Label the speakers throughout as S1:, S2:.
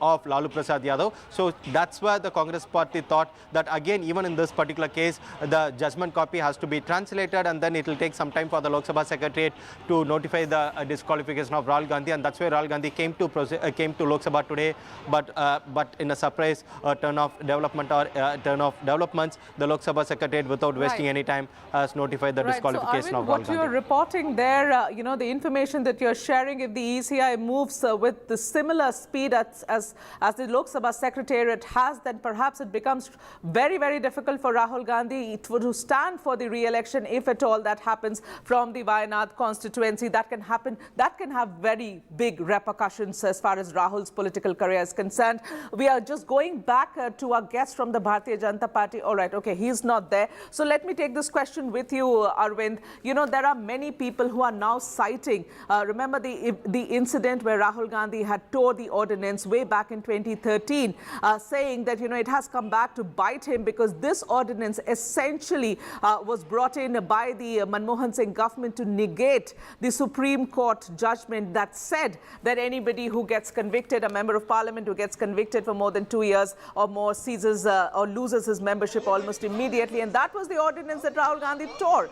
S1: of Lalu Prasad Yadav. So that's where the Congress party thought that again, even in this particular case, the judgment copy has to be translated, and then it will take some time for the Lok Sabha Secretariat to notify the disqualification of Rahul Gandhi, and that's why Rahul Gandhi came to Lok Sabha today. But in a surprise turn of developments, the Lok Sabha Secretariat, without wasting any time, has notified the disqualification of Rahul Gandhi.
S2: What you're reporting there, the information that you're sharing, if the ECI moves with the similar speed as the Lok Sabha Secretariat has, then perhaps it becomes very, very difficult for Rahul Gandhi to stand for the re-election, if at all that happens from the Wayanad constituency. That can happen. That can have very big repercussions as far as Rahul's political career is concerned. We are just going back to our guest from the Bharatiya Janata Party. All right, okay, he's not there. So let me take this question with you, Arvind. There are many people who are now citing, remember the incident where Rahul Gandhi had tore the ordinance way back in 2013, saying that, it has come back to bite him, because this ordinance essentially was brought in by the Manmohan Singh government to negate the Supreme Court judgment that said that anybody who gets convicted, a member of parliament who gets convicted for more than 2 years or more, ceases or loses his membership almost immediately. And that was the ordinance that Rahul Gandhi tore.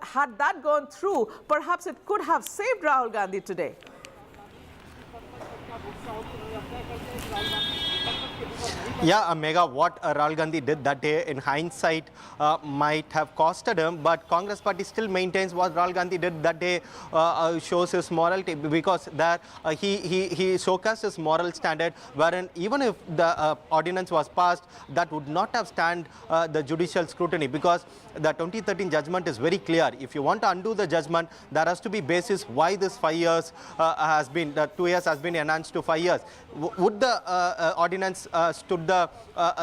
S2: Had that gone through, perhaps it could have saved Rahul Gandhi today.
S1: Yeah, Megha, what Rahul Gandhi did that day, in hindsight, might have costed him, but Congress party still maintains what Rahul Gandhi did that day shows his morality, because that he showcased his moral standard, wherein even if the ordinance was passed, that would not have stand the judicial scrutiny, because the 2013 judgment is very clear. If you want to undo the judgment, there has to be basis why this 5 years has been, 2 years has been enhanced to 5 years. Would the ordinance stood the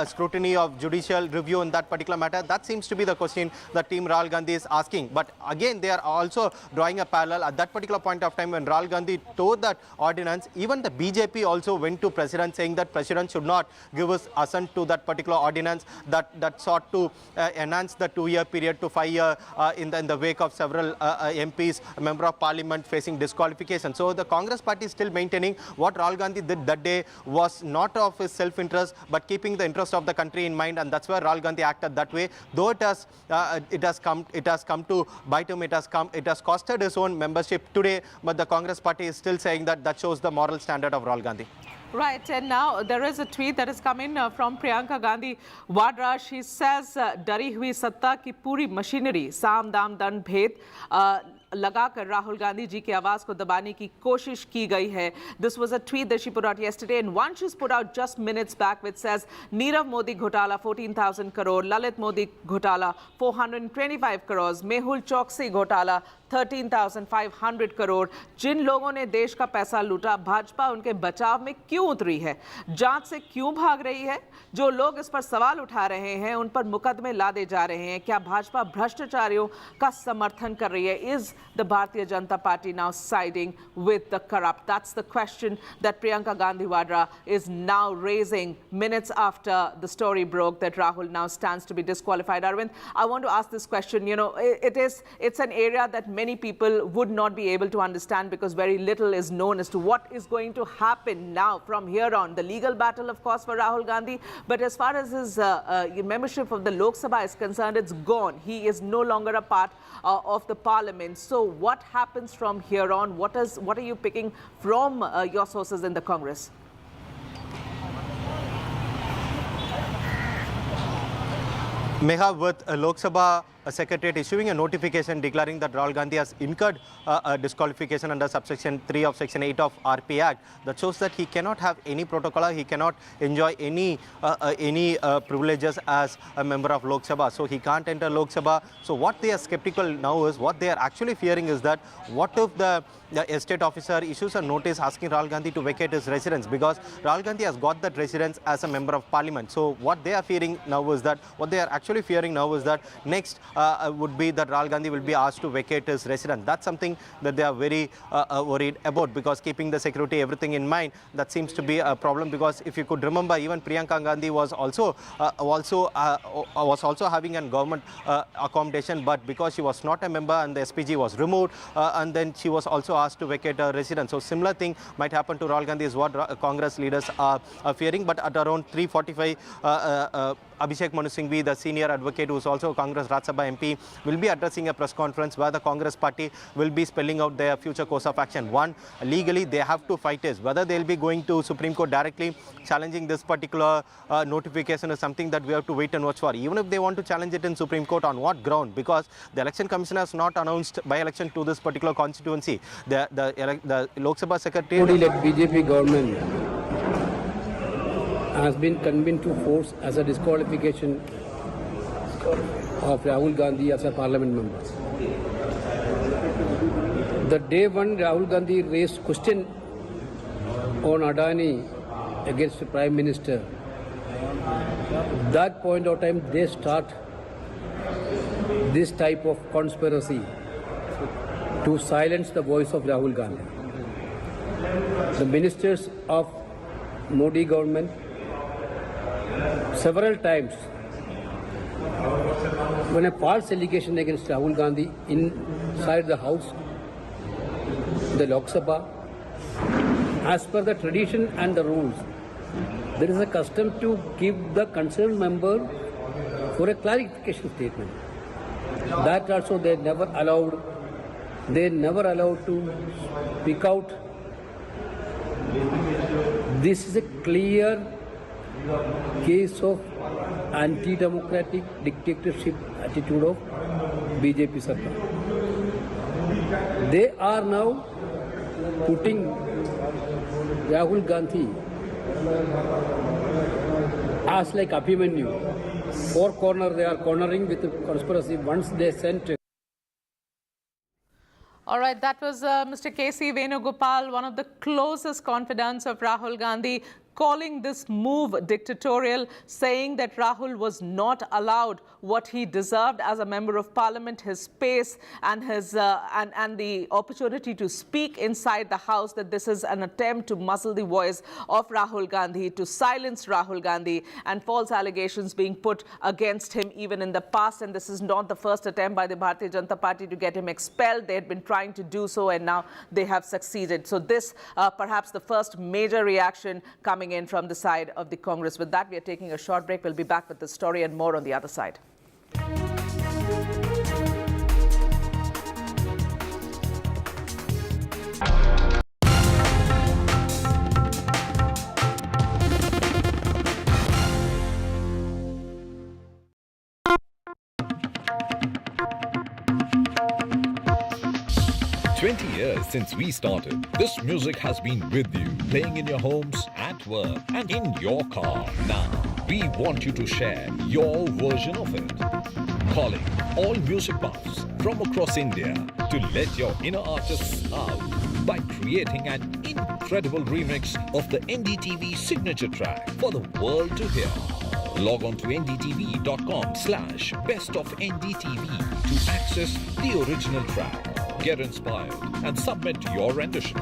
S1: scrutiny of judicial review in that particular matter? That seems to be the question that Team Rahul Gandhi is asking. But again, they are also drawing a parallel. At that particular point of time when Rahul Gandhi tore that ordinance, even the BJP also went to President saying that President should not give his assent to that particular ordinance that sought to enhance the 2-year period to 5-year in the wake of several MPs, a member of parliament, facing disqualification. So the Congress party is still maintaining what Rahul Gandhi did that day was not of his self-interest, but keeping the interest of the country in mind, and that's why Rahul Gandhi acted that way. Though it has come to bite him, it has costed his own membership today, but the Congress party is still saying that shows the moral standard of Rahul Gandhi.
S2: Right, and now there is a tweet that has come in from Priyanka Gandhi Vadra. She says, "Dari hui satta ki puri machinery, saam dam dan bhed लगाकर राहुल गांधी जी की आवाज को दबाने की कोशिश की गई है." This was a tweet that she put out yesterday, and one she's put out just minutes back, which says, "Nirav Modi घोटाला 14,000 crore, Lalit Modi घोटाला 425 crores, Mehul Choksi घोटाला 13,500 करोड़। जिन लोगों ने देश का पैसा लूटा, भाजपा उनके बचाव में क्यों उतरी है? जांच से क्यों भाग रही है? जो लोग इस पर सवाल उठा रहे हैं, उन पर मुकदमे लादे जा रहे हैं। क्या भाजपा भ्रष्टाचारियों का समर्थन कर रही है? Is the Bharatiya Janata Party now siding with the corrupt? That's the question that Priyanka Gandhi Vadra is now raising minutes after the story broke that Rahul now stands to be disqualified. Arvind, I want to ask this question. It's an area that many people would not be able to understand, because very little is known as to what is going to happen now from here on. The legal battle, of course, for Rahul Gandhi, but as far as his membership of the Lok Sabha is concerned, it's gone. He is no longer a part of the parliament. So what happens from here on? What are you picking from your sources in the Congress?
S1: Megha, with Lok Sabha Secretariat issuing a notification declaring that Rahul Gandhi has incurred a disqualification under subsection 3 of section 8 of RP Act, that shows that he cannot have any protocol, he cannot enjoy any privileges as a member of Lok Sabha. So he can't enter Lok Sabha. So what they are skeptical now is, what they are actually fearing is that what if the estate officer issues a notice asking Rahul Gandhi to vacate his residence, because Rahul Gandhi has got that residence as a member of parliament. So what they are fearing now is that, next would be that Rahul Gandhi will be asked to vacate his residence. That's something that they are very worried about, because keeping the security, everything in mind, that seems to be a problem. Because if you could remember, even Priyanka Gandhi was also having a government accommodation, but because she was not a member and the SPG was removed, and then she was also asked to vacate her residence. So similar thing might happen to Rahul Gandhi is what Congress leaders are fearing. But at around 3:45, Abhishek Manu Singhvi, the senior advocate who is also Congress Rajya Sabha MP, will be addressing a press conference where the Congress party will be spelling out their future course of action. One, legally they have to fight is whether they'll be going to Supreme Court directly challenging this particular notification is something that we have to wait and watch for. Even if they want to challenge it in Supreme Court, on what ground? Because the Election Commission has not announced by-election to this particular constituency. The Lok Sabha Secretary...
S3: led BJP government has been convened to force as a disqualification of Rahul Gandhi as a parliament member. The day when Rahul Gandhi raised question on Adani against the Prime Minister, that point of time they start this type of conspiracy to silence the voice of Rahul Gandhi. The ministers of Modi government several times, when a false allegation against Rahul Gandhi inside the house, the Lok Sabha, as per the tradition and the rules, there is a custom to give the concerned member for a clarification statement. That also they never allowed. They never allowed to speak out. This is a clear case of anti-democratic dictatorship attitude of BJP Sarkar. They are now putting Rahul Gandhi as like Abhimanyu. Four corner they are cornering with conspiracy. Once they sent...
S2: All right, that was Mr. K.C. Venugopal, one of the closest confidants of Rahul Gandhi, calling this move dictatorial, saying that Rahul was not allowed what he deserved as a member of parliament, his space and his and the opportunity to speak inside the house, that this is an attempt to muzzle the voice of Rahul Gandhi, to silence Rahul Gandhi, and false allegations being put against him even in the past. And this is not the first attempt by the Bharatiya Janata Party to get him expelled. They had been trying to do so, and now they have succeeded. So this perhaps the first major reaction coming in from the side of the Congress. With that, we are taking a short break. We'll be back with the story and more on the other side.
S4: 20 years since we started, this music has been with you, playing in your homes, at work, and in your car. Now, we want you to share your version of it. Calling all music buffs from across India to let your inner artists out by creating an incredible remix of the NDTV signature track for the world to hear. Log on to ndtv.com/bestofndtv to access the original track. Get inspired and submit your rendition.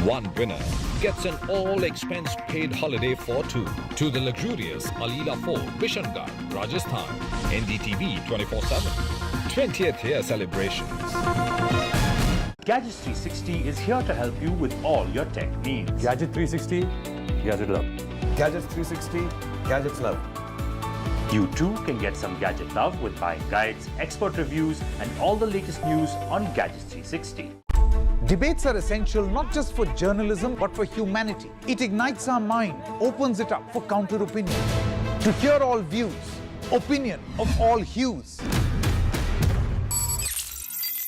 S4: One winner gets an all-expense-paid holiday for two to the luxurious Alila Fort, Bishangarh, Rajasthan. NDTV 24/7. 20th year celebrations.
S5: Gadgets 360 is here to help you with all your tech needs.
S6: Gadget 360, Gadget Love.
S7: Gadgets 360, Gadgets Love.
S5: You too can get some gadget love with buying guides, expert reviews, and all the latest news on Gadgets 360.
S8: Debates are essential not just for journalism but for humanity. It ignites our mind, opens it up for counter-opinion. To hear all views, opinion of all hues.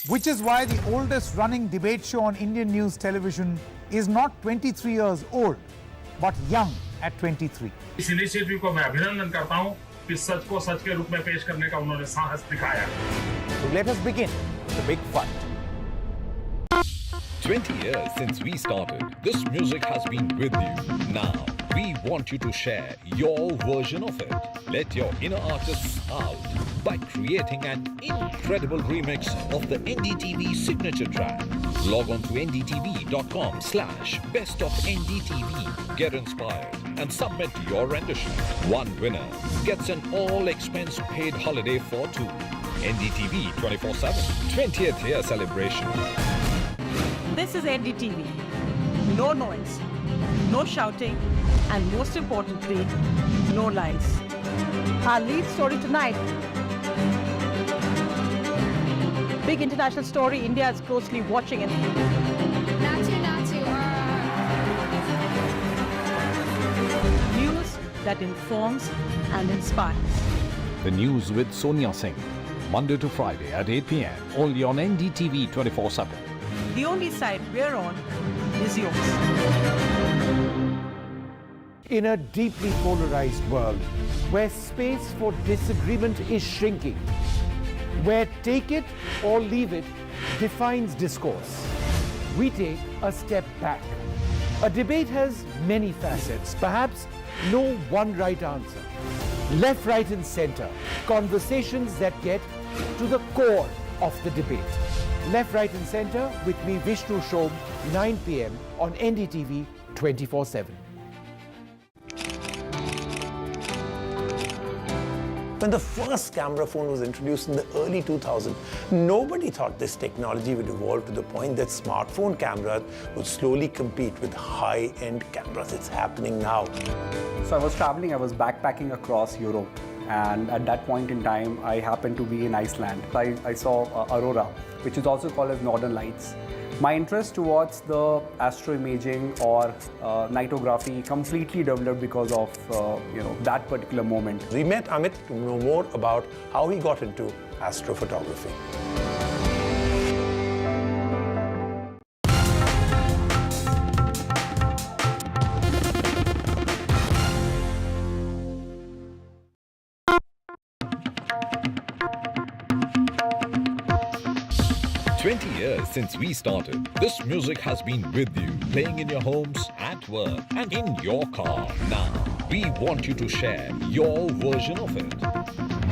S8: Which is why the oldest running debate show on Indian news television is not 23 years old, but young at 23.
S9: इस initiative को मैं अभिनंदन करता हूं कि सच को सच के रूप में पेश करने का उन्होंने साहस दिखाया.
S8: So let us begin the big fight.
S4: 20 years since we started, this music has been with you. Now, we want you to share your version of it. Let your inner artists out by creating an incredible remix of the NDTV signature track. Log on to ndtv.com/best of NDTV. Get inspired and submit your rendition. One winner gets an all-expense paid holiday for two. NDTV 24/7 20th year celebration.
S10: This is NDTV. No noise, no shouting, and most importantly, no lies. Our lead story tonight. Big international story. India is closely watching it. News that informs and inspires.
S4: The news with Sonia Singh. Monday to Friday at 8 p.m. only on NDTV 24/7.
S10: The only side we're on is yours.
S11: In a deeply polarized world, where space for disagreement is shrinking, where take it or leave it defines discourse, we take a step back. A debate has many facets, perhaps no one right answer. Left, right, and center, conversations that get to the core of the debate. Left, right, and center with me, Vishnu Shom, 9 p.m. on NDTV 24/7.
S12: When the first camera phone was introduced in the early 2000s, nobody thought this technology would evolve to the point that smartphone cameras would slowly compete with high-end cameras. It's happening now.
S13: So I was traveling, I was backpacking across Europe, and at that point in time, I happened to be in Iceland. I saw Aurora, which is also called as Northern Lights. My interest towards the astroimaging or nightography completely developed because of that particular moment.
S12: We met Amit to know more about how he got into astrophotography.
S4: 20 years since we started, this music has been with you, playing in your homes, at work, and in your car. Now, we want you to share your version of it.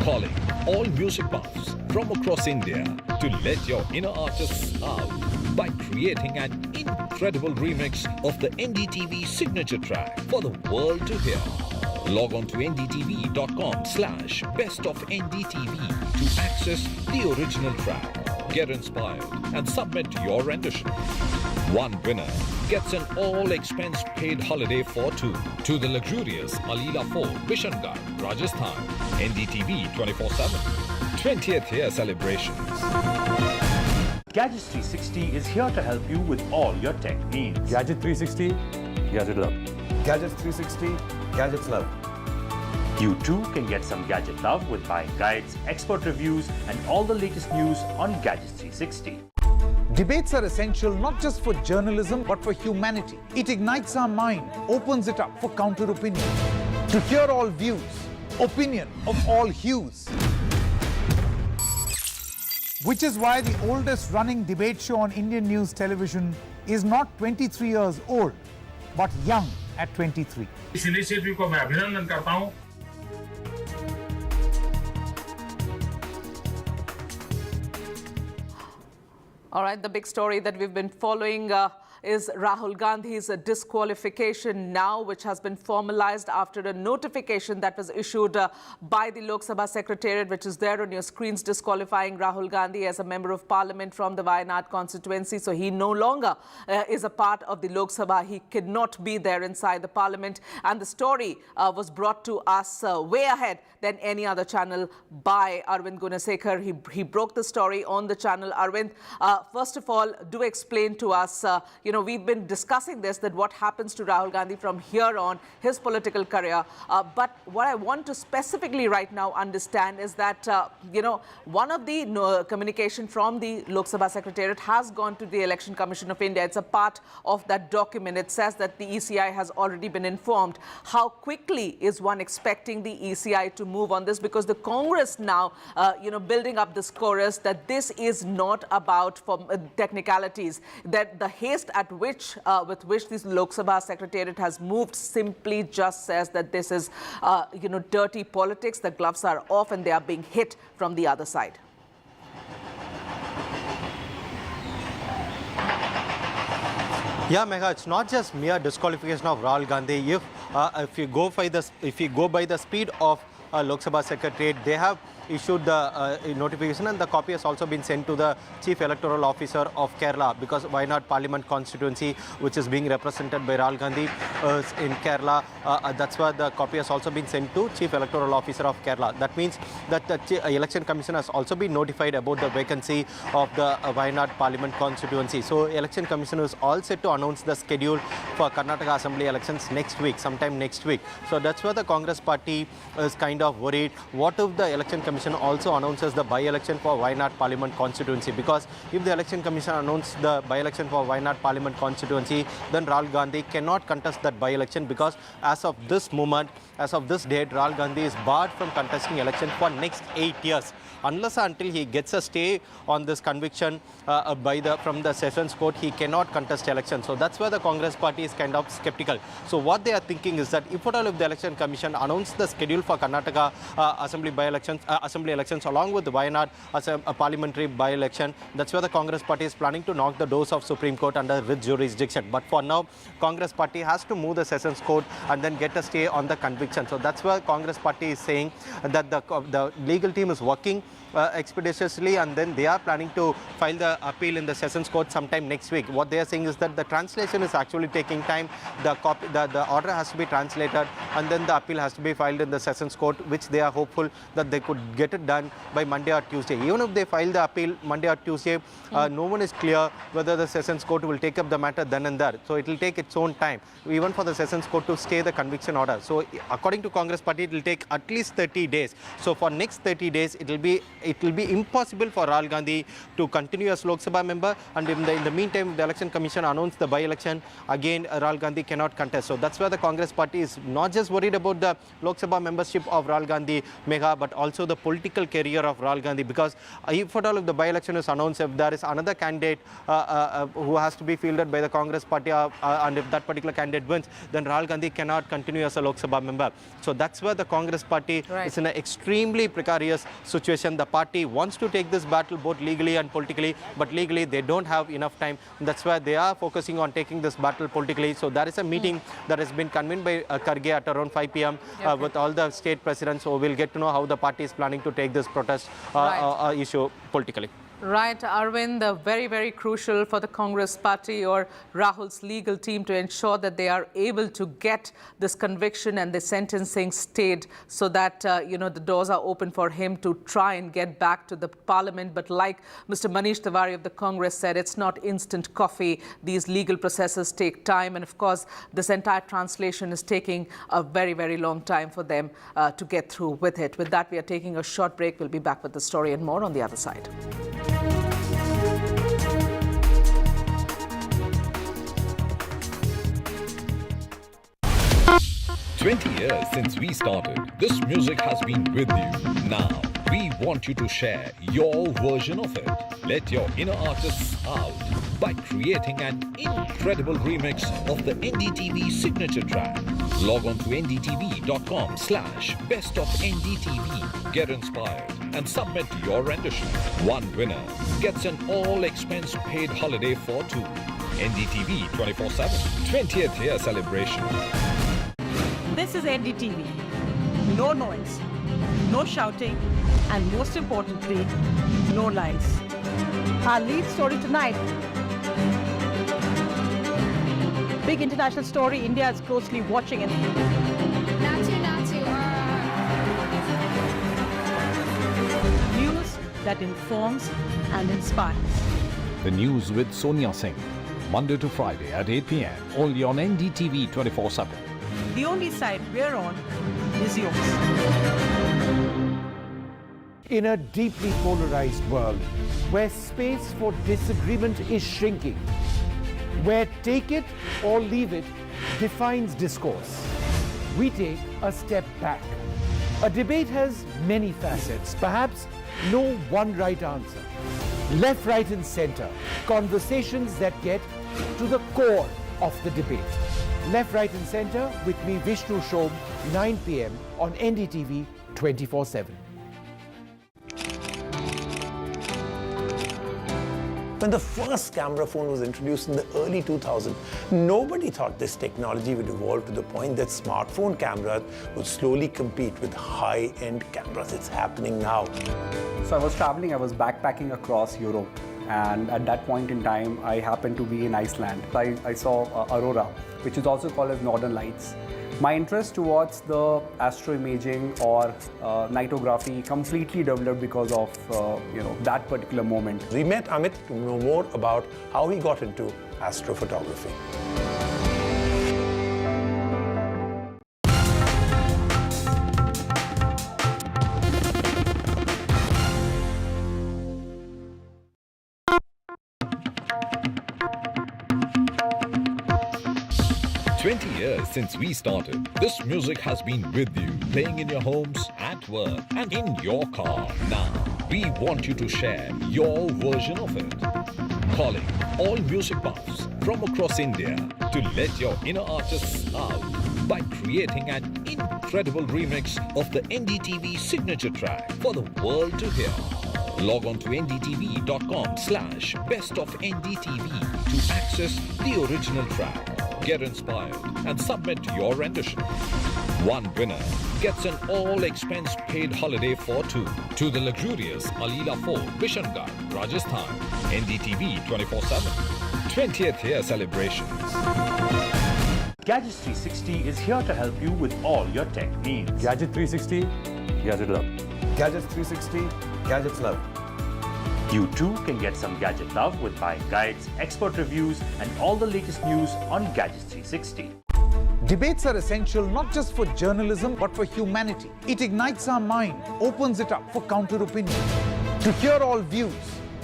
S4: Calling all music buffs from across India to let your inner artists out by creating an incredible remix of the NDTV signature track for the world to hear. Log on to ndtv.com/best of NDTV to access the original track. Get inspired and submit your rendition. One winner gets an all-expense paid holiday for two to the luxurious Alila Fort, Bishangarh, Rajasthan. NDTV 24/7 20th year celebrations.
S5: Gadgets 360 is here to help you with all your tech needs.
S6: Gadget 360, Gadget Love.
S7: Gadgets 360, Gadgets Love.
S5: You too can get some gadget love with buying guides, expert reviews, and all the latest news on Gadgets 360.
S8: Debates are essential not just for journalism but for humanity. It ignites our mind, opens it up for counter-opinion. To hear all views, opinion of all hues. Which is why the oldest running debate show on Indian news television is not 23 years old, but young at 23.
S9: इस initiative को मैं अभिनंदन करता हूं.
S2: All right, the big story that we've been following is Rahul Gandhi's disqualification now, which has been formalized after a notification that was issued by the Lok Sabha Secretariat, which is there on your screens, disqualifying Rahul Gandhi as a member of parliament from the Wayanad constituency. So he no longer is a part of the Lok Sabha. He cannot be there inside the parliament. And the story was brought to us way ahead than any other channel by Arvind Gunasekar. He broke the story on the channel. Arvind, first of all, do explain to us, we've been discussing this, that what happens to Rahul Gandhi from here on, his political career. But what I want to specifically right now understand is that, one of the communication from the Lok Sabha Secretariat has gone to the Election Commission of India. It's a part of that document. It says that the ECI has already been informed. How quickly is one expecting the ECI to move on this? Because the Congress now, building up this chorus that this is not about technicalities, that the haste with which this Lok Sabha Secretariat has moved simply just says that this is, dirty politics. The gloves are off and they are being hit from the other side.
S1: Yeah, Megha, it's not just mere disqualification of Rahul Gandhi. If you go by the speed of Lok Sabha Secretariat, they have issued the notification, and the copy has also been sent to the Chief Electoral Officer of Kerala, because Wayanad Parliament constituency, which is being represented by Rahul Gandhi in Kerala, that's why the copy has also been sent to Chief Electoral Officer of Kerala. That means that the Election Commission has also been notified about the vacancy of the Wayanad Parliament constituency. So Election Commission is all set to announce the schedule for Karnataka Assembly elections next week, sometime next week. So that's why the Congress party is kind of worried. What if the Election Commission also announces the by-election for Wayanad Parliament constituency? Because if the Election Commission announces the by-election for Wayanad Parliament constituency, then Rahul Gandhi cannot contest that by-election, because as of this moment, as of this date, Rahul Gandhi is barred from contesting election for next 8 years. Unless until he gets a stay on this conviction from the Sessions Court, he cannot contest election. So that's why the Congress party is kind of skeptical. So what they are thinking is that if the Election Commission announced the schedule for Karnataka assembly elections along with the Wayanad as a parliamentary by-election, that's why the Congress party is planning to knock the doors of Supreme Court under writ jurisdiction. But for now, Congress party has to move the Sessions Court and then get a stay on the conviction. So that's why Congress party is saying that the legal team is working expeditiously, and then they are planning to file the appeal in the Sessions Court sometime next week. What they are saying is that the translation is actually taking time. The order has to be translated, and then the appeal has to be filed in the Sessions Court, which they are hopeful that they could get it done by Monday or Tuesday. Even if they file the appeal Monday or Tuesday, no one is clear whether the Sessions Court will take up the matter then and there. So it will take its own time, even for the Sessions Court to stay the conviction order. So according to Congress party, it will take at least 30 days. So for next 30 days, it will be impossible for Rahul Gandhi to continue as Lok Sabha member, and in the meantime, the Election Commission announced the by-election, again Rahul Gandhi cannot contest. So that's why the Congress party is not just worried about the Lok Sabha membership of Rahul Gandhi, Megha, but also the political career of Rahul Gandhi, because if at all if the by-election is announced, if there is another candidate who has to be fielded by the Congress party, and if that particular candidate wins, then Rahul Gandhi cannot continue as a Lok Sabha member. So that's why the Congress party is in an extremely precarious situation. The party wants to take this battle both legally and politically, but legally they don't have enough time. That's why they are focusing on taking this battle politically. So there is a meeting that has been convened by Karge at around 5 p.m. With all the state presidents. So we'll get to know how the party is planning to take this protest issue politically.
S2: Right, Arvind, very, very crucial for the Congress party or Rahul's legal team to ensure that they are able to get this conviction and the sentencing stayed, so that, the doors are open for him to try and get back to the parliament. But like Mr. Manish Tiwari of the Congress said, it's not instant coffee. These legal processes take time. And of course, this entire translation is taking a very, very long time for them to get through with it. With that, we are taking a short break. We'll be back with the story and more on the other side.
S4: 20 years since we started, this music has been with you. Now, we want you to share your version of it. Let your inner artists out by creating an incredible remix of the NDTV signature track. Log on to ndtv.com/best of NDTV. Get inspired and submit your rendition. One winner gets an all-expense paid holiday for two. NDTV 24/7 20th year celebration.
S10: This is NDTV. No noise, no shouting, and most importantly, no lies. Our lead story tonight. Big international story. India is closely watching it. News that informs and inspires.
S4: The news with Sonia Singh. Monday to Friday at 8 p.m. Only on NDTV 24/7.
S10: The only side we're on is yours.
S11: In a deeply polarized world, where space for disagreement is shrinking, where take it or leave it defines discourse, we take a step back. A debate has many facets, perhaps no one right answer. Left, right, and center, conversations that get to the core of the debate. Left, right and centre with me, Vishnu Shom, 9 p.m. on NDTV 24/7.
S12: When the first camera phone was introduced in the early 2000s, nobody thought this technology would evolve to the point that smartphone cameras would slowly compete with high-end cameras. It's happening now.
S13: So I was traveling, I was backpacking across Europe, and at that point in time, I happened to be in Iceland. I saw Aurora, which is also called as Northern Lights. My interest towards the astroimaging or nightography completely developed because of that particular moment.
S12: We met Amit to know more about how he got into astrophotography.
S4: 20 years since we started, this music has been with you, playing in your homes, at work, and in your car. Now, we want you to share your version of it. Calling all music buffs from across India to let your inner artists out by creating an incredible remix of the NDTV signature track for the world to hear. Log on to ndtv.com/bestofndtv to access the original track. Get inspired and submit your rendition. One winner gets an all-expense paid holiday for two to the luxurious Alila Fort, Bishangarh, Rajasthan. NDTV 24/7. 20th year celebrations.
S5: Gadgets 360 is here to help you with all your tech needs.
S6: Gadget 360, gadget love.
S7: Gadgets 360, gadgets love.
S5: You too can get some gadget love with buying guides, expert reviews, and all the latest news on Gadgets 360.
S8: Debates are essential not just for journalism but for humanity. It ignites our mind, opens it up for counter-opinion. To hear all views,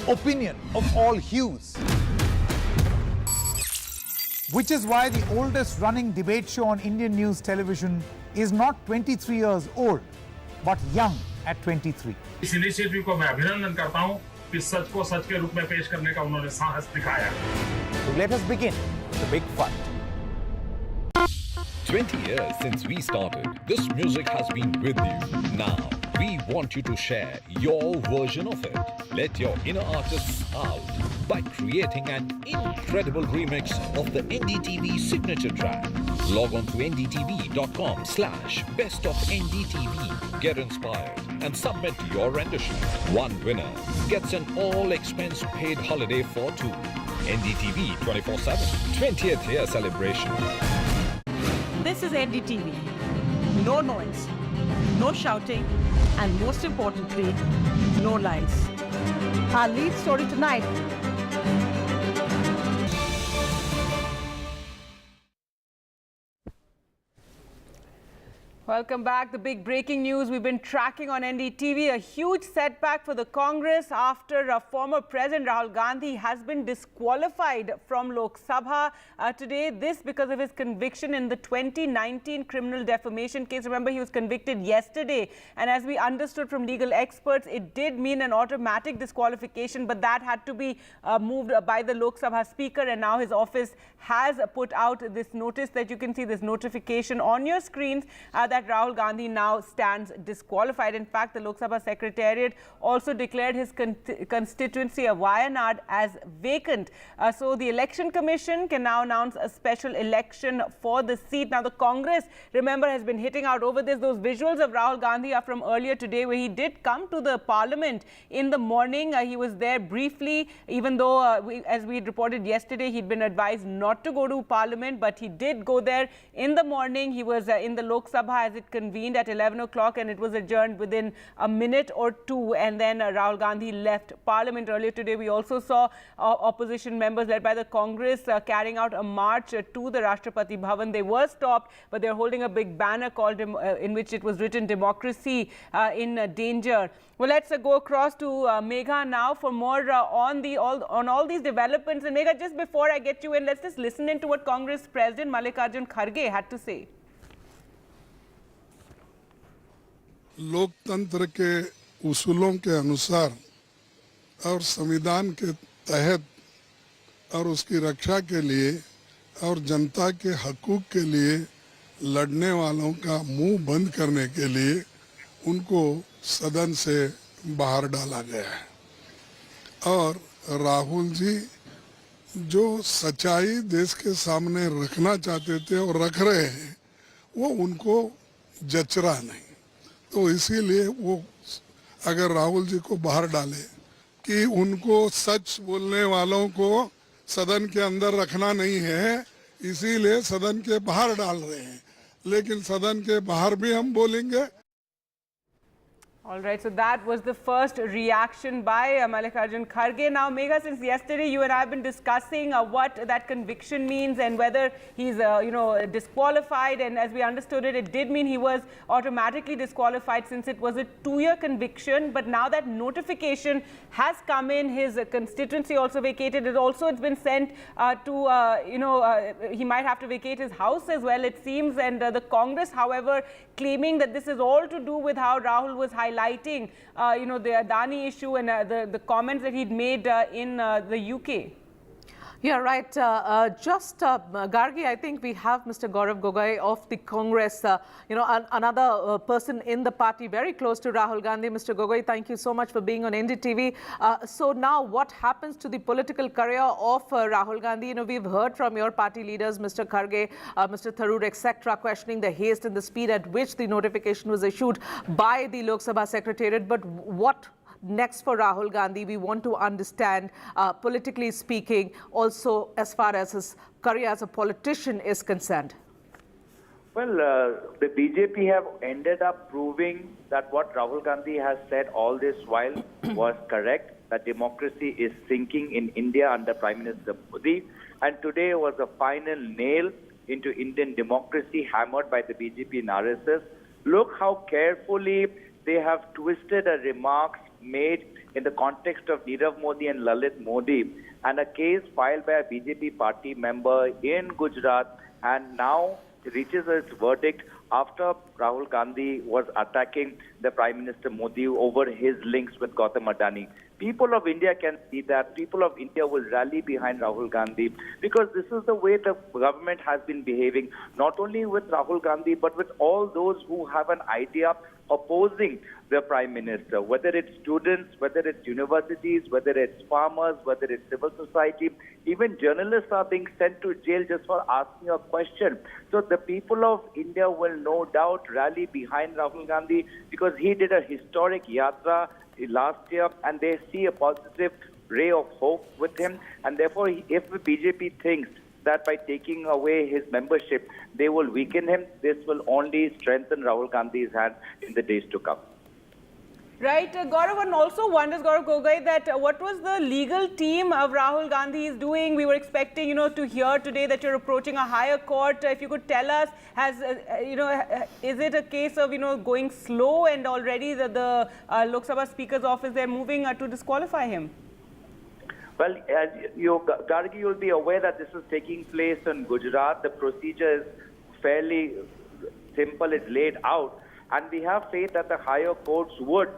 S8: opinion of all hues. Which is why the oldest running debate show on Indian news television is not 23 years old, but young at 23.
S9: इस initiative को मैं अभिनंदन करता हूं कि सच को सच के रूप में पेश करने का उन्होंने साहस दिखाया.
S8: So let us begin the big fight.
S4: 20 years since we started, this music has been with you. Now, we want you to share your version of it. Let your inner artists out by creating an incredible remix of the NDTV signature track. Log on to ndtv.com/bestofndtv. Get inspired and submit your rendition. One winner gets an all-expense paid holiday for two. NDTV 24/7. 20th year celebration.
S10: This is NDTV. No noise, no shouting, and most importantly, no lies. Our lead story tonight.
S2: Welcome back. The big breaking news we've been tracking on NDTV. A huge setback for the Congress after former President Rahul Gandhi has been disqualified from Lok Sabha today. This because of his conviction in the 2019 criminal defamation case. Remember, he was convicted yesterday. And as we understood from legal experts, it did mean an automatic disqualification, but that had to be moved by the Lok Sabha Speaker. And now his office has put out this notice that you can see, this notification on your screens that Rahul Gandhi now stands disqualified. In fact, the Lok Sabha Secretariat also declared his constituency of Wayanad as vacant. So the Election Commission can now announce a special election for the seat. Now the Congress, remember, has been hitting out over this. Those visuals of Rahul Gandhi are from earlier today, where he did come to the Parliament in the morning. He was there briefly, even though, as we reported yesterday, he'd been advised not to go to Parliament, but he did go there in the morning. He was in the Lok Sabha as it convened at 11 o'clock, and it was adjourned within a minute or two, and then Rahul Gandhi left Parliament. Earlier today, we also saw opposition members led by the Congress carrying out a march to the Rashtrapati Bhavan. They were stopped, but they're holding a big banner called in which it was written "Democracy in Danger." Well, let's go across to Megha now for more on all these developments. And Megha, just before I get you in, let's just listen in to what Congress President Mallikarjun Kharge had to say.
S14: लोकतंत्र के उसूलों के अनुसार और संविधान के तहत और उसकी रक्षा के लिए और जनता के हकूक़ के लिए लड़ने वालों का मुंह बंद करने के लिए उनको सदन से बाहर डाला गया है। और राहुल जी जो सच्चाई देश के सामने रखना चाहते थे और रख रहे हैं वो उनको जच रहा नहीं, तो इसीलिए वो अगर राहुल जी को बाहर डाले कि उनको सच बोलने वालों को सदन के अंदर रखना नहीं है, इसीलिए सदन के बाहर डाल रहे हैं, लेकिन सदन के बाहर भी हम बोलेंगे।
S2: All right, so that was the first reaction by Mallikarjun Kharge. Now, Megha, since yesterday you and I have been discussing what that conviction means and whether he's, disqualified. And as we understood it, it did mean he was automatically disqualified since it was a 2-year conviction. But now that notification has come in, his constituency also vacated. It's been sent he might have to vacate his house as well, it seems. And the Congress, however, claiming that this is all to do with how Rahul was highlighting, the Adani issue and the comments that he'd made in the UK. Yeah, right. Gargi, I think we have Mr. Gaurav Gogoi of the Congress, another person in the party very close to Rahul Gandhi. Mr. Gogoi, thank you so much for being on NDTV. So now what happens to the political career of Rahul Gandhi? We've heard from your party leaders, Mr. Kharge, Mr. Tharoor, etc., questioning the haste and the speed at which the notification was issued by the Lok Sabha Secretariat. But what next for Rahul Gandhi? We want to understand, politically speaking, also as far as his career as a politician is concerned.
S15: Well, the BJP have ended up proving that what Rahul Gandhi has said all this while was correct, that democracy is sinking in India under Prime Minister Modi. And today was a final nail into Indian democracy hammered by the BJP and RSS. Look how carefully they have twisted a remarks made in the context of Nirav Modi and Lalit Modi, and a case filed by a BJP party member in Gujarat, and now reaches its verdict after Rahul Gandhi was attacking the Prime Minister Modi over his links with Gautam Adani. People of India can see that. People of India will rally behind Rahul Gandhi because this is the way the government has been behaving, not only with Rahul Gandhi, but with all those who have an idea opposing the Prime Minister, whether it's students, whether it's universities, whether it's farmers, whether it's civil society. Even journalists are being sent to jail just for asking a question. So the people of India will no doubt rally behind Rahul Gandhi because he did a historic yatra last year, and they see a positive ray of hope with him. And therefore, if the BJP thinks that by taking away his membership, they will weaken him, this will only strengthen Rahul Gandhi's hand in the days to come.
S2: Right, Gaurav, one also wonders, Gaurav Gogoi, that what was the legal team of Rahul Gandhi is doing? We were expecting, to hear today that you're approaching a higher court. If you could tell us, is it a case of, going slow and already the Lok Sabha Speaker's office, they're moving to disqualify him?
S15: Well, as Gargi, you'll be aware that this is taking place in Gujarat. The procedure is fairly simple, it's laid out. And we have faith that the higher courts would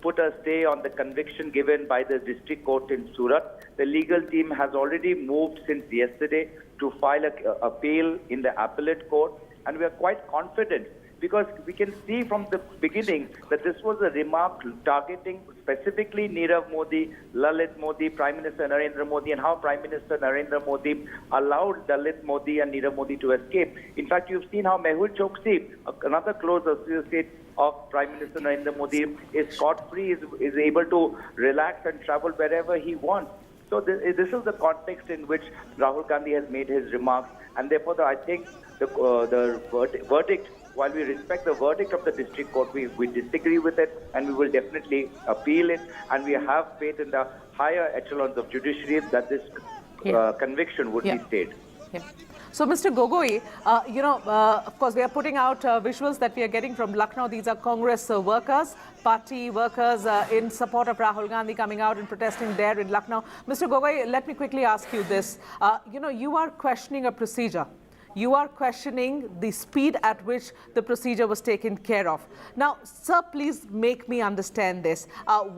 S15: put a stay on the conviction given by the district court in Surat. The legal team has already moved since yesterday to file an appeal in the appellate court. And we are quite confident because we can see from the beginning that this was a remark targeting specifically Nirav Modi, Lalit Modi, Prime Minister Narendra Modi, and how Prime Minister Narendra Modi allowed Lalit Modi and Nirav Modi to escape. In fact, you've seen how Mehul Choksi, another close associate of Prime Minister Narendra Modi, is scot-free, is able to relax and travel wherever he wants. So this is the context in which Rahul Gandhi has made his remarks, and therefore I think the verdict, while we respect the verdict of the district court, we disagree with it, and we will definitely appeal it, and we have faith in the higher echelons of judiciary that this conviction would be stayed.
S2: Yeah. So, Mr. Gogoi, of course, we are putting out visuals that we are getting from Lucknow. These are Congress workers, party workers in support of Rahul Gandhi coming out and protesting there in Lucknow. Mr. Gogoi, let me quickly ask you this. You are questioning a procedure. you are questioning the speed at which the procedure was taken care of. Now, sir, please make me understand this.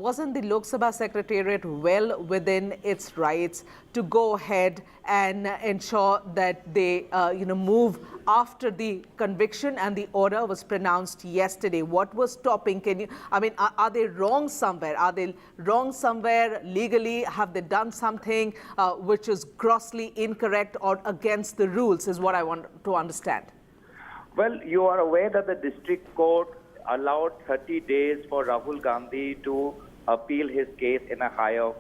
S2: Wasn't the Lok Sabha Secretariat well within its rights to go ahead and ensure that they move after the conviction and the order was pronounced yesterday? What was stopping? Are they wrong somewhere? Are they wrong somewhere legally? Have they done something which is grossly incorrect or against the rules, is what I want to understand.
S15: Well, you are aware that the district court allowed 30 days for Rahul Gandhi to appeal his case in a higher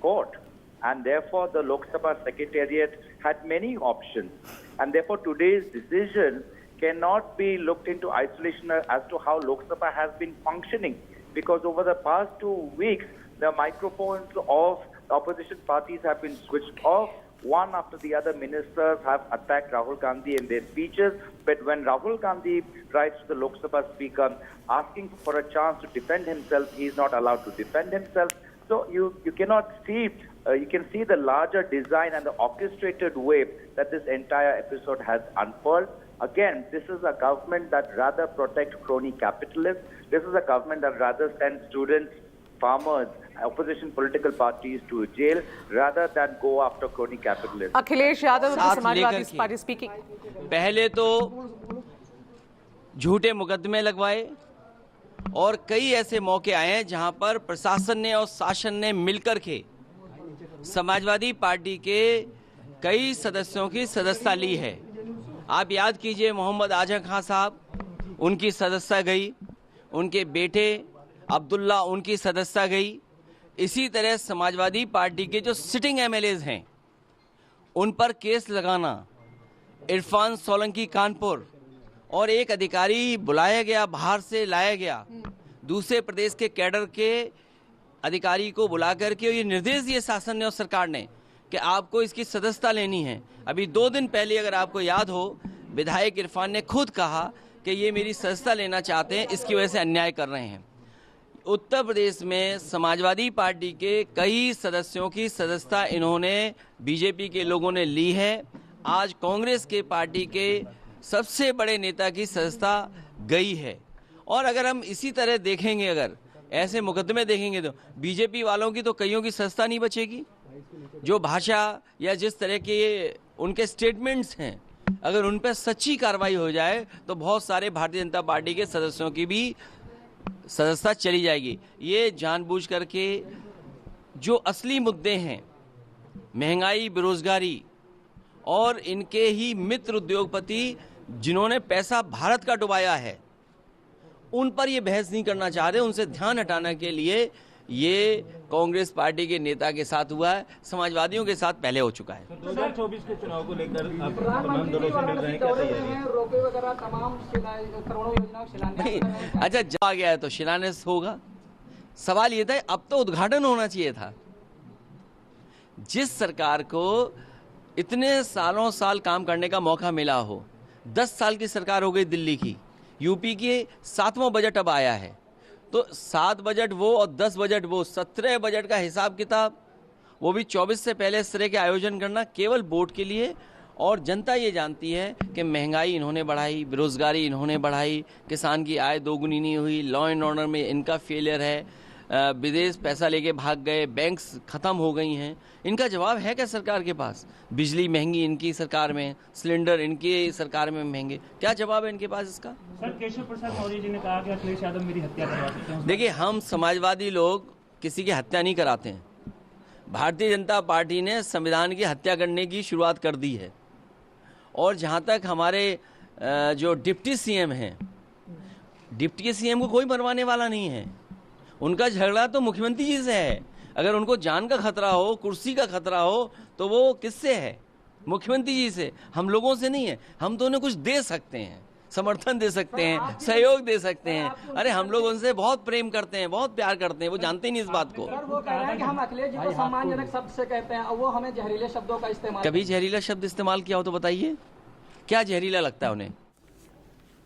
S15: court. And therefore, the Lok Sabha Secretariat had many options. And therefore, today's decision cannot be looked into isolation as to how Lok Sabha has been functioning. Because over the past 2 weeks, the microphones of opposition parties have been switched off. One after the other ministers have attacked Rahul Gandhi in their speeches. But when Rahul Gandhi writes to the Lok Sabha speaker asking for a chance to defend himself, he is not allowed to defend himself. So you cannot see, you can see the larger design and the orchestrated way that this entire episode has unfurled. Again, this is a government that rather protect crony capitalists. This is a government that rather send students, farmers, opposition political parties to jail rather than go after crony capitalists.
S2: Akhilesh Yadav of the Samajwadi Party speaking.
S16: पहले तो झूठे मुकदमे लगवाए और कई ऐसे मौके आए हैं जहां पर प्रशासन ने और शासन ने मिलकर के समाजवादी पार्टी के कई सदस्यों की सदस्यता ली है। आप याद कीजिए मोहम्मद आजम खान साहब, उनकी सदस्यता गई, उनके बेटे अब्दुल्ला उनकी सदस्यता गई। इसी तरह समाजवादी पार्टी के जो सिटिंग एमएलएज हैं उन पर केस लगाना, इरफान सोलंकी कानपुर और एक अधिकारी बुलाया गया, बाहर से लाया गया, दूसरे प्रदेश के कैडर के अधिकारी को बुला करके ये निर्देश दिए शासन ने और सरकार ने कि आपको इसकी सदस्यता लेनी है। अभी 2 दिन पहले अगर आपको याद हो, विधायक इरफान ने खुद कहा कि ये मेरी सदस्यता लेना चाहते हैं, इसकी वजह से अन्याय कर रहे हैं। उत्तर प्रदेश में समाजवादी पार्टी के कई सदस्यों की सदस्यता इन्होंने बीजेपी के लोगों ने ली है। आज कांग्रेस के पार्टी के सबसे बड़े नेता की सदस्यता गई है। और अगर हम इसी तरह देखेंगे, अगर ऐसे मुकदमे देखेंगे तो बीजेपी वालों की तो कईयों की सदस्यता नहीं बचेगी। जो भाषा या जिस तरह के उनके स्टेटमेंट्स हैं, अगर उन पर सच्ची कार्रवाई हो जाए तो बहुत सारे भारतीय जनता पार्टी के सदस्यों की भी सदस्यता चली जाएगी। ये जानबूझ करके जो असली मुद्दे हैं, महंगाई, बेरोजगारी और इनके ही मित्र उद्योगपति जिन्होंने पैसा भारत का डुबाया है, उन पर ये बहस नहीं करना चाह रहे। उनसे ध्यान हटाने के लिए ये कांग्रेस पार्टी के नेता के साथ हुआ है, समाजवादियों के साथ पहले हो चुका है।
S17: 2024 के चुनाव को लेकर तमाम दलों से मिल रहे हैं, क्या तैयारी है? रोपवे वगैरह तमाम करोड़ों योजनाओं शिलान्यास
S16: अच्छा, जा गया है तो शिलान्यास होगा। सवाल ये था, अब तो उद्घाटन होना चाहिए था। जिस सरकार को इतने सालों साल काम करने का मौका मिला हो, 10 साल की सरकार हो गई दिल्ली की, यूपी के 7वां बजट अब आया है, तो 7 बजट वो और 10 बजट वो, 17 बजट का हिसाब किताब, वो भी 24 से पहले इस तरह के आयोजन करना केवल वोट के लिए। और जनता ये जानती है कि महंगाई इन्होंने बढ़ाई, बेरोजगारी इन्होंने बढ़ाई, किसान की आय दोगुनी नहीं हुई, लॉ एंड ऑर्डर में इनका फेलियर है, विदेश पैसा लेके भाग गए, बैंक्स खत्म हो गई हैं। इनका जवाब है क्या सरकार के पास? बिजली महंगी इनकी सरकार में, सिलेंडर इनकी सरकार में महंगे, क्या जवाब है इनके पास इसका?
S17: सर, केशव प्रसाद मौर्य जी ने कहा कि अखिलेश यादव मेरी हत्या करवा सकते हैं।
S16: देखिए, हम समाजवादी लोग किसी की हत्या नहीं कराते हैं। भारतीय जनता पार्टी ने संविधान की हत्या करने की शुरुआत कर दी है। और जहाँ तक हमारे जो डिप्टी सीएम हैं, डिप्टी सीएम को कोई मरवाने वाला नहीं है। उनका झगड़ा तो मुख्यमंत्री जी से है। अगर उनको जान का खतरा हो, कुर्सी का खतरा हो, तो वो किससे है? मुख्यमंत्री जी से, हम लोगों से नहीं है। हम तो उन्हें कुछ दे सकते हैं, समर्थन दे सकते हैं, सहयोग दे सकते हैं। अरे हम लोग उनसे बहुत प्रेम करते हैं, बहुत प्यार करते हैं, वो जानते ही नहीं इस बात को।
S17: वो कह रहे हैं कि हम अखिलेश जी को सम्मानजनक शब्द से कहते हैं और वो हमें जहरीले शब्दों का इस्तेमाल।
S16: कभी जहरीला शब्द इस्तेमाल किया हो तो बताइए, क्या जहरीला लगता है उन्हें?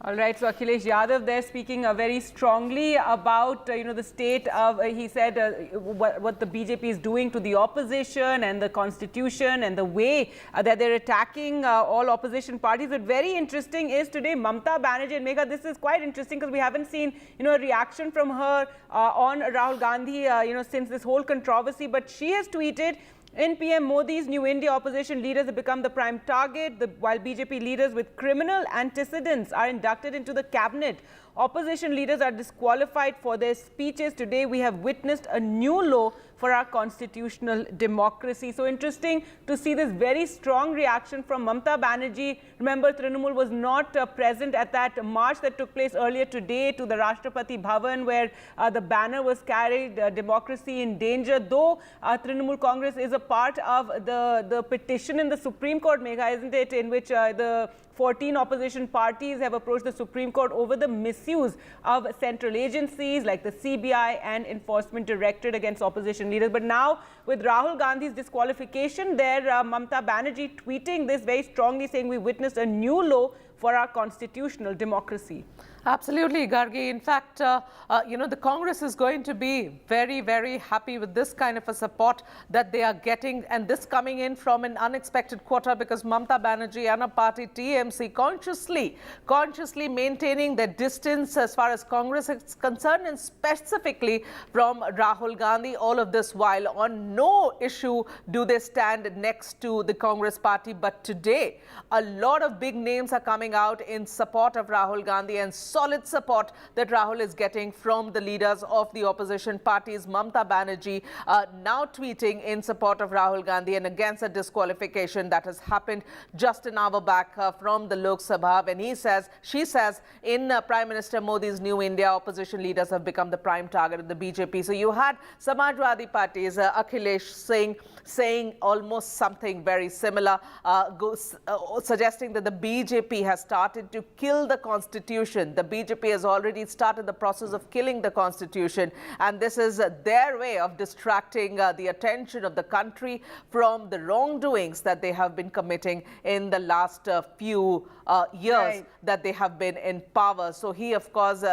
S18: All right, so Akhilesh Yadav there speaking very strongly about the state of he said what the BJP is doing to the opposition and the constitution and the way that they're attacking all opposition parties. But very interesting is today Mamata Banerjee, and Megha, this is quite interesting because we haven't seen a reaction from her on Rahul Gandhi since this whole controversy, but she has tweeted, in PM Modi's New India, opposition leaders have become the prime target, while BJP leaders with criminal antecedents are inducted into the cabinet. Opposition leaders are disqualified for their speeches. Today, we have witnessed a new low for our constitutional democracy. So interesting to see this very strong reaction from Mamata Banerjee. Remember, Trinamool was not present at that march that took place earlier today to the Rashtrapati Bhavan, where the banner was carried, democracy in danger. Though Trinamool Congress is a part of the petition in the Supreme Court, Megha, isn't it, in which the 14 opposition parties have approached the Supreme Court over the misuse of central agencies like the CBI and Enforcement Directorate against opposition leaders. But now, with Rahul Gandhi's disqualification, there Mamata Banerjee tweeting this very strongly, saying we witnessed a new low for our constitutional democracy.
S2: Absolutely, Gargi. In fact, the Congress is going to be very, very happy with this kind of a support that they are getting, and this coming in from an unexpected quarter, because Mamata Banerjee and her party TMC consciously maintaining their distance as far as Congress is concerned, and specifically from Rahul Gandhi. All of this while on no issue do they stand next to the Congress party. But today, a lot of big names are coming out in support of Rahul Gandhi, and solid support that Rahul is getting from the leaders of the opposition parties. Mamata Banerjee now tweeting in support of Rahul Gandhi and against the disqualification that has happened just an hour back from the Lok Sabha, when she says in Prime Minister Modi's New India, opposition leaders have become the prime target of the BJP. So you had Samajwadi parties, Akhilesh saying almost something very similar, suggesting that the BJP has started to kill the constitution. The BJP has already started the process of killing the constitution, and this is their way of distracting the attention of the country from the wrongdoings that they have been committing in the last few years that they have been in power. So he, of course,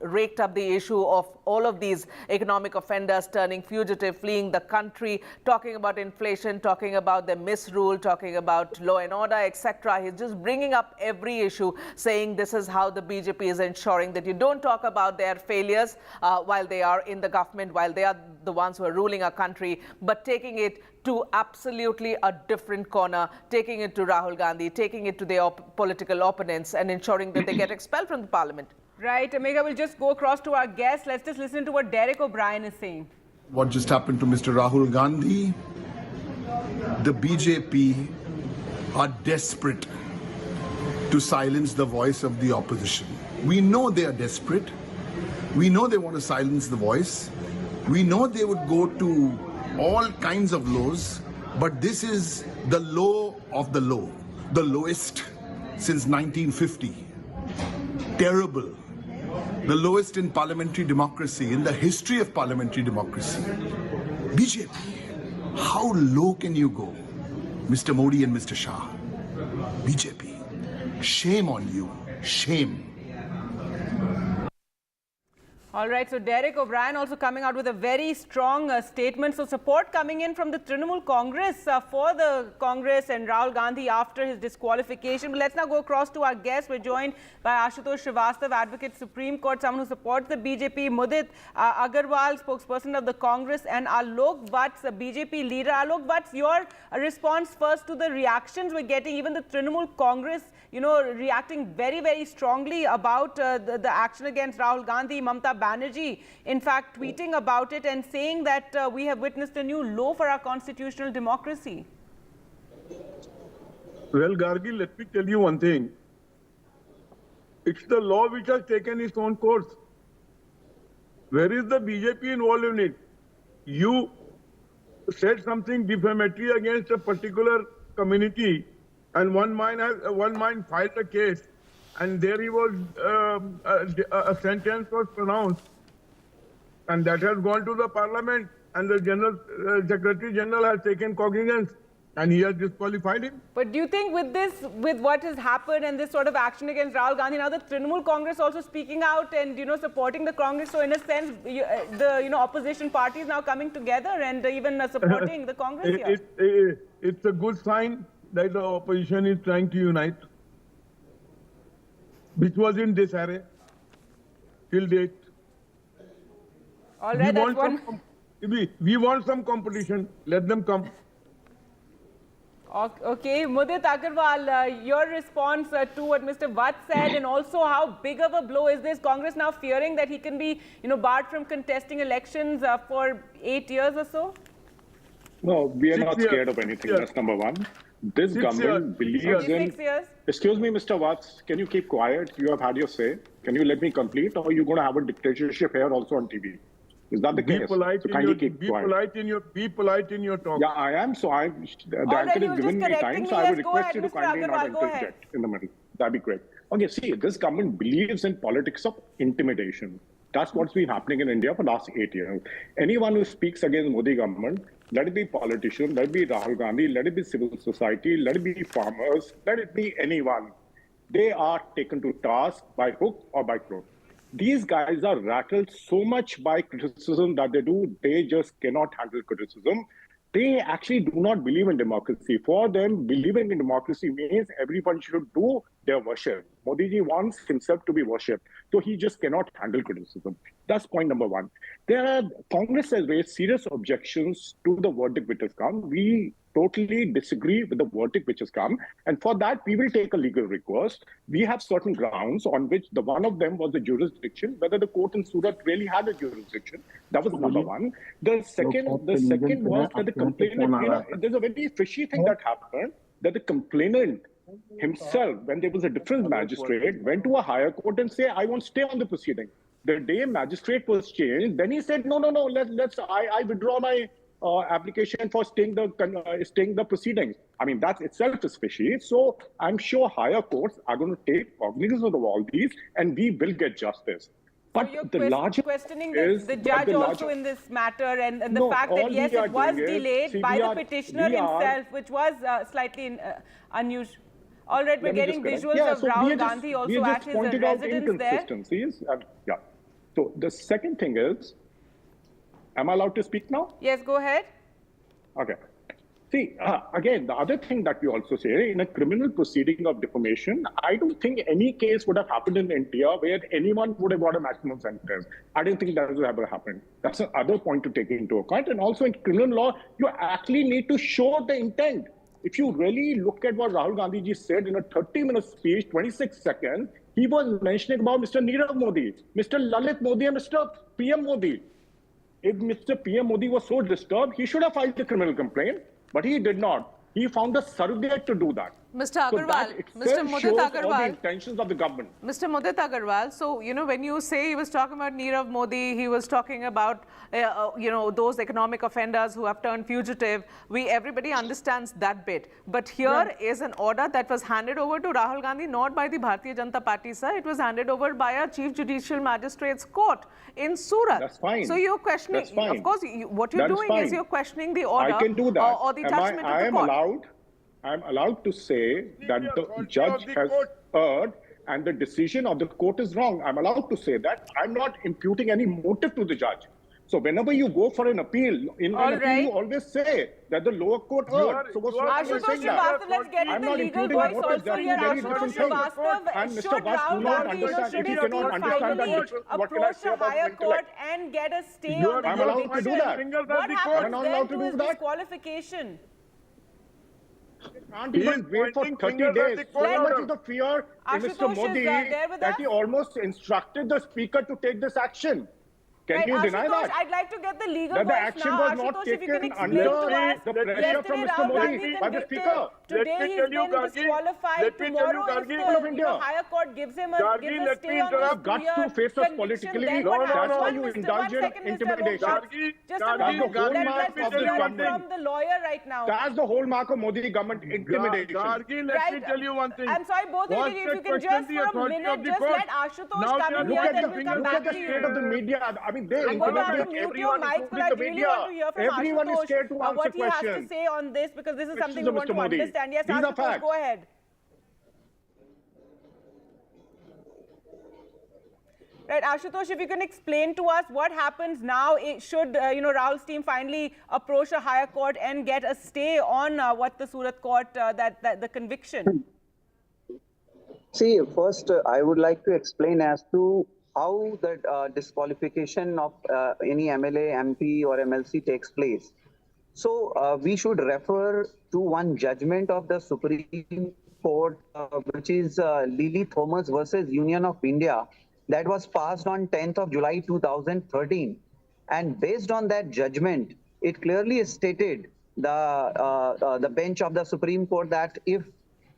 S2: raked up the issue of all of these economic offenders turning fugitive, fleeing the country, talking about inflation, talking about their misrule, talking about law and order, etc. He's just bringing up every issue, saying this is how the BJP is ensuring that you don't talk about their failures while they are in the government, while they are the ones who are ruling our country, but taking it to absolutely a different corner, taking it to Rahul Gandhi, taking it to their political opponents, and ensuring that they get expelled from the parliament.
S18: Right, Megha, we'll just go across to our guest. Let's just listen to what Derek O'Brien is saying.
S19: What just happened to Mr. Rahul Gandhi? The BJP are desperate to silence the voice of the opposition. We know they are desperate. We know they want to silence the voice. We know they would go to all kinds of lows, but this is the low of the low, the lowest since 1950. Terrible. The lowest in parliamentary democracy, in the history of parliamentary democracy. BJP, how low can you go? Mr. Modi and Mr. Shah. BJP, shame on you, shame.
S18: All right, so Derek O'Brien also coming out with a very strong statement. So support coming in from the Trinamool Congress for the Congress and Rahul Gandhi after his disqualification. But let's now go across to our guests. We're joined by Ashutosh Srivastava, Advocate Supreme Court, someone who supports the BJP, Mudit Agarwal, spokesperson of the Congress, and Alok Vats, the BJP leader. Alok Vats, your response first to the reactions we're getting, even the Trinamool Congress, reacting very, very strongly about the action against Rahul Gandhi. Mamata Banerjee, in fact, tweeting about it and saying that we have witnessed a new low for our constitutional democracy.
S20: Well, Gargi, let me tell you one thing. It's the law which has taken its own course. Where is the BJP involved in it? You said something defamatory against a particular community, and one man filed a case, and there he was, a sentence was pronounced, and that has gone to the parliament, and the Secretary General has taken cognizance, and he has disqualified him.
S18: But do you think with this, with what has happened and this sort of action against Rahul Gandhi, now the Trinamool Congress also speaking out and supporting the Congress, so in a sense, the opposition parties now coming together and even supporting the Congress here?
S20: It's a good sign that the opposition is trying to unite, which was in disarray till date.
S18: All right, that's one.
S20: We want some competition. Let them come.
S18: Okay, Mudit Agarwal, your response to what Mr. Vatt said, and also how big of a blow is this? Congress now fearing that he can be, barred from contesting elections for 8 years or so?
S21: No, we are not scared of anything. That's number one. This government believes in...
S18: 6 years.
S21: Excuse me, Mr. Watts, can you keep quiet? You have had your say. Can you let me complete, or are you going to have a dictatorship here also on TV? Is that the case?
S20: Be polite in your talk.
S21: Yeah, I am. So the anchor is giving me time, so I would request you to kindly not interject in the middle. That'd be great. Okay, see, this government believes in politics of intimidation. That's what's been happening in India for the last 8 years. Anyone who speaks against Modi government, let it be politician, let it be Rahul Gandhi, let it be civil society, let it be farmers, let it be anyone. They are taken to task by hook or by crook. These guys are rattled so much by criticism that they just cannot handle criticism. They actually do not believe in democracy. For them, believing in democracy means everyone should do their worship. Modi ji wants himself to be worshipped, so he just cannot handle criticism. That's point number one. Congress has raised serious objections to the verdict which has come. We totally disagree with the verdict which has come, and for that we will take a legal recourse. We have certain grounds on which one of them was the jurisdiction, whether the court in Surat really had a jurisdiction. That was number one. The second was that the complainant, there's a very fishy thing that happened, that the complainant himself, when there was a different magistrate, went to a higher court and said, I won't stay on the proceeding. The day magistrate was changed, then he said, no, I withdraw my application for staying the proceedings. I mean, that itself is fishy. So I'm sure higher courts are going to take cognizance of all these, and we will get justice. But
S18: so
S21: the larger
S18: questioning the judge also in this matter, and the fact that yes, it was delayed by the petitioner himself, which was slightly unusual. All right, we're getting visuals of Rahul Gandhi also at his residence there.
S21: Yeah. So the second thing is, am I allowed to speak now?
S18: Yes, go ahead.
S21: Okay. See, again, the other thing that we also say, in a criminal proceeding of defamation, I don't think any case would have happened in India where anyone would have got a maximum sentence. I don't think that has ever happened. That's another point to take into account. And also in criminal law, you actually need to show the intent. If you really look at what Rahul Gandhi ji said in a 30-minute speech, 26 seconds, he was mentioning about Mr. Nirav Modi, Mr. Lalit Modi, and Mr. PM Modi. If Mr. PM Modi was so disturbed, he should have filed a criminal complaint, but he did not. He found a surrogate to do that.
S2: Mr. Agarwal,
S21: Mr. Mudit Agarwal, all the intentions of the government.
S2: Mr. Mudit Agarwal, so, when you say he was talking about Nirav Modi, he was talking about, those economic offenders who have turned fugitive. Everybody understands that bit. But here is an order that was handed over to Rahul Gandhi, not by the Bharatiya Janata Party, sir. It was handed over by a Chief Judicial Magistrate's Court in Surat.
S21: That's fine.
S2: So you're questioning, of course, what you're doing is you're questioning the order
S21: I can do that.
S2: Or the judgment of the court.
S21: I'm allowed to say that the judge has erred and the decision of the court is wrong. I'm allowed to say that. I'm not imputing any motive to the judge. So whenever you go for an appeal, you always say that the lower court erred. So what's wrong with saying that?
S18: Let's get into the legal voice also here. Ashutosh Srivastava, should Rahul Gandhi, should finally approach a higher court and get a stay on the conviction? What happens then to his disqualification?
S21: Can't even wait for 30 days. So much is the fear in Mr. Modi that he almost instructed the speaker to take this action. Can you deny that?
S18: I'd like to get the legal
S21: that
S18: voice
S21: the action
S18: now.
S21: was not taken under the pressure from Mr. Modi by the speaker.
S18: Today he's been disqualified. Tomorrow if the higher court gives him a stay on this
S21: guts to face us politically. That's why you indulge in intimidation.
S18: Just a moment. Let's hear from the lawyer right now.
S21: That's the whole mark of Modi government, intimidation.
S20: Gargi, let me tell you one thing.
S18: I'm sorry, both of you, if you can just for a minute, just let Ashutosh come in here, then we'll come back to you.
S21: Look at the state of the media. mean, they
S18: I'm going to
S21: intimidated
S18: mute your
S21: everyone,
S18: mics, but
S21: including
S18: I
S21: the
S18: really
S21: media.
S18: want to hear from
S21: Everyone is
S18: Ashutosh
S21: scared to answer
S18: what he has to
S21: questions.
S18: say on this, because this is something we
S21: Mr.
S18: want to
S21: Modi.
S18: understand. Yes,
S21: These are
S18: Ashutosh,
S21: facts.
S18: go ahead. Right, Ashutosh, if you can explain to us what happens now, should Rahul's team finally approach a higher court and get a stay on what the Surat court, that the conviction?
S3: See, first, I would like to explain as to how the disqualification of any MLA, MP, or MLC takes place. So, we should refer to one judgment of the Supreme Court, which is Lily Thomas versus Union of India, that was passed on 10th of July 2013. And based on that judgment, it clearly stated, the bench of the Supreme Court, that if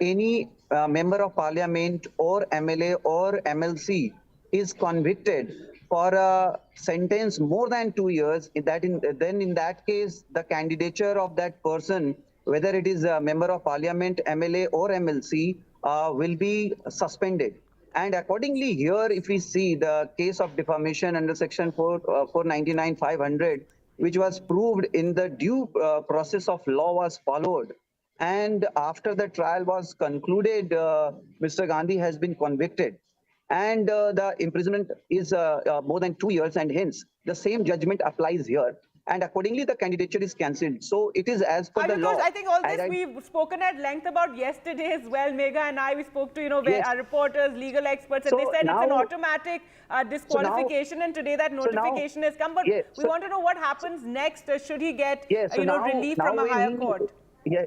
S3: any member of parliament or MLA or MLC is convicted for a sentence more than 2 years, then in that case, the candidature of that person, whether it is a member of parliament, MLA or MLC, will be suspended. And accordingly here, if we see the case of defamation under section 499/500, which was proved in the due process of law was followed, and after the trial was concluded, Mr. Gandhi has been convicted. And the imprisonment is more than 2 years, and hence the same judgment applies here. And accordingly, the candidature is cancelled. So it is as per the law.
S18: I think all this we've spoken at length about yesterday as well. Megha and I, we spoke to our reporters, legal experts, and they said it's an automatic disqualification. And today that notification has come. But we want to know what happens next. Should he get relief from a higher court?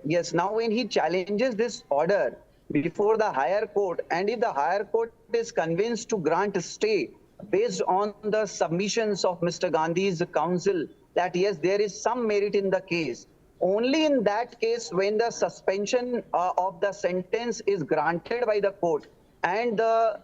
S3: Yes. Now, when he challenges this order before the higher court, and if the higher court is convinced to grant a stay based on the submissions of Mr. Gandhi's counsel, that yes, there is some merit in the case, only in that case, when the suspension of the sentence is granted by the court and the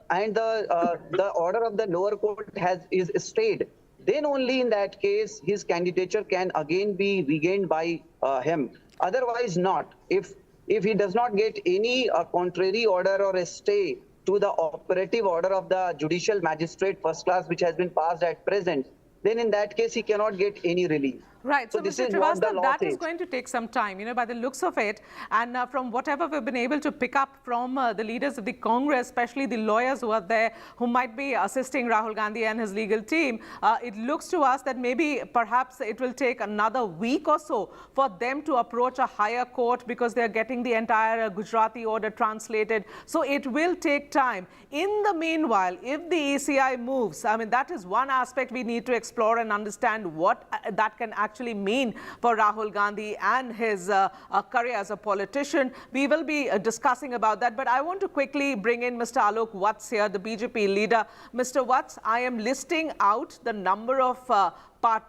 S3: order of the lower court is stayed, then only in that case his candidature can again be regained by him. Otherwise not. If he does not get any contrary order or a stay to the operative order of the judicial magistrate first class, which has been passed at present, then in that case he cannot get any relief.
S2: Right. So,
S3: this
S2: Mr.
S3: is what the
S2: Srivastava,
S3: law
S2: that
S3: says.
S2: is going to take some time, by the looks of it. And from whatever we've been able to pick up from the leaders of the Congress, especially the lawyers who are there, who might be assisting Rahul Gandhi and his legal team, it looks to us that maybe perhaps it will take another week or so for them to approach a higher court, because they're getting the entire Gujarati order translated. So it will take time. In the meanwhile, if the ECI moves, that is one aspect we need to explore and understand what that can actually mean for Rahul Gandhi and his career as a politician. We will be discussing about that. But I want to quickly bring in Mr. Alok Watts here, the BJP leader. Mr. Watts, I am listing out the number of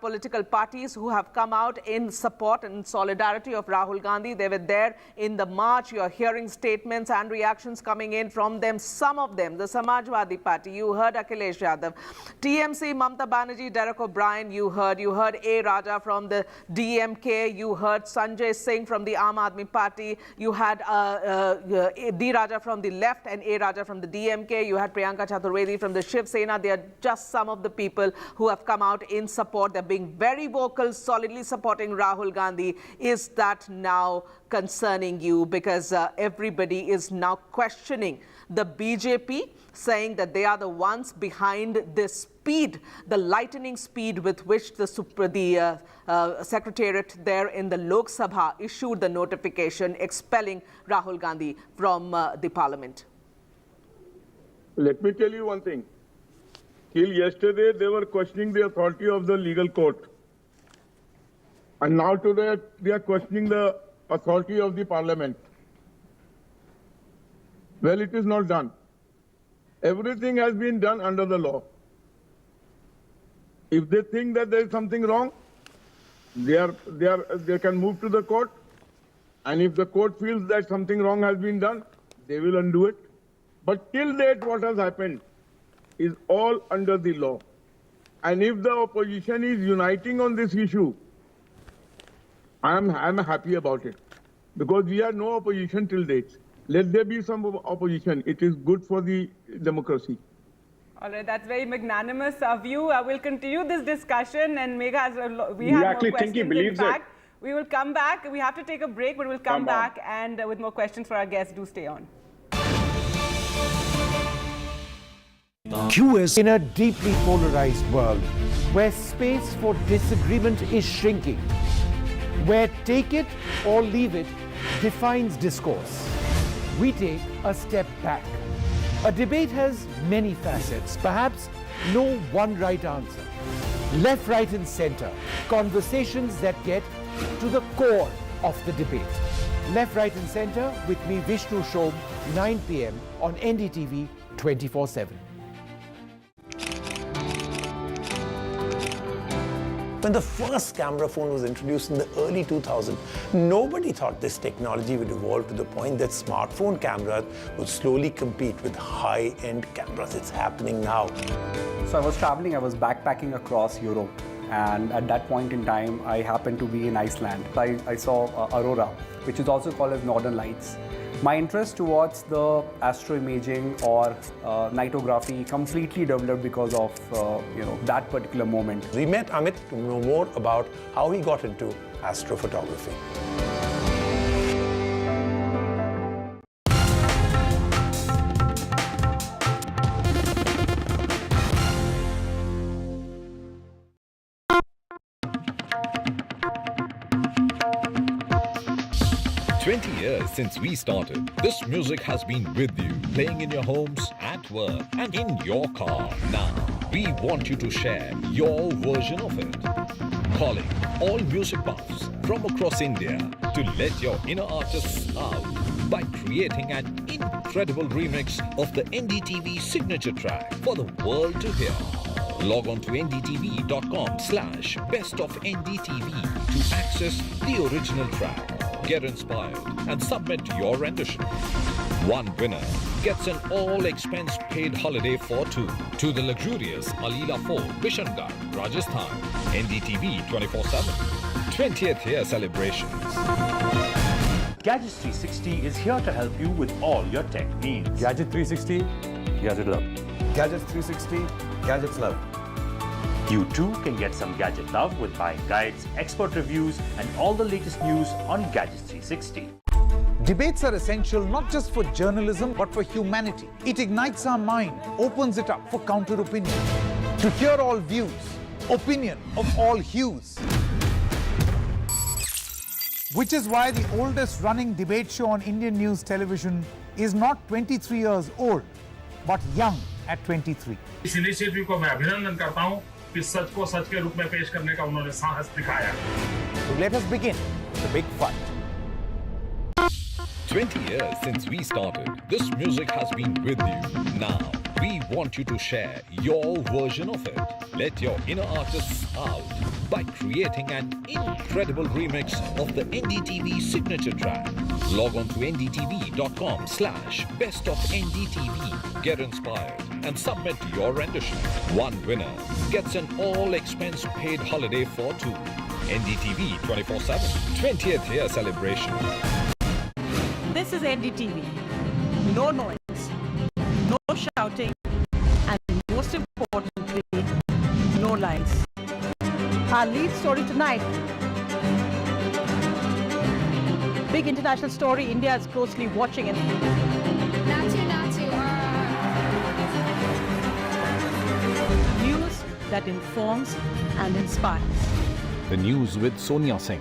S2: political parties who have come out in support and solidarity of Rahul Gandhi. They were there in the march. You're hearing statements and reactions coming in from them. Some of them, the Samajwadi Party, you heard Akhilesh Yadav. TMC, Mamata Banerjee, Derek O'Brien, you heard A. Raja from the DMK, you heard Sanjay Singh from the Aam Aadmi Party, you had D. Raja from the left and A. Raja from the DMK, you had Priyanka Chaturvedi from the Shiv Sena. They are just some of the people who have come out in support. They're being very vocal, solidly supporting Rahul Gandhi. Is that now concerning you? Because everybody is now questioning the BJP, saying that they are the ones behind this speed, the lightning speed with which the Secretariat there in the Lok Sabha issued the notification expelling Rahul Gandhi from the parliament.
S20: Let me tell you one thing. Till yesterday, they were questioning the authority of the legal court. And now today, they are questioning the authority of the parliament. Well, it is not done. Everything has been done under the law. If they think that there is something wrong, they can move to the court. And if the court feels that something wrong has been done, they will undo it. But till date, what has happened is all under the law. And if the opposition is uniting on this issue, I'm happy about it. Because we had no opposition till date. Let there be some opposition. It is good for the democracy.
S18: All right, that's very magnanimous of you. We'll continue this discussion, and Megha has we
S21: You
S18: have
S21: actually
S18: more
S21: think he
S18: questions.
S21: believes
S18: In
S21: it?
S18: fact, we will come back. We have to take a break, but we'll come
S21: Come on.
S18: back and with more questions for our guests. Do stay on.
S11: QS in a deeply polarized world where space for disagreement is shrinking, where take it or leave it defines discourse, we take a step back. A debate has many facets, perhaps no one right answer. Left, right and center, conversations that get to the core of the debate. Left, right and center with me, Vishnu Shom, 9 p.m. on NDTV 24/7.
S12: When the first camera phone was introduced in the early 2000s, nobody thought this technology would evolve to the point that smartphone cameras would slowly compete with high-end cameras. It's happening now.
S13: So I was traveling, I was backpacking across Europe, and at that point in time, I happened to be in Iceland. I saw Aurora, which is also called as Northern Lights. My interest towards the astroimaging or nightography completely developed because of that particular moment.
S12: We met Amit to know more about how he got into astrophotography.
S4: 20 years since we started, this music has been with you, playing in your homes, at work, and in your car. Now, we want you to share your version of it. Calling all music buffs from across India to let your inner artists out by creating an incredible remix of the NDTV signature track for the world to hear. Log on to ndtv.com/bestofndtv to access the original track. Get inspired and submit your rendition. One winner gets an all-expense paid holiday for two to the luxurious Alila Fort, Bishangarh, Rajasthan. NDTV 24/7. 20th year celebrations.
S5: Gadgets 360 is here to help you with all your tech needs.
S6: Gadget 360, Gadget Love.
S7: Gadgets 360, Gadgets Love.
S5: You too can get some gadget love with buying guides, expert reviews, and all the latest news on Gadgets 360.
S8: Debates are essential not just for journalism but for humanity. It ignites our mind, opens it up for counter-opinion. To hear all views, opinion of all hues. Which is why the oldest running debate show on Indian news television is not 23 years old, but young at 23.
S9: इस initiative को मैं अभिनंदन करता हूं कि सच को सच के रूप में पेश करने का उन्होंने साहस दिखाया.
S8: So let us begin the big fight.
S4: 20 years since we started, this music has been with you. Now, we want you to share your version of it. Let your inner artists out by creating an incredible remix of the NDTV signature track. Log on to ndtv.com/bestofndtv. Get inspired and submit your rendition. One winner gets an all-expense paid holiday for two. NDTV 24/7. 20th year celebration.
S10: This is NDTV. No noise, no shouting, and most importantly, no lies. Our lead story tonight. Big international story India is closely watching. News that informs and inspires.
S4: The news with Sonia Singh.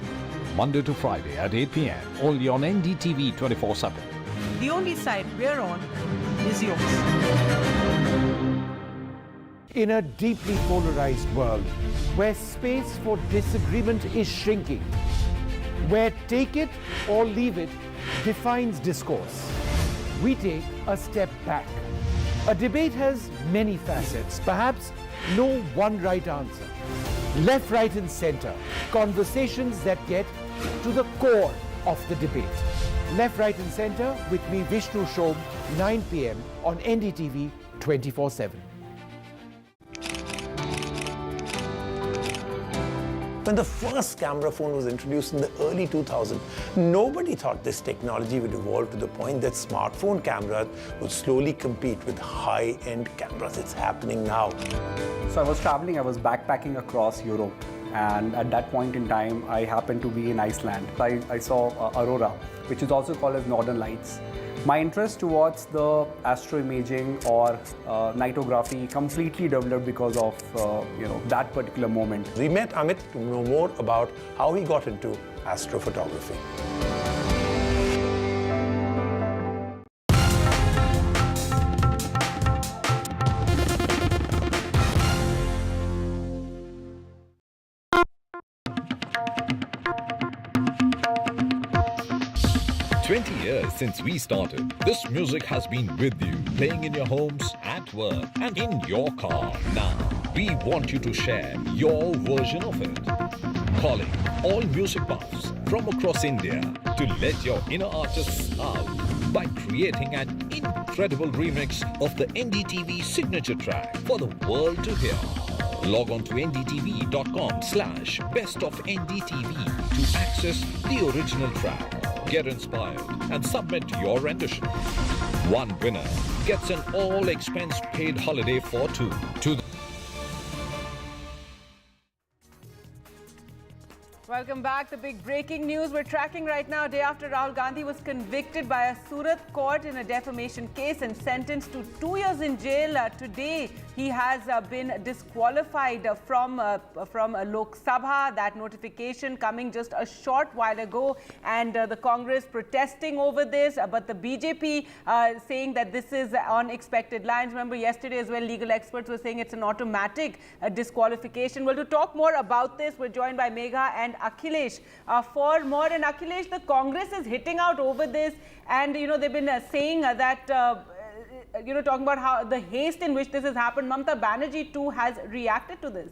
S4: Monday to Friday at 8 p.m. only on NDTV 24/7.
S10: The only side we're on is yours.
S11: In a deeply polarized world where space for disagreement is shrinking, where take it or leave it defines discourse, we take a step back. A debate has many facets, perhaps no one right answer. Left, right and center, conversations that get to the core of the debate. Left, right and center with me, Vishnu Shom, 9 p.m. on NDTV 24/7.
S12: When the first camera phone was introduced in the early 2000s, nobody thought this technology would evolve to the point that smartphone cameras would slowly compete with high-end cameras. It's happening now.
S13: So I was traveling, I was backpacking across Europe, and at that point in time, I happened to be in Iceland. I saw Aurora, which is also called as Northern Lights. My interest towards the astroimaging or nightography completely developed because of that particular moment.
S12: We met Amit to know more about how he got into astrophotography.
S4: 20 years since we started, this music has been with you, playing in your homes, at work, and in your car. Now, we want you to share your version of it. Calling all music buffs from across India to let your inner artists out by creating an incredible remix of the NDTV signature track for the world to hear. Log on to ndtv.com/bestofndtv to access the original track. Get inspired and submit your rendition. One winner gets an all-expense-paid holiday for two.
S18: Welcome back. The big breaking news we're tracking right now, day after Rahul Gandhi was convicted by a Surat court in a defamation case and sentenced to 2 years in jail. Today, he has been disqualified from Lok Sabha. That notification coming just a short while ago, and the Congress protesting over this, but the BJP saying that this is on expected lines. Remember, yesterday as well, legal experts were saying it's an automatic disqualification. Well, to talk more about this, we're joined by Megha and Akhilesh for more. And Akhilesh, the Congress is hitting out over this, and they've been saying that talking about how the haste in which this has happened. Mamata Banerjee too has reacted to this.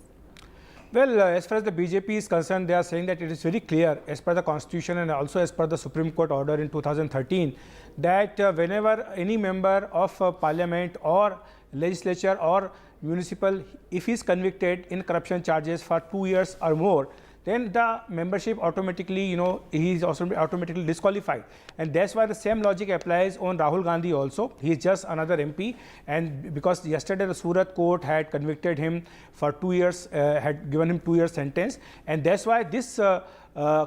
S1: Well, as far as the BJP is concerned, they are saying that it is very clear as per the constitution and also as per the Supreme Court order in 2013 that whenever any member of parliament or legislature or municipal, if he is convicted in corruption charges for 2 years or more, then the membership automatically, he is also automatically disqualified. And that's why the same logic applies on Rahul Gandhi also. He is just another MP, and because yesterday the Surat court had convicted him for 2 years, had given him 2 years sentence, and that's why this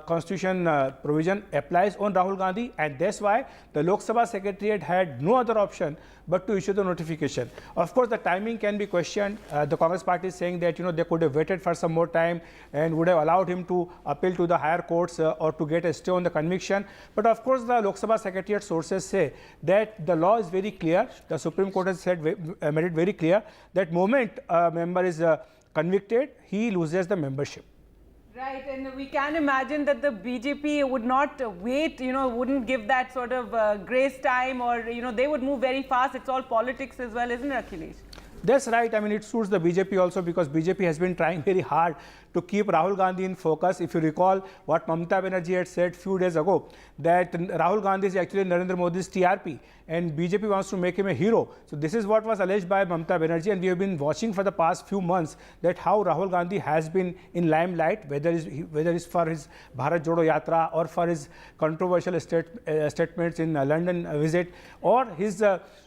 S1: constitution provision applies on Rahul Gandhi, and that's why the Lok Sabha Secretariat had no other option but to issue the notification. Of course, the timing can be questioned. The Congress party is saying that they could have waited for some more time and would have allowed him to appeal to the higher courts or to get a stay on the conviction. But of course, the Lok Sabha Secretariat sources say that the law is very clear. The Supreme Court has said, made it very clear that moment a member is convicted, he loses the membership.
S18: Right, and we can imagine that the BJP would not wait, wouldn't give that sort of grace time, or, they would move very fast. It's all politics as well, isn't it, Akhilesh?
S1: That's right. I mean, it suits the BJP also, because BJP has been trying very hard to keep Rahul Gandhi in focus. If you recall what Mamata Banerjee had said few days ago, that Rahul Gandhi is actually Narendra Modi's TRP and BJP wants to make him a hero. So this is what was alleged by Mamata Banerjee, and we have been watching for the past few months that how Rahul Gandhi has been in limelight, whether it's for his Bharat Jodo Yatra or for his controversial statements in London visit, or his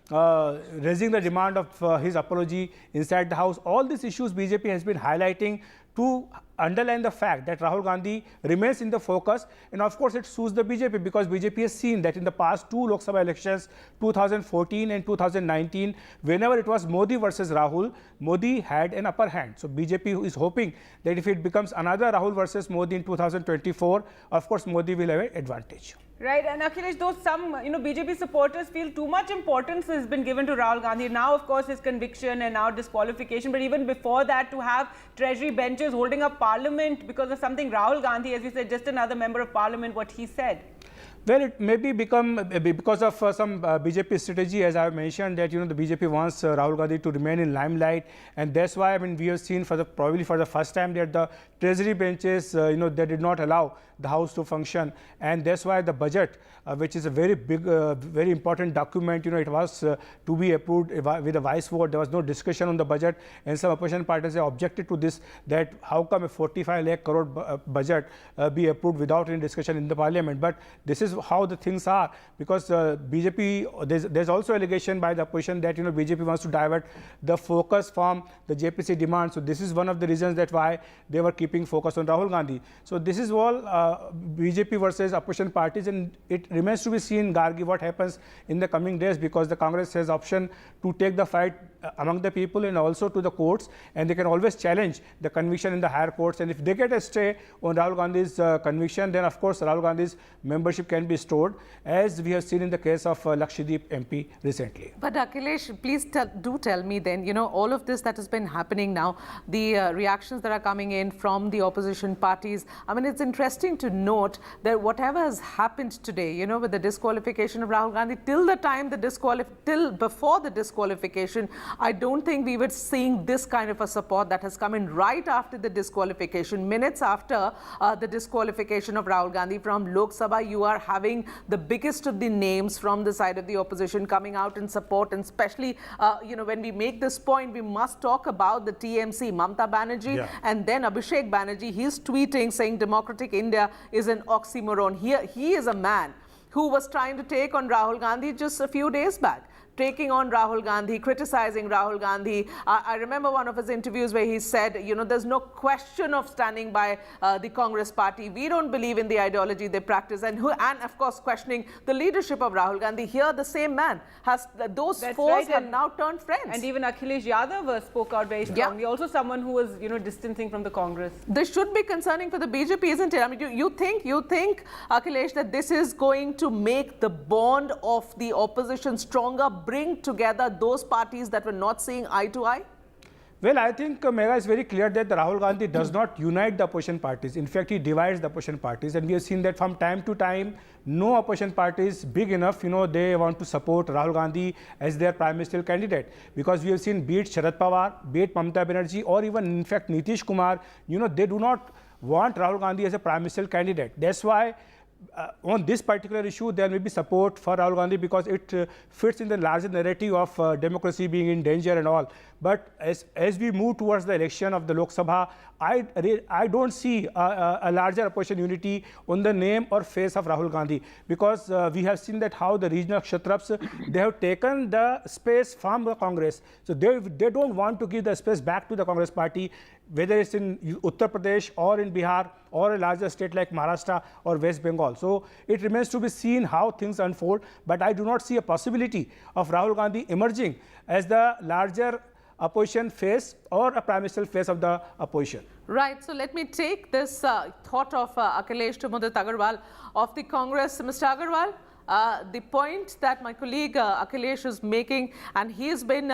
S1: raising the demand of his apology inside the house. All these issues BJP has been highlighting to underline the fact that Rahul Gandhi remains in the focus, and of course it suits the BJP, because BJP has seen that in the past 2 Lok Sabha elections, 2014 and 2019, whenever it was Modi versus Rahul, Modi had an upper hand. So BJP is hoping that if it becomes another Rahul versus Modi in 2024, of course Modi will have an advantage.
S18: Right, and Akhilesh, though some BJP supporters feel too much importance has been given to Rahul Gandhi. Now, of course, his conviction and now disqualification, but even before that, to have treasury benches holding up parliament because of something Rahul Gandhi, as you said, just another member of parliament, what he said.
S1: Well, it may be become because of some BJP strategy, as I have mentioned, that the BJP wants Rahul Gandhi to remain in limelight, and that's why we have seen probably for the first time that the treasury benches they did not allow the house to function, and that's why the budget, which is a very big, very important document, it was to be approved with a vice vote. There was no discussion on the budget, and some opposition parties have objected to this, that how come a 45 lakh crore budget be approved without any discussion in the parliament. But this is how the things are, because BJP, there's also allegation by the opposition that BJP wants to divert the focus from the JPC demand. So this is one of the reasons that why they were keeping focus on Rahul Gandhi. So this is all BJP versus opposition parties, and it remains to be seen, Gargi, what happens in the coming days, because the Congress has option to take the fight among the people and also to the courts, and they can always challenge the conviction in the higher courts. And if they get a stay on Rahul Gandhi's conviction, then of course Rahul Gandhi's membership can be stored, as we have seen in the case of Lakshadweep MP recently.
S2: But Akhilesh, please do tell me then, all of this that has been happening now, the reactions that are coming in from the opposition parties. I mean, it's interesting to note that whatever has happened today, with the disqualification of Rahul Gandhi, till before the disqualification, I don't think we were seeing this kind of a support that has come in right after the disqualification. Minutes after the disqualification of Rahul Gandhi from Lok Sabha, you are having the biggest of the names from the side of the opposition coming out in support, and especially, when we make this point, we must talk about the TMC, Mamata Banerjee, and then Abhishek Banerjee. He's tweeting saying democratic India is an oxymoron. He is a man who was trying to take on Rahul Gandhi just a few days back. Taking on Rahul Gandhi, criticizing Rahul Gandhi. I remember one of his interviews where he said, there's no question of standing by the Congress party. We don't believe in the ideology they practice. And of course, questioning the leadership of Rahul Gandhi. Here, the same man has, those foes have now turned friends.
S18: And even Akhilesh Yadav spoke out very strongly. Also someone who was, distancing from the Congress.
S2: This should be concerning for the BJP, isn't it? I mean, you think, Akhilesh, that this is going to make the bond of the opposition stronger, bring together those parties that were not seeing eye to eye?
S1: Well, I think, Megha, is very clear that Rahul Gandhi does not unite the opposition parties. In fact, he divides the opposition parties. And we have seen that from time to time, no opposition party is big enough, they want to support Rahul Gandhi as their prime ministerial candidate. Because we have seen, be it Sharad Pawar, be it Mamata Banerjee, or even, in fact, Nitish Kumar, they do not want Rahul Gandhi as a prime ministerial candidate. That's why on this particular issue, there may be support for Rahul Gandhi, because it fits in the larger narrative of democracy being in danger and all. But as we move towards the election of the Lok Sabha, I don't see a larger opposition unity on the name or face of Rahul Gandhi, because we have seen that how the regional kshatraps, they have taken the space from the Congress. So they don't want to give the space back to the Congress party, whether it's in Uttar Pradesh or in Bihar or a larger state like Maharashtra or West Bengal. So it remains to be seen how things unfold, but I do not see a possibility of Rahul Gandhi emerging as the larger opposition face or a prime ministerial face of the opposition.
S2: Right. So let me take this thought of Akhilesh to Mudit Agarwal of the Congress. Mr. Agarwal, the point that my colleague Akhilesh is making, and he has been,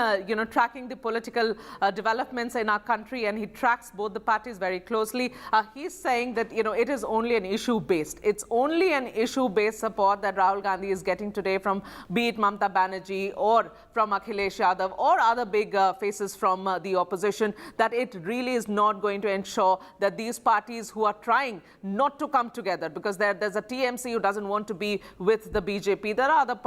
S2: tracking the political developments in our country, and he tracks both the parties very closely. He's saying that, it is only an issue-based. It's only an issue-based support that Rahul Gandhi is getting today from, be it Mamata Banerjee or from Akhilesh Yadav or other big faces from the opposition, that it really is not going to ensure that these parties who are trying not to come together, because there's a TMC who doesn't want to be with the BJP, there are other,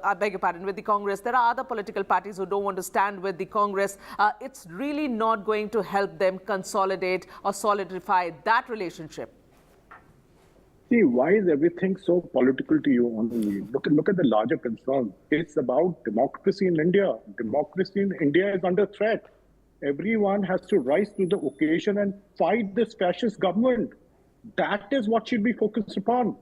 S2: I beg your pardon, with the Congress, there are other political parties who don't want to stand with the Congress. It's really not going to help them consolidate or solidify that relationship.
S21: See, why is everything so political to you only? Look at the larger concern. It's about democracy in India. Democracy in India is under threat. Everyone has to rise to the occasion and fight this fascist government. That is what should be focused upon.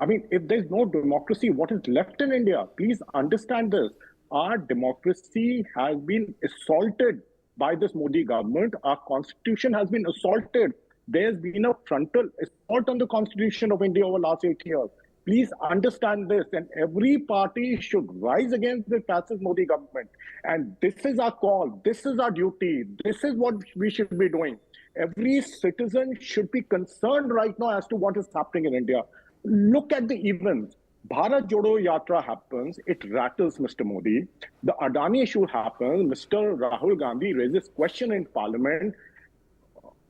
S21: I mean, if there's no democracy, what is left in India? Please understand this. Our democracy has been assaulted by this Modi government. Our constitution has been assaulted. There's been a frontal assault on the constitution of India over the last 8 years. Please understand this. And every party should rise against the fascist Modi government. And this is our call. This is our duty. This is what we should be doing. Every citizen should be concerned right now as to what is happening in India. Look at the events. Bharat Jodo Yatra happens, it rattles Mr. Modi. The Adani issue happens, Mr. Rahul Gandhi raises question in parliament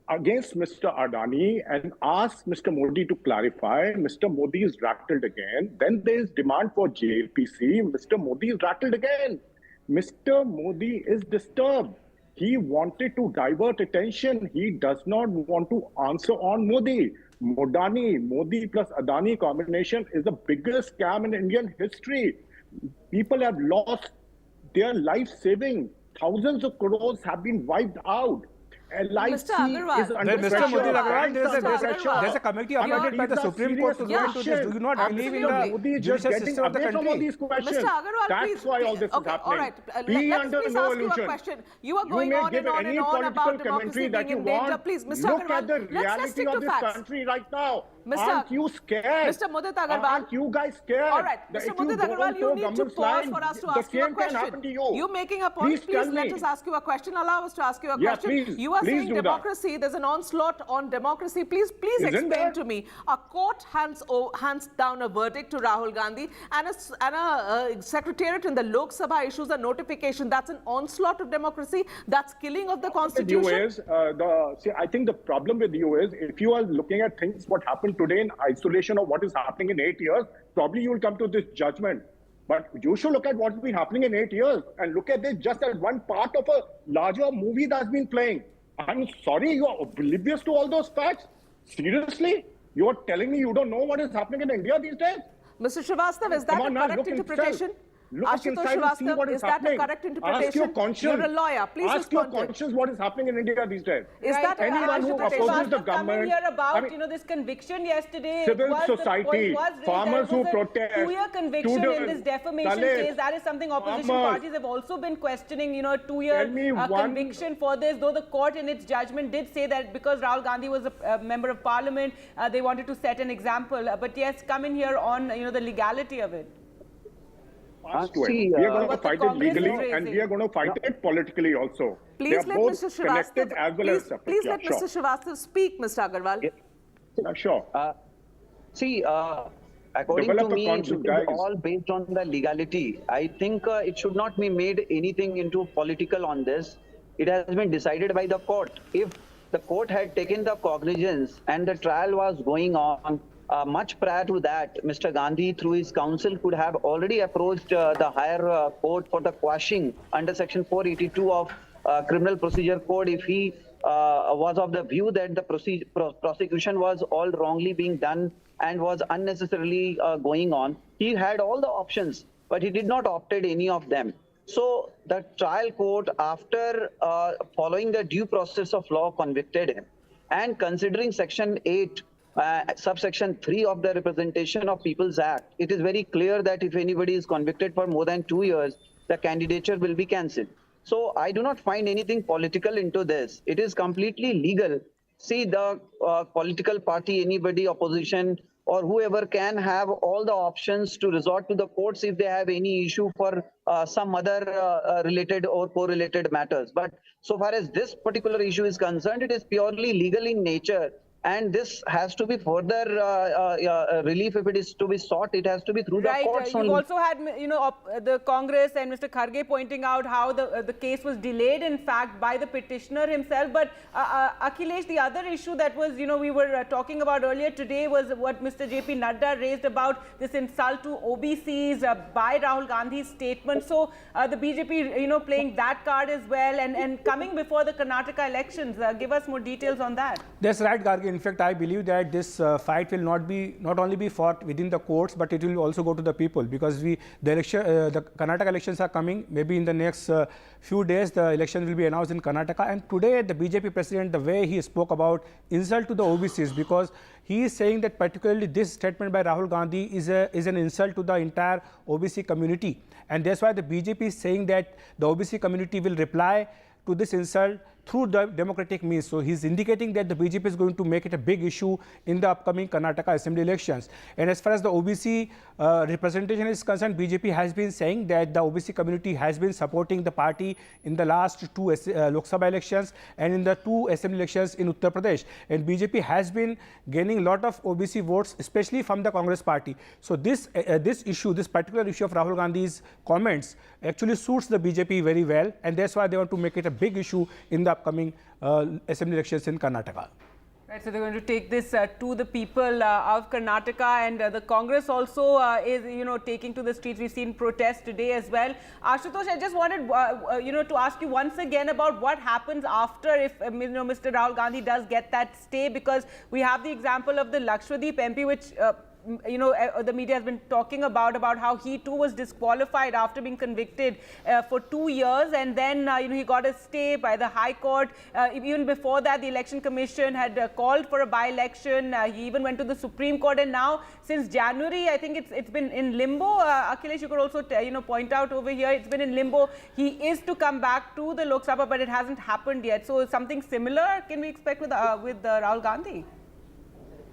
S21: against Mr. Adani and asks Mr. Modi to clarify. Mr. Modi is rattled again. Then there is demand for JLPC. Mr. Modi is rattled again. Mr. Modi is disturbed. He wanted to divert attention. He does not want to answer on Modi. Modi plus Adani combination is the biggest scam in Indian history. People have lost their life saving. Thousands of crores have been wiped out. LIC is under
S1: Mr. Modi Agarwal, there's a committee appointed by the Supreme Court to look into this. Do you not believe in the judicial system of the country?
S2: Mr. Agarwal,
S21: that's why all this is happening.
S2: All right.
S21: Be
S2: Let
S21: under
S2: me
S21: no
S2: ask you a
S21: illusion.
S2: question. You are going on and on about democracy being in danger. Please, Mr.
S21: Look
S2: Agarwal,
S21: at the
S2: let's
S21: reality
S2: stick
S21: of
S2: to
S21: this
S2: facts.
S21: country right now.
S2: Mr.
S21: Aren't you scared?
S2: Mr. Mudit Agarwal.
S21: Aren't you guys scared?
S2: All right, Mr. Mudit Agarwal, you need to pause for us to ask you a question. You're making a point. Please let us ask you a question. Allow us to ask you a question. You are saying democracy. There's an onslaught on democracy. Please explain to me. A court hands down a verdict to Rahul Gandhi, and a secretariat in the Lok Sabha issues a notification. That's an onslaught of democracy. That's killing of the constitution.
S21: I think the problem with you is, if you are looking at things what happened today in isolation of what is happening in 8 years, probably you will come to this judgment. But you should look at what's been happening in 8 years and look at this just as one part of a larger movie that's been playing. I'm sorry, you are oblivious to all those facts? Seriously? You are telling me you don't know what is happening in India these days?
S2: Mr. Srivastava, is that a correct interpretation? Ashutosh Srivastava, is that a correct interpretation?
S21: Ask your conscience.
S2: You're a lawyer. Please
S21: ask your conscience what is happening in India these days.
S2: Is that
S21: anyone who opposes the government?
S18: Here about this conviction yesterday.
S21: Civil society, farmers who protest,
S18: 2-year conviction in this defamation case. That is something opposition parties have also been questioning. A 2-year conviction for this. Though the court in its judgment did say that because Rahul Gandhi was a member of parliament, they wanted to set an example. But yes, come in here on the legality of it.
S21: We are going to fight it legally and we are going to fight it politically also.
S2: Please let Mr.
S21: Srivastava.
S2: Please let Mr. Srivastava speak, Mr. Agarwal.
S21: Yeah, sure.
S3: According to me, it is all based on the legality. I think it should not be made anything into political on this. It has been decided by the court. If the court had taken the cognizance and the trial was going on, much prior to that, Mr. Gandhi, through his counsel, could have already approached the higher court for the quashing under Section 482 of Criminal Procedure Code if he was of the view that the prosecution was all wrongly being done and was unnecessarily going on. He had all the options, but he did not opted any of them. So the trial court, after following the due process of law, convicted him. And considering Section 8, subsection 3 of the Representation of People's Act, it is very clear that if anybody is convicted for more than 2 years, the candidature will be cancelled. So I do not find anything political into this. It is completely legal. See, the political party, anybody, opposition, or whoever can have all the options to resort to the courts if they have any issue for some other related or correlated matters. But so far as this particular issue is concerned, it is purely legal in nature. And this has to be further relief. If it is to be sought, it has to be through the courts.
S18: You've also had, the Congress and Mr. Kharge pointing out how the case was delayed, in fact, by the petitioner himself. But Akhilesh, the other issue that was, we were talking about earlier today was what Mr. JP Nadda raised about this insult to OBCs by Rahul Gandhi's statement. So the BJP, playing that card as well and coming before the Karnataka elections. Give us more details on that.
S1: That's right, Gargi. In fact, I believe that this fight will not only be fought within the courts, but it will also go to the people, because the Karnataka elections are coming. Maybe in the next few days, the election will be announced in Karnataka. And today, the BJP president, the way he spoke about insult to the OBCs, because he is saying that particularly this statement by Rahul Gandhi is an insult to the entire OBC community. And that's why the BJP is saying that the OBC community will reply to this insult through the democratic means. So he's indicating that the BJP is going to make it a big issue in the upcoming Karnataka Assembly elections. And as far as the OBC representation is concerned, BJP has been saying that the OBC community has been supporting the party in the last two Lok Sabha elections and in the 2 Assembly elections in Uttar Pradesh. And BJP has been gaining a lot of OBC votes, especially from the Congress party. So this particular issue of Rahul Gandhi's comments actually suits the BJP very well, and that's why they want to make it a big issue in the upcoming Assembly elections in Karnataka.
S18: Right, so they're going to take this to the people of Karnataka, and the Congress also is, taking to the streets. We've seen protests today as well. Ashutosh, I just wanted, to ask you once again about what happens after if, Mr. Rahul Gandhi does get that stay, because we have the example of the Lakshadweep MP, which the media has been talking about how he too was disqualified after being convicted for 2 years, and then he got a stay by the High Court. Even before that, the Election Commission had called for a by-election. He even went to the Supreme Court, and now since January, I think it's been in limbo. Akhilesh, you could also point out over here, it's been in limbo. He is to come back to the Lok Sabha, but it hasn't happened yet. So something similar can we expect with Rahul Gandhi?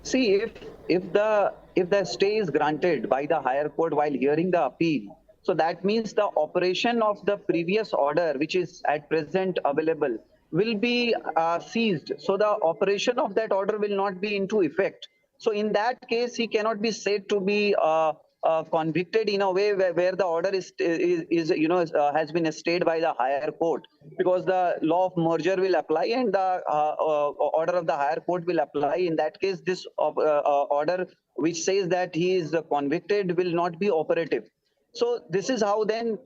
S3: See, if the stay is granted by the higher court while hearing the appeal, so that means the operation of the previous order, which is at present available, will be seized. So the operation of that order will not be into effect. So in that case, he cannot be said to be convicted in a way where the order has been stayed by the higher court, because the law of merger will apply and the order of the higher court will apply. In that case, this order which says that he is convicted will not be operative. So this is how then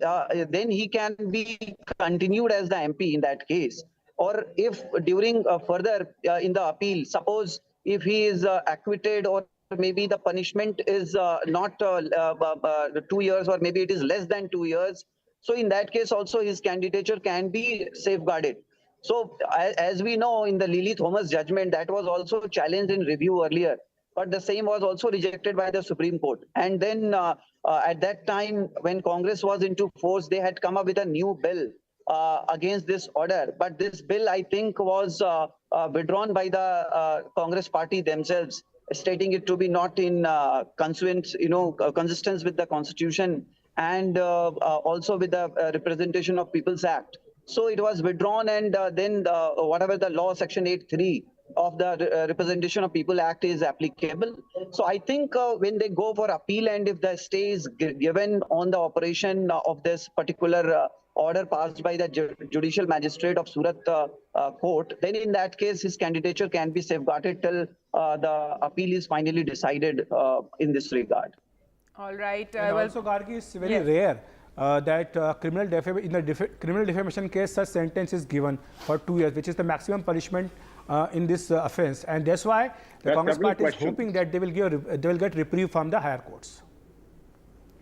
S3: he can be continued as the MP in that case. Or if during further in the appeal, suppose if he is acquitted, or maybe the punishment is not 2 years, or maybe it is less than 2 years. So in that case also his candidature can be safeguarded. So as we know, in the Lily Thomas judgment, that was also challenged in review earlier, but the same was also rejected by the Supreme Court. And then at that time, when Congress was into force, they had come up with a new bill against this order. But this bill, I think, was withdrawn by the Congress party themselves, stating it to be not in consistence with the Constitution and also with the Representation of People's Act. So it was withdrawn, and then whatever the law, Section 8(3) of the Representation of People Act is applicable. So I think when they go for appeal, and if the stay is given on the operation of this particular order passed by the judicial magistrate of Surat court, then in that case his candidature can be safeguarded till the appeal is finally decided in this regard.
S18: All right.
S1: And also, Gargi, it's very rare that criminal defamation case such sentence is given for 2 years, which is the maximum punishment in this offence, and that's why the Congress party is hoping that they will get reprieve from the higher courts.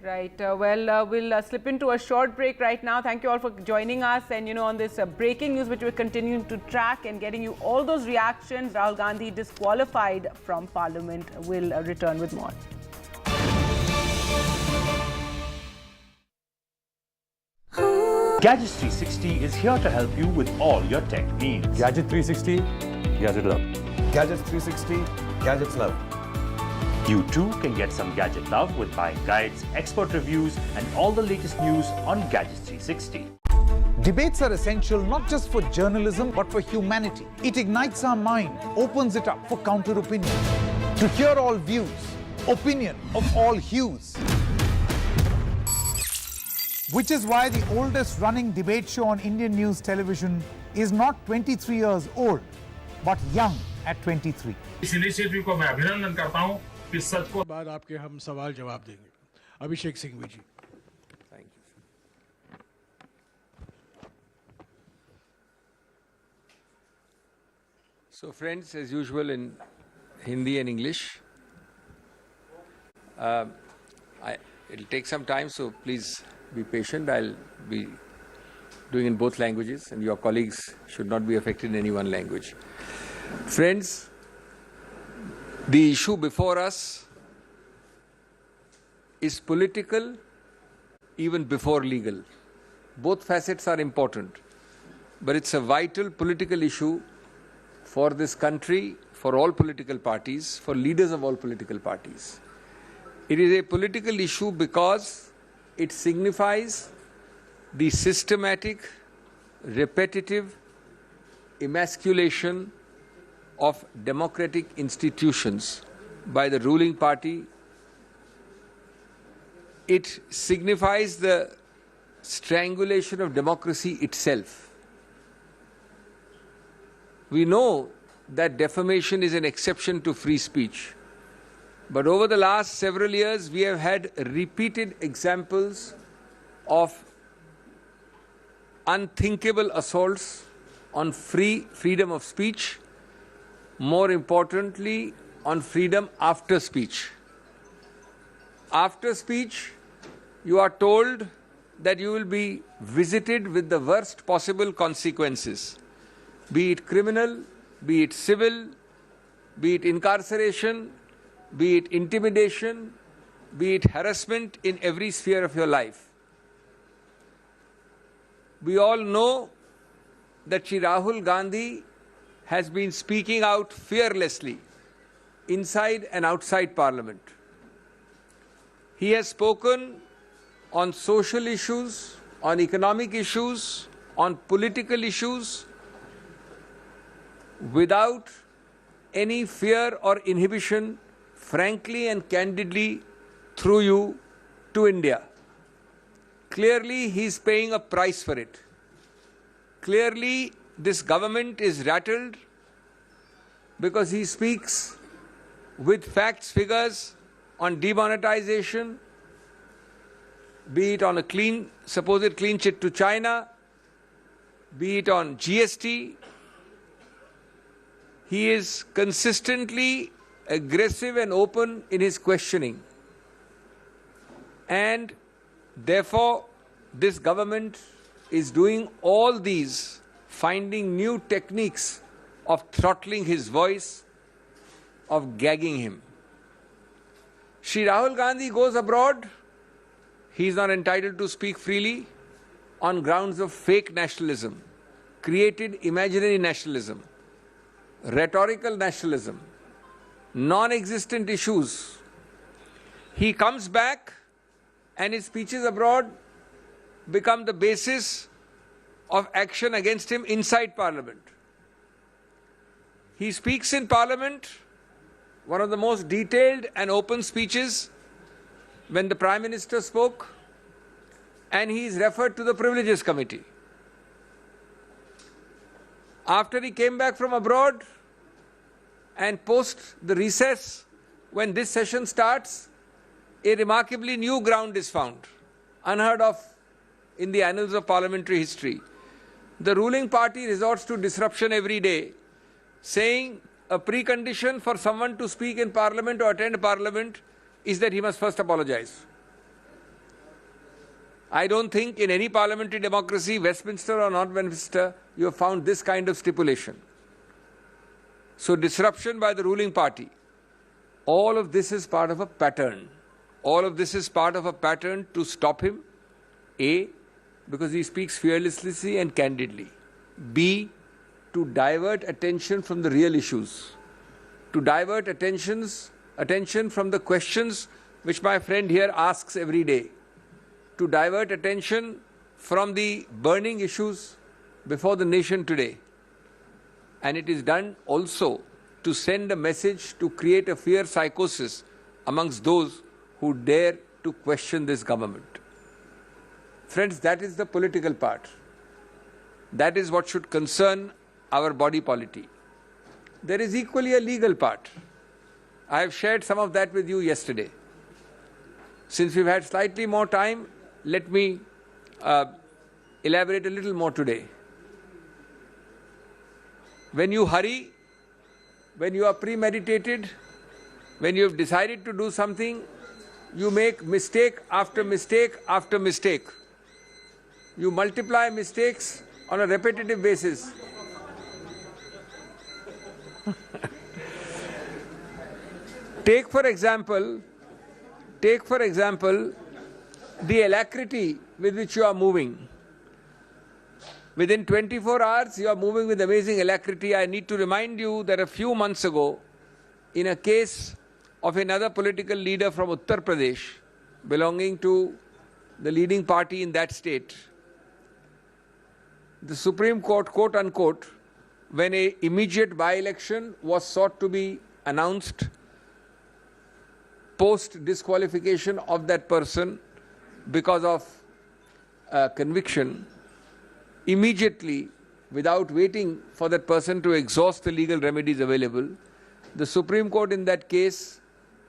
S18: Right. We'll slip into a short break right now. Thank you all for joining us, and on this breaking news, which we're continuing to track and getting you all those reactions. Rahul Gandhi disqualified from Parliament. Will return with more.
S5: Gadgets 360 is here to help you with all your tech needs.
S6: Gadget 360, Gadget Love.
S7: Gadgets 360, Gadgets Love.
S5: You too can get some gadget love with buying guides, expert reviews, and all the latest news on Gadgets 360.
S8: Debates are essential not just for journalism, but for humanity. It ignites our mind, opens it up for counter-opinion. To hear all views, opinion of all hues. Which is why the oldest running debate show on Indian news television is not 23 years old, but young at 23.
S9: इस initiative को मैं अभिनंदन करता हूं कि सच को
S14: बाद आपके हम सवाल जवाब देंगे. अभिषेक सिंघवी जी.
S7: Thank you.
S22: So friends, as usual in Hindi and English, it'll take some time, so please be patient. I'll be doing in both languages, and your colleagues should not be affected in any one language. Friends, the issue before us is political even before legal. Both facets are important. but it's a vital political issue for this country, for all political parties, for leaders of all political parties. It is a political issue because it signifies the systematic, repetitive emasculation of democratic institutions by the ruling party. It signifies the strangulation of democracy itself. We know that defamation is an exception to free speech. But over the last several years, we have had repeated examples of unthinkable assaults on freedom of speech, more importantly, on freedom after speech. After speech, you are told that you will be visited with the worst possible consequences, be it criminal, be it civil, be it incarceration, be it intimidation, be it harassment in every sphere of your life. We all know that Shri Rahul Gandhi has been speaking out fearlessly inside and outside Parliament. He has spoken on social issues, on economic issues, on political issues, without any fear or inhibition, frankly and candidly, through you to India. Clearly, he is paying a price for it. Clearly, this government is rattled because he speaks with facts, figures on demonetization, be it on a supposed clean chit to China, be it on GST. He is consistently aggressive and open in his questioning. And therefore, this government is doing all these, finding new techniques of throttling his voice, of gagging him. Shri Rahul Gandhi goes abroad. He is not entitled to speak freely on grounds of fake nationalism, created imaginary nationalism, rhetorical nationalism, non-existent issues. He comes back and his speeches abroad become the basis of action against him inside Parliament. He speaks in Parliament, one of the most detailed and open speeches when the Prime Minister spoke, and he is referred to the Privileges Committee. After he came back from abroad and post the recess, when this session starts, a remarkably new ground is found, unheard of in the annals of parliamentary history. The ruling party resorts to disruption every day, saying a precondition for someone to speak in Parliament or attend Parliament is that he must first apologize. I don't think in any parliamentary democracy, Westminster or not Westminster, you have found this kind of stipulation. So disruption by the ruling party. All of this is part of a pattern. All of this is part of a pattern to stop him. A, because he speaks fearlessly and candidly. B, to divert attention from the real issues. To divert attention from the questions which my friend here asks every day. To divert attention from the burning issues before the nation today. And it is done also to send a message to create a fear psychosis amongst those who dare to question this government. Friends, that is the political part. That is what should concern our body polity. There is equally a legal part. I have shared some of that with you yesterday. Since we've had slightly more time, let me elaborate a little more today. When you hurry, when you are premeditated, when you have decided to do something, you make mistake after mistake after mistake. You multiply mistakes on a repetitive basis. Take for example, the alacrity with which you are moving. Within 24 hours, you are moving with amazing alacrity. I need to remind you that a few months ago, in a case of another political leader from Uttar Pradesh, belonging to the leading party in that state, the Supreme Court, quote unquote, when an immediate by-election was sought to be announced post disqualification of that person because of conviction, immediately, without waiting for that person to exhaust the legal remedies available, the Supreme Court in that case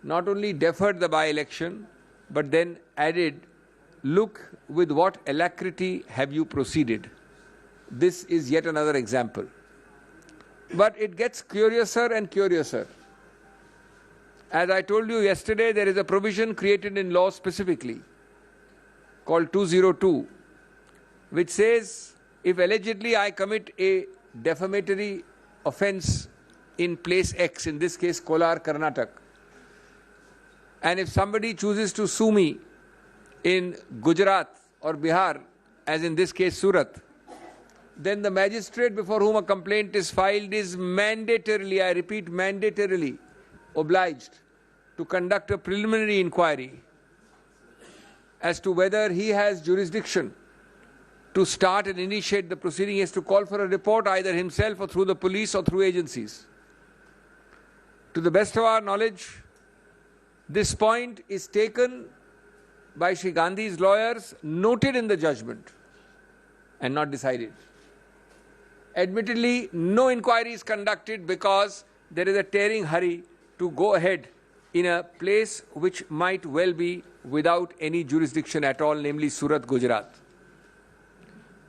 S22: not only deferred the by-election, but then added, look with what alacrity have you proceeded. This is yet another example. But it gets curiouser and curiouser. As I told you yesterday, there is a provision created in law specifically called 202, which says if allegedly I commit a defamatory offence in place X, in this case Kolar, Karnataka, and if somebody chooses to sue me in Gujarat or Bihar, as in this case Surat, then the magistrate before whom a complaint is filed is mandatorily, I repeat, mandatorily obliged to conduct a preliminary inquiry as to whether he has jurisdiction to start and initiate the proceeding. He has to call for a report either himself or through the police or through agencies. To the best of our knowledge, this point is taken by Shri Gandhi's lawyers, noted in the judgment, and not decided. Admittedly, no inquiry is conducted because there is a tearing hurry to go ahead in a place which might well be without any jurisdiction at all, namely Surat, Gujarat.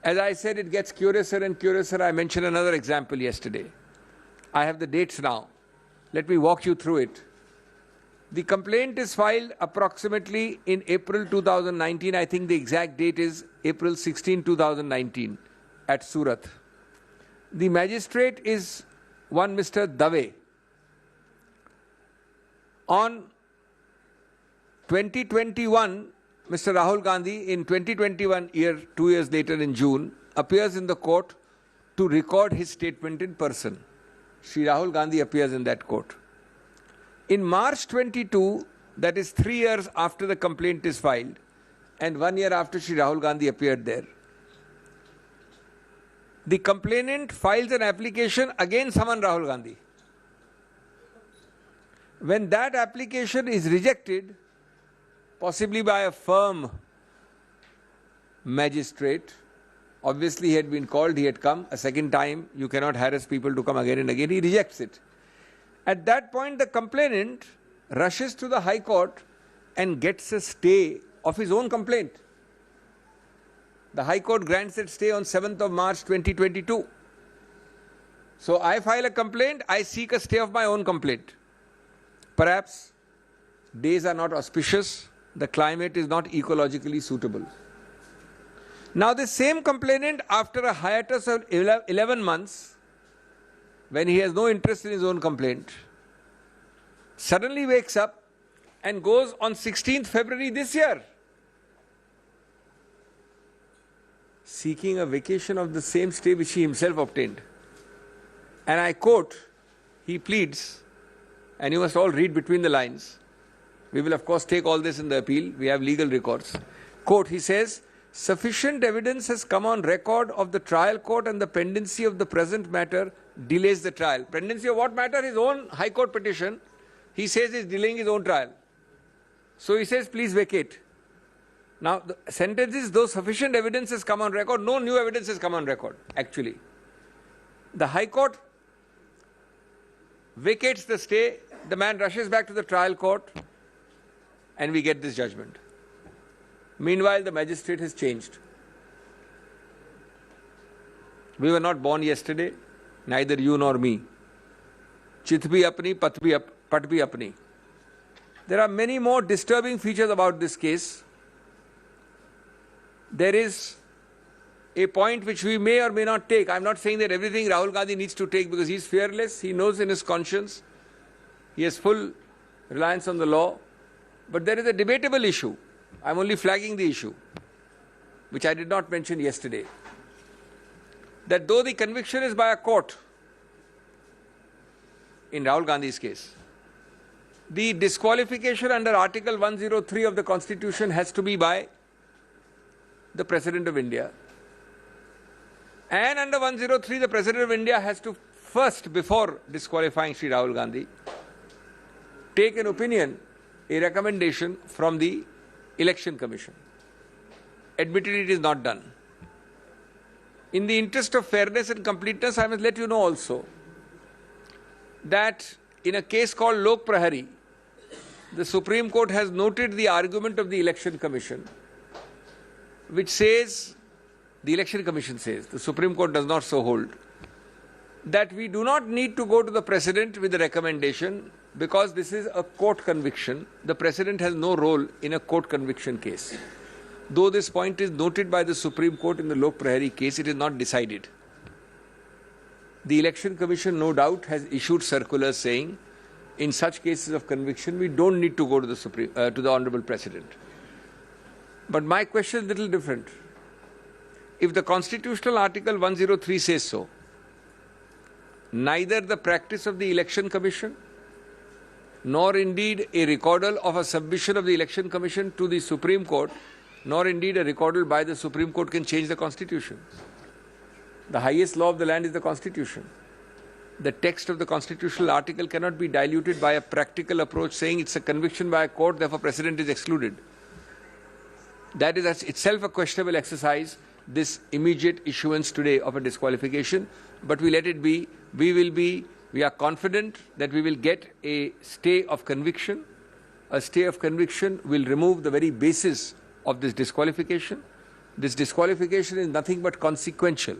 S22: As I said, it gets curiouser and curiouser. I mentioned another example yesterday. I have the dates now. Let me walk you through it. The complaint is filed approximately in April 2019. I think the exact date is April 16, 2019 at Surat. The magistrate is one Mr. Dave. On 2021, Mr. Rahul Gandhi, in 2021 year, 2 years later in June, appears in the court to record his statement in person. Shri Rahul Gandhi appears in that court. In March 22, that is 3 years after the complaint is filed, and 1 year after Shri Rahul Gandhi appeared there, the complainant files an application against someone Rahul Gandhi. When that application is rejected, possibly by a firm magistrate, obviously he had been called, he had come a second time, you cannot harass people to come again and again, he rejects it. At that point, the complainant rushes to the High Court and gets a stay of his own complaint. The High Court grants that stay on 7th of March 2022. So I file a complaint, I seek a stay of my own complaint. Perhaps days are not auspicious, the climate is not ecologically suitable. Now the same complainant, after a hiatus of 11 months, when he has no interest in his own complaint, suddenly wakes up and goes on 16th February this year, seeking a vacation of the same stay which he himself obtained. And I quote, he pleads, and you must all read between the lines. We will of course take all this in the appeal, we have legal records. Quote, he says, sufficient evidence has come on record of the trial court and the pendency of the present matter delays the trial. Pendency of what matter? His own High Court petition. He says he's delaying his own trial. So he says, please vacate. Now the sentence is, though sufficient evidence has come on record, no new evidence has come on record, actually. The High Court vacates the stay, the man rushes back to the trial court, and we get this judgment. Meanwhile, the magistrate has changed. We were not born yesterday, neither you nor me. Chit bhi apni, pat bhi apni. There are many more disturbing features about this case. There is a point which we may or may not take. I am not saying that everything Rahul Gandhi needs to take because he is fearless, he knows in his conscience, he has full reliance on the law. But there is a debatable issue. I am only flagging the issue, which I did not mention yesterday. that though the conviction is by a court, in Rahul Gandhi's case, the disqualification under Article 103 of the Constitution has to be by the President of India. And under 103, the President of India has to first, before disqualifying Sri Rahul Gandhi, take an opinion, a recommendation from the Election Commission. Admittedly, it is not done. In the interest of fairness and completeness, I must let you know also that in a case called Lok Prahari, the Supreme Court has noted the argument of the Election Commission, which says, the Election Commission says, the Supreme Court does not so hold, that we do not need to go to the President with the recommendation because this is a court conviction. The President has no role in a court conviction case. Though this point is noted by the Supreme Court in the Lok Prahari case, it is not decided. The Election Commission, no doubt, has issued circulars saying, in such cases of conviction, we don't need to go to the Honorable President. But my question is a little different. If the constitutional Article 103 says so, neither the practice of the Election Commission, nor indeed a recordal of a submission of the Election Commission to the Supreme Court, nor indeed a recordal by the Supreme Court can change the Constitution. The highest law of the land is the Constitution. The text of the constitutional article cannot be diluted by a practical approach saying it's a conviction by a court, therefore President is excluded. That is itself a questionable exercise, this immediate issuance today of a disqualification, but we let it be. We are confident that we will get a stay of conviction. A stay of conviction will remove the very basis of this disqualification. This disqualification is nothing but consequential.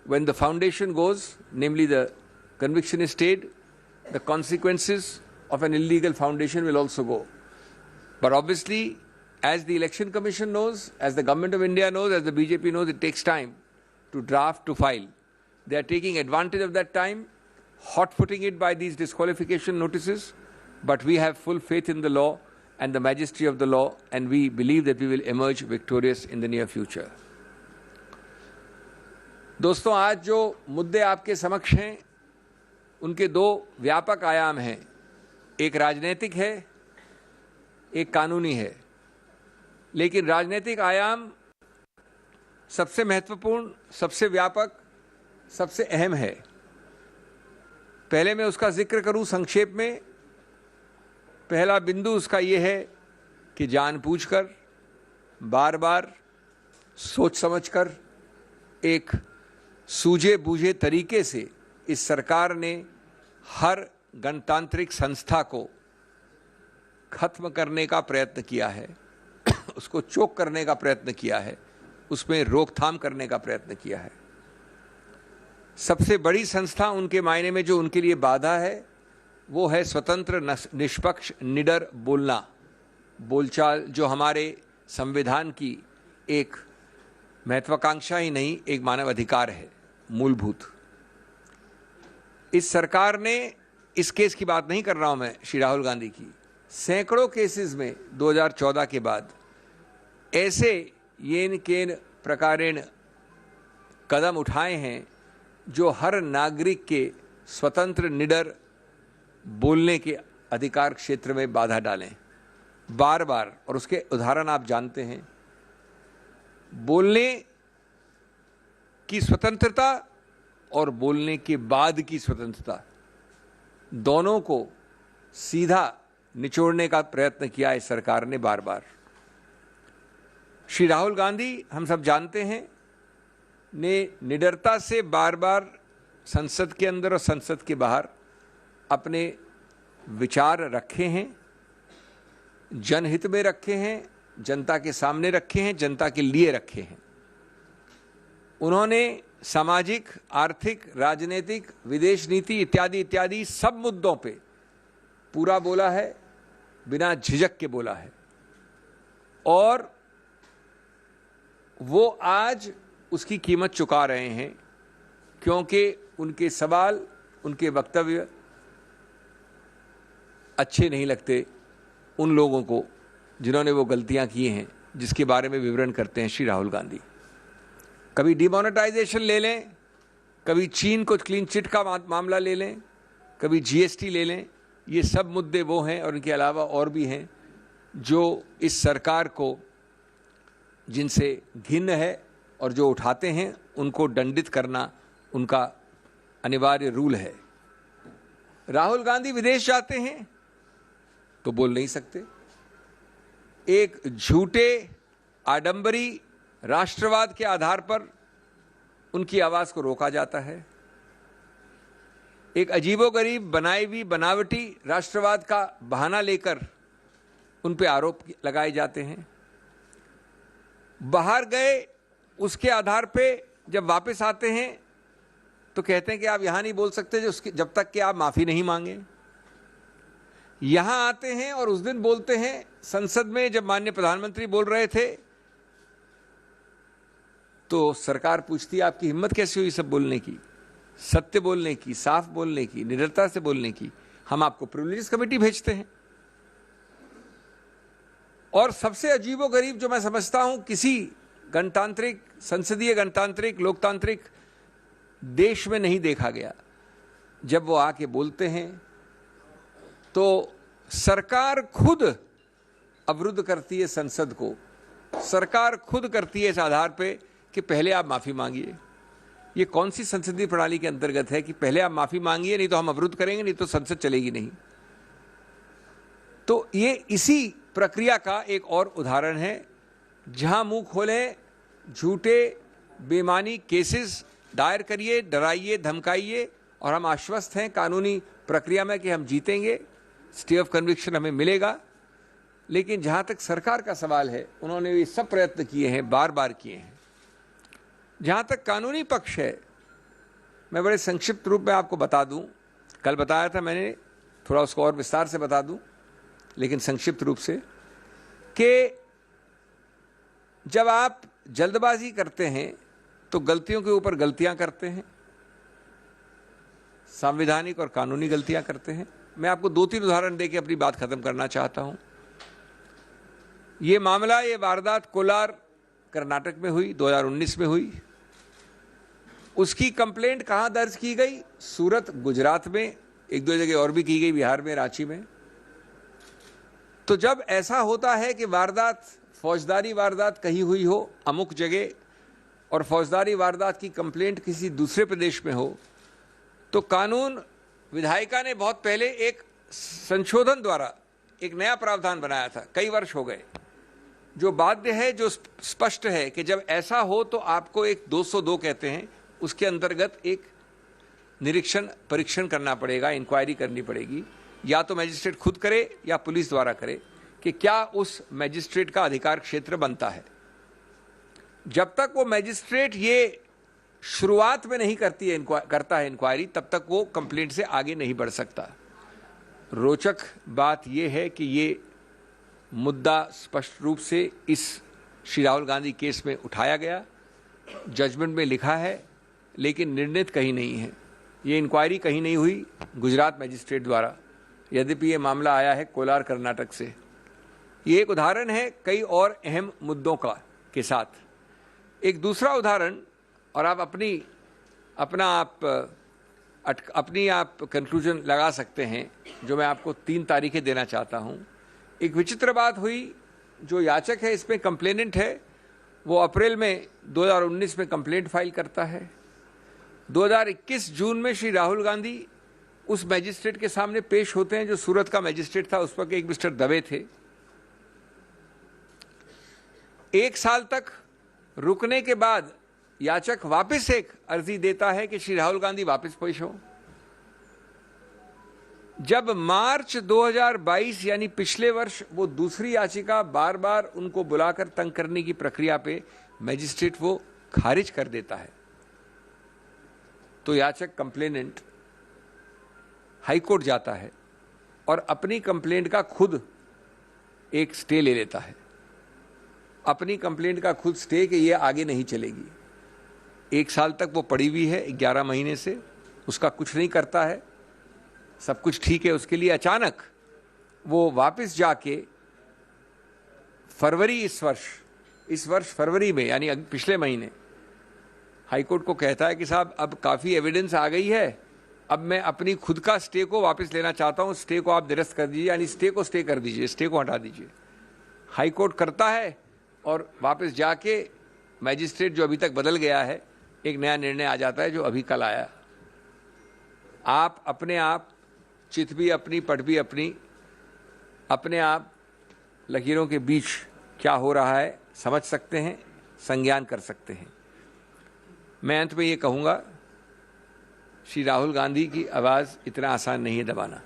S22: When the foundation goes, namely the conviction is stayed, the consequences of an illegal foundation will also go. But obviously, as the Election Commission knows, as the Government of India knows, as the BJP knows, it takes time to draft, to file. They are taking advantage of that time, hot-footing it by these disqualification notices, but we have full faith in the law and the majesty of the law, and we believe that we will emerge victorious in the near future. दोस्तों, आज जो मुद्दे आपके समक्ष हैं, उनके दो व्यापक आयाम हैं. एक राजनीतिक है, एक कानूनी है. लेकिन राजनीतिक आयाम सबसे महत्वपूर्ण, सबसे व्यापक, सबसे अहम है. पहले मैं उसका जिक्र करूं संक्षेप में. पहला बिंदु उसका ये है कि जानबूझकर, बार-बार, सोच समझकर, एक सूझे बूझे तरीके से इस सरकार ने हर गणतांत्रिक संस्था को खत्म करने का प्रयत्न किया है, उसको चोक करने का प्रयत्न किया है, उसमें रोकथाम करने का प्रयत्न किया है. सबसे बड़ी संस्था उनके मायने में जो उनके लिए बाधा है, वो है स्वतंत्र, निष्पक्ष, निडर बोलना, बोलचाल, जो हमारे संविधान की एक महत्वाकांक्षा ही नहीं, एक मानव अधिकार है, मूलभूत. इस सरकार ने, इस केस की बात नहीं कर रहा हूं मैं, श्री राहुल गांधी की, सैकड़ों केसेस में 2014 के बाद ऐसे येन केन प्रकारेण कदम उठाए हैं जो हर नागरिक के स्वतंत्र, निडर बोलने के अधिकार क्षेत्र में बाधा डालें, बार बार. और उसके उदाहरण आप जानते हैं. बोलने की स्वतंत्रता और बोलने के बाद की स्वतंत्रता, दोनों को सीधा निचोड़ने का प्रयत्न किया इस सरकार ने बार बार. श्री राहुल गांधी, हम सब जानते हैं, ने निडरता से बार बार संसद के अंदर और संसद के बाहर अपने विचार रखे हैं, जनहित में रखे हैं, जनता के सामने रखे हैं, जनता के लिए रखे हैं. उन्होंने सामाजिक, आर्थिक, राजनीतिक, विदेश नीति इत्यादि इत्यादि सब मुद्दों पे पूरा बोला है, बिना झिझक के बोला है. और वो आज उसकी कीमत चुका रहे हैं, क्योंकि उनके सवाल, उनके वक्तव्य अच्छे नहीं लगते उन लोगों को जिन्होंने वो गलतियां की हैं, जिसके बारे में विवरण करते हैं श्री राहुल गांधी. कभी डिमोनेटाइजेशन ले लें, कभी चीन को क्लीन चिट का मामला ले लें, कभी जीएसटी ले लें। ये सब मुद्दे वो हैं और इनके अलावा और भी हैं जो इस सरकार को, जिनसे घिन्न है और जो उठाते हैं उनको दंडित करना उनका अनिवार्य रूल है। राहुल गांधी विदेश जाते हैं तो बोल नहीं सकते। एक झूठे आडंबरी राष्ट्रवाद के आधार पर उनकी आवाज को रोका जाता है। एक अजीबोगरीब बनाई हुई बनावटी राष्ट्रवाद का बहाना लेकर उन पे आरोप लगाए जाते हैं। बाहर गए उसके आधार पे जब वापस आते हैं तो कहते हैं कि आप यहां नहीं बोल सकते जब तक कि आप माफी नहीं मांगे। यहां आते हैं और उस दिन बोलते हैं संसद में, जब माननीय प्रधानमंत्री बोल रहे थे तो सरकार पूछती है आपकी हिम्मत कैसे हुई सब बोलने की, सत्य बोलने की, साफ बोलने की, निडरता से बोलने की। हम आपको प्रिविलेजेस कमेटी भेजते हैं। और सबसे अजीबोगरीब जो मैं समझता हूं, किसी गणतांत्रिक, संसदीय गणतांत्रिक, लोकतांत्रिक देश में नहीं देखा गया, जब वो आके बोलते हैं तो सरकार खुद अवरुद्ध करती है संसद को। सरकार खुद करती है इस आधार पे कि पहले आप माफी मांगिए। ये कौन सी संसदीय प्रणाली के अंतर्गत है कि पहले आप माफी मांगिए, नहीं तो हम अवरुद्ध करेंगे, नहीं तो संसद चलेगी नहीं। तो ये इसी प्रक्रिया का एक और उदाहरण है, जहां मुंह खोलें झूठे बेमानी केसेस दायर करिए, डराइए, धमकाइए, और हम आश्वस्त हैं कानूनी प्रक्रिया में कि हम जीतेंगे, स्टे ऑफ कन्विक्शन हमें मिलेगा। लेकिन जहां तक सरकार का सवाल है, उन्होंने ये सब प्रयत्न किए हैं, बार बार किए हैं। जहां तक कानूनी पक्ष है, मैं बड़े संक्षिप्त रूप में आपको बता दूं, कल बताया था मैंने, थोड़ा उसको और विस्तार से बता दूं, लेकिन संक्षिप्त रूप से, कि जब आप जल्दबाजी करते हैं तो गलतियों के ऊपर गलतियां करते हैं, संवैधानिक और कानूनी गलतियां करते हैं। मैं आपको 2-3 उदाहरण देके अपनी बात खत्म करना चाहता हूं। ये मामला, ये वारदात कोलार कर्नाटक में हुई, 2019 में हुई। उसकी कंप्लेंट कहां दर्ज की गई? सूरत, गुजरात में, 1-2 जगह और भी की गई, बिहार में, रांची में। तो जब ऐसा होता है कि वारदात, फौजदारी वारदात कहीं हुई हो अमुक जगह, और फौजदारी वारदात की कंप्लेंट किसी दूसरे प्रदेश में हो, तो कानून विधायिका ने बहुत पहले एक संशोधन द्वारा एक नया प्रावधान बनाया था, कई वर्ष हो गए, जो बाध्य है, जो स्पष्ट है कि जब ऐसा हो तो आपको एक 202 कहते हैं, उसके अंतर्गत एक निरीक्षण परीक्षण करना पड़ेगा, इंक्वायरी करनी पड़ेगी, या तो मैजिस्ट्रेट खुद करे या पुलिस द्वारा करे, कि क्या उस मैजिस्ट्रेट का अधिकार क्षेत्र बनता है। जब तक वो मैजिस्ट्रेट ये शुरुआत में नहीं करता है इंक्वायरी, तब तक वो कंप्लेंट से आगे नहीं बढ़ सकता। रोचक बात यह है कि ये मुद्दा स्पष्ट रूप से इस श्री राहुल गांधी केस में उठाया गया, जजमेंट में लिखा है, लेकिन निर्णित कहीं नहीं है। ये इंक्वायरी कहीं नहीं हुई गुजरात मैजिस्ट्रेट द्वारा, यद्यपि ये मामला आया है कोलार कर्नाटक से। ये एक उदाहरण है कई और अहम मुद्दों का के साथ। एक दूसरा उदाहरण, और आप अपनी कंक्लूजन लगा सकते हैं, जो मैं आपको 3 तारीखें देना चाहता हूं। एक विचित्र बात हुई, जो याचक है, इसमें कंप्लेनेंट है, वो अप्रैल में 2019 में कंप्लेंट फाइल करता है। 2021 जून में श्री राहुल गांधी उस मैजिस्ट्रेट के सामने पेश होते हैं जो सूरत का मैजिस्ट्रेट था, उस वक्त एक मिस्टर दवे थे। 1 साल तक रुकने के बाद याचक वापस एक अर्जी देता है कि श्री राहुल गांधी वापस पेश हो। जब मार्च 2022 यानी पिछले वर्ष वो दूसरी याचिका बार बार उनको बुलाकर तंग करने की प्रक्रिया पे मैजिस्ट्रेट वो खारिज कर देता है, तो याचक कंप्लेनेंट हाईकोर्ट जाता है और अपनी कंप्लेंट का खुद एक स्टे ले लेता है। अपनी कंप्लेंट का खुद स्टे कि ये आगे नहीं चलेगी। 1 साल तक वो पड़ी हुई है, 11 महीने से उसका कुछ नहीं करता है, सब कुछ ठीक है उसके लिए। अचानक वो वापस जाके फरवरी इस वर्ष फरवरी में, यानी पिछले महीने हाईकोर्ट को कहता है कि साहब अब काफ़ी एविडेंस आ गई है, अब मैं अपनी खुद का स्टे को वापस लेना चाहता हूँ, स्टे को आप निरस्त कर दीजिए, यानी स्टे को स्टे कर दीजिए, स्टे को हटा दीजिए। हाईकोर्ट करता है और वापस जाके मैजिस्ट्रेट जो अभी तक बदल गया है, एक नया निर्णय आ जाता है जो अभी कल आया। आप अपने आप चित भी अपनी, पट भी अपनी, अपने आप लकीरों के बीच क्या हो रहा है समझ सकते हैं, संज्ञान कर सकते हैं। मैं अंत में ये कहूँगा, श्री राहुल गांधी की आवाज़ इतना आसान नहीं है दबाना,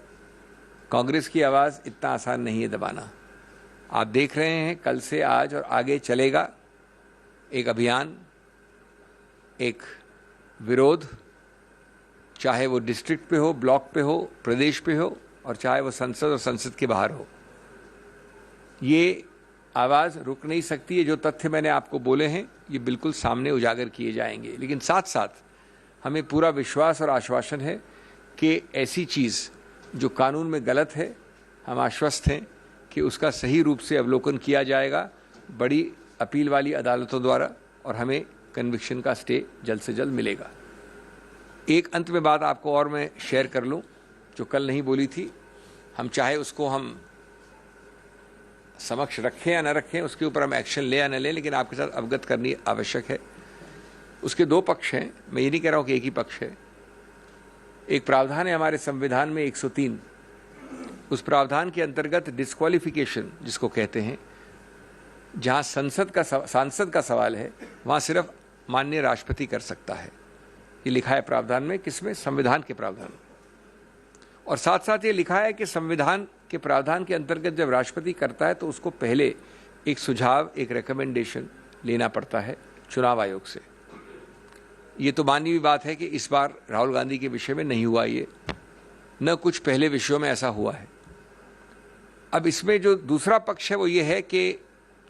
S22: कांग्रेस की आवाज़ इतना आसान नहीं है दबाना। आप देख रहे हैं कल से आज और आगे चलेगा एक अभियान, एक विरोध, चाहे वो डिस्ट्रिक्ट पे हो, ब्लॉक पे हो, प्रदेश पे हो, और चाहे वो संसद और संसद के बाहर हो। ये आवाज़ रुक नहीं सकती है। जो तथ्य मैंने आपको बोले हैं ये बिल्कुल सामने उजागर किए जाएंगे, लेकिन साथ साथ हमें पूरा विश्वास और आश्वासन है कि ऐसी चीज़ जो कानून में गलत है, हम आश्वस्त हैं कि उसका सही रूप से अवलोकन किया जाएगा बड़ी अपील वाली अदालतों द्वारा, और हमें कन्विक्शन का स्टे जल्द से जल्द मिलेगा। एक अंत में बात आपको और मैं शेयर कर लूं जो कल नहीं बोली थी। हम चाहे उसको हम समक्ष रखें या न रखें, उसके ऊपर हम एक्शन ले या न लें, लेकिन आपके साथ अवगत करनी आवश्यक है। उसके दो पक्ष हैं, मैं ये नहीं कह रहा हूँ कि एक ही पक्ष है। एक प्रावधान है हमारे संविधान में 103, उस प्रावधान के अंतर्गत डिस्क्वालिफिकेशन जिसको कहते हैं, जहाँ सांसद का सवाल है, वहाँ सिर्फ माननीय राष्ट्रपति कर सकता है। ये लिखा है प्रावधान में, किसमें? संविधान के प्रावधान में। और साथ साथ ये लिखा है कि संविधान के प्रावधान के अंतर्गत जब राष्ट्रपति करता है तो उसको पहले एक सुझाव, एक रिकमेंडेशन लेना पड़ता है चुनाव आयोग से। ये तो मानी हुई बात है कि इस बार राहुल गांधी के विषय में नहीं हुआ ये, न कुछ पहले विषयों में ऐसा हुआ है। अब इसमें जो दूसरा पक्ष है वो ये है कि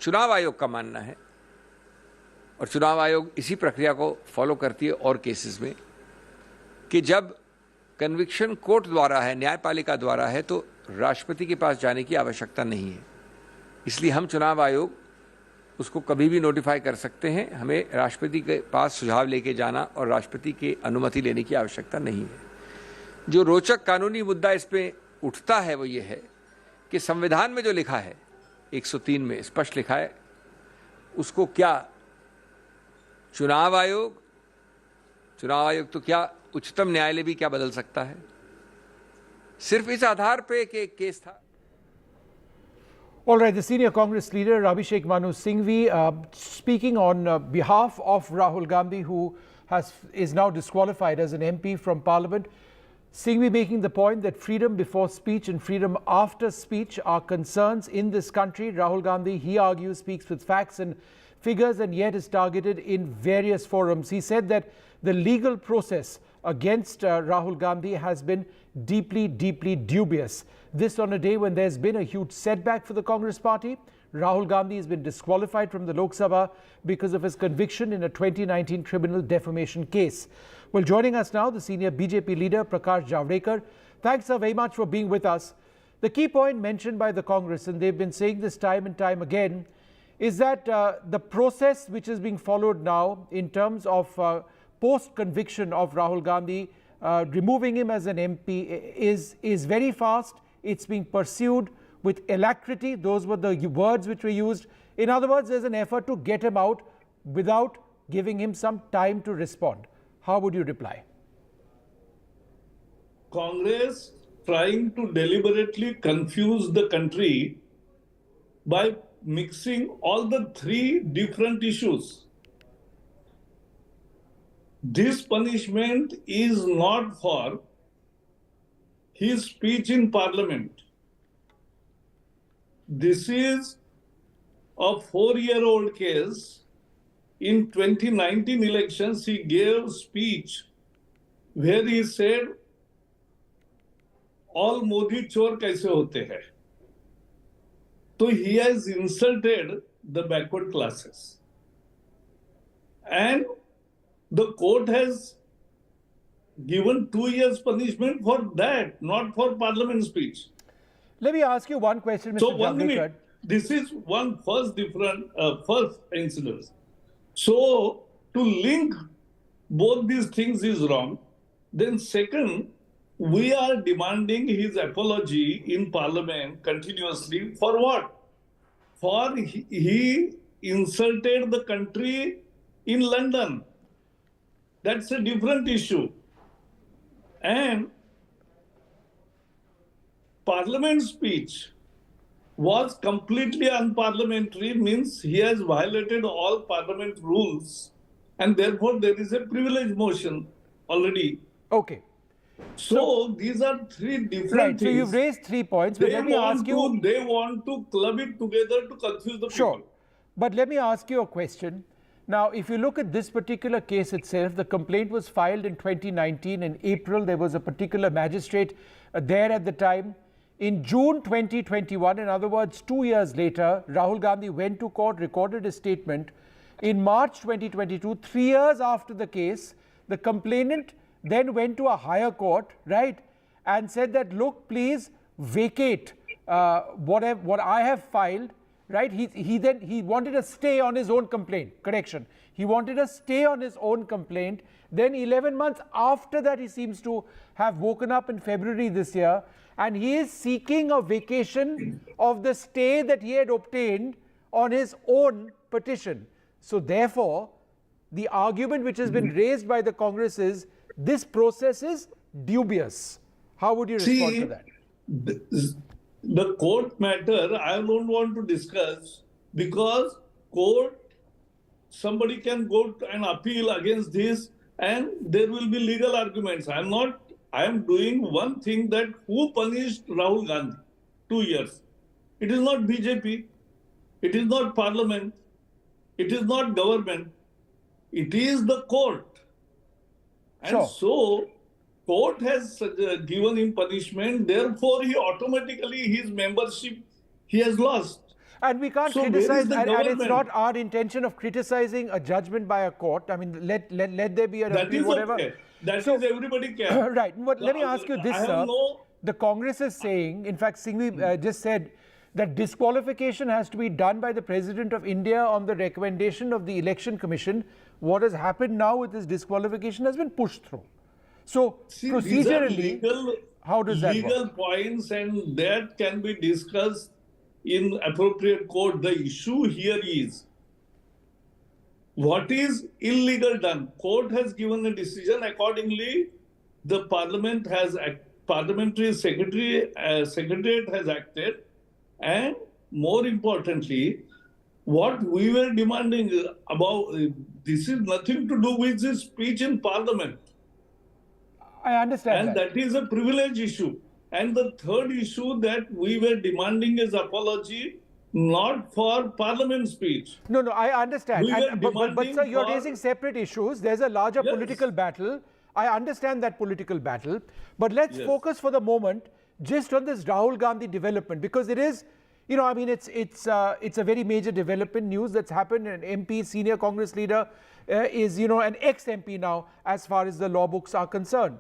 S22: चुनाव आयोग का मानना है, और चुनाव आयोग इसी प्रक्रिया को फॉलो करती है और केसेस में, कि जब कन्विक्शन कोर्ट द्वारा है, न्यायपालिका द्वारा है, तो राष्ट्रपति के पास जाने की आवश्यकता नहीं है। इसलिए हम चुनाव आयोग उसको कभी भी नोटिफाई कर सकते हैं, हमें राष्ट्रपति के पास सुझाव लेके जाना और राष्ट्रपति की अनुमति लेने की आवश्यकता नहीं है। जो रोचक कानूनी मुद्दा इस पे उठता है वो ये है कि संविधान में जो लिखा है 103 में स्पष्ट लिखा है, उसको क्या चुनाव आयोग तो क्या उच्चतम न्यायालय भी क्या बदल सकता है? सिर्फ इस आधार पे कि एक केस था।
S11: All right, the senior Congress leader Abhishek Manu Singhvi speaking on behalf of Rahul Gandhi, who is now disqualified as an MP from Parliament. Singhvi making the point that freedom before speech and freedom after speech are concerns in this country. Rahul Gandhi, he argues, speaks with facts and figures and yet is targeted in various forums. He said that the legal process against Rahul Gandhi has been deeply, deeply dubious. This on a day when there's been a huge setback for the Congress party. Rahul Gandhi has been disqualified from the Lok Sabha because of his conviction in a 2019 criminal defamation case. Well, joining us now, the senior BJP leader Prakash Javadekar. Thanks, sir, very much for being with us. The key point mentioned by the Congress, and they've been saying this time and time again, is that the process which is being followed now in terms of post-conviction of Rahul Gandhi, removing him as an MP is very fast. It's being pursued with alacrity. Those were the words which were used. In other words, there's an effort to get him out without giving him some time to respond. How would you reply?
S15: Congress trying to deliberately confuse the country by mixing all the three different issues. This punishment is not for his speech in Parliament. This is a 4-year-old case. In 2019 elections, he gave speech where he said, all Modi chor kaise hote hai. So he has insulted the backward classes. And the court has given 2 years punishment for that, not for parliament speech.
S11: Let me ask you one question, Mr.
S15: So 1
S11: Javadekar.
S15: minute. This is first incident. So to link both these things is wrong. Then second, we are demanding his apology in parliament continuously for what? For he insulted the country in London. That's a different issue. And parliament speech was completely unparliamentary, means he has violated all parliament rules, and therefore there is a privilege motion already.
S11: Okay.
S15: So these are three different
S11: Right,
S15: things.
S11: so you've raised 3 points, but
S15: They
S11: let me ask you...
S15: They want to club it together to confuse the
S11: Sure.
S15: people.
S11: But let me ask you a question. Now, if you look at this particular case itself, the complaint was filed in 2019. In April, there was a particular magistrate there at the time. In June 2021, in other words, 2 years later, Rahul Gandhi went to court, recorded a statement. In March 2022, 3 years after the case, the complainant then went to a higher court, right, and said that, look, please vacate what I have filed, right? He wanted a stay on his own complaint. Correction. He wanted a stay on his own complaint. Then 11 months after that, he seems to have woken up in February this year, and he is seeking a vacation of the stay that he had obtained on his own petition. So therefore, the argument which has been raised by the Congress is this process is dubious. How would you respond to that?
S15: The court matter, I don't want to discuss, because court, somebody can go to an appeal against this and there will be legal arguments. I am doing one thing, that who punished Rahul Gandhi? 2 years. It is not BJP. It is not parliament. It is not government. It is the court. And so, court has given him punishment, therefore he automatically, his membership, he has lost.
S11: And we can't criticize, and it's not our intention of criticizing a judgment by a court. I mean, let there be an appeal, whatever.
S15: Okay. That is everybody can.
S11: Right, but let me ask you this, sir. The Congress is saying, in fact, Singhvi just said that disqualification has to be done by the President of India on the recommendation of the Election Commission. What has happened now with this disqualification has been pushed through. So, procedurally, how does that work?
S15: Legal points, and that can be discussed in appropriate court. The issue here is, what is illegal done? Court has given a decision. Accordingly, the parliamentary secretariat has acted, and more importantly, what we were demanding about, this is nothing to do with this speech in parliament.
S11: I understand
S15: and that is a privilege issue. And the third issue that we were demanding is apology, not for parliament speech.
S11: No, I understand. But sir, you're raising separate issues. There's a larger political battle. I understand that political battle. But let's focus for the moment just on this Rahul Gandhi development, because it is, you know, I mean, it's a very major development news that's happened. An MP, senior Congress leader, is, you know, an ex-MP now as far as the law books are concerned.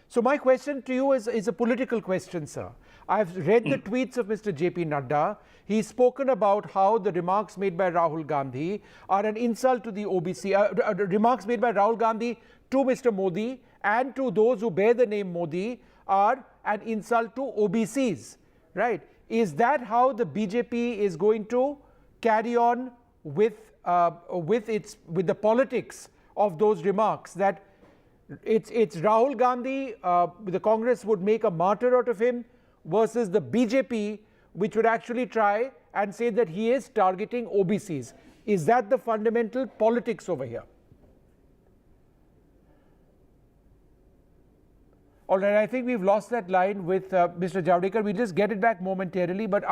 S11: So my question to you is a political question, sir. I've read the tweets of Mr. JP Nadda. He's spoken about how the remarks made by Rahul Gandhi are an insult to the OBC. Remarks made by Rahul Gandhi to Mr. Modi and to those who bear the name Modi are an insult to OBCs, right? Is that how the BJP is going to carry on with the politics of those remarks? That it's Rahul Gandhi, the Congress would make a martyr out of him, versus the BJP, which would actually try and say that he is targeting OBCs. Is that the fundamental politics over here? All right, I think we've lost that line with Mr. Javadekar. We'll just get it back momentarily. But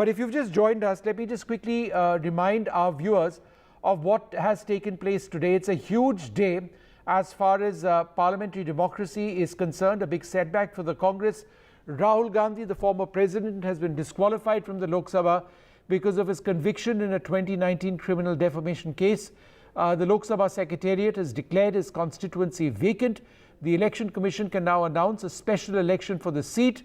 S11: if you've just joined us, let me just quickly remind our viewers of what has taken place today. It's a huge day as far as parliamentary democracy is concerned, a big setback for the Congress. Rahul Gandhi, the former president, has been disqualified from the Lok Sabha because of his conviction in a 2019 criminal defamation case. The Lok Sabha Secretariat has declared his constituency vacant. The Election Commission can now announce a special election for the seat.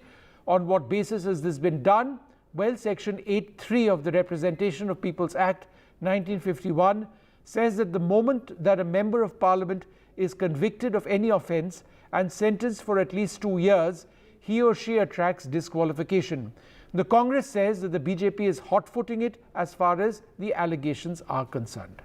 S11: On what basis has this been done? Well, Section 8(3) of the Representation of People's Act 1951 says that the moment that a member of Parliament is convicted of any offence and sentenced for at least 2 years, he or she attracts disqualification. The Congress says that the BJP is hot-footing it as far as the allegations are concerned.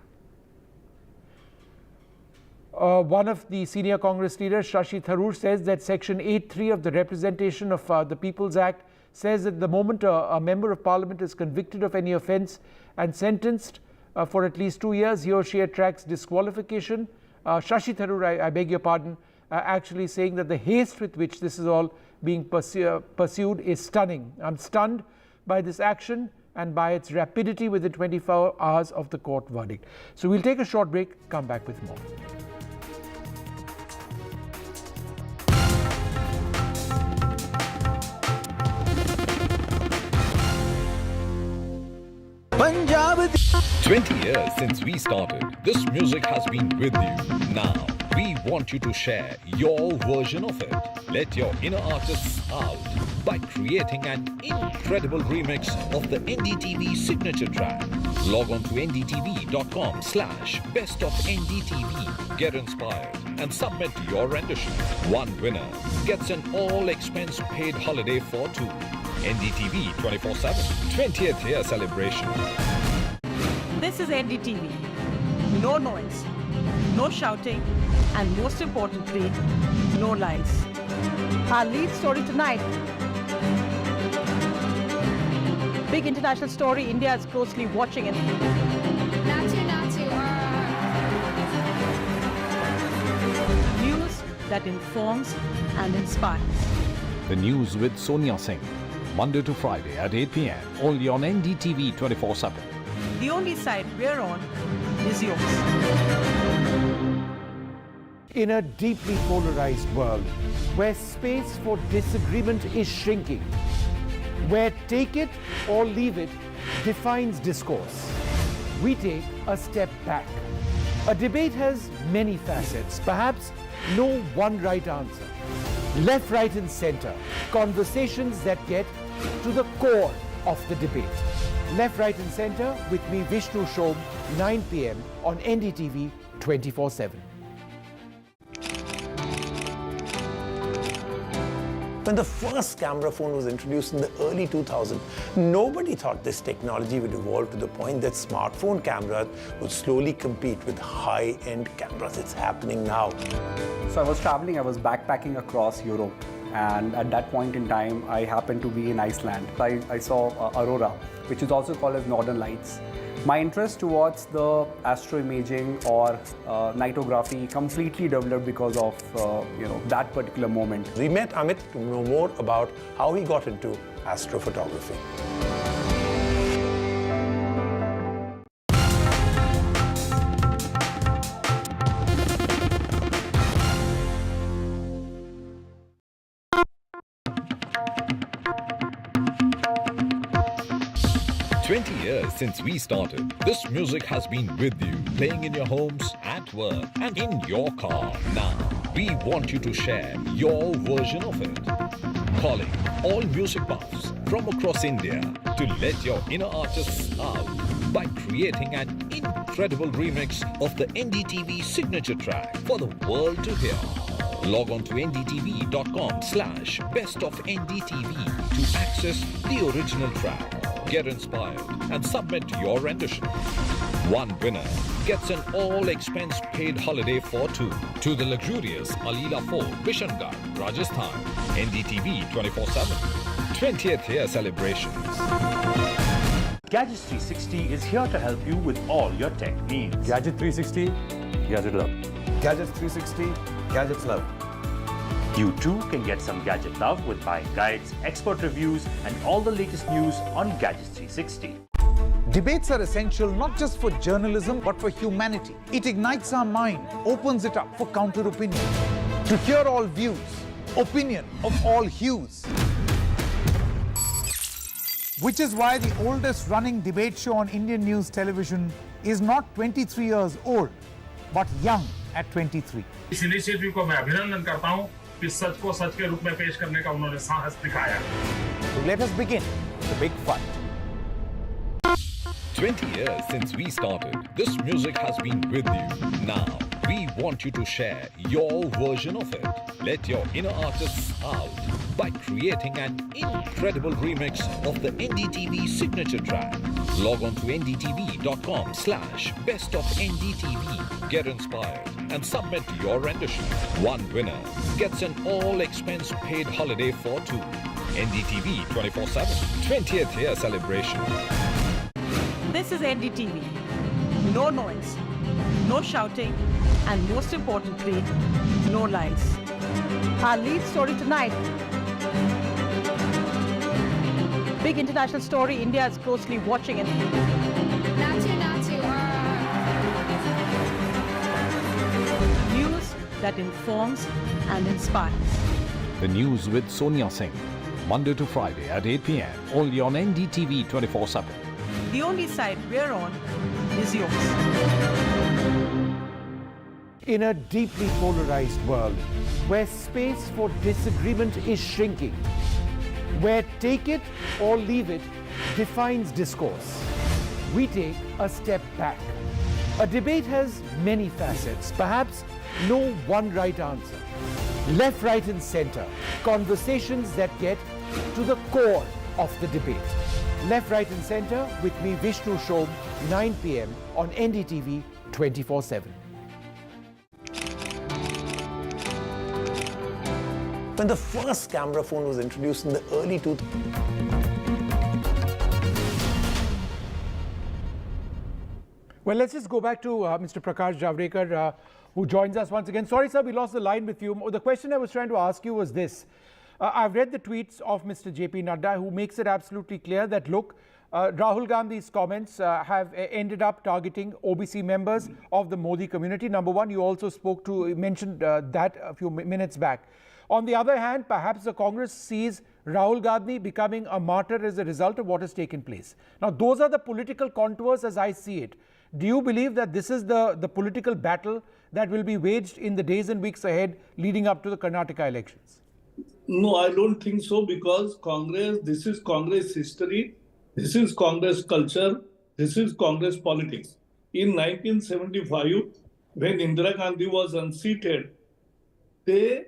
S11: One of the senior Congress leaders, Shashi Tharoor, says that Section 8(3) of the Representation of the People's Act says that the moment a member of parliament is convicted of any offence and sentenced for at least 2 years, he or she attracts disqualification. Shashi Tharoor, I beg your pardon, actually saying that the haste with which this is all being pursued is stunning. I'm stunned by this action and by its rapidity within 24 hours of the court verdict. So we'll take a short break, come back with more.
S4: Punjab. 20 years since we started, this music has been with you. Now, we want you to share your version of it. Let your inner artists out by creating an incredible remix of the NDTV signature track. Log on to ndtv.com/best of NDTV. Get inspired and submit your rendition. One winner gets an all-expense paid holiday for two. NDTV 24/7 20th year celebration.
S10: This is NDTV. No noise, no shouting, and most importantly, no lies. Our lead story tonight. Big international story. India is closely watching it. News that informs and inspires.
S4: The news with Sonia Singh. Monday to Friday at 8 p.m. only on NDTV 24/7.
S10: The only side we're on is yours.
S11: In a deeply polarized world, where space for disagreement is shrinking, where take it or leave it defines discourse, we take a step back. A debate has many facets, perhaps no one right answer. Left, right, and center, conversations that get to the core of the debate. Left, right, and center with me, Vishnu Shom, 9 p.m. on NDTV 24/7.
S12: When the first camera phone was introduced in the early 2000s, nobody thought this technology would evolve to the point that smartphone cameras would slowly compete with high-end cameras. It's happening now.
S13: So I was traveling, I was backpacking across Europe, and at that point in time, I happened to be in Iceland. I saw aurora, which is also called as northern lights. My interest towards the astroimaging or nightography completely developed because of that particular moment.
S12: We met Amit to know more about how he got into astrophotography.
S4: 20 years since we started, this music has been with you, playing in your homes, at work, and in your car. Now, we want you to share your version of it. Calling all music buffs from across India to let your inner artists out by creating an incredible remix of the NDTV signature track for the world to hear. Log on to ndtv.com/best of NDTV to access the original track. Get inspired and submit your rendition. One winner gets an all-expense paid holiday for two to the luxurious Alila Fort, Bishangarh, Rajasthan. NDTV 24/7 20th year celebrations.
S5: Gadgets 360 is here to help you with all your tech needs.
S6: Gadget 360, Gadget Love.
S7: Gadgets 360, Gadgets Love.
S5: You too can get some gadget love with buying guides, expert reviews, and all the latest news on Gadgets 360.
S8: Debates are essential not just for journalism but for humanity. It ignites our mind, opens it up for counter-opinion. To hear all views, opinion of all hues. Which is why the oldest running debate show on Indian news television is not 23 years old, but young at 23.
S9: इस initiative को मैं अभिनंदन करता हूं कि सच को सच के रूप में पेश करने का उन्होंने साहस दिखाया।
S8: Let us begin the big fight.
S4: 20 years since we started, this music has been with you. Now, we want you to share your version of it. Let your inner artists out by creating an incredible remix of the NDTV signature track. Log on to ndtv.com/bestofndtv. Get inspired and submit your rendition. One winner gets an all-expense paid holiday for two. NDTV 24/7 20th year celebration.
S10: This is NDTV. No noise, no shouting, and most importantly, no lies. Our lead story tonight. Big international story. India is closely watching it. News that informs and inspires.
S4: The news with Sonia Singh. Monday to Friday at 8 p.m. only on NDTV 24/7.
S10: The only side we're on is yours.
S11: In a deeply polarized world, where space for disagreement is shrinking, where take it or leave it defines discourse, we take a step back. A debate has many facets, perhaps no one right answer. Left, right, and center, conversations that get to the core of the debate. Left, right, and center with me, Vishnu Shom, 9 p.m. on NDTV 24/7.
S12: When the first camera phone was introduced in the early 2000s,
S11: Well, let's just go back to Mr. Prakash Javadekar, who joins us once again. Sorry, sir, we lost the line with you. The question I was trying to ask you was this. I've read the tweets of Mr. JP Nadda, who makes it absolutely clear that, look, Rahul Gandhi's comments have ended up targeting OBC members of the Modi community. Number one, you also mentioned that a few minutes back. On the other hand, perhaps the Congress sees Rahul Gandhi becoming a martyr as a result of what has taken place. Now, those are the political contours as I see it. Do you believe that this is the political battle that will be waged in the days and weeks ahead leading up to the Karnataka elections?
S15: No, I don't think so, because this is Congress history, this is Congress culture, this is Congress politics. In 1975, when Indira Gandhi was unseated, they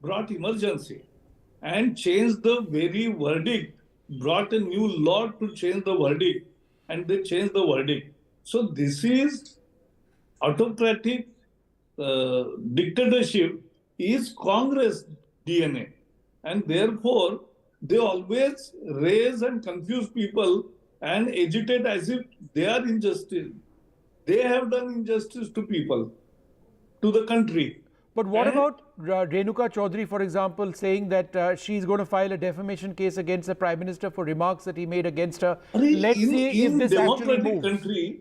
S15: brought emergency and changed the very verdict, brought a new law to change the verdict, and they changed the verdict. So this is autocratic dictatorship is Congress DNA. And therefore, they always raise and confuse people and agitate as if they are injustice. They have done injustice to people, to the country.
S11: But what about Renuka Chaudhary, for example, saying that she's going to file a defamation case against the Prime Minister for remarks that he made against her? Let's see if this actually moves.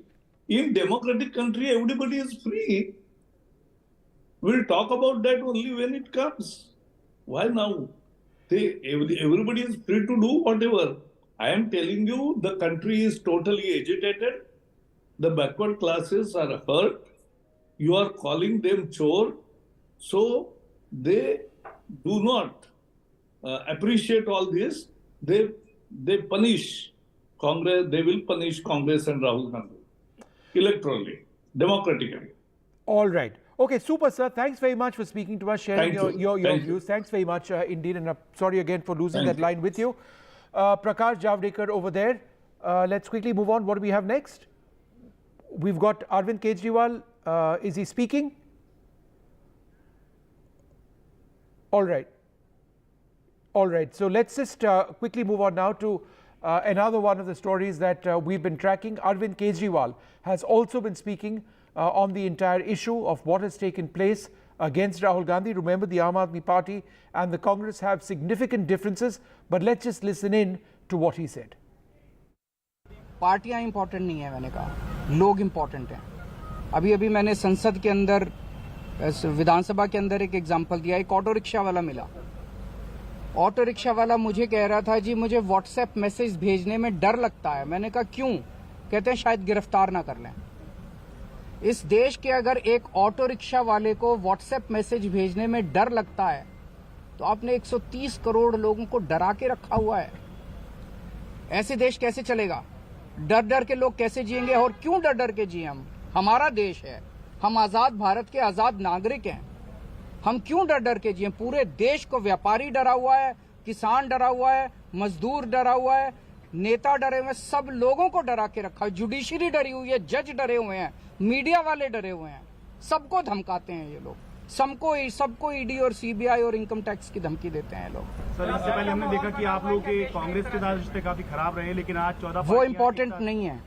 S15: In democratic country, everybody is free. We'll talk about that only when it comes. Why now? Everybody is free to do whatever. I am telling you, the country is totally agitated. The backward classes are hurt. You are calling them chore. So they do not appreciate all this. They punish Congress. They will punish Congress and Rahul Gandhi electorally, democratically.
S11: All right. Okay, super, sir. Thanks very much for speaking to us, sharing your views. Thanks very much indeed. And sorry again for losing that line with you. Prakash Javadekar over there. Let's quickly move on. What do we have next? We've got Arvind Kejriwal. Is he speaking? All right. All right. So let's just quickly move on now to another one of the stories that we've been tracking. Arvind Kejriwal has also been speaking on the entire issue of what has taken place against Rahul Gandhi. Remember, the Aam Aadmi Party and the Congress have significant differences, but let's just listen in to what he said.
S16: पार्टियां important नहीं है, मैंने कहा लोग important हैं. अभी अभी मैंने संसद के अंदर, विधानसभा के अंदर एक एग्जांपल दिया. एक ऑटो रिक्शा वाला मिला. ऑटो रिक्शा वाला मुझे कह रहा था, जी मुझे व्हाट्सएप मैसेज भेजने में डर लगता है. मैंने कहा क्यों? कहते हैं शायद गिरफ्तार ना कर लें. इस देश के अगर एक ऑटो रिक्शा वाले को व्हाट्सएप मैसेज भेजने में डर लगता है, तो आपने 130 करोड़ लोगों को डरा के रखा हुआ है. ऐसे देश कैसे चलेगा? डर डर के लोग कैसे जिएंगे? और क्यों डर डर के जिए हम? हमारा देश है, हम आजाद भारत के आजाद नागरिक हैं। हम क्यों डर डर के जिए? पूरे देश को व्यापारी डरा हुआ है, किसान डरा हुआ है, मजदूर डरा हुआ है, नेता डरे हुए हैं, सब लोगों को डरा के रखा है। जुडिशरी डरी हुई है, जज डरे हुए हैं, मीडिया वाले डरे हुए हैं, सबको धमकाते हैं ये लोग। सबको ईडी और सीबीआई और इनकम टैक्स की धमकी देते हैं लोग।
S6: सर, इससे पहले हमने देखा कि आप लोग के कांग्रेस के साथ रिश्ते काफी खराब रहे, लेकिन आज 14
S16: वो इम्पोर्टेंट नहीं है।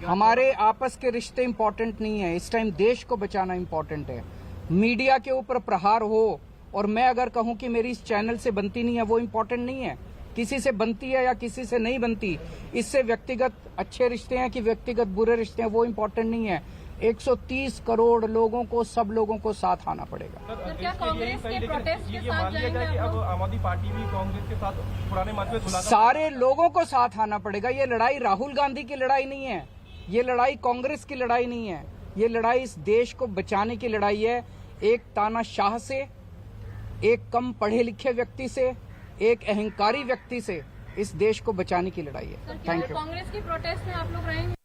S16: हमारे आपस के रिश्ते इम्पोर्टेंट नहीं है। इस टाइम देश को बचाना इम्पोर्टेंट है। मीडिया के ऊपर प्रहार हो और मैं अगर कहूं कि मेरी इस चैनल से बनती नहीं है, वो इम्पोर्टेंट नहीं है। किसी से बनती है या किसी से नहीं बनती, इससे व्यक्तिगत अच्छे रिश्ते हैं कि व्यक्तिगत बुरे रिश्ते हैं, वो इम्पोर्टेंट नहीं है। 130 करोड़ लोगों को, सब लोगों को साथ आना पड़ेगा।
S17: तो क्या कांग्रेस के प्रोटेस्ट के साथ जाएंगे? अब आम आदमी पार्टी भी कांग्रेस के साथ पुराने मंच में
S16: सारे लोगों को साथ आना पड़ेगा। ये लड़ाई राहुल गांधी की लड़ाई नहीं है, ये लड़ाई कांग्रेस की लड़ाई नहीं है, ये लड़ाई इस देश को बचाने की लड़ाई है। एक तानाशाह से, एक कम पढ़े लिखे व्यक्ति से, एक अहंकारी व्यक्ति से इस देश को बचाने की लड़ाई है। Thank you.
S17: कांग्रेस की प्रोटेस्ट में आप लोग रहेंगे?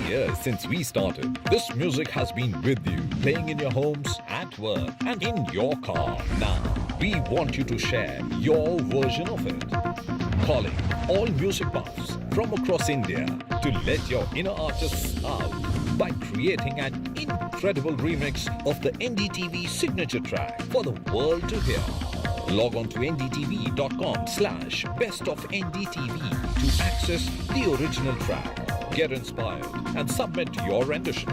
S4: Years since we started, this music has been with you, playing in your homes, at work, and in your car. Now, we want you to share your version of it. Calling all music buffs from across India to let your inner artists out by creating an incredible remix of the NDTV signature track for the world to hear. Log on to ndtv.com/bestofndtv to access the original track. Get inspired and submit your rendition.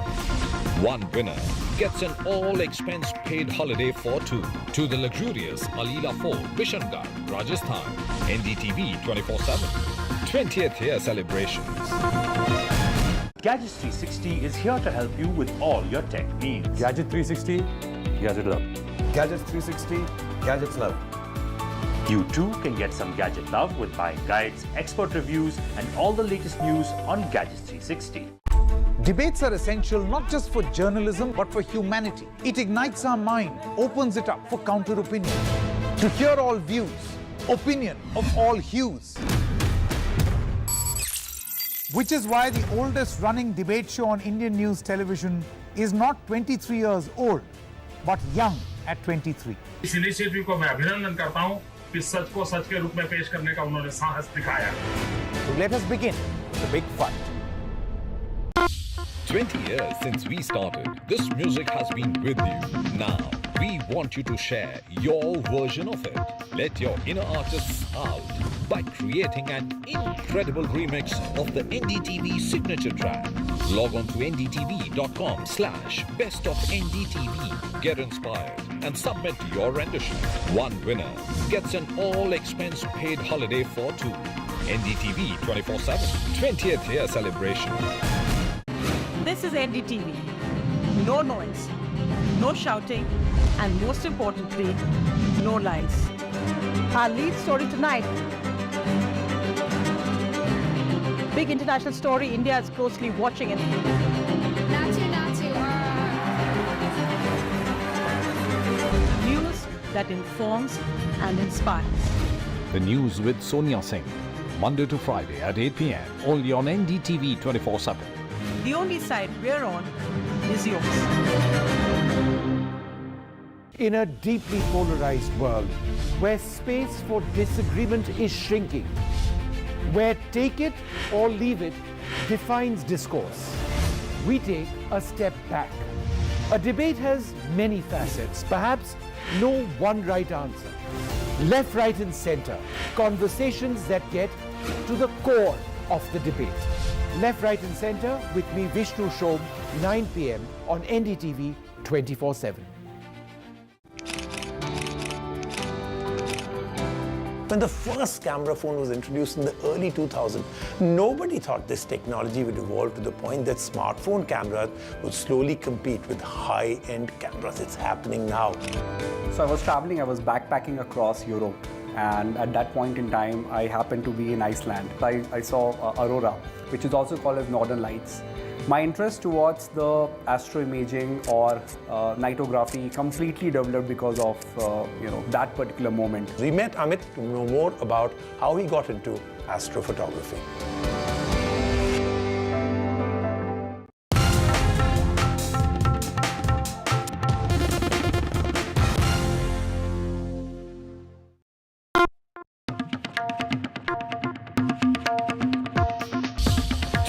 S4: One winner gets an all-expense paid holiday for two to the luxurious Alila Fort, Bishangarh, Rajasthan. NDTV 24/7. 20th year celebrations.
S5: Gadgets 360 is here to help you with all your tech needs.
S6: Gadget 360, Gadget Love.
S7: Gadgets 360, Gadgets Love.
S5: You too can get some gadget love with buying guides, expert reviews, and all the latest news on Gadgets 360.
S8: Debates are essential not just for journalism but for humanity. It ignites our mind, opens it up for counter opinion. To hear all views, opinion of all hues. Which is why the oldest running debate show on Indian news television is not 23 years old, but young at 23.
S9: इस initiative को मैं अभिनंदन करता हूं कि सच को सच के रूप में पेश करने का उन्होंने साहस दिखाया।
S8: So let us begin the big fight.
S4: 20 years since we started, this music has been with you. Now, we want you to share your version of it. Let your inner artists out by creating an incredible remix of the NDTV signature track. Log on to ndtv.com/bestofndtv. Get inspired and submit your rendition. One winner gets an all-expense paid holiday for two. NDTV 24/7. 20th year celebration.
S10: This is NDTV. No noise, no shouting, and most importantly, no lies. Our lead story tonight. Big international story. India is closely watching it. News that informs and inspires.
S4: The news with Sonia Singh. Monday to Friday at 8 p.m. Only on NDTV 24/7.
S10: The only side we're on is yours.
S11: In a deeply polarized world, where space for disagreement is shrinking, where take it or leave it defines discourse, we take a step back. A debate has many facets, perhaps no one right answer. Left, right, and center, conversations that get to the core of the debate. Left, right, and center with me, Vishnu Shom, 9 p.m. on NDTV 24/7.
S12: When the first camera phone was introduced in the early 2000s, nobody thought this technology would evolve to the point that smartphone cameras would slowly compete with high-end cameras. It's happening now.
S13: So I was traveling, I was backpacking across Europe, And at that point in time, I happened to be in Iceland. I saw Aurora, which is also called as Northern Lights. My interest towards the astroimaging or nightography completely developed because of that particular moment.
S12: We met Amit to know more about how he got into astrophotography.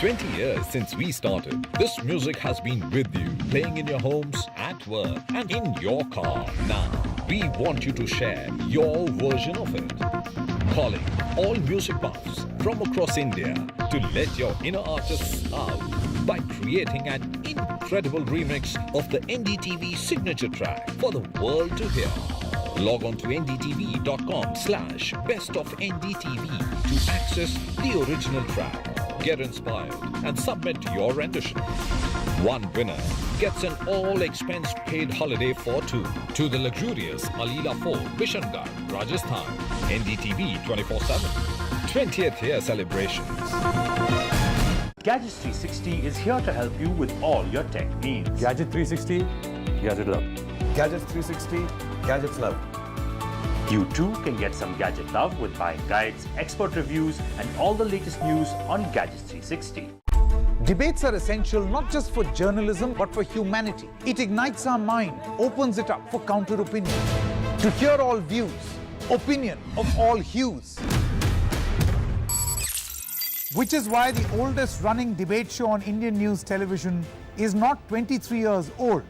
S4: 20 years since we started, this music has been with you, playing in your homes, at work, and in your car. Now, we want you to share your version of it. Calling all music buffs from across India to let your inner artists out by creating an incredible remix of the NDTV signature track for the world to hear. Log on to ndtv.com/bestofndtv to access the original track. Get inspired and submit your rendition. One winner gets an all-expense-paid holiday for two to the luxurious Alila Fort, Bishangarh, Rajasthan. NDTV 24/7. 20th year celebrations.
S5: Gadgets 360 is here to help you with all your tech needs.
S7: Gadget 360,
S5: Gadget love.
S7: Gadgets 360, Gadgets love.
S5: You too can get some gadget love with buying guides, expert reviews, and all the latest news on Gadgets 360.
S8: Debates are essential not just for journalism but for humanity. It ignites our mind, opens it up for counter-opinion. To hear all views, opinion of all hues. Which is why the oldest running debate show on Indian news television is not 23 years old,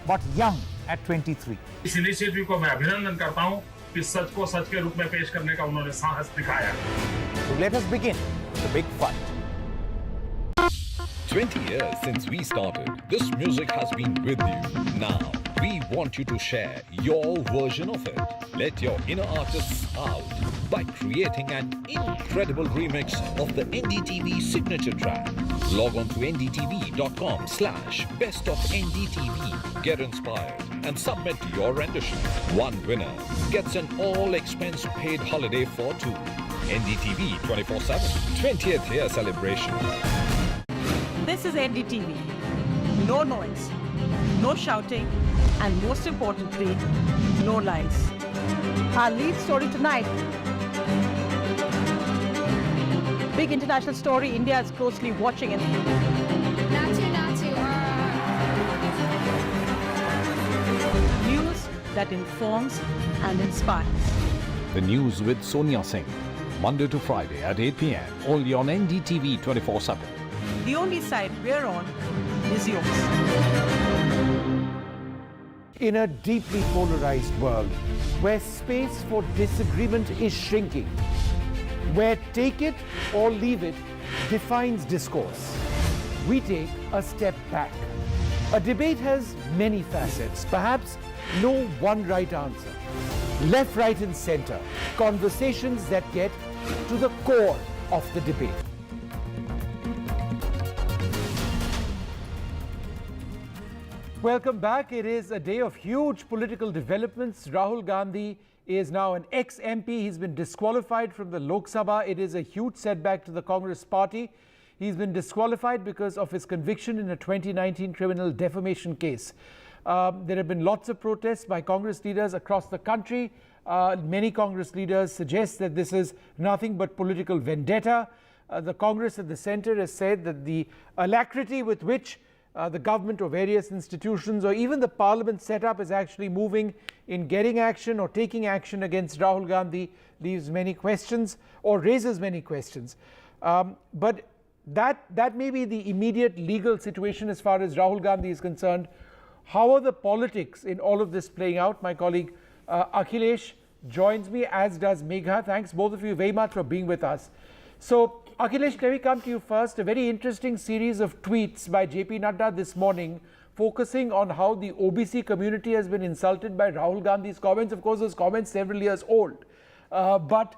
S8: but young at 23.
S9: इस initiative को मैं अभिनंदन करता हूं कि सच को सच के रूप में पेश करने का उन्होंने साहस दिखाया.
S8: So let us begin the big fight.
S4: 20 years since we started, this music has been with you. Now, we want you to share your version of it. Let your inner artists out by creating an incredible remix of the NDTV signature track. Log on to ndtv.com/bestofndtv. Get inspired and submit your rendition. One winner gets an all-expense-paid holiday for two. NDTV 24/7. 20th year celebration.
S10: This is NDTV. No noise, no shouting, and most importantly, no lies. Our lead story tonight. Big international story India is closely watching. News that informs and inspires.
S4: The news with Sonia Singh. Monday to Friday at 8 p.m. Only on NDTV 24/7.
S10: The only side we're on is yours.
S11: In a deeply polarized world, where space for disagreement is shrinking, where take it or leave it defines discourse, we take a step back. A debate has many facets, perhaps no one right answer. Left, right, and center, conversations that get to the core of the debate. Welcome back. It is a day of huge political developments. Rahul Gandhi is now an ex-MP. He's been disqualified from the Lok Sabha. It is a huge setback to the Congress party. He's been disqualified because of his conviction in a 2019 criminal defamation case. There have been lots of protests by Congress leaders across the country. Many Congress leaders suggest that this is nothing but political vendetta. The Congress at the centre has said that the alacrity with which the government or various institutions or even the parliament setup is actually moving in getting action or taking action against Rahul Gandhi leaves many questions or raises many questions. But that may be the immediate legal situation as far as Rahul Gandhi is concerned. How are the politics in all of this playing out? My colleague Akhilesh joins me, as does Megha. Thanks both of you very much for being with us. So Akhilesh, let me come to you first. A very interesting series of tweets by JP Nadda this morning focusing on how the OBC community has been insulted by Rahul Gandhi's comments. Of course, those comments several years old. But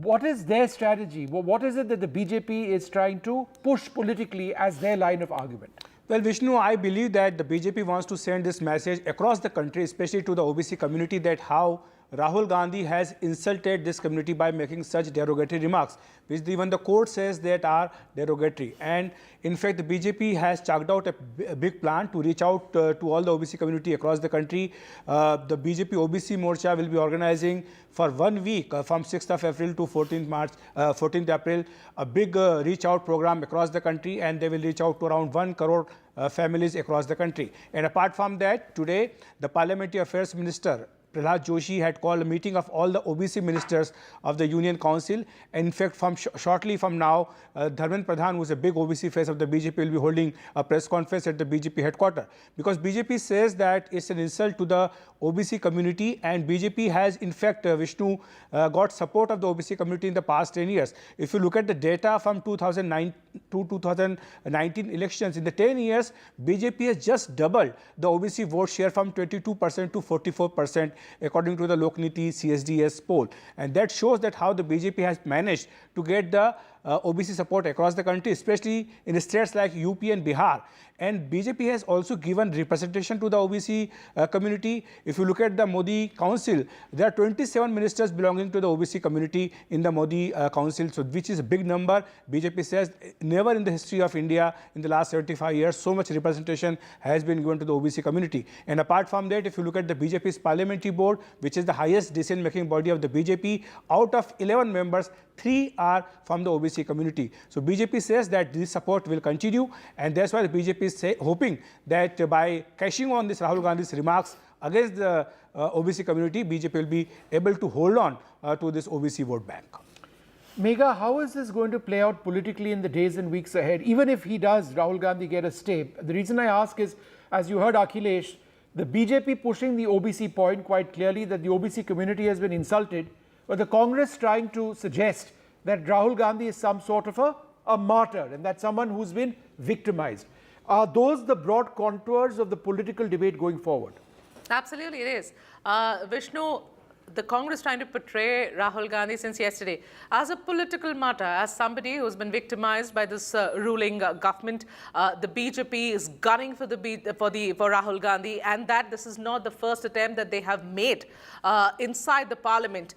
S11: what is their strategy? What is it that the BJP is trying to push politically as their line of argument?
S1: Well, Vishnu, I believe that the BJP wants to send this message across the country, especially to the OBC community, that how Rahul Gandhi has insulted this community by making such derogatory remarks, which even the court says that are derogatory. And in fact, the BJP has chalked out a big plan to reach out to all the OBC community across the country. The BJP OBC Morcha will be organizing for 1 week from 6th of April to 14th April, a big reach out program across the country, and they will reach out to around 1 crore families across the country. And apart from that, today, the Parliamentary Affairs Minister Prahlad Joshi had called a meeting of all the OBC ministers of the Union Council. And in fact, shortly from now, Dharmendra Pradhan, who is a big OBC face of the BJP, will be holding a press conference at the BJP headquarters. Because BJP says that it's an insult to the OBC community, and BJP has, in fact, Vishnu, got support of the OBC community in the past 10 years. If you look at the data from 2009 to 2019 elections, in the 10 years, BJP has just doubled the OBC vote share from 22% to 44%, according to the Lokniti CSDS poll. And that shows that how the BJP has managed to get the OBC support across the country, especially in states like UP and Bihar. And BJP has also given representation to the OBC community. If you look at the Modi Council, there are 27 ministers belonging to the OBC community in the Modi Council, so which is a big number. BJP says never in the history of India in the last 75 years so much representation has been given to the OBC community. And apart from that, if you look at the BJP's parliamentary board, which is the highest decision-making body of the BJP, out of 11 members, 3 are from the OBC community. So BJP says that this support will continue, and that's why the BJP is hoping that by cashing on this Rahul Gandhi's remarks against the OBC community, BJP will be able to hold on to this OBC vote bank.
S11: Megha, how is this going to play out politically in the days and weeks ahead? Even if he does, Rahul Gandhi, get a stay. The reason I ask is, as you heard Akhilesh, the BJP pushing the OBC point quite clearly that the OBC community has been insulted, but the Congress trying to suggest that Rahul Gandhi is some sort of a martyr and that's someone who's been victimized. Are those the broad contours of the political debate going forward?
S2: Absolutely, it is. Vishnu, the Congress trying to portray Rahul Gandhi since yesterday as a political martyr, as somebody who's been victimized by this ruling government. The BJP is gunning for Rahul Gandhi, and that this is not the first attempt that they have made inside the parliament.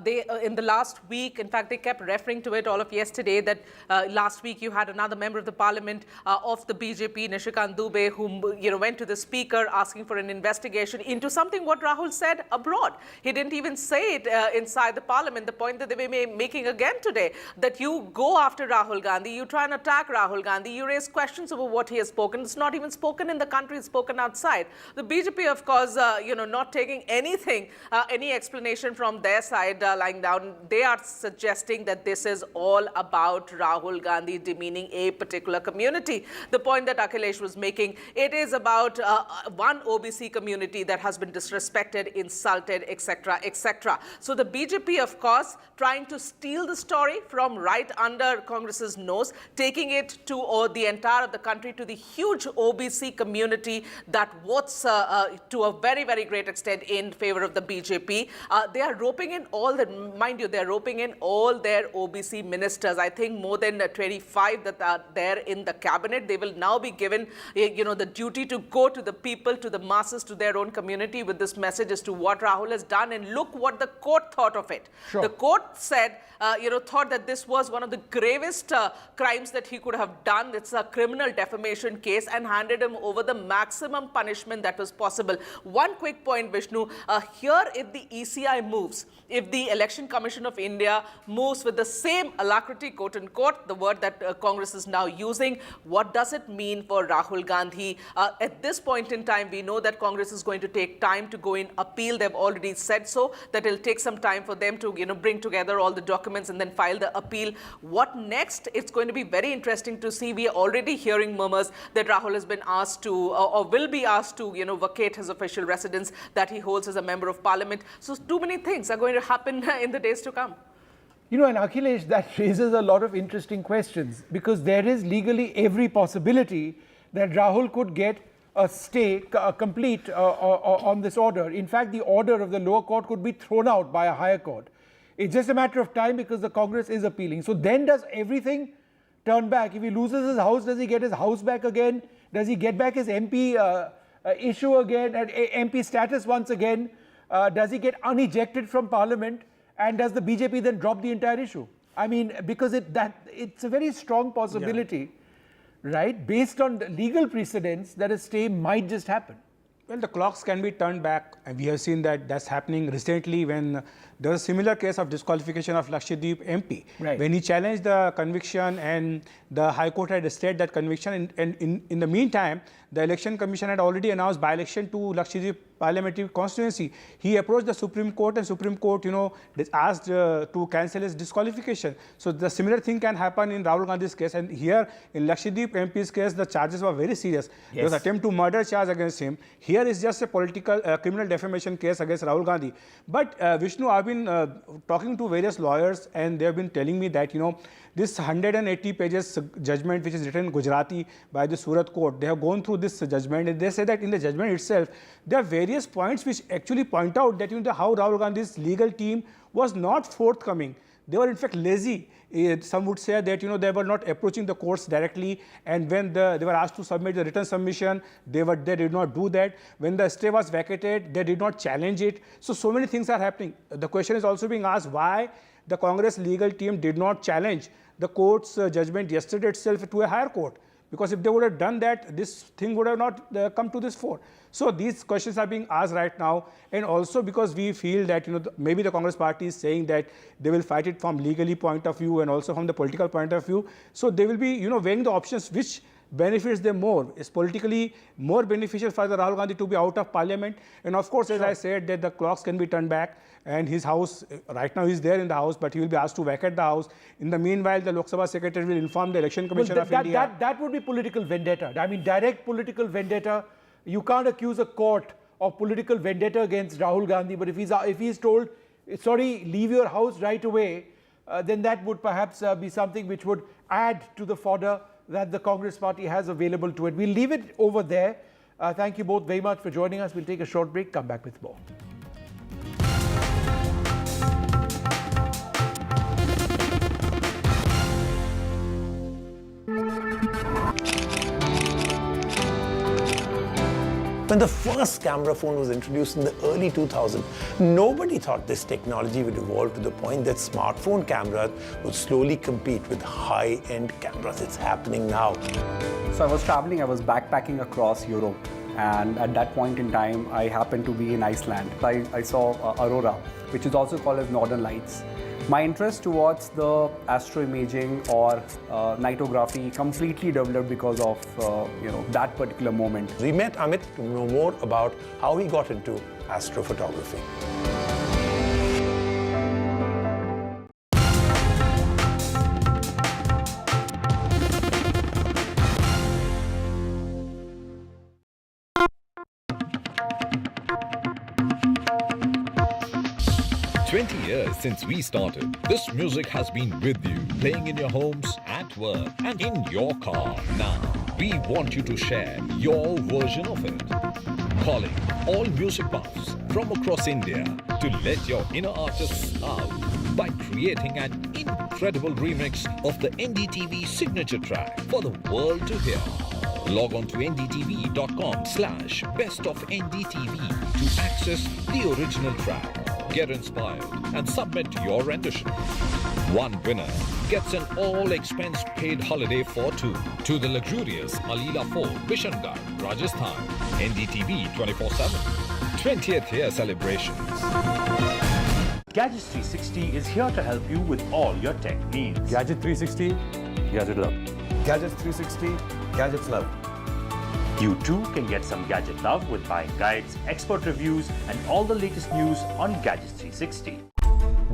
S2: In the last week, in fact, they kept referring to it all of yesterday, that last week you had another member of the parliament of the BJP, Nishikant Dubey, whom went to the speaker asking for an investigation into something what Rahul said abroad. He didn't even say it inside the parliament. The point that they were making again today, that you go after Rahul Gandhi, you try and attack Rahul Gandhi, you raise questions over what he has spoken. It's not even spoken in the country, it's spoken outside. The BJP, of course, not taking anything, any explanation from their side lying down. They are suggesting that this is all about Rahul Gandhi demeaning a particular community. The point that Akhilesh was making, it is about one OBC community that has been disrespected, insulted, etc., etc. So the BJP, of course, trying to steal the story from right under Congress's nose, taking it to the entire of the country, to the huge OBC community that votes to a very, very great extent in favor of the BJP. They are roping in all the, mind you, they are roping in all their OBC ministers. I think more than 25 that are there in the cabinet. They will now be given, the duty to go to the people, to the masses, to their own community with this message as to what Rahul has done. And look what the court thought of it. Sure. The court said, thought that this was one of the gravest crimes that he could have done. It's a criminal defamation case, and handed him over the maximum punishment that was possible. One quick point, Vishnu. Here, if the ECI moves, if the Election Commission of India moves with the same alacrity, quote unquote, the word that Congress is now using, what does it mean for Rahul Gandhi? At this point in time, we know that Congress is going to take time to go in appeal. They've already said so, that it'll take some time for them to bring together all the documents and then file the appeal. What next? It's going to be very interesting to see. We are already hearing murmurs that Rahul has been asked to, or will be asked to, vacate his official residence that he holds as a member of parliament. So too many things are going to happen in the days to come.
S11: And Akhilesh, that raises a lot of interesting questions, because there is legally every possibility that Rahul could get a stay complete on this order. In fact, the order of the lower court could be thrown out by a higher court. It's just a matter of time, because the Congress is appealing. So then does everything turn back? If he loses his house, does he get his house back again? Does he get back his MP issue again, MP status once again? does he get unejected from parliament, and does the BJP then drop the entire issue? I mean, because it's a very strong possibility, right, based on the legal precedents, that a stay might just happen.
S1: Well, the clocks can be turned back, and we have seen that that's happening recently when there was a similar case of disqualification of Lakshadweep MP.
S11: Right.
S1: When he challenged the conviction and the High Court had stayed that conviction, and in the meantime, the Election Commission had already announced by-election to Lakshadweep parliamentary constituency. He approached the Supreme Court, and Supreme Court, asked to cancel his disqualification. So the similar thing can happen in Rahul Gandhi's case, and here in Lakshadweep MP's case, the charges were very serious.
S11: Yes.
S1: There was attempt to murder charge against him. Here is just a political criminal defamation case against Rahul Gandhi. But Vishnu, I've been talking to various lawyers, and they have been telling me that this 180 pages judgment, which is written in Gujarati by the Surat court, they have gone through this judgment, and they say that in the judgment itself, there are various points which actually point out that how Rahul Gandhi's legal team was not forthcoming. They were in fact lazy. Some would say that they were not approaching the courts directly, and when they were asked to submit the written submission, they did not do that. When the stay was vacated, they did not challenge it. So many things are happening. The question is also being asked why the Congress legal team did not challenge the court's judgment yesterday itself to a higher court. Because if they would have done that, this thing would have not come to this fore. So these questions are being asked right now, and also because we feel that maybe the Congress party is saying that they will fight it from legally point of view and also from the political point of view. So they will be weighing the options which benefits them more. Is politically more beneficial for the Rahul Gandhi to be out of parliament, and of course, as I said, that the clocks can be turned back, and his house right now is there in the house, but he will be asked to vacate the house. In the meanwhile, the Lok Sabha secretary will inform the Election Commission of India.
S11: That would be political vendetta. I mean, direct political vendetta. You can't accuse a court of political vendetta against Rahul Gandhi, but if he's told, sorry, leave your house right away, then that would perhaps be something which would add to the fodder that the Congress party has available to it. We'll leave it over there. Thank you both very much for joining us. We'll take a short break, come back with more.
S12: When the first camera phone was introduced in the early 2000s, nobody thought this technology would evolve to the point that smartphone cameras would slowly compete with high-end cameras. It's happening now.
S13: So I was traveling, I was backpacking across Europe, and at that point in time, I happened to be in Iceland. I saw Aurora, which is also called as Northern Lights. My interest towards the astroimaging or nightography completely developed because of that particular moment.
S12: We met Amit to know more about how he got into astrophotography.
S4: 20 years since we started, this music has been with you, playing in your homes, at work, and in your car. Now, we want you to share your version of it. Calling all music buffs from across India to let your inner artists out by creating an incredible remix of the NDTV signature track for the world to hear. Log on to ndtv.com/bestofndtv to access the original track. Get inspired and submit your rendition. One winner gets an all-expense-paid holiday for two to the luxurious Alila Fort, Bishangarh, Rajasthan. NDTV 24/7. 20th year celebrations.
S5: Gadgets 360 is here to help you with all your tech needs.
S7: Gadget 360, Gadget Love. Gadgets 360, Gadgets Love.
S5: You too can get some gadget love with buying guides, expert reviews, and all the latest news on Gadgets 360.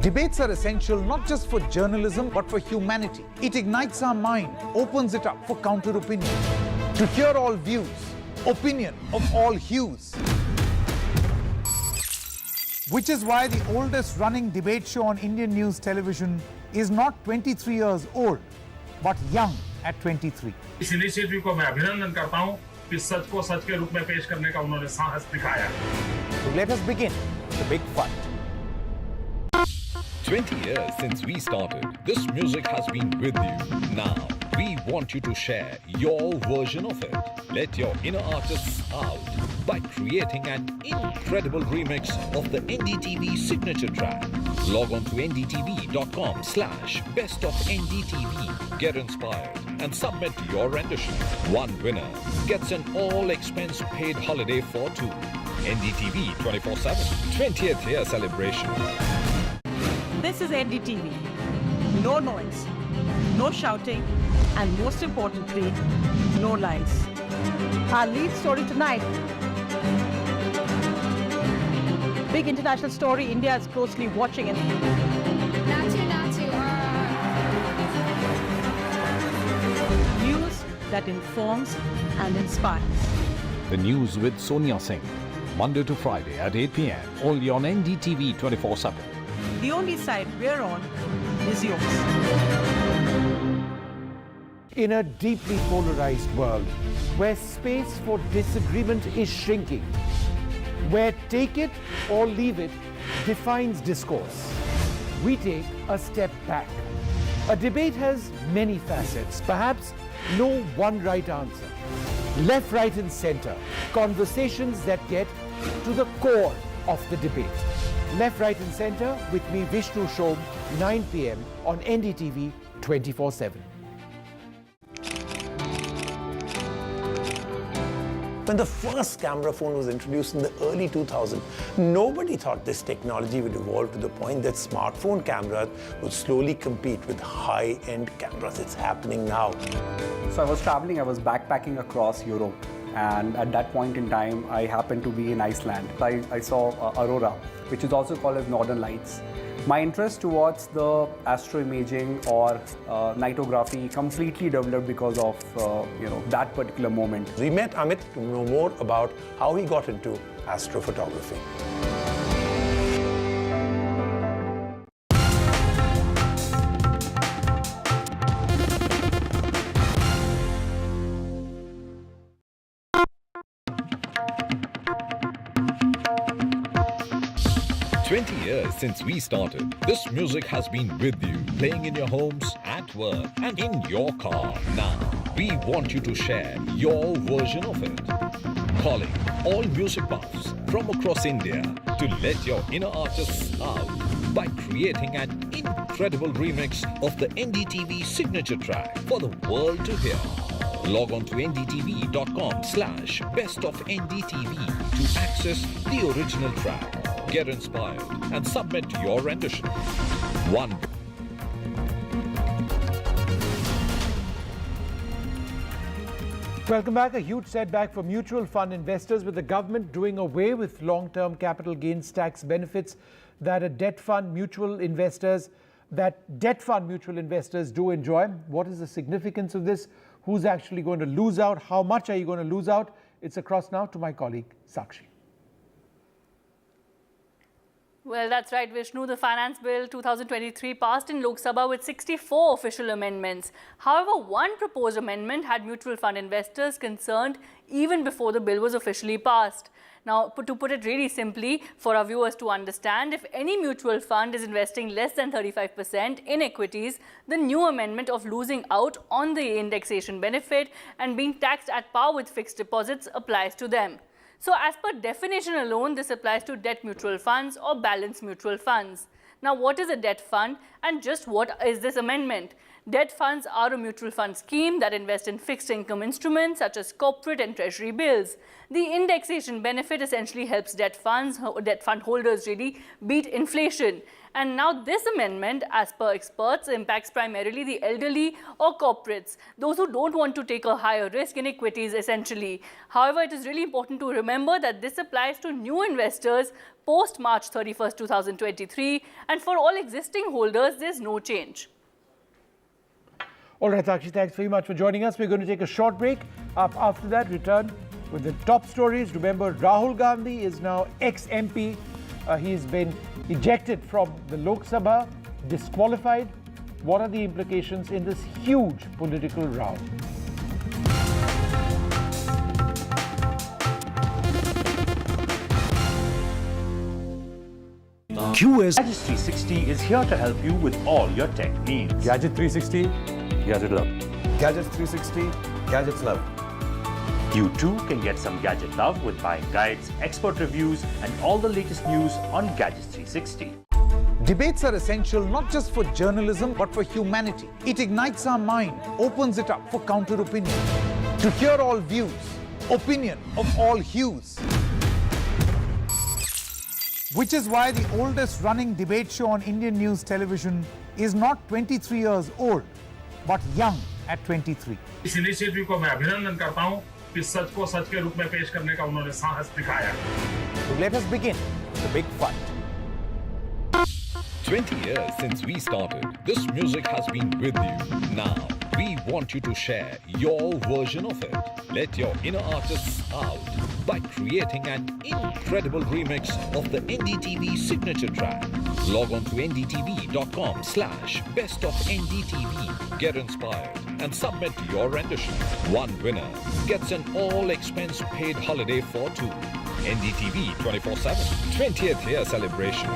S8: Debates are essential not just for journalism, but for humanity. It ignites our mind, opens it up for counter-opinion. To hear all views, opinion of all hues. Which is why the oldest running debate show on Indian news television is not 23 years old, but young at 23.
S9: इस initiative को मैं अभिनंदन करता हूं कि सच को सच के रूप में पेश करने का उन्होंने साहस दिखाया।
S8: So let us begin the big fight.
S4: 20 years since we started, this music has been with you. Now, we want you to share your version of it. Let your inner artists out by creating an incredible remix of the NDTV signature track. Log on to ndtv.com/best of NDTV. Get inspired and submit your rendition. One winner gets an all-expense paid holiday for two. NDTV 24/7 20th year celebration.
S10: This is NDTV. No noise, no shouting, and most importantly, no lies. Our lead story tonight. Big international story India is closely watching. News that informs and inspires.
S4: The news with Sonia Singh. Monday to Friday at 8 p.m. Only on NDTV 24/7.
S10: The only side we're on is yours.
S11: In a deeply polarized world, where space for disagreement is shrinking, where take it or leave it defines discourse, we take a step back. A debate has many facets, perhaps no one right answer. Left, right, and center, conversations that get to the core of the debate. Left, right, and center with me, Vishnu Shom, 9 p.m. on NDTV 24/7.
S12: When the first camera phone was introduced in the early 2000s, nobody thought this technology would evolve to the point that smartphone cameras would slowly compete with high-end cameras. It's happening now.
S13: So I was traveling, I was backpacking across Europe, and at that point in time, I happened to be in Iceland. I saw Aurora, which is also called as Northern Lights. My interest towards the astroimaging or nightography completely developed because of that particular moment.
S12: We met Amit to know more about how he got into astrophotography.
S4: 20 years since we started, this music has been with you, playing in your homes, at work, and in your car. Now, we want you to share your version of it. Calling all music buffs from across India to let your inner artists out by creating an incredible remix of the NDTV signature track for the world to hear. Log on to ndtv.com/best of NDTV to access the original track. Get inspired and submit your rendition. One.
S11: Welcome back. A huge setback for mutual fund investors, with the government doing away with long-term capital gains tax benefits that debt fund mutual investors do enjoy. What is the significance of this? Who's actually going to lose out? How much are you going to lose out? It's across now to my colleague Sakshi.
S19: Well, that's right, Vishnu. The Finance Bill 2023 passed in Lok Sabha with 64 official amendments. However, one proposed amendment had mutual fund investors concerned even before the bill was officially passed. Now, to put it really simply, for our viewers to understand, if any mutual fund is investing less than 35% in equities, the new amendment of losing out on the indexation benefit and being taxed at par with fixed deposits applies to them. So as per definition alone, this applies to debt mutual funds or balanced mutual funds. Now, what is a debt fund and just what is this amendment? Debt funds are a mutual fund scheme that invest in fixed income instruments such as corporate and treasury bills. The indexation benefit essentially helps debt fund holders really beat inflation. And now this amendment, as per experts, impacts primarily the elderly or corporates, those who don't want to take a higher risk in equities essentially. However, it is really important to remember that this applies to new investors post March 31st, 2023, and for all existing holders, there's no change.
S11: All right, Sakshi, thanks very much for joining us. We're going to take a short break. After that, return with the top stories. Remember, Rahul Gandhi is now ex-MP. He's been ejected from the Lok Sabha, disqualified. What are the implications in this huge political row?
S5: Gadget 360 is here to help you with all your tech needs.
S7: Gadget 360, Gadget Love. Gadget 360, Gadgets Love.
S5: You too can get some gadget love with buying guides, expert reviews, and all the latest news on Gadgets 360.
S8: Debates are essential not just for journalism but for humanity. It ignites our mind, opens it up for counter-opinion. To hear all views, opinion of all hues. Which is why the oldest running debate show on Indian news television is not 23 years old, but young at 23.
S9: इस initiative को मैं अभिनंदन करता हूं कि सच को सच के रूप में पेश करने का उन्होंने साहस दिखाया.
S8: So let us begin the big fight.
S4: 20 years since we started, this music has been with you. Now, we want you to share your version of it. Let your inner artists out by creating an incredible remix of the NDTV signature track. Log on to ndtv.com/bestofndtv. Get inspired and submit your rendition. One winner gets an all-expense paid holiday for two. NDTV 24/7 20th year celebration.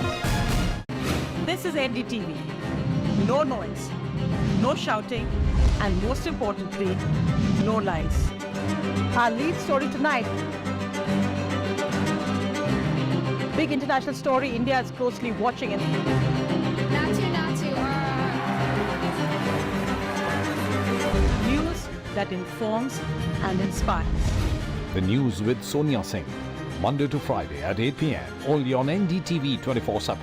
S10: This is NDTV. No noise, no shouting, and most importantly, no lies. Our lead story tonight. Big international story India is closely watching. News that informs and inspires.
S4: The news with Sonia Singh. Monday to Friday at 8 p.m. Only on NDTV 24/7.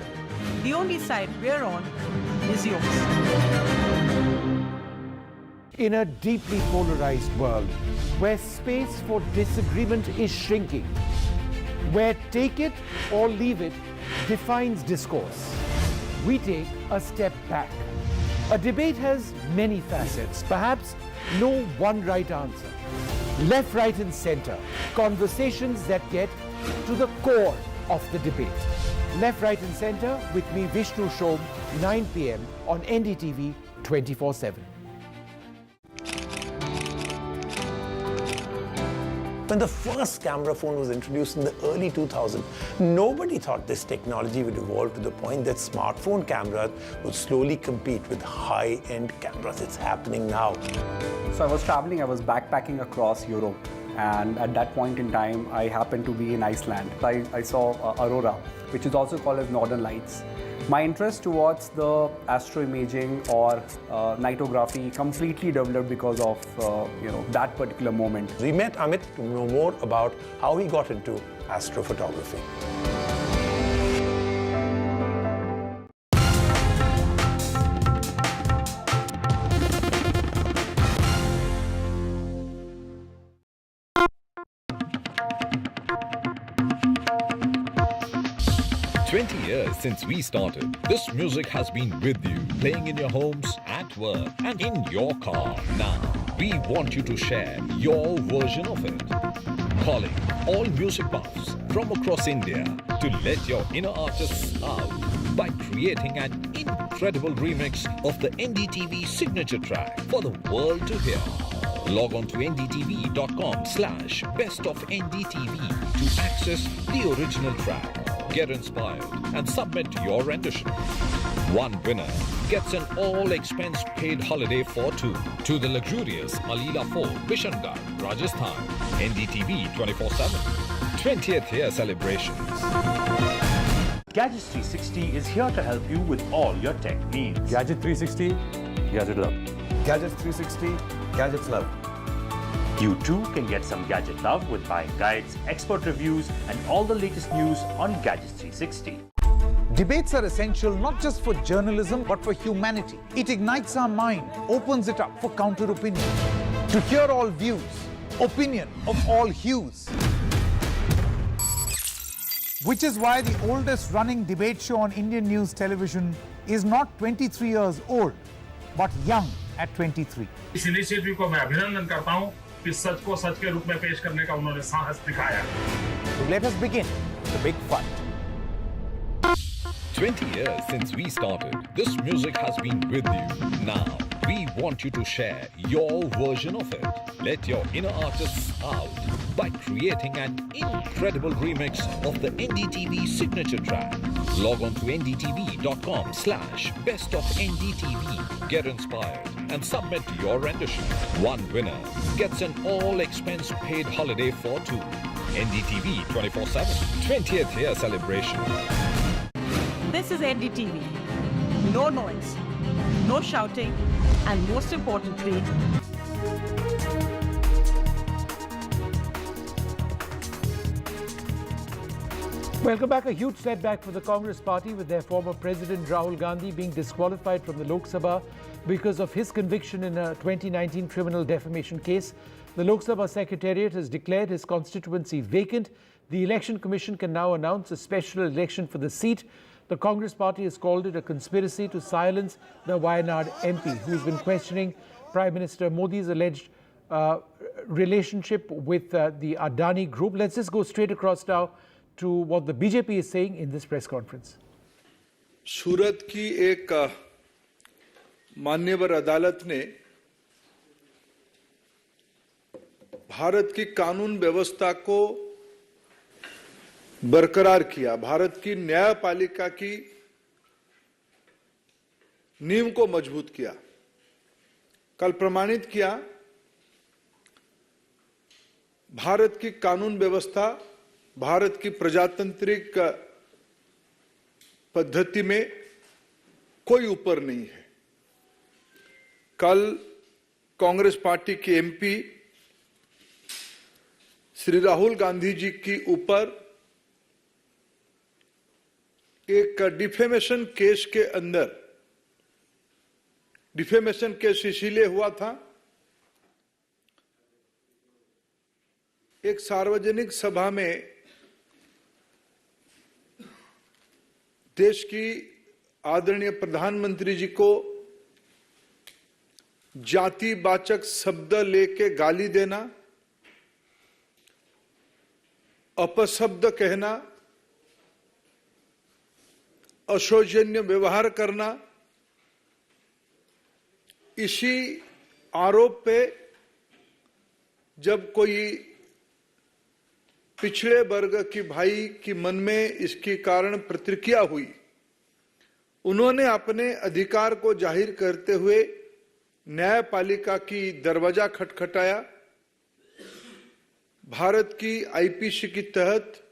S10: The only side we're on is yours.
S11: In a deeply polarized world, where space for disagreement is shrinking, where take it or leave it defines discourse, we take a step back. A debate has many facets, perhaps no one right answer. Left, right, and center, conversations that get to the core of the debate. Left, Right and Center with me, Vishnu Shom, 9 p.m. on NDTV 24/7.
S12: When the first camera phone was introduced in the early 2000s, nobody thought this technology would evolve to the point that smartphone cameras would slowly compete with high-end cameras. It's happening now.
S13: So I was traveling, I was backpacking across Europe, and at that point in time, I happened to be in Iceland. I saw Aurora, which is also called as Northern Lights. My interest towards the astroimaging or nightography completely developed because of that particular moment.
S12: We met Amit to know more about how he got into astrophotography.
S4: 20 years since we started, this music has been with you, playing in your homes, at work, and in your car. Now, we want you to share your version of it. Calling all music buffs from across India to let your inner artists out by creating an incredible remix of the NDTV signature track for the world to hear. Log on to ndtv.com/bestofndtv to access the original track. Get inspired and submit your rendition. One winner gets an all-expense paid holiday for two to the luxurious Alila Fort, Bishangarh, Rajasthan. NDTV 24/7 20th year celebrations.
S5: Gadgets 360 is here to help you with all your tech needs.
S7: Gadget 360, Gadget Love. Gadgets 360, Gadgets Love.
S5: You too can get some gadget love with buying guides, expert reviews, and all the latest news on Gadgets 360.
S8: Debates are essential not just for journalism but for humanity. It ignites our mind, opens it up for counter-opinion. To hear all views, opinion of all hues. Which is why the oldest running debate show on Indian news television is not 23 years old, but young at 23.
S9: इस initiative को मैं अभिनंदन करता हूं कि सच को सच के रूप में पेश करने का उन्होंने साहस दिखाया.
S8: So let us begin the big fight.
S4: 20 years since we started, this music has been with you. Now, we want you to share your version of it. Let your inner artists out by creating an incredible remix of the NDTV signature track. Log on to ndtv.com/bestofndtv. Get inspired and submit your rendition. One winner gets an all-expense paid holiday for two. NDTV 24/7 20th year celebration.
S10: This is NDTV. No noise, no shouting, and most importantly,
S11: Welcome back. A huge setback for the Congress party, with their former president Rahul Gandhi being disqualified from the Lok Sabha because of his conviction in a 2019 criminal defamation case. The Lok Sabha Secretariat has declared his constituency vacant. The Election Commission can now announce a special election for the seat. The Congress party has called it a conspiracy to silence the Wayanad MP, who's been questioning Prime Minister Modi's alleged relationship with the Adani group. Let's just go straight across now to what the BJP is saying in this press conference.
S20: सूरत की एक मान्यवर अदालत ने भारत की कानून व्यवस्था को बरकरार किया, भारत की न्यायपालिका की नींव को मजबूत किया। कल प्रमाणित किया भारत की कानून व्यवस्था, भारत की प्रजातांत्रिक पद्धति में कोई ऊपर नहीं है। कल कांग्रेस पार्टी के एमपी श्री राहुल गांधी जी की ऊपर एक डिफेमेशन केस के अंदर, डिफेमेशन केस इसीलिए हुआ था, एक सार्वजनिक सभा में देश की आदरणीय प्रधानमंत्री जी को जातिवाचक शब्द लेके गाली देना, अपशब्द कहना, अशोचनीय व्यवहार करना, इसी आरोप पे जब कोई पिछड़े वर्ग की भाई की मन में इसके कारण प्रतिक्रिया हुई, उन्होंने अपने अधिकार को जाहिर करते हुए न्यायपालिका की दरवाजा खटखटाया, भारत की आईपीसी के तहत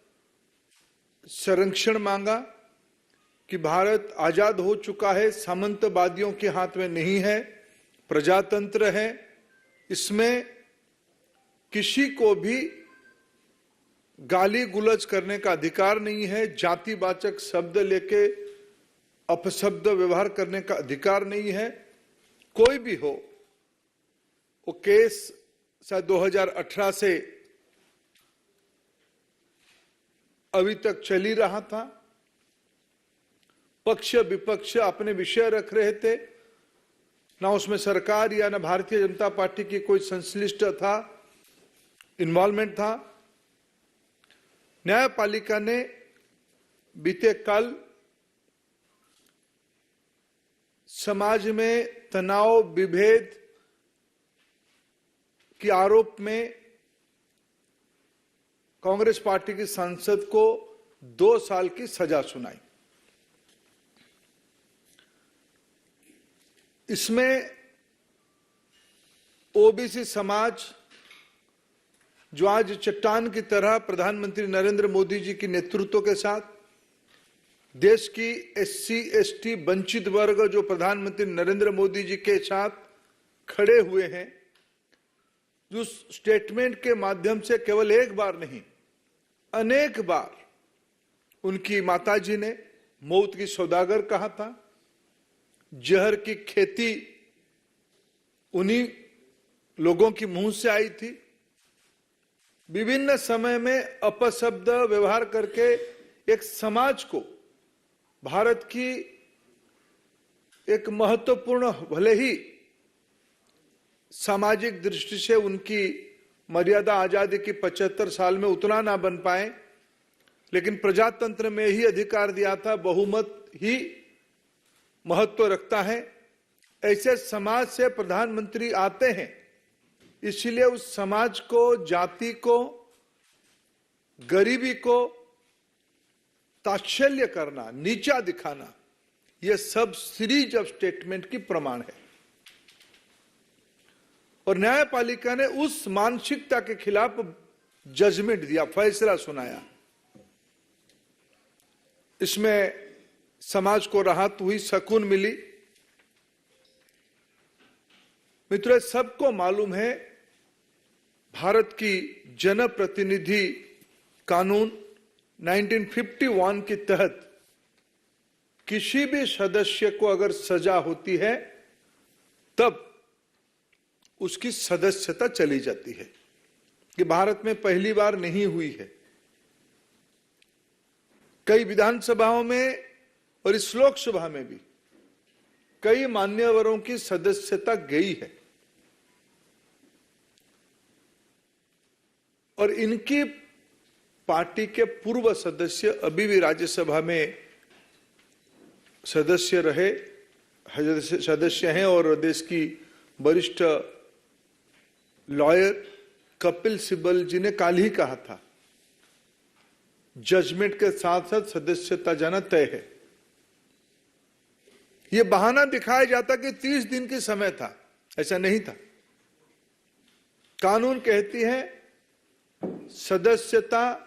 S20: संरक्षण मांगा कि भारत आजाद हो चुका है, सामंतवादियों के हाथ में नहीं है, प्रजातंत्र है, इसमें किसी को भी गाली गुलज करने का अधिकार नहीं है, जातिवाचक शब्द लेके अपशब्द व्यवहार करने का अधिकार नहीं है। कोई भी हो, वो केस 2018 से अभी तक चल ही रहा था। पक्ष विपक्ष अपने विषय रख रहे थे, ना उसमें सरकार या ना भारतीय जनता पार्टी की कोई संश्लिष्ट था, इन्वॉल्वमेंट था। न्यायपालिका ने बीते कल समाज में तनाव विभेद के आरोप में कांग्रेस पार्टी के सांसद को 2 साल की सजा सुनाई। इसमें ओबीसी समाज, जो आज चट्टान की तरह प्रधानमंत्री नरेंद्र मोदी जी के नेतृत्व के साथ, देश की एससी एसटी वंचित वर्ग जो प्रधानमंत्री नरेंद्र मोदी जी के साथ खड़े हुए हैं, जो स्टेटमेंट के माध्यम से केवल एक बार नहीं अनेक बार उनकी माताजी ने मौत की सौदागर कहा था, जहर की खेती उन्हीं लोगों की मुंह से आई थी। विभिन्न समय में अपशब्द व्यवहार करके एक समाज को, भारत की एक महत्वपूर्ण, भले ही सामाजिक दृष्टि से उनकी मर्यादा आजादी की 75 साल में उतना ना बन पाए, लेकिन प्रजातंत्र में ही अधिकार दिया था, बहुमत ही महत्व रखता है। ऐसे समाज से प्रधानमंत्री आते हैं, इसलिए उस समाज को, जाति को, गरीबी को ताच्छल्य करना, नीचा दिखाना, यह सब सीरीज ऑफ स्टेटमेंट की प्रमाण है। और न्यायपालिका ने उस मानसिकता के खिलाफ जजमेंट दिया, फैसला सुनाया। इसमें समाज को राहत हुई, सुकून मिली। मित्रों, सबको मालूम है भारत की जनप्रतिनिधि कानून 1951 के तहत किसी भी सदस्य को अगर सजा होती है तब उसकी सदस्यता चली जाती है। ये भारत में पहली बार नहीं हुई है। कई विधानसभाओं में और इस लोकसभा में भी कई मान्यवरों की सदस्यता गई है और इनकी पार्टी के पूर्व सदस्य अभी भी राज्यसभा में सदस्य रहे, सदस्य हैं। और देश की वरिष्ठ लॉयर कपिल सिब्बल जी ने कल ही कहा था, जजमेंट के साथ साथ सदस्यता जाना तय है। यह बहाना दिखाया जाता कि 30 दिन की समय था, ऐसा नहीं था। कानून कहती है सदस्यता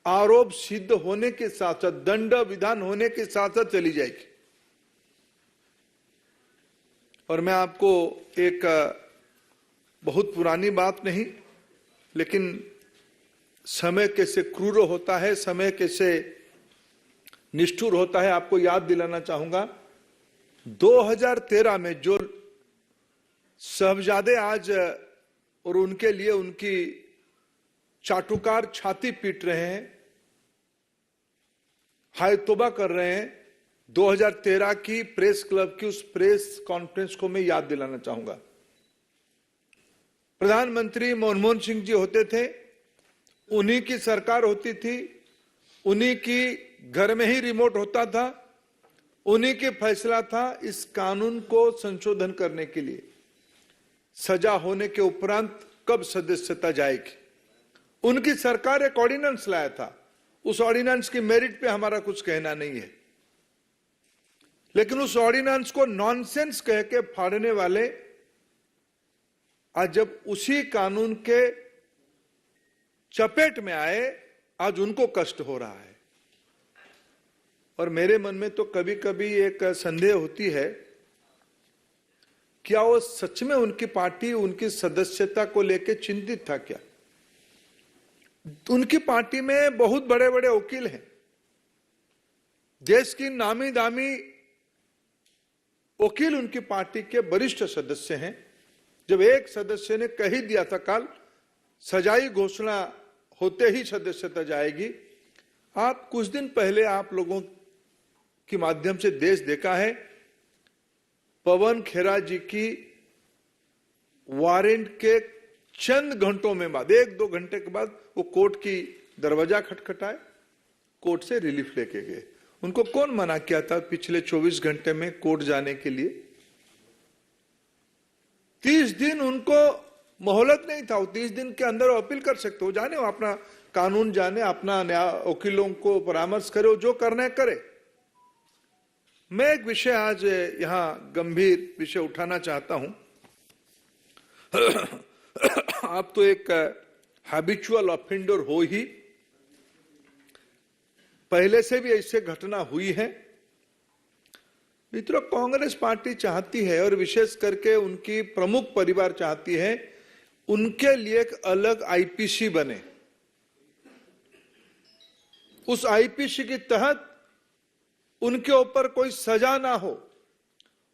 S20: आरोप सिद्ध होने के साथ साथ, दंड विधान होने के साथ साथ चली जाएगी। और मैं आपको एक बहुत पुरानी बात नहीं, लेकिन समय कैसे क्रूर होता है, समय कैसे निष्ठुर होता है, आपको याद दिलाना चाहूंगा। 2013 में जो साहबजादे आज और उनके लिए उनकी चाटुकार छाती पीट रहे हैं, हाय तौबा कर रहे हैं, 2013 की प्रेस क्लब की उस प्रेस कॉन्फ्रेंस को मैं याद दिलाना चाहूंगा। प्रधानमंत्री मनमोहन सिंह जी होते थे, उन्हीं की सरकार होती थी, उन्हीं की घर में ही रिमोट होता था, उन्हीं के फैसला था इस कानून को संशोधन करने के लिए। सजा होने के उपरांत कब सदस्यता जाएगी, उनकी सरकार एक ऑर्डिनेंस लाया था। उस ऑर्डिनेंस की मेरिट पे हमारा कुछ कहना नहीं है, लेकिन उस ऑर्डिनेंस को नॉनसेंस कह के फाड़ने वाले आज जब उसी कानून के चपेट में आए, आज उनको कष्ट हो रहा है। और मेरे मन में तो कभी कभी एक संदेह होती है, क्या वो सच में उनकी पार्टी उनकी सदस्यता को लेकर चिंतित था क्या? उनकी पार्टी में बहुत बड़े बड़े वकील हैं, देश की नामी दामी वकील उनकी पार्टी के वरिष्ठ सदस्य हैं। जब एक सदस्य ने कह ही दिया था कल सजाई घोषणा होते ही सदस्यता जाएगी। आप कुछ दिन पहले आप लोगों के माध्यम से देश देखा है, पवन खेरा जी की वारंट के चंद घंटों में बाद, 1-2 घंटे के बाद वो कोर्ट की दरवाजा खटखटाए, कोर्ट से रिलीफ लेके गए। उनको कौन मना किया था पिछले 24 घंटे में कोर्ट जाने के लिए? 30 दिन उनको मोहलत नहीं था। 30 दिन के अंदर अपील कर सकते हो, जाने वो अपना कानून जाने, अपना न्याय वकीलों को परामर्श करे, जो करना है करे। मैं एक विषय आज यहां गंभीर विषय उठाना चाहता हूं। आप तो एक हैबिचुअल ऑफेंडर हो ही, पहले से भी ऐसे घटना हुई है। मित्रों, कांग्रेस पार्टी चाहती है और विशेष करके उनकी प्रमुख परिवार चाहती है उनके लिए एक अलग आईपीसी बने। उस आईपीसी के तहत उनके ऊपर कोई सजा ना हो,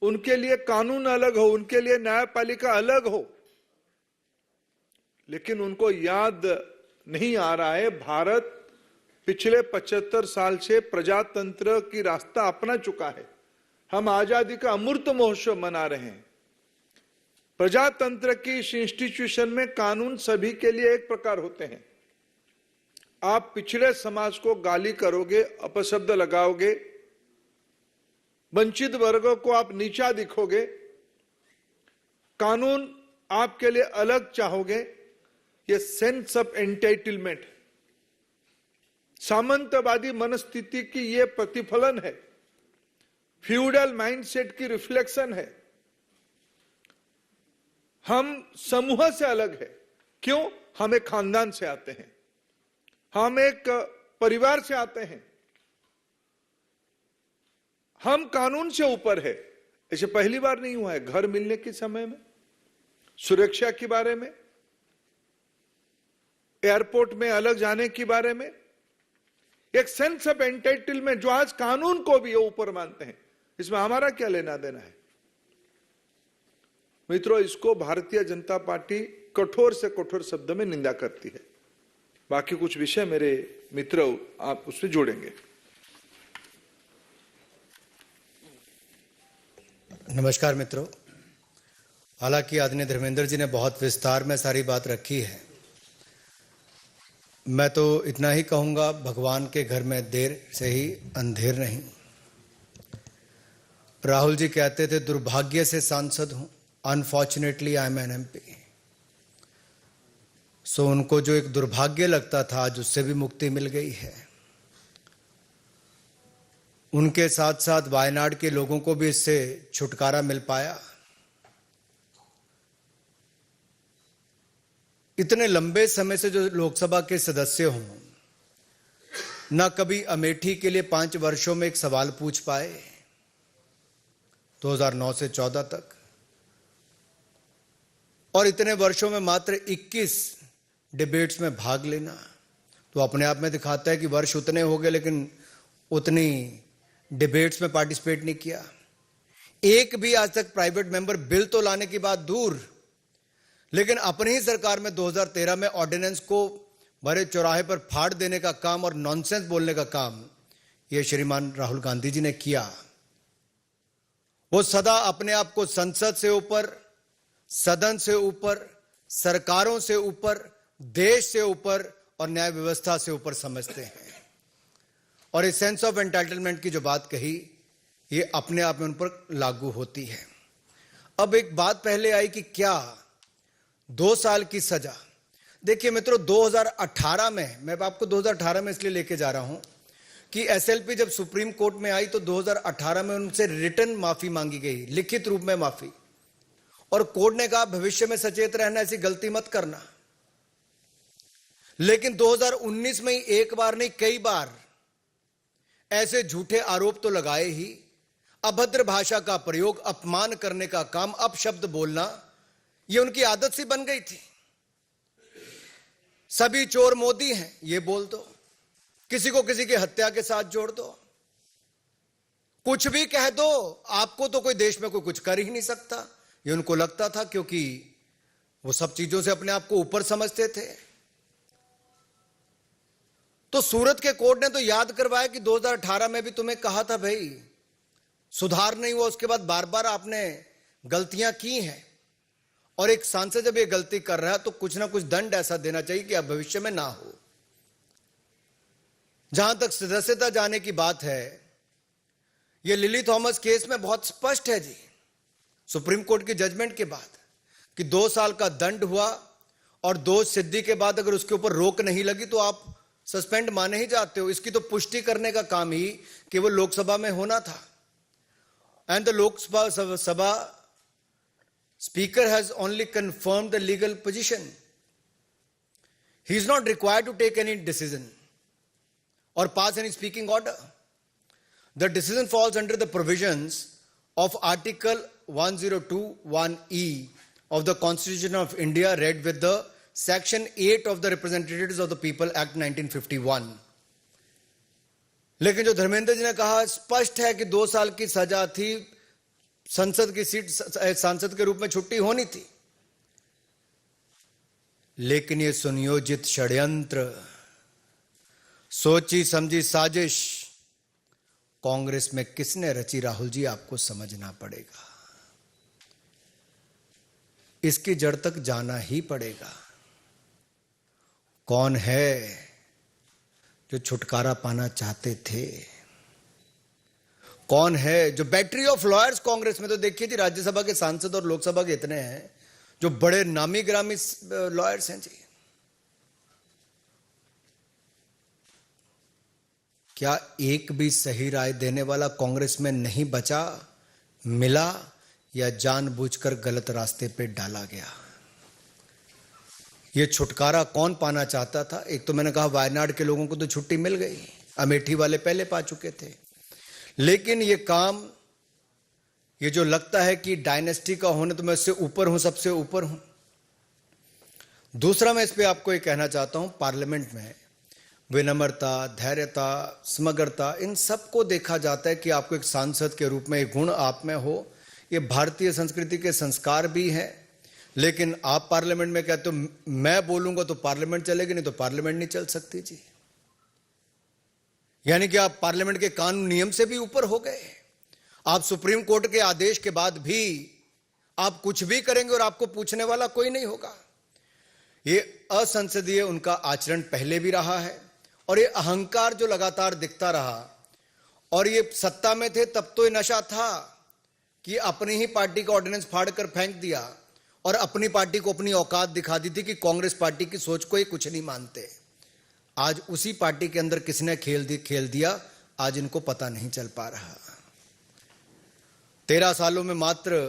S20: उनके लिए कानून अलग हो, उनके लिए न्यायपालिका अलग हो। लेकिन उनको याद नहीं आ रहा है, भारत पिछले 75 साल से प्रजातंत्र की रास्ता अपना चुका है। हम आजादी का अमृत महोत्सव मना रहे हैं। प्रजातंत्र की इस इंस्टीट्यूशन में कानून सभी के लिए एक प्रकार होते हैं। आप पिछड़े समाज को गाली करोगे, अपशब्द लगाओगे, वंचित वर्गों को आप नीचा दिखोगे, कानून आपके लिए अलग चाहोगे, ये सेंस ऑफ एंटाइटलमेंट, सामंतवादी मनस्थिति की ये प्रतिफलन है, फ्यूडल माइंडसेट की रिफ्लेक्शन है। हम समूह से अलग है। क्यों? हम एक खानदान से आते हैं, हम एक परिवार से आते हैं, हम कानून से ऊपर है। ऐसे पहली बार नहीं हुआ है। घर मिलने के समय में, सुरक्षा के बारे में, एयरपोर्ट में अलग जाने के बारे में, एक सेंस ऑफ एंटाइटलमेंट जो आज कानून को भी ऊपर मानते हैं, इसमें हमारा क्या लेना देना है? मित्रों, इसको भारतीय जनता पार्टी कठोर से कठोर शब्द में निंदा करती है। बाकी कुछ विषय मेरे मित्र आप उसमें जोड़ेंगे।
S3: नमस्कार मित्रों, हालांकि आदरणीय धर्मेंद्र जी ने बहुत विस्तार में सारी बात रखी है। मैं तो इतना ही कहूंगा, भगवान के घर में देर से ही अंधेर नहीं। राहुल जी कहते थे दुर्भाग्य से सांसद हूं, unfortunately I am an MP. So उनको जो एक दुर्भाग्य लगता था, आज उससे भी मुक्ति मिल गई है। उनके साथ साथ वायनाड के लोगों को भी इससे छुटकारा मिल पाया। इतने लंबे समय से जो लोकसभा के सदस्य हों, ना कभी अमेठी के लिए 5 वर्षों में एक सवाल पूछ पाए 2009 से 14 तक, और इतने वर्षों में मात्र 21 डिबेट्स में भाग लेना तो अपने आप में दिखाता है कि वर्ष उतने हो गए लेकिन उतनी डिबेट्स में पार्टिसिपेट नहीं किया। एक भी आज तक प्राइवेट मेंबर बिल तो लाने की बात दूर, लेकिन अपनी ही सरकार में 2013 में ऑर्डिनेंस को बड़े चौराहे पर फाड़ देने का काम और नॉनसेंस बोलने का काम ये श्रीमान राहुल गांधी जी ने किया। वो सदा अपने आप को संसद से ऊपर, सदन से ऊपर, सरकारों से ऊपर, देश से ऊपर और न्याय व्यवस्था से ऊपर समझते हैं। और इस सेंस ऑफ एंटाइटलमेंट की जो बात कही, ये अपने आप में उन पर लागू होती है। अब एक बात पहले आई कि क्या 2 साल की सजा। देखिए मित्रों, 2018 में, मैं आपको 2018 में इसलिए लेके जा रहा हूं कि एसएलपी जब सुप्रीम कोर्ट में आई तो 2018 में उनसे रिटर्न माफी मांगी गई, लिखित रूप में माफी, और कोर्ट ने कहा भविष्य में सचेत रहना, ऐसी गलती मत करना। लेकिन 2019 में एक बार नहीं कई बार ऐसे झूठे आरोप तो लगाए ही। अभद्र भाषा का प्रयोग, अपमान करने का काम, अपशब्द बोलना, यह उनकी आदत सी बन गई थी। सभी चोर मोदी हैं ये बोल दो, किसी को किसी की हत्या के साथ जोड़ दो, कुछ भी कह दो, आपको तो कोई देश में कोई कुछ कर ही नहीं सकता, ये उनको लगता था, क्योंकि वो सब चीजों से अपने आप को ऊपर समझते थे। तो सूरत के कोर्ट ने तो याद करवाया कि 2018 में भी तुम्हें कहा था भाई सुधार नहीं हुआ, उसके बाद बार बार आपने गलतियां की हैं, और एक सांसद जब ये गलती कर रहा है तो कुछ ना कुछ दंड ऐसा देना चाहिए कि अब भविष्य में ना हो। जहां तक सदस्यता जाने की बात है, ये लिली थॉमस केस में बहुत स्पष्ट है जी, सुप्रीम कोर्ट की जजमेंट के बाद, कि 2 साल का दंड हुआ और दोष सिद्धि के बाद अगर उसके ऊपर रोक नहीं लगी तो आप सस्पेंड माने ही जाते हो। इसकी तो पुष्टि करने का काम ही केवल लोकसभा में होना था। And the Lok Sabha speaker has only confirmed the legal position. He is not required to take any decision or pass any speaking order. The decision falls under the provisions of Article 1021E of the Constitution of India, read with the Section 8 of the Representatives of the People Act 1951. लेकिन जो धर्मेंद्र जी ने कहा स्पष्ट है कि 2 साल की सजा थी, संसद की सीट सांसद के रूप में छुट्टी होनी थी, लेकिन ये सुनियोजित षड्यंत्र, सोची समझी साजिश कांग्रेस में किसने रची, राहुल जी आपको समझना पड़ेगा। इसकी जड़ तक जाना ही पड़ेगा। कौन है जो छुटकारा पाना चाहते थे? कौन है जो बैटरी ऑफ लॉयर्स कांग्रेस में? तो देखिए जी, राज्यसभा के सांसद और लोकसभा के इतने हैं जो बड़े नामी ग्रामी लॉयर्स हैं जी। क्या एक भी सही राय देने वाला कांग्रेस में नहीं बचा, मिला या जानबूझकर गलत रास्ते पे डाला गया। ये छुटकारा कौन पाना चाहता था? एक तो मैंने कहा वायनाड के लोगों को तो छुट्टी मिल गई, अमेठी वाले पहले पा चुके थे, लेकिन ये काम, ये जो लगता है कि डायनेस्टी का होने तो मैं इससे ऊपर हूं, सबसे ऊपर हूं। दूसरा मैं इस पे आपको ये कहना चाहता हूं, पार्लियामेंट में विनम्रता, धैर्यता, समग्रता, इन सबको देखा जाता है कि आपको एक सांसद के रूप में एक गुण आप में हो। ये भारतीय संस्कृति के संस्कार भी हैं, लेकिन आप पार्लियामेंट में कहते हो मैं बोलूंगा तो पार्लियामेंट चलेगी, नहीं तो पार्लियामेंट नहीं चल सकती जी। यानी कि आप पार्लियामेंट के कानून नियम से भी ऊपर हो गए। आप सुप्रीम कोर्ट के आदेश के बाद भी आप कुछ भी करेंगे और आपको पूछने वाला कोई नहीं होगा। ये असंसदीय उनका आचरण पहले भी रहा है, और ये अहंकार जो लगातार दिखता रहा, और ये सत्ता में थे तब तो ये नशा था कि अपनी ही पार्टी का ऑर्डिनेंस फाड़ कर फेंक दिया और अपनी पार्टी को अपनी औकात दिखा दी थी कि कांग्रेस पार्टी की सोच को ये कुछ नहीं मानते। आज उसी पार्टी के अंदर किसने खेल दिया, आज इनको पता नहीं चल पा रहा। 13 सालों में मात्र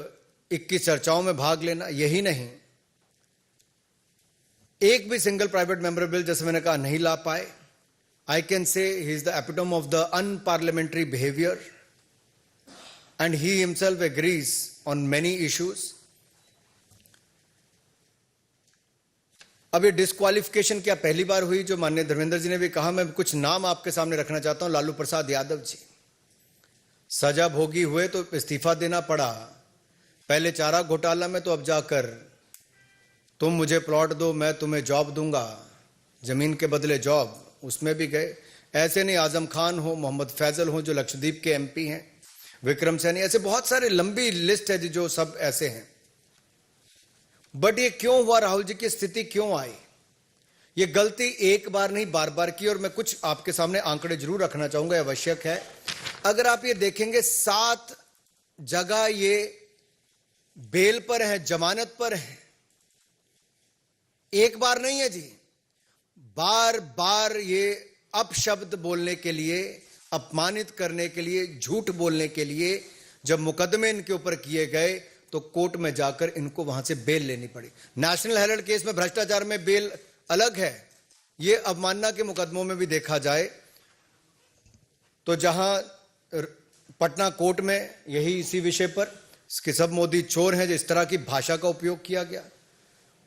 S3: 21 चर्चाओं में भाग लेना, यही नहीं एक भी सिंगल प्राइवेट मेंबर बिल, जैसे मैंने कहा, नहीं ला पाए। I can say he is the epitome of the unparliamentary behaviour and he himself agrees on many issues. अब ये डिस्क्वालिफिकेशन क्या पहली बार हुई? जो माननीय धर्मेंद्र जी ने भी कहा, मैं कुछ नाम आपके सामने रखना चाहता हूं। लालू प्रसाद यादव जी, सजा भोगी हुए तो इस्तीफा देना पड़ा। पहले चारा घोटाला में, तो अब जाकर तुम मुझे प्लॉट दो, मैं तुम्हें जॉब दूंगा, जमीन के बदले जॉब, उसमें भी गए। ऐसे नहीं, आजम खान हो, मोहम्मद फैजल हो जो लक्षद्वीप के एमपी हैं, विक्रम सैनी, ऐसे बहुत सारे लंबी लिस्ट है जो सब ऐसे हैं। बट ये क्यों हुआ? राहुल जी की स्थिति क्यों आई? ये गलती एक बार नहीं बार बार की, और मैं कुछ आपके सामने आंकड़े जरूर रखना चाहूंगा, आवश्यक है। अगर आप ये देखेंगे, 7 जगह ये बेल पर है, जमानत पर है। एक बार नहीं है जी, बार बार ये अपशब्द बोलने के लिए, अपमानित करने के लिए, झूठ बोलने के लिए जब मुकदमे इनके ऊपर किए गए तो कोर्ट में जाकर इनको वहां से बेल लेनी पड़ी। नेशनल हेराल्ड केस में भ्रष्टाचार में बेल अलग है, ये अवमानना के मुकदमों में भी देखा जाए तो जहां पटना कोर्ट में यही इसी विषय पर कि सब मोदी चोर हैं, जो इस तरह की भाषा का उपयोग किया गया,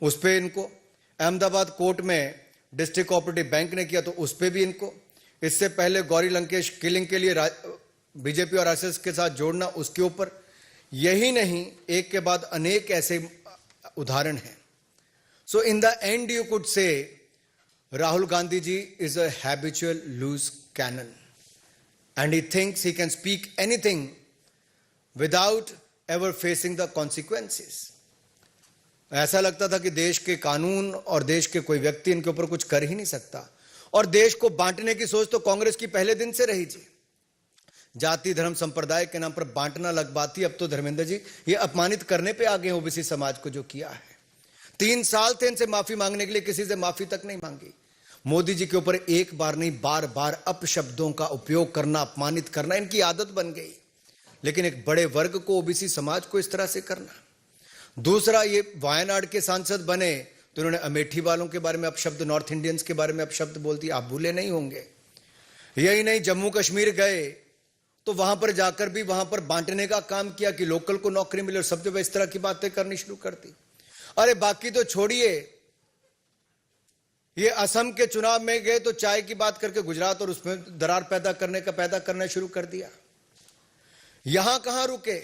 S3: उस पर इनको। अहमदाबाद कोर्ट में डिस्ट्रिक्ट कोऑपरेटिव बैंक ने किया तो उस पर भी इनको। इससे पहले गौरी लंकेश किलिंग के लिए बीजेपी और आरएसएस के साथ जोड़ना, उसके ऊपर। यही नहीं, एक के बाद अनेक ऐसे उदाहरण हैं। So in the end you could say Rahul Gandhi ji is a habitual loose cannon and he thinks he can speak anything without ever facing the consequences. ऐसा लगता था कि देश के कानून और देश के कोई व्यक्ति इनके ऊपर कुछ कर ही नहीं सकता। और देश को बांटने की सोच तो कांग्रेस की पहले दिन से रही जी। जाति धर्म संप्रदाय के नाम पर बांटना लग बात थी। अब तो धर्मेंद्र जी ये अपमानित करने पे आ गए ओबीसी समाज को, जो किया है। 3 साल थे इनसे माफी मांगने के लिए, किसी से माफी तक नहीं मांगी। मोदी जी के ऊपर एक बार नहीं बार बार अपशब्दों का उपयोग करना, अपमानित करना इनकी आदत बन गई। लेकिन एक बड़े वर्ग को, ओबीसी समाज को इस तरह से करना। दूसरा, ये वायनाड के सांसद बने तो उन्होंने अमेठी वालों के बारे में अपशब्द, नॉर्थ इंडियंस के बारे में अपशब्द बोल दिए, आप भूले नहीं होंगे। यही नहीं, जम्मू कश्मीर गए तो वहां पर जाकर भी वहां पर बांटने का काम किया कि लोकल को नौकरी मिले, और सब जब इस तरह की बातें करनी शुरू कर दी। अरे बाकी तो छोड़िए, ये असम के चुनाव में गए तो चाय की बात करके गुजरात और उसमें दरार पैदा करना शुरू कर दिया। यहां कहां रुके?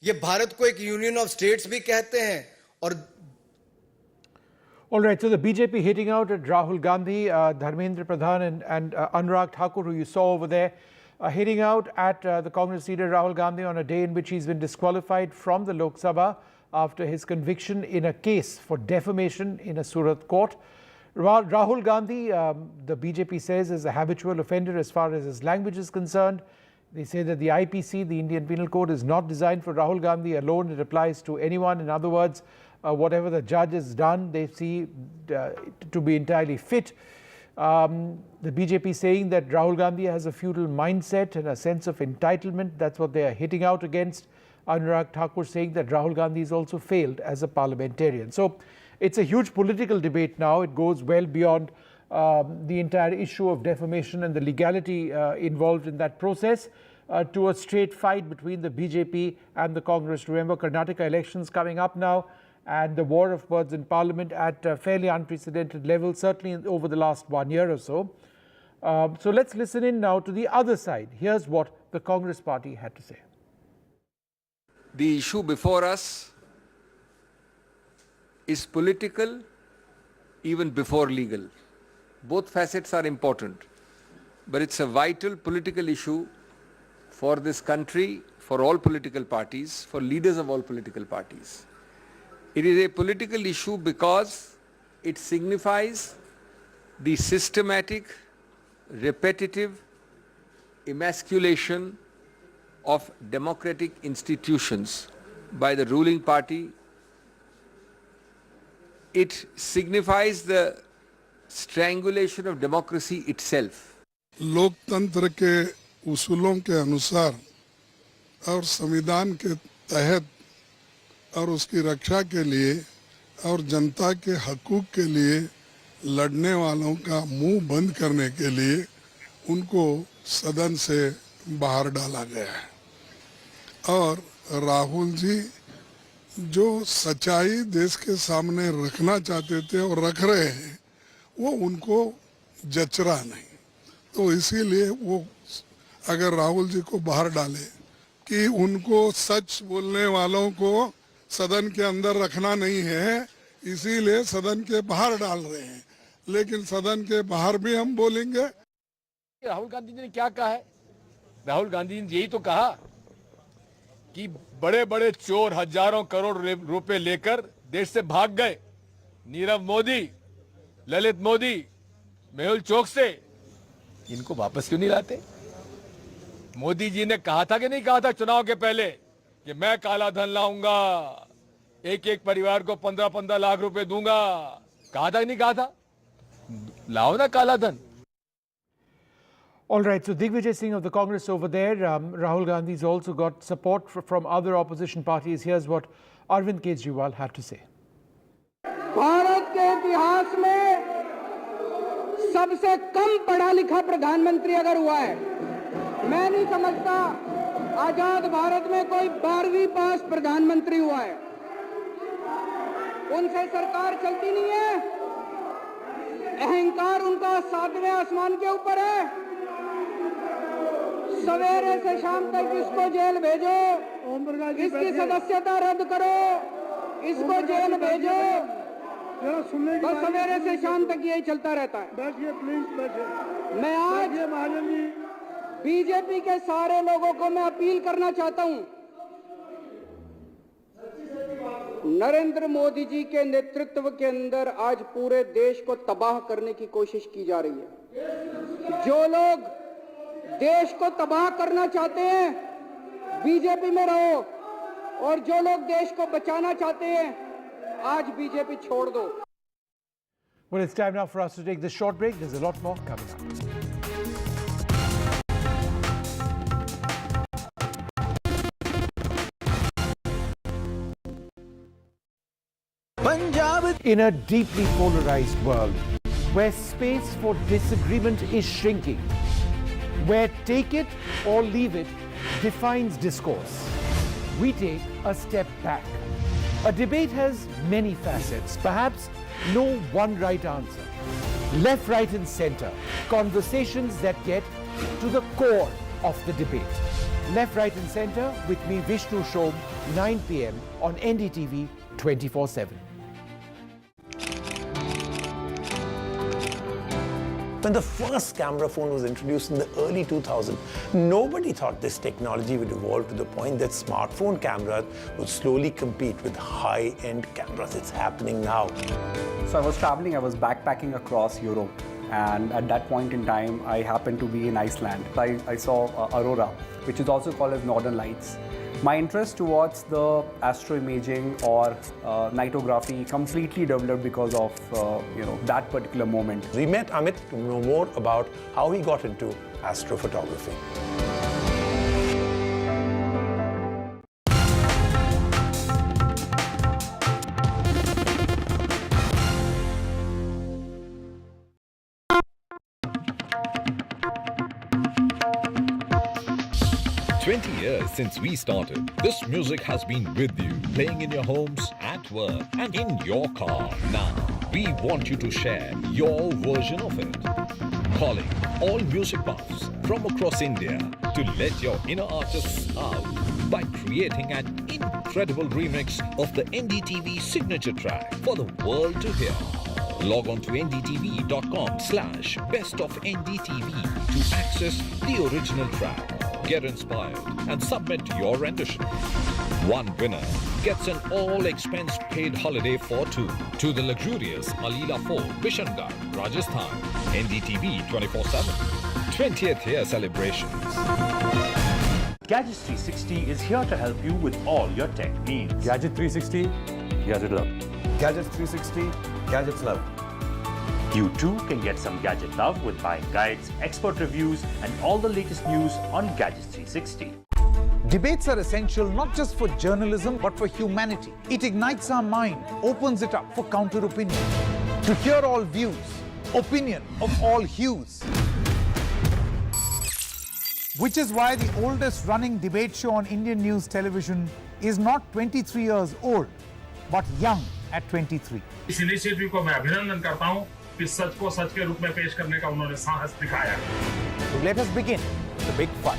S3: ये भारत को एक यूनियन ऑफ स्टेट्स भी कहते हैं। और
S11: All right, so the BJP hitting out at Rahul Gandhi, Dharmendra Pradhan and Anurag Thakur, who you saw over there, hitting out at the Congress leader Rahul Gandhi on a day in which he's been disqualified from the Lok Sabha after his conviction in a case for defamation in a Surat court. Rahul Gandhi, the BJP says, is a habitual offender as far as his language is concerned. They say that the IPC, the Indian Penal Code, is not designed for Rahul Gandhi alone. It applies to anyone. In other words, whatever the judge has done, they see to be entirely fit. The BJP saying that Rahul Gandhi has a feudal mindset and a sense of entitlement. That's what they are hitting out against. Anurag Thakur saying that Rahul Gandhi has also failed as a parliamentarian. So it's a huge political debate now. It goes well beyond the entire issue of defamation and the legality involved in that process to a straight fight between the BJP and the Congress. Remember, Karnataka elections coming up now, and the war of words in Parliament at fairly unprecedented levels, certainly over the last 1 year or so. So let's listen in now to the other side. Here's what the Congress party had to say.
S22: The issue before us is political even before legal. Both facets are important, but it's a vital political issue for this country, for all political parties, for leaders of all political parties. It is a political issue because it signifies the systematic, repetitive emasculation of democratic institutions by the ruling party. It signifies the strangulation of democracy itself.
S18: लोकतंत्र के उसूलों के अनुसार और संविधान के तहत और उसकी रक्षा के लिए और जनता के हकूक़ के लिए लड़ने वालों का मुंह बंद करने के लिए उनको सदन से बाहर डाला गया है। और राहुल जी जो सच्चाई देश के सामने रखना चाहते थे और रख रहे हैं, वो उनको जच रहा नहीं। तो इसीलिए वो अगर राहुल जी को बाहर डाले कि उनको सच बोलने वालों को सदन के अंदर रखना नहीं है, इसीलिए सदन के बाहर डाल रहे हैं। लेकिन सदन के बाहर भी हम बोलेंगे।
S21: राहुल गांधी जी ने क्या कहा है? राहुल गांधी जी ने यही तो कहा कि बड़े बड़े चोर हजारों करोड़ रुपए लेकर देश से भाग गए। नीरव मोदी, ललित मोदी, मेहुल चोकसी, इनको वापस क्यों नहीं लाते? मोदी जी ने कहा था कि नहीं कहा था चुनाव के पहले कि मैं काला धन लाऊंगा, एक एक परिवार को 15-15 लाख रुपए दूंगा? कहा था कि नहीं कहा था? लाओ ना काला धन।
S11: All right, so Digvijay Singh of the Congress over there, Rahul Gandhi's also got support from other opposition parties. Here's what Arvind Kejriwal had to say.
S16: Bharat के इतिहास में सबसे कम पढ़ा लिखा प्रधानमंत्री अगर हुआ है, मैं नहीं समझता आजाद भारत में कोई 12वीं पास प्रधानमंत्री हुआ है। उनसे सरकार चलती नहीं है, अहंकार उनका 7वें आसमान के ऊपर है। सवेरे से शाम तक इसको जेल भेजो, इसकी सदस्यता रद्द करो, इसको जेल भेजो, बस सवेरे से शाम तक यही चलता रहता है। बैठिए प्लीज, बैठिए। मैं आज बीजेपी के सारे लोगों को मैं अपील करना चाहता हूं, नरेंद्र मोदी जी के नेतृत्व के अंदर आज पूरे देश को तबाह करने की कोशिश की जा रही है। जो लोग देश को तबाह करना चाहते हैं, बीजेपी में रहो, और जो लोग देश को बचाना चाहते हैं, आज बीजेपी छोड़ दो।
S11: Well, it's time now for us to take this short break. There's a lot more coming up. In a deeply polarized world, where space for disagreement is shrinking, where take it or leave it defines discourse, we take a step back. A debate has many facets, perhaps no one right answer. Left, right and center, conversations that get to the core of the debate. Left, right and center with me, Vishnu Shom, 9 p.m. on NDTV 24/7.
S12: When the first camera phone was introduced in the early 2000s, nobody thought this technology would evolve to the point that smartphone cameras would slowly compete with high-end cameras. It's happening now.
S13: So I was traveling, I was backpacking across Europe, and at that point in time, I happened to be in Iceland. I saw Aurora, which is also called as Northern Lights. My interest towards the astroimaging or nightography completely developed because of that particular moment.
S12: We met Amit to know more about how he got into astrophotography.
S4: 20 years since we started, this music has been with you, playing in your homes, at work, and in your car. Now, we want you to share your version of it. Calling all music buffs from across India to let your inner artists out by creating an incredible remix of the NDTV signature track for the world to hear. Log on to ndtv.com/bestofndtv to access the original track. Get inspired and submit your rendition. One winner gets an all-expense-paid holiday for two to the luxurious Alila Fort, Bishangarh, Rajasthan. NDTV 24/7. 20th year celebrations.
S5: Gadgets 360 is here to help you with all your tech needs.
S7: Gadget 360, Gadget Love. Gadgets 360, Gadgets Love.
S5: You too can get some gadget love with buying guides, expert reviews, and all the latest news on Gadgets 360.
S8: Debates are essential not just for journalism but for humanity. It ignites our mind, opens it up for counter-opinion. To hear all views, opinion of all hues. Which is why the oldest running debate show on Indian news television is not 23 years old, but young at 23.
S9: इस initiative को मैं अभिनंदन करता हूं कि सच को सच के रूप में पेश करने का उन्होंने साहस दिखाया।
S8: So let us begin the big fight.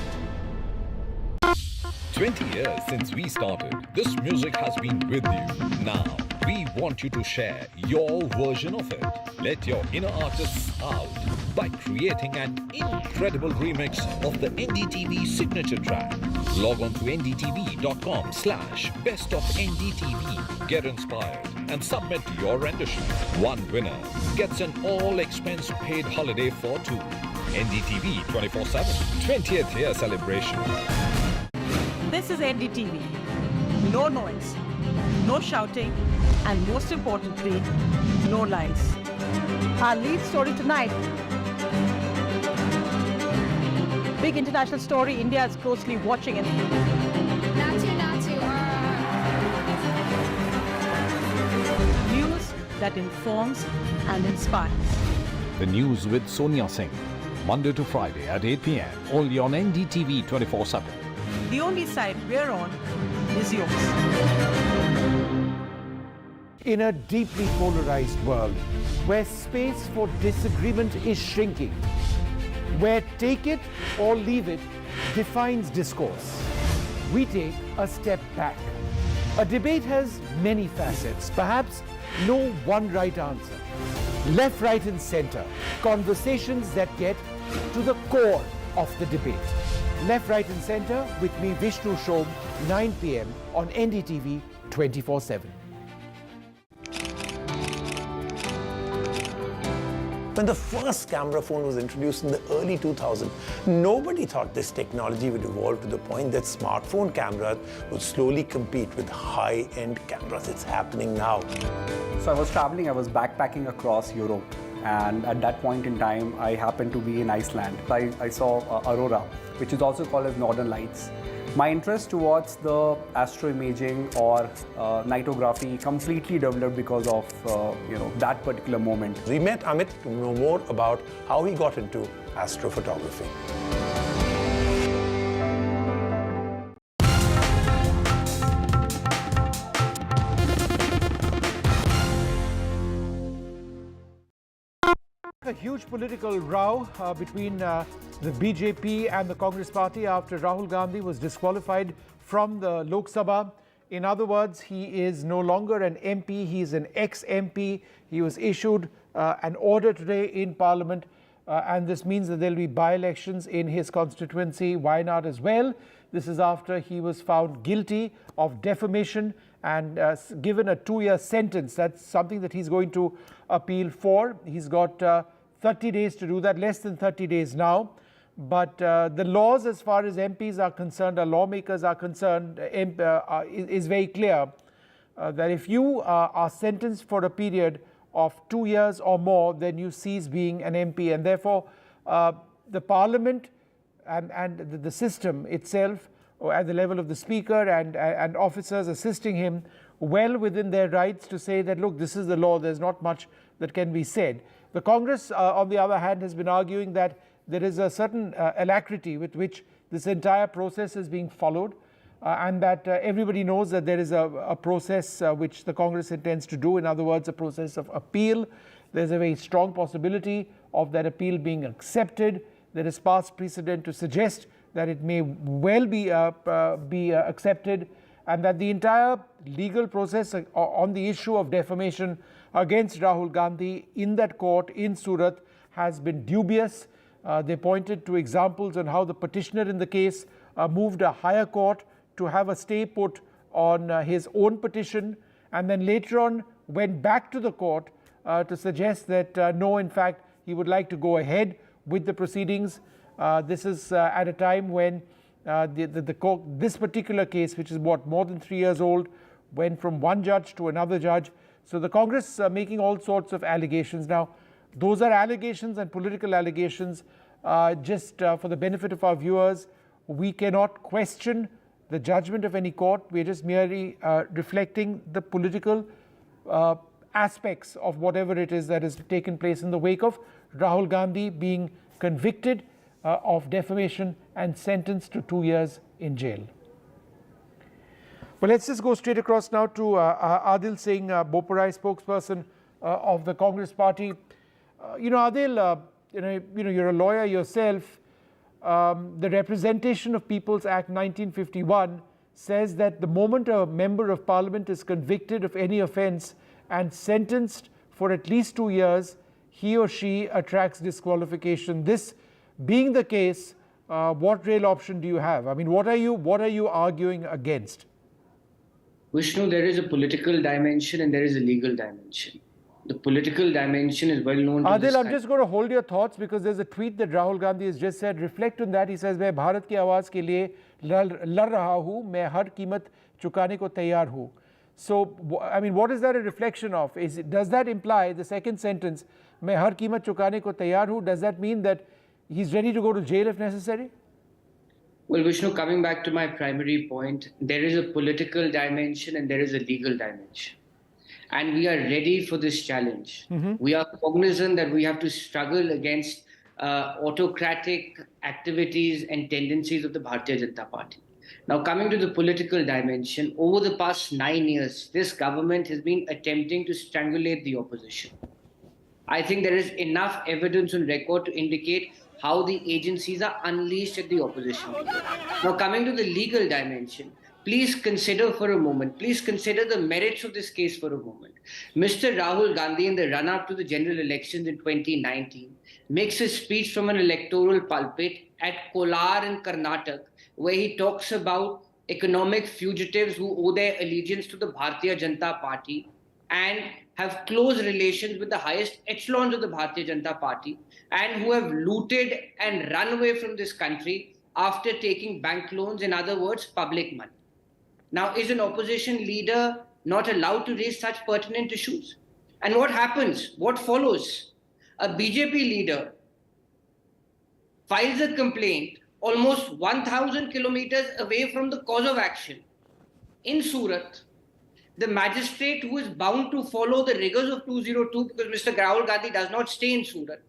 S4: 20 years since we started, this music has been with you. Now, we want you to share your version of it. Let your inner artists out by creating an incredible remix of the NDTV signature track. Log on to ndtv.com/bestofndtv. Get inspired and submit your rendition. One winner gets an all-expense-paid holiday for two. NDTV 24/7. 20th year celebration.
S10: This is NDTV. No noise, no shouting, and most importantly, no lies. Our lead story tonight. Big international story. India is closely watching it. News that informs and inspires.
S4: The news with Sonia Singh. Monday to Friday at 8 p.m. Only on NDTV 24/7.
S10: The only side we're on is yours.
S11: In a deeply polarized world, where space for disagreement is shrinking, where take it or leave it defines discourse, we take a step back. A debate has many facets, perhaps no one right answer. Left, right, and center, conversations that get to the core of the debate. Left, Right and Center with me, Vishnu Shom, 9 p.m. on NDTV 24/7.
S12: When the first camera phone was introduced in the early 2000s, nobody thought this technology would evolve to the point that smartphone cameras would slowly compete with high-end cameras. It's happening now.
S13: So I was traveling, I was backpacking across Europe. And at that point in time, I happened to be in Iceland. I saw Aurora, which is also called as Northern Lights. My interest towards the astroimaging or nightography completely developed because of that particular moment.
S12: We met Amit to know more about how he got into astrophotography.
S11: A huge political row between the BJP and the Congress party after Rahul Gandhi was disqualified from the Lok Sabha. In other words, he is no longer an MP, he is an ex-MP. He was issued an order today in Parliament, and this means that there will be by-elections in his constituency, Wayanad as well. This is after he was found guilty of defamation and given a 2-year sentence. That's something that he's going to appeal for. He's got 30 days to do that, less than 30 days now. But the laws as far as MPs are concerned, or lawmakers are concerned, is very clear that if you are sentenced for a period of 2 years or more, then you cease being an MP. And therefore, the Parliament and the system itself, or at the level of the Speaker and officers assisting him, well within their rights to say that, look, this is the law, there's not much that can be said. The Congress, on the other hand, has been arguing that there is a certain alacrity with which this entire process is being followed, and that everybody knows that there is a process which the Congress intends to do. In other words, a process of appeal. There's a very strong possibility of that appeal being accepted. There is past precedent to suggest that it may well be accepted, and that the entire legal process on the issue of defamation against Rahul Gandhi in that court in Surat has been dubious. They pointed to examples on how the petitioner in the case moved a higher court to have a stay put on his own petition, and then later on went back to the court to suggest that no, in fact, he would like to go ahead with the proceedings. This is at a time when this particular case, which is more than 3 years old, went from one judge to another judge. So the Congress are making all sorts of allegations. Now, those are allegations and political allegations. Just for the benefit of our viewers, we cannot question the judgment of any court. We are just merely reflecting the political aspects of whatever it is that has taken place in the wake of Rahul Gandhi being convicted of defamation and sentenced to 2 years in jail. Well, let's just go straight across now to Adil Singh, Boparai spokesperson of the Congress party. Adil, you're a lawyer yourself. The Representation of People's Act 1951 says that the moment a member of parliament is convicted of any offence and sentenced for at least 2 years, he or she attracts disqualification. This being the case, what real option do you have? I mean, what are you arguing against?
S14: Vishnu, there is a political dimension and there is a legal dimension. The political dimension is well known to
S11: Adil, I'm just going to hold your thoughts because there's a tweet that Rahul Gandhi has just said. Reflect on that. He says, मैं भारत की आवाज़ के लिए लड़ रहा हूँ, मैं हर कीमत चुकाने को तैयार हूँ. So, I mean, what is that a reflection of? Does that imply, the second sentence, मैं हर कीमत चुकाने को तैयार हूँ, does that mean that he's ready to go to jail if necessary?
S14: Well, Vishnu, coming back to my primary point, there is a political dimension and there is a legal dimension. And we are ready for this challenge. We are cognizant that we have to struggle against autocratic activities and tendencies of the Bharatiya Janata Party. Now, coming to the political dimension, over the past 9 years, this government has been attempting to strangulate the opposition. I think there is enough evidence on record to indicate how the agencies are unleashed at the opposition. Now, coming to the legal dimension, please consider for a moment, please consider the merits of this case for a moment. Mr. Rahul Gandhi, in the run-up to the general elections in 2019, makes a speech from an electoral pulpit at Kolar in Karnataka, where he talks about economic fugitives who owe their allegiance to the Bharatiya Janata Party and have close relations with the highest echelons of the Bharatiya Janata Party and who have looted and run away from this country after taking bank loans, in other words, public money. Now, is an opposition leader not allowed to raise such pertinent issues? And what happens? What follows? A BJP leader files a complaint almost 1,000 kilometers away from the cause of action in Surat. The magistrate, who is bound to follow the rigors of 202 because Mr. Rahul Gandhi does not stay in Surat,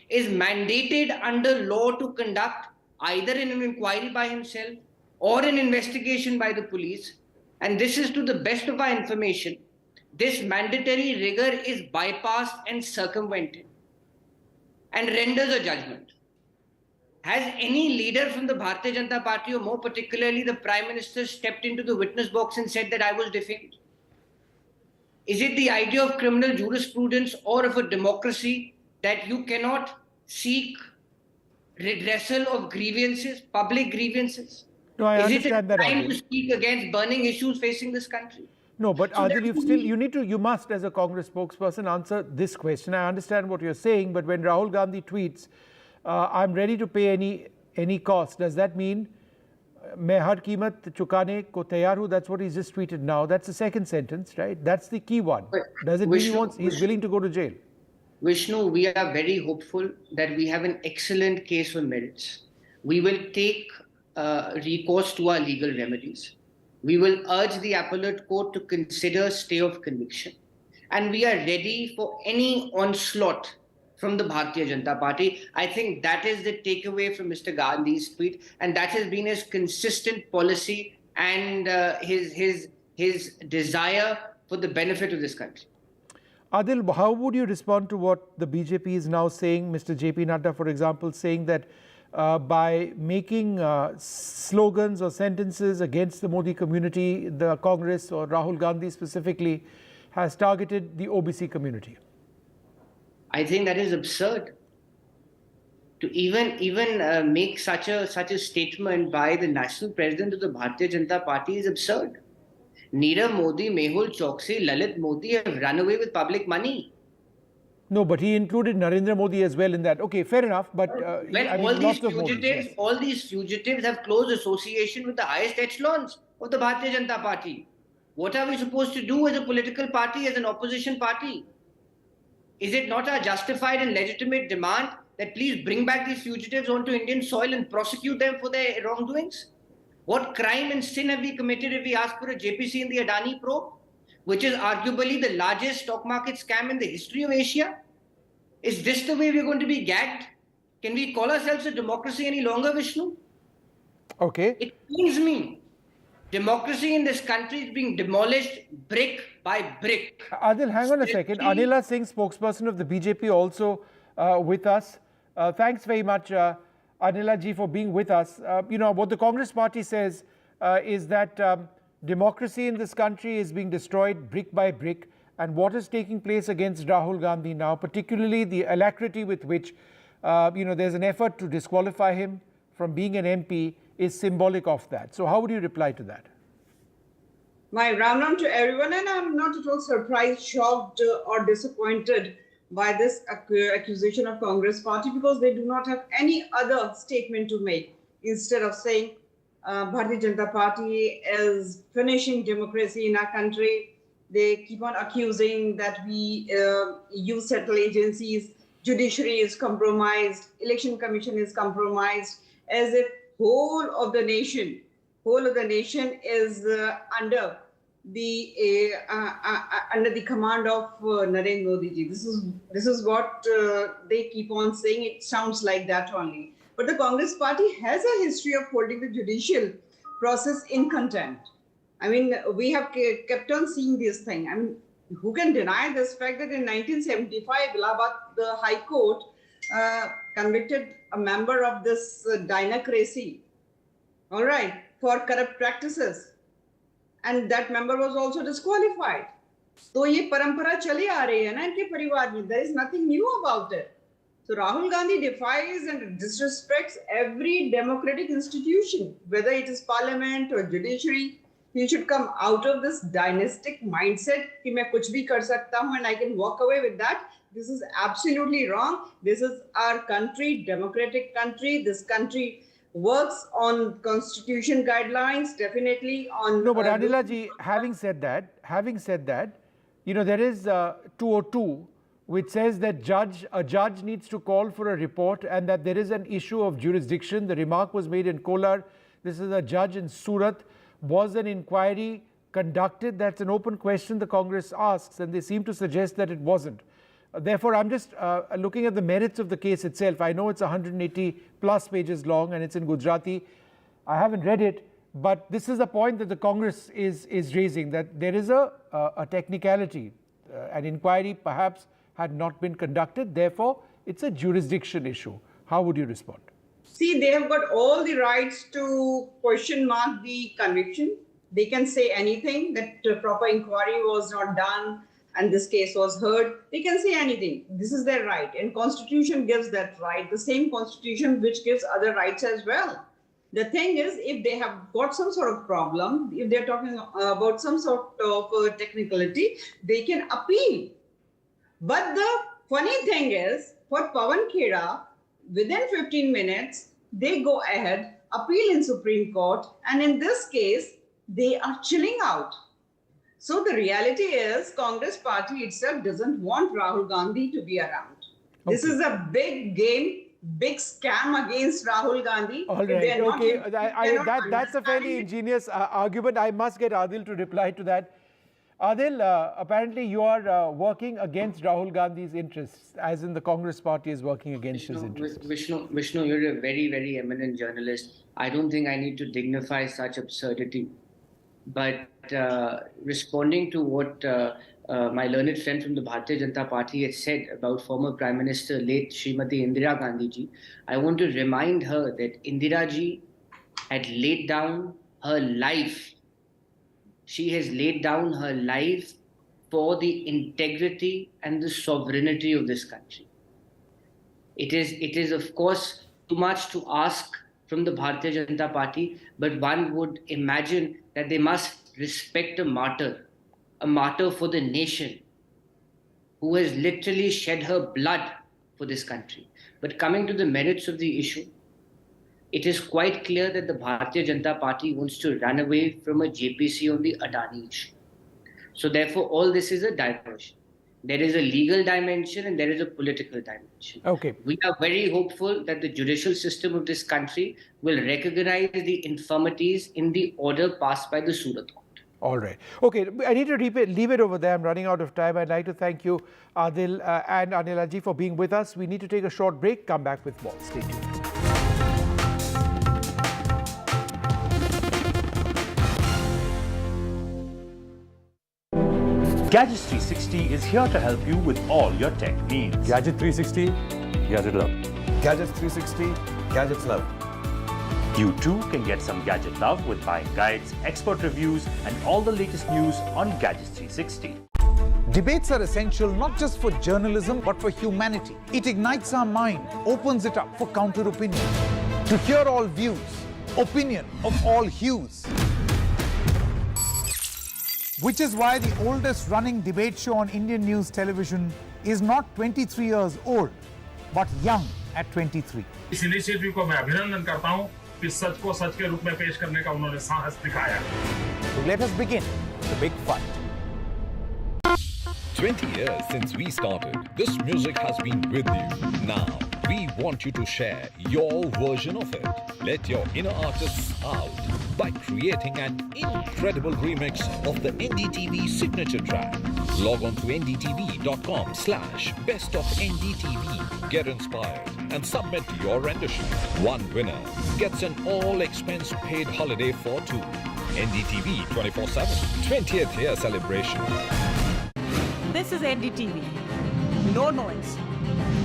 S14: is mandated under law to conduct either an inquiry by himself or an investigation by the police. And this is to the best of our information. This mandatory rigor is bypassed and circumvented and renders a judgment. Has any leader from the Bharatiya Janata Party, or more particularly the Prime Minister, stepped into the witness box and said that I was defamed? Is it the idea of criminal jurisprudence or of a democracy that you cannot seek redressal of grievances, public grievances?
S11: No, I
S14: Is
S11: understand
S14: it
S11: that.
S14: time to speak against burning issues facing this country?
S11: No, but
S14: So
S11: Adil, you must, as a Congress spokesperson, answer this question. I understand what you're saying, but when Rahul Gandhi tweets, I'm ready to pay any cost, does that mean मैं हर कीमत चुकाने को तैयार हूँ? That's what he's just tweeted now. That's the second sentence, right? That's the key one. Does it mean he's willing to go to jail?
S14: Vishnu, we are very hopeful that we have an excellent case on merits. We will take recourse to our legal remedies. We will urge the appellate court to consider stay of conviction. And we are ready for any onslaught from the Bharatiya Janata Party. I think that is the takeaway from Mr. Gandhi's tweet, and that has been his consistent policy and his desire for the benefit of this country.
S11: Adil, how would you respond to what the BJP is now saying? Mr. JP Nadda, for example, saying that by making slogans or sentences against the Modi community, the Congress or Rahul Gandhi specifically has targeted the OBC community.
S14: I think that is absurd. To even make such a statement by the national president of the Bharatiya Janata Party is absurd. Nirav Modi, Mehul Choksi, Lalit Modi have run away with public money.
S11: No, but he included Narendra Modi as well in that. Okay, fair enough. But
S14: all these fugitives have close association with the highest echelons of the Bharatiya Janata Party. What are we supposed to do as a political party, as an opposition party? Is it not our justified and legitimate demand that please bring back these fugitives onto Indian soil and prosecute them for their wrongdoings? What crime and sin have we committed if we ask for a JPC in the Adani probe, which is arguably the largest stock market scam in the history of Asia? Is this the way we're going to be gagged? Can we call ourselves a democracy any longer, Vishnu?
S11: Okay.
S14: It pains me. Democracy in this country is being demolished brick by brick.
S11: Adil, hang on a second. Anila Singh, spokesperson of the BJP, also with us. Thanks very much, Anila ji, for being with us. What the Congress party says is that democracy in this country is being destroyed brick by brick, and what is taking place against Rahul Gandhi now, particularly the alacrity with which there's an effort to disqualify him from being an MP, is symbolic of that. So how would you reply to that?
S15: My round to everyone, and I'm not at all surprised, shocked or disappointed by this accusation of Congress party, because they do not have any other statement to make. Instead of saying Bharatiya Janata Party is finishing democracy in our country, they keep on accusing that we use central agencies, judiciary is compromised, election commission is compromised, as if whole of the nation is under the command of Narendra Modi ji. This is what they keep on saying. It sounds like that only. But the Congress party has a history of holding the judicial process in contempt. I mean, we have kept on seeing this thing. I mean, who can deny this fact that in 1975, Allahabad, the High Court convicted a member of this dynacracy, all right, for corrupt practices. And that member was also disqualified. So ये परंपरा चली आ रही है ना इनके परिवार में. There is nothing new about it. So Rahul Gandhi defies and disrespects every democratic institution, whether it is parliament or judiciary. He should come out of this dynastic mindset कि मैं कुछ भी कर सकता हूँ and I can walk away with that. This is absolutely wrong. This is our country, democratic country. This country works on constitution guidelines, definitely on...
S11: No, but Anila ji, having said that, there is 202, which says that a judge needs to call for a report and that there is an issue of jurisdiction. The remark was made in Kolar. This is a judge in Surat. Was an inquiry conducted? That's an open question the Congress asks, and they seem to suggest that it wasn't. Therefore, I'm just looking at the merits of the case itself. I know it's 180 plus pages long and it's in Gujarati. I haven't read it, but this is a point that the Congress is raising, that there is a technicality. An inquiry perhaps had not been conducted. Therefore, it's a jurisdiction issue. How would you respond?
S15: See, they have got all the rights to question mark the conviction. They can say anything, that proper inquiry was not done and this case was heard. They can say anything. This is their right, and Constitution gives that right, the same Constitution which gives other rights as well. The thing is, if they have got some sort of problem, if they're talking about some sort of technicality, they can appeal. But the funny thing is, for Pawan Khera, within 15 minutes, they go ahead, appeal in Supreme Court, and in this case, they are chilling out. So the reality is, Congress party itself doesn't want Rahul Gandhi to be around. Okay. This is a big game, big scam against Rahul Gandhi.
S11: All right, okay. That's a fairly ingenious argument. I must get Adil to reply to that. Adil, apparently you are working against Rahul Gandhi's interests, as in the Congress party is working against his interests.
S14: Vishnu, you're a very, very eminent journalist. I don't think I need to dignify such absurdity. But responding to what my learned friend from the Bharatiya Janata Party had said about former Prime Minister late Srimati Indira Gandhi ji, I want to remind her that Indira ji had laid down her life. She has laid down her life for the integrity and the sovereignty of this country. It is of course too much to ask from the Bharatiya Janata Party, but one would imagine that they must respect a martyr for the nation, who has literally shed her blood for this country. But coming to the merits of the issue, it is quite clear that the Bharatiya Janata Party wants to run away from a JPC on the Adani issue. So therefore, all this is a diversion. There is a legal dimension and there is a political dimension.
S11: Okay.
S14: We are very hopeful that the judicial system of this country will recognize the infirmities in the order passed by the Surat Court.
S11: All right. Okay, I need to leave it over there. I'm running out of time. I'd like to thank you, Adil and Anilaji, for being with us. We need to take a short break. Come back with more. Stay tuned.
S5: Gadgets 360 is here to help you with all your tech needs.
S7: Gadget 360, Gadget Love. Gadgets 360, Gadgets Love.
S5: You too can get some gadget love with buying guides, expert reviews, and all the latest news on Gadgets 360.
S8: Debates are essential not just for journalism but for humanity. It ignites our mind, opens it up for counter-opinion. To hear all views, opinion of all hues. Which is why the oldest running debate show on Indian news television is not 23 years old, but young at 23.
S9: इस initiative को मैं अभिनंदन करता हूं कि सच को सच के रूप में पेश करने का उन्होंने साहस दिखाया.
S8: So let us begin the big fight.
S4: 20 years since we started, this music has been with you. Now, we want you to share your version of it. Let your inner artists out by creating an incredible remix of the NDTV signature track. Log on to ndtv.com/best of NDTV. Get inspired and submit your rendition. One winner gets an all-expense paid holiday for two. NDTV 24/7 20th year celebration.
S10: This is NDTV. No noise,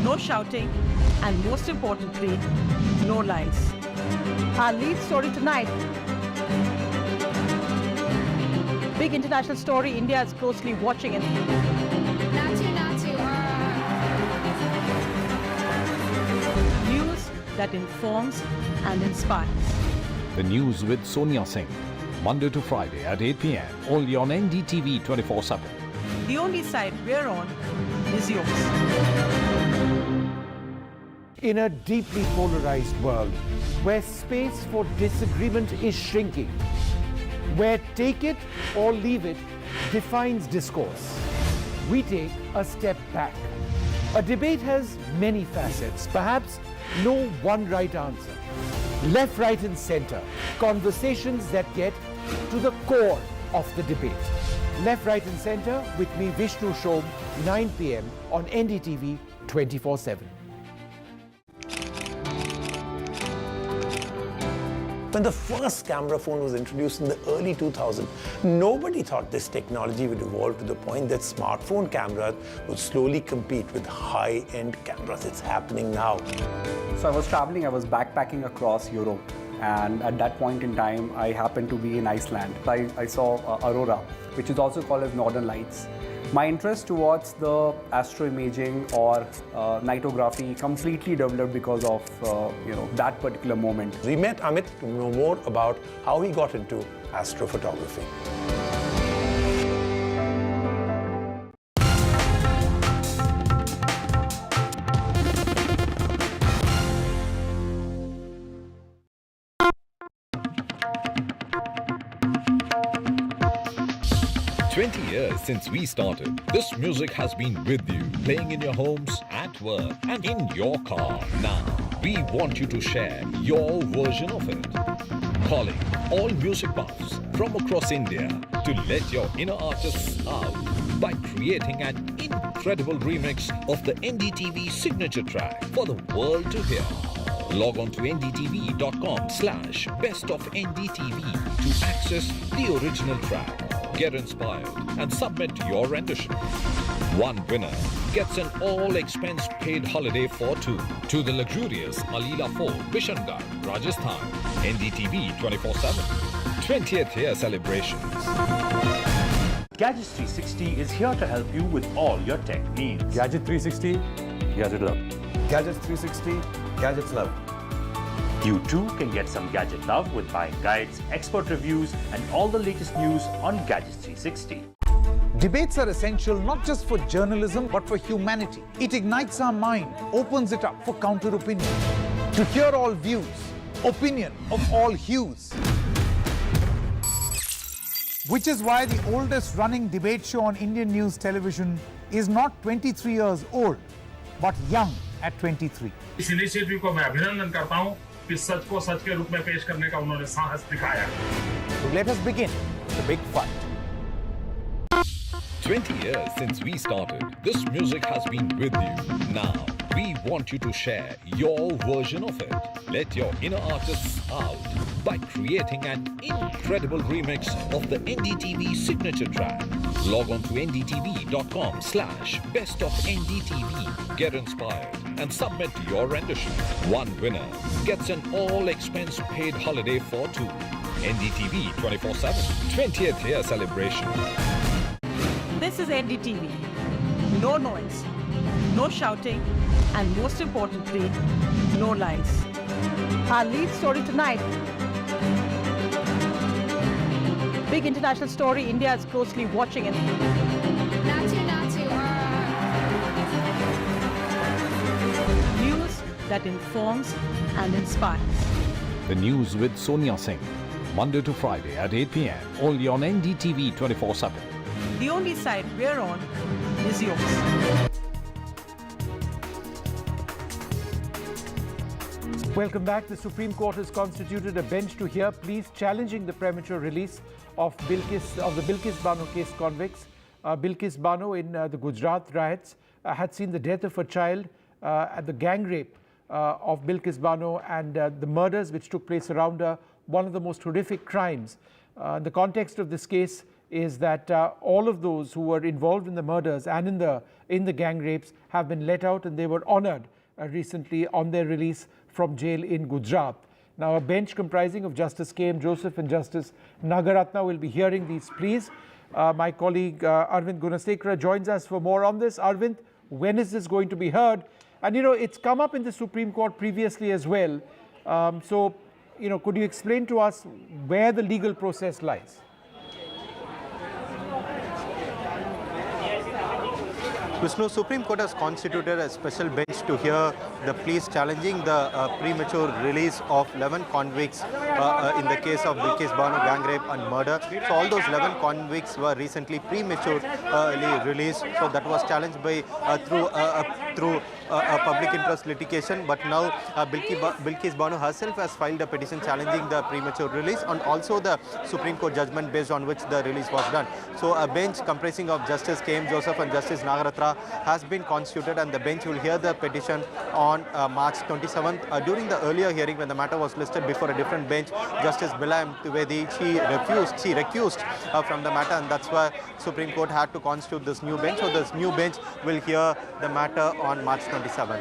S10: no shouting, and most importantly, no lies. Our lead story tonight. Big international story. India is closely watching it. News that informs and inspires.
S4: The news with Sonia Singh. Monday to Friday at 8 p.m. Only on NDTV 24/7.
S10: The only side we're on is yours.
S11: In a deeply polarized world, where space for disagreement is shrinking, where take it or leave it defines discourse, we take a step back. A debate has many facets, perhaps no one right answer. Left, right, and center, conversations that get to the core of the debate. Left, right, and center with me, Vishnu Shom, 9 p.m. on NDTV 24/7.
S12: When the first camera phone was introduced in the early 2000s, nobody thought this technology would evolve to the point that smartphone cameras would slowly compete with high-end cameras. It's happening now.
S13: So I was traveling, I was backpacking across Europe, and at that point in time, I happened to be in Iceland. I saw Aurora, which is also called as Northern Lights. My interest towards the astroimaging or nightography completely developed because of that particular moment.
S12: We met Amit to know more about how he got into astrophotography.
S4: 20 years since we started, this music has been with you, playing in your homes, at work, and in your car. Now, we want you to share your version of it. Calling all music buffs from across India to let your inner artists out by creating an incredible remix of the NDTV signature track for the world to hear. Log on to ndtv.com/bestofndtv to access the original track, get inspired and submit your rendition. One winner gets an all-expense paid holiday for two to the luxurious Alila Fort, Bishangarh, Rajasthan. NDTV 24/7. 20th year celebrations.
S5: Gadgets 360 is here to help you with all your tech needs.
S7: Gadget 360, Gadget Love. Gadgets 360, Gadgets Love.
S5: You too can get some gadget love with buying guides, expert reviews, and all the latest news on Gadgets 360.
S8: Debates are essential not just for journalism but for humanity. It ignites our mind, opens it up for counter opinion. To hear all views, opinion of all hues. Which is why the oldest running debate show on Indian news television is not 23 years old, but young at 23.
S9: इस initiative को मैं अभिनंदन करता हूं कि सच को सच के रूप में पेश करने का उन्होंने साहस दिखाया.
S8: So let us begin the big fight.
S4: 20 years since we started, this music has been with you. Now, we want you to share your version of it. Let your inner artists out by creating an incredible remix of the NDTV signature track. Log on to ndtv.com/bestofndtv. Get inspired and submit your rendition. One winner gets an all-expense paid holiday for two. NDTV 24/7. 20th year celebration.
S10: This is NDTV. No noise, no shouting, and most importantly, no lies. Our lead story tonight. Big international story. India is closely watching it. News that informs and inspires.
S6: The news with Sonia Singh. Monday to Friday at 8 p.m. Only on NDTV 24/7.
S10: The only side we're on is yours.
S11: Welcome back. The Supreme Court has constituted a bench to hear pleas challenging the premature release of the Bilkis Bano case convicts. Bilkis Bano in the Gujarat riots had seen the death of a child at the gang rape of Bilkis Bano and the murders which took place around her, one of the most horrific crimes. The context of this case is that all of those who were involved in the murders and in the gang rapes have been let out, and they were honored recently on their release from jail in Gujarat. Now, a bench comprising of Justice K.M. Joseph and Justice Nagaratna will be hearing these pleas. My colleague Arvind Gunasekara joins us for more on this. Arvind, when is this going to be heard? And you know, it's come up in the Supreme Court previously as well. So, you know, could you explain to us where the legal process lies?
S17: Vishnu, Supreme Court has constituted a special bench to hear the pleas challenging the premature release of 11 convicts in the case of Bilkis Bano gang rape and murder. So all those 11 convicts were recently prematurely released. So that was challenged by through a public interest litigation. But now Bilkis Bano herself has filed a petition challenging the premature release and also the Supreme Court judgment based on which the release was done. So a bench comprising of Justice K.M. Joseph and Justice Nagaratra has been constituted, and the bench will hear the petition on March 27th. During the earlier hearing, when the matter was listed before a different bench, Justice Bilayam Trivedi, she recused from the matter, and that's why Supreme Court had to constitute this new bench. So this new bench will hear the matter on March 27th.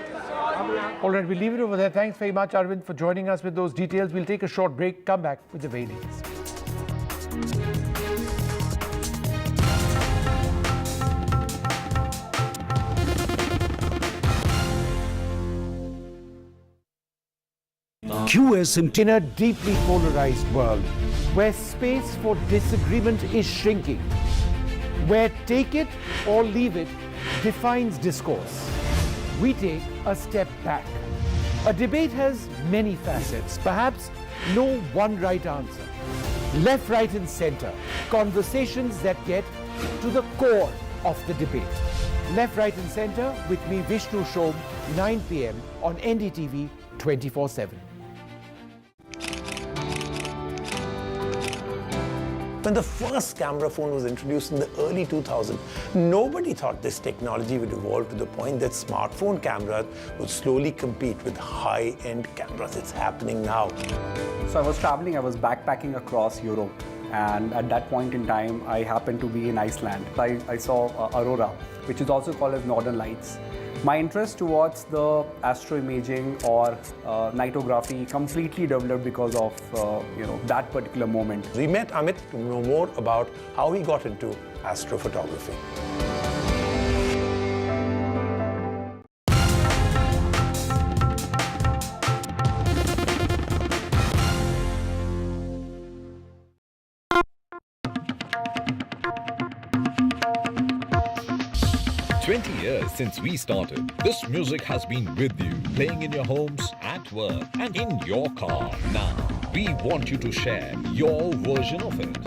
S11: All right, we'll leave it over there. Thanks very much, Arvind, for joining us with those details. We'll take a short break, come back with the very latest. QSMT.
S6: In a deeply polarized world where space for disagreement is shrinking, where take it or leave it defines discourse, we take a step back. A debate has many facets, perhaps no one right answer. Left, right and center, conversations that get to the core of the debate. Left, right and center with me, Vishnu Shom, 9 p.m. on NDTV 24/7.
S12: When the first camera phone was introduced in the early 2000s, nobody thought this technology would evolve to the point that smartphone cameras would slowly compete with high-end cameras. It's happening now.
S13: So I was traveling, I was backpacking across Europe, and at that point in time, I happened to be in Iceland. I saw Aurora, which is also called as Northern Lights. My interest towards the astroimaging or nightography completely developed because of that particular moment.
S12: We met Amit to know more about how he got into astrophotography.
S4: 20 years since we started, this music has been with you, playing in your homes, at work, and in your car. Now, we want you to share your version of it.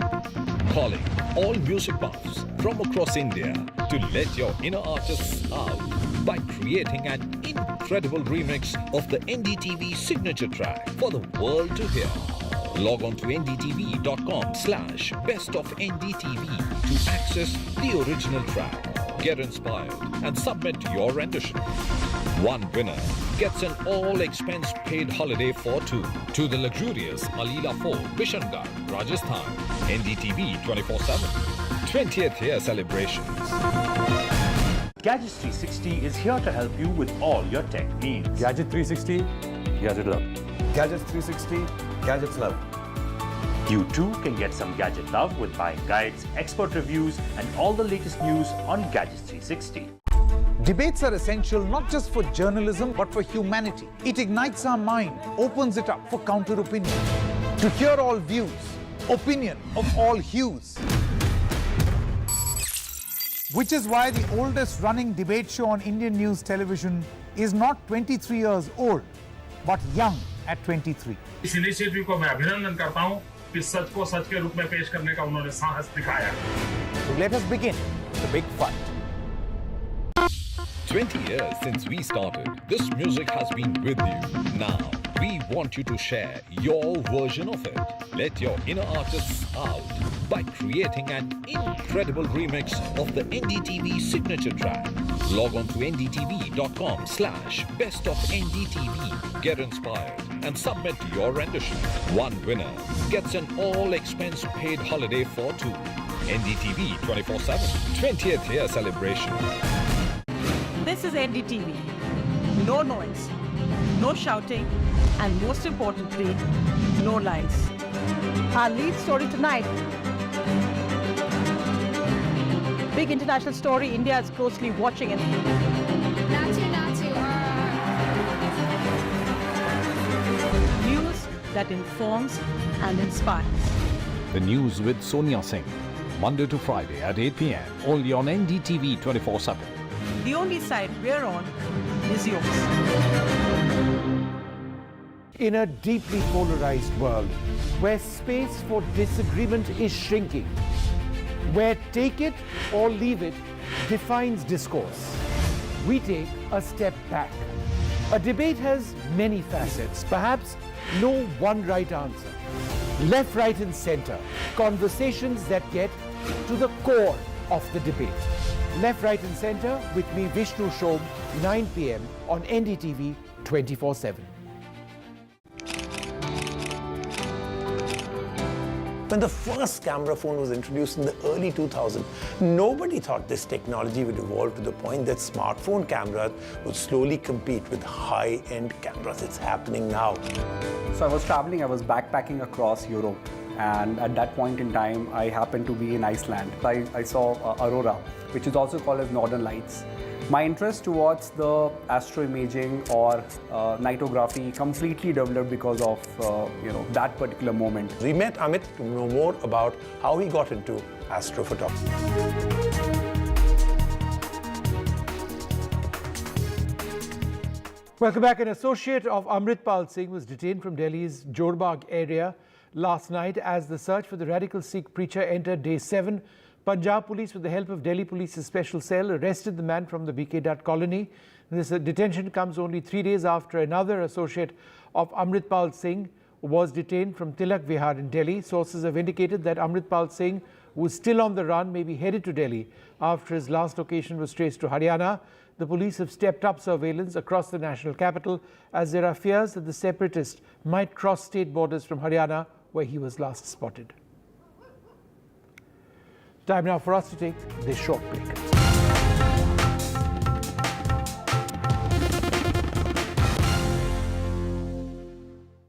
S4: Calling all music buffs from across India to let your inner artists out by creating an incredible remix of the NDTV signature track for the world to hear. Log on to ndtv.com/bestofndtv to access the original track. Get inspired and submit your rendition. One winner gets an all-expense paid holiday for two to the luxurious Alila Fort, Bishangarh, Rajasthan. NDTV 24/7. 20th year celebrations.
S5: Gadgets 360 is here to help you with all your tech needs.
S7: Gadget 360, Gadget Love. Gadgets 360, Gadgets Love.
S5: You too can get some gadget love with buying guides, expert reviews, and all the latest news on Gadgets 360.
S8: Debates are essential not just for journalism but for humanity. It ignites our mind, opens it up for counter-opinion. To hear all views, opinion of all hues. Which is why the oldest running debate show on Indian news television is not 23 years old, but young at 23.
S9: इस initiative को मैं अभिनंदन करता हूं कि सच को सच के रूप में पेश करने का उन्होंने साहस दिखाया।
S8: So let us begin the big fight.
S4: 20 years since we started, this music has been with you. Now, we want you to share your version of it. Let your inner artists out by creating an incredible remix of the NDTV signature track. Log on to ndtv.com/bestofndtv. Get inspired and submit your rendition. One winner gets an all-expense paid holiday for two. NDTV 24/7. 20th year celebration.
S10: This is NDTV. No noise, no shouting, and most importantly, no lies. Our lead story tonight. Big international story. India is closely watching it. News that informs and inspires.
S11: The news with Sonia Singh. Monday to Friday at 8 p.m. Only on NDTV 24/7.
S10: The only side we're on is yours.
S6: In a deeply polarized world, where space for disagreement is shrinking, where take it or leave it defines discourse, we take a step back. A debate has many facets, perhaps no one right answer. Left, right, and center, conversations that get to the core of the debate. Left, Right, and Center with me, Vishnu Shom, 9 p.m. on NDTV 24/7.
S12: When the first camera phone was introduced in the early 2000s, nobody thought this technology would evolve to the point that smartphone cameras would slowly compete with high-end cameras. It's happening now.
S13: So I was traveling, I was backpacking across Europe, and at that point in time, I happened to be in Iceland. I saw Aurora, which is also called as Northern Lights. My interest towards the astroimaging or nightography completely developed because of that particular moment.
S12: We met Amit to know more about how he got into astrophotography.
S6: Welcome back. An associate of Amritpal Singh was detained from Delhi's Jorbagh area last night as the search for the radical Sikh preacher entered day 7. Punjab police, with the help of Delhi Police's special cell, arrested the man from the BK Dutt colony. This detention comes only 3 days after another associate of Amritpal Singh was detained from Tilak Vihar in Delhi. Sources have indicated that Amritpal Singh, who is still on the run, may be headed to Delhi after his last location was traced to Haryana. The police have stepped up surveillance across the national capital as there are fears that the separatist might cross state borders from Haryana, where he was last spotted. Time now for us to take this short break.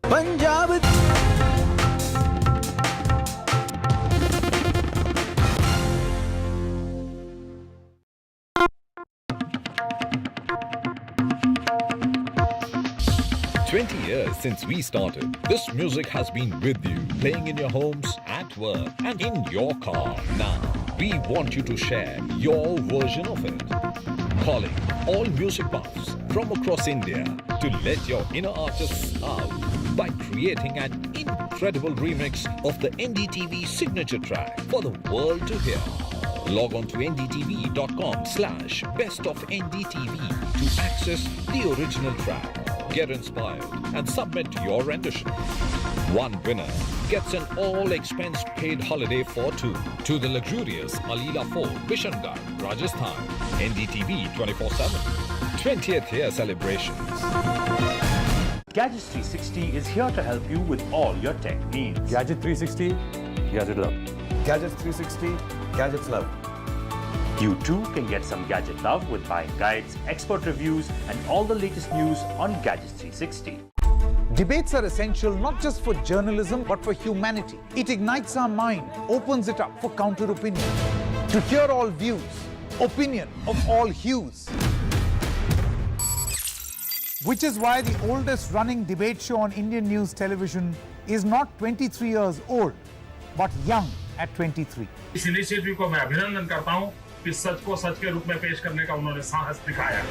S1: Punjab
S4: 20 years since we started, this music has been with you, playing in your homes, at work, and in your car. Now, we want you to share your version of it. Calling all music buffs from across India to let your inner artists out by creating an incredible remix of the NDTV signature track for the world to hear. Log on to ndtv.com/bestofndtv to access the original track. Get inspired and submit your rendition. One winner gets an all-expense paid holiday for two to the luxurious Alila Fort, Bishangarh, Rajasthan. NDTV 24/7. 20th year celebrations.
S5: Gadgets 360 is here to help you with all your tech needs.
S7: Gadget 360, Gadget Love. Gadgets 360, Gadgets Love.
S5: You too can get some gadget love with buying guides, expert reviews, and all the latest news on Gadgets 360.
S8: Debates are essential not just for journalism but for humanity. It ignites our mind, opens it up for counter opinion. To hear all views, opinion of all hues. Which is why the oldest running debate show on Indian news television is not 23 years old, but young at 23.
S9: इस initiative को मैं अभिनंदन करता हूं कि सच को सच के रूप में पेश करने का उन्होंने साहस दिखाया।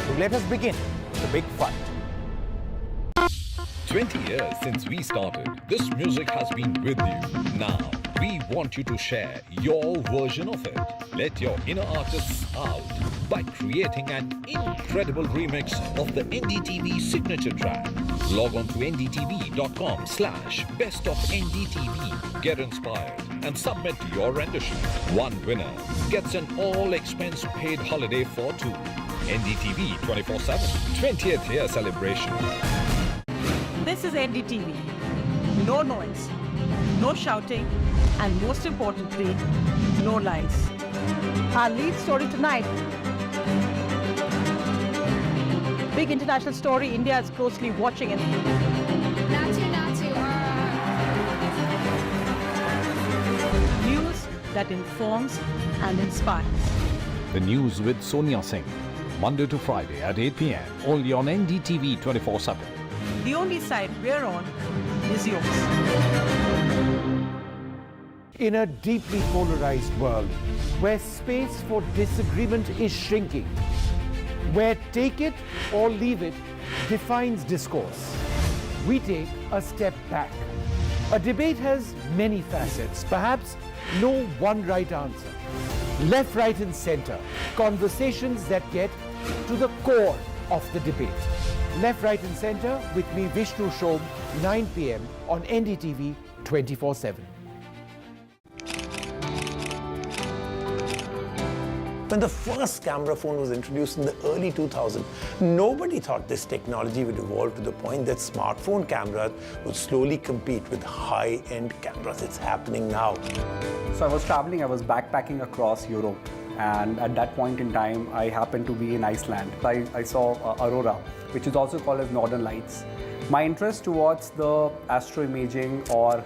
S8: So let us begin the big fight.
S4: 20 years since we started, this music has been with you. Now, we want you to share your version of it. Let your inner artists out by creating an incredible remix of the NDTV signature track. Log on to ndtv.com/bestofndtv. Get inspired and submit your rendition. One winner gets an all-expense paid holiday for two. NDTV 24/7. 20th year celebration.
S10: This is NDTV. No noise, no shouting, and most importantly, no lies. Our lead story tonight. Big international story India is closely watching. News that informs and inspires.
S4: The news with Sonia Singh. Monday to Friday at 8 p.m. Only on NDTV 24/7.
S10: The only side we're on is yours.
S6: In a deeply polarized world, where space for disagreement is shrinking, where take it or leave it defines discourse, we take a step back. A debate has many facets, perhaps no one right answer. Left, right, and center, conversations that get to the core of the debate. Left, Right, and Center with me, Vishnu Shom, 9 p.m. on NDTV 24/7.
S12: When the first camera phone was introduced in the early 2000s, nobody thought this technology would evolve to the point that smartphone cameras would slowly compete with high-end cameras. It's happening now.
S13: So I was traveling, I was backpacking across Europe, and at that point in time, I happened to be in Iceland. I saw Aurora, which is also called as Northern Lights. My interest towards the astroimaging or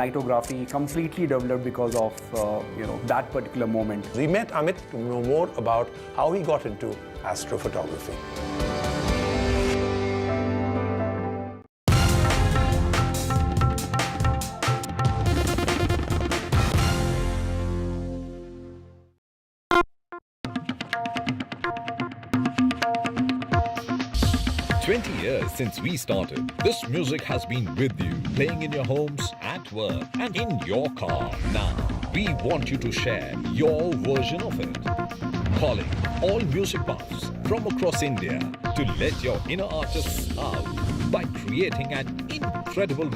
S13: nightography completely developed because of that particular moment.
S12: We met Amit to know more about how he got into astrophotography.
S4: 20 years since we started, this music has been with you, playing in your homes, at work, and in your car. Now, we want you to share your version of it. Calling all music buffs from across India to let your inner artists out by creating an incredible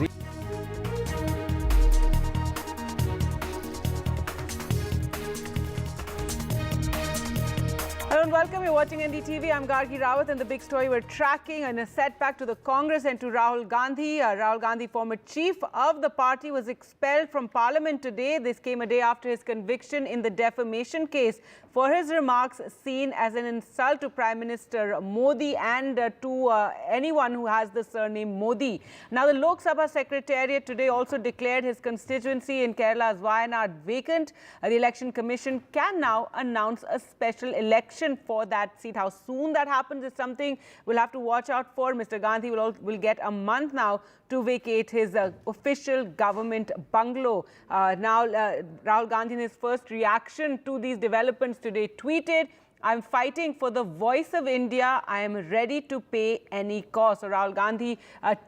S1: Hello and welcome. You're watching NDTV. I'm Gargi Rawat, and the big story we're tracking and a setback to the Congress and to Rahul Gandhi. Rahul Gandhi, former chief of the party, was expelled from parliament today. This came a day after his conviction in the defamation case for his remarks seen as an insult to Prime Minister Modi and to anyone who has the surname Modi. Now, the Lok Sabha Secretariat today also declared his constituency in Kerala's Wayanad vacant. The Election Commission can now announce a special election for that seat. How soon that happens is something we'll have to watch out for. Mr. Gandhi will get a month now to vacate his official government bungalow. Rahul Gandhi, in his first reaction to these developments today, tweeted, "I'm fighting for the voice of India. I am ready to pay any cost." So Rahul Gandhi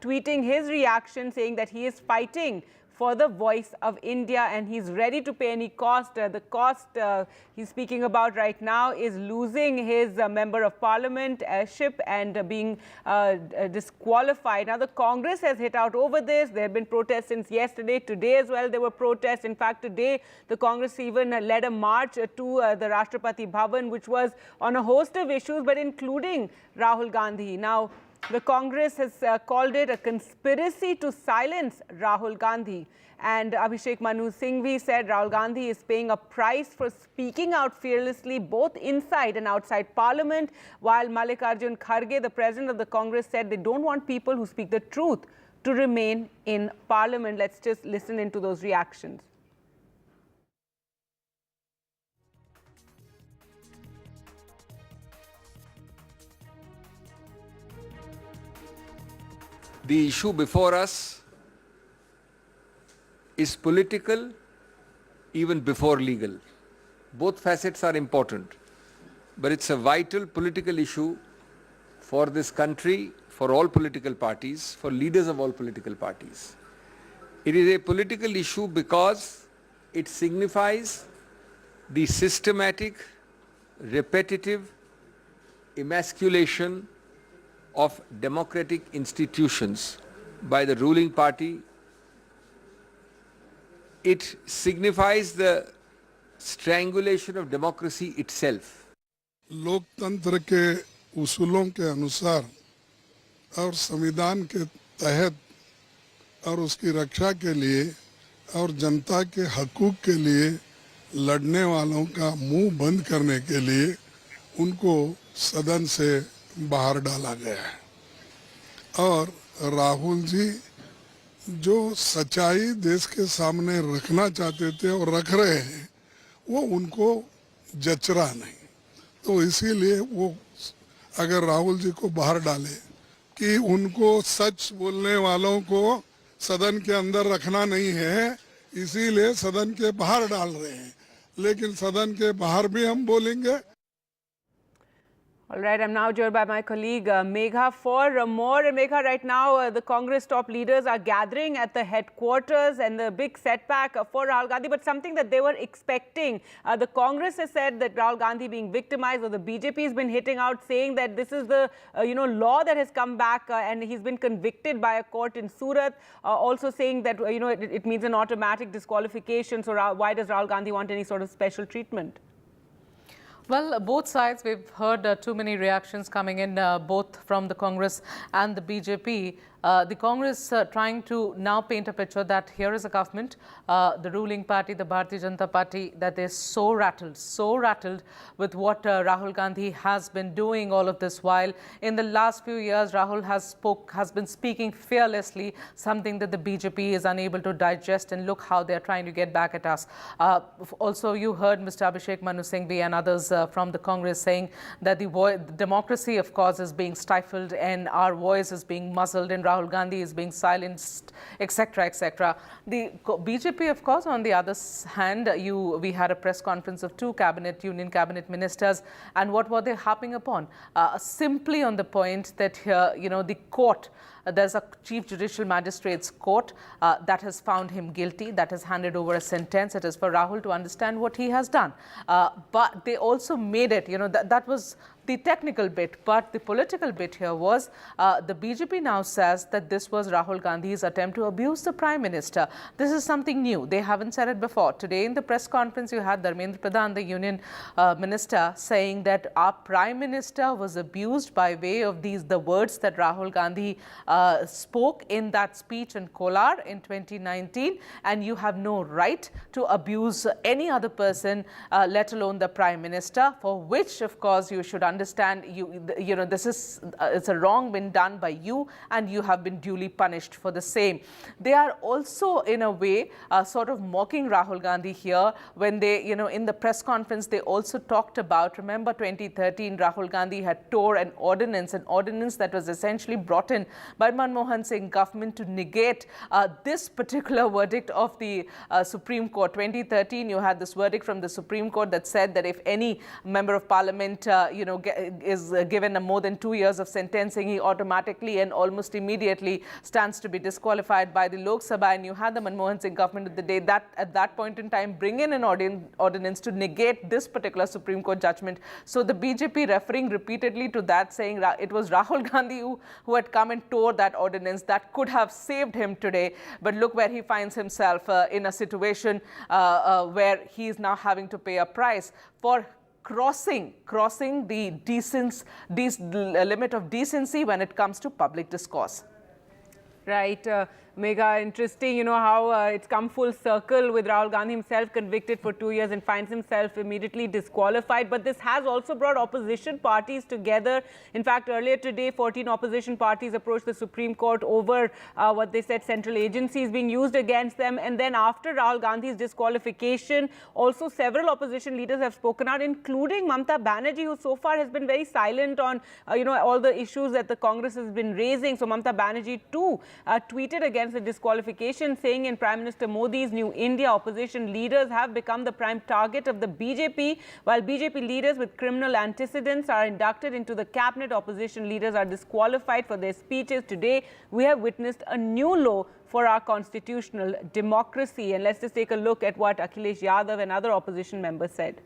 S1: tweeting his reaction, saying that he is fighting for the voice of India and he's ready to pay any cost. The cost he's speaking about right now is losing his member of parliament ship and being disqualified. Now, the Congress has hit out over this. There have been protests since yesterday. Today as well, there were protests. In fact, today, the Congress even led a march to the Rashtrapati Bhavan, which was on a host of issues, but including Rahul Gandhi. Now, the Congress has called it a conspiracy to silence Rahul Gandhi. And Abhishek Manu Singhvi said Rahul Gandhi is paying a price for speaking out fearlessly both inside and outside Parliament, while Mallikarjun Kharge, the president of the Congress, said they don't want people who speak the truth to remain in Parliament. Let's just listen into those reactions.
S22: The issue before us is political even before legal. Both facets are important, but it's a vital political issue for this country, for all political parties, for leaders of all political parties. It is a political issue because it signifies the systematic, repetitive emasculation of democratic institutions by the ruling party. It signifies the strangulation of democracy itself.
S18: लोकतंत्र के उसूलों के अनुसार और संविधान के तहत और उसकी रक्षा के लिए और जनता के हकूक के लिए लड़ने वालों का मुंह बंद करने के लिए उनको सदन से बाहर डाला गया है। और राहुल जी जो सच्चाई देश के सामने रखना चाहते थे और रख रहे हैं वो उनको जचरा नहीं, तो इसीलिए वो अगर राहुल जी को बाहर डाले कि उनको सच बोलने वालों को सदन के अंदर रखना नहीं है, इसीलिए सदन के बाहर डाल रहे हैं। लेकिन सदन के बाहर भी हम बोलेंगे।
S1: All right, I'm now joined by my colleague Megha for more. And Megha, right now the Congress top leaders are gathering at the headquarters, and the big setback for Rahul Gandhi, but something that they were expecting. The Congress has said that Rahul Gandhi being victimized, or the BJP has been hitting out, saying that this is the law that has come back, and he's been convicted by a court in Surat. Also saying that it means an automatic disqualification. So why does Rahul Gandhi want any sort of special treatment?
S2: Well, both sides, we've heard too many reactions coming in, both from the Congress and the BJP. The Congress trying to now paint a picture that here is a government, the ruling party, the Bharatiya Janata Party, that is so rattled with what Rahul Gandhi has been doing all of this while. In the last few years, Rahul has been speaking fearlessly, something that the BJP is unable to digest, and look how they're trying to get back at us. Also, you heard Mr. Abhishek Manu Singhvi and others from the Congress saying that the democracy, of course, is being stifled and our voice is being muzzled and Rahul Gandhi is being silenced, etc., etc. The BJP, of course, on the other hand, we had a press conference of two union cabinet ministers, and what were they harping upon? Simply on the point that the court, there's a Chief Judicial Magistrates Court that has found him guilty, that has handed over a sentence. It is for Rahul to understand what he has done. But they also made it, that was the technical bit. But the political bit here was the BJP now says that this was Rahul Gandhi's attempt to abuse the Prime Minister. This is something new. They haven't said it before. Today in the press conference, you had Dharmendra Pradhan, the Union Minister, saying that our Prime Minister was abused by way of the words that Rahul Gandhi spoke in that speech in Kolar in 2019, and you have no right to abuse any other person, let alone the Prime Minister, for which, of course, you should understand, you know, this is it's a wrong been done by you, and you have been duly punished for the same. They are also, in a way, sort of mocking Rahul Gandhi here when they, you know, in the press conference, they also talked about, remember 2013, Rahul Gandhi had tore an ordinance that was essentially brought in by Manmohan Singh government to negate this particular verdict of the Supreme Court. 2013, you had this verdict from the Supreme Court that said that if any member of parliament, you know, is given more than 2 years of sentencing, he automatically and almost immediately stands to be disqualified by the Lok Sabha. And you had the Manmohan Singh government of the day that at that point in time bring in an ordinance to negate this particular Supreme Court judgment. So the BJP referring repeatedly to that, saying that it was Rahul Gandhi who had come and tore that ordinance that could have saved him today. But look where he finds himself in a situation where he is now having to pay a price for crossing the limit of decency when it comes to public discourse.
S1: Right. Megha, interesting, you know, how it's come full circle with Rahul Gandhi himself convicted for 2 years and finds himself immediately disqualified. But this has also brought opposition parties together. In fact, earlier today, 14 opposition parties approached the Supreme Court over what they said central agencies being used against them. And then after Rahul Gandhi's disqualification, also several opposition leaders have spoken out, including Mamata Banerjee, who so far has been very silent on, you know, all the issues that the Congress has been raising. So Mamata Banerjee too tweeted against the disqualification, saying in Prime Minister Modi's New India, opposition leaders have become the prime target of the BJP. While BJP leaders with criminal antecedents are inducted into the cabinet, opposition leaders are disqualified for their speeches. Today, we have witnessed a new low for our constitutional democracy. And let's just take a look at what Akhilesh Yadav and other opposition members said.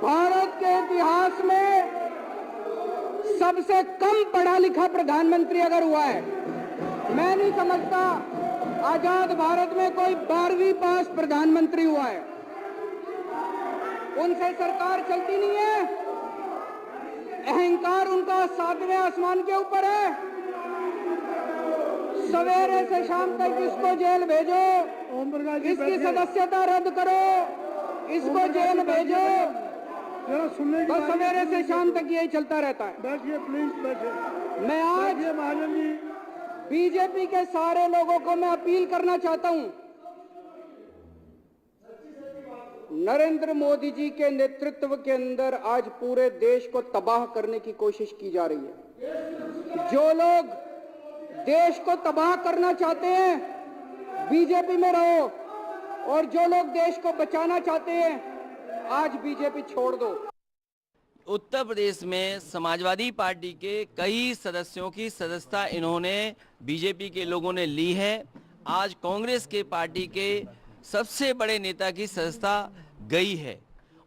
S19: Bharat के इतिहास में सबसे कम पढ़ा लिखा प्रधानमंत्री अगर हुआ है, मैं नहीं समझता आजाद भारत में कोई 12वीं पास प्रधानमंत्री हुआ है। उनसे सरकार चलती नहीं है, अहंकार उनका 7वें आसमान के ऊपर है। सवेरे से शाम तक इसको जेल भेजो, इसकी सदस्यता रद्द करो, इसको जेल भेजो, बस सवेरे से शाम तक यही चलता रहता है। बैठिए प्लीज, बैठिए। मैं आज बीजेपी के सारे लोगों को मैं अपील करना चाहता हूं, नरेंद्र मोदी जी के नेतृत्व के अंदर आज पूरे देश को तबाह करने की कोशिश की जा रही है। जो लोग देश को तबाह करना चाहते हैं, बीजेपी में रहो, और जो लोग देश को बचाना चाहते हैं, आज बीजेपी छोड़ दो।
S20: उत्तर प्रदेश में समाजवादी पार्टी के कई सदस्यों की सदस्यता इन्होंने बीजेपी के लोगों ने ली है। आज कांग्रेस के पार्टी के सबसे बड़े नेता की सदस्यता गई है।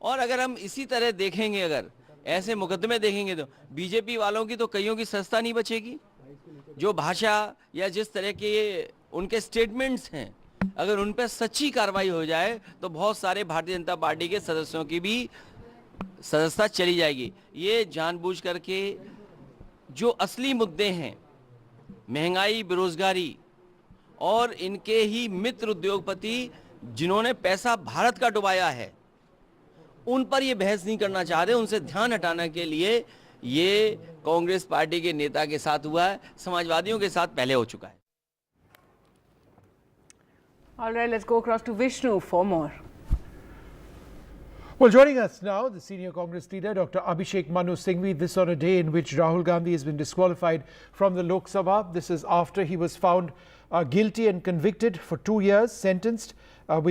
S20: और अगर हम इसी तरह देखेंगे, अगर ऐसे मुकदमे देखेंगे, तो बीजेपी वालों की तो कईयों की सदस्यता नहीं बचेगी। जो भाषा या जिस तरह के उनके स्टेटमेंट्स हैं, अगर उन पर सच्ची कार्रवाई हो जाए तो बहुत सारे भारतीय जनता पार्टी के सदस्यों की भी सदस्यता चली जाएगी। ये जानबूझ करके जो असली मुद्दे हैं, महंगाई, बेरोजगारी और इनके ही मित्र उद्योगपति जिन्होंने पैसा भारत का डुबाया है, उन पर ये बहस नहीं करना चाह रहे। उनसे ध्यान हटाने के लिए ये कांग्रेस पार्टी के नेता के साथ हुआ है, समाजवादियों के साथ पहले हो चुका है।
S1: All right, let's go across to Vishnu for more.
S6: Well, joining us now, the senior Congress leader, Dr. Abhishek Manu Singhvi, this on a day in which Rahul Gandhi has been disqualified from the Lok Sabha. This is after he was found guilty and convicted for 2 years, sentenced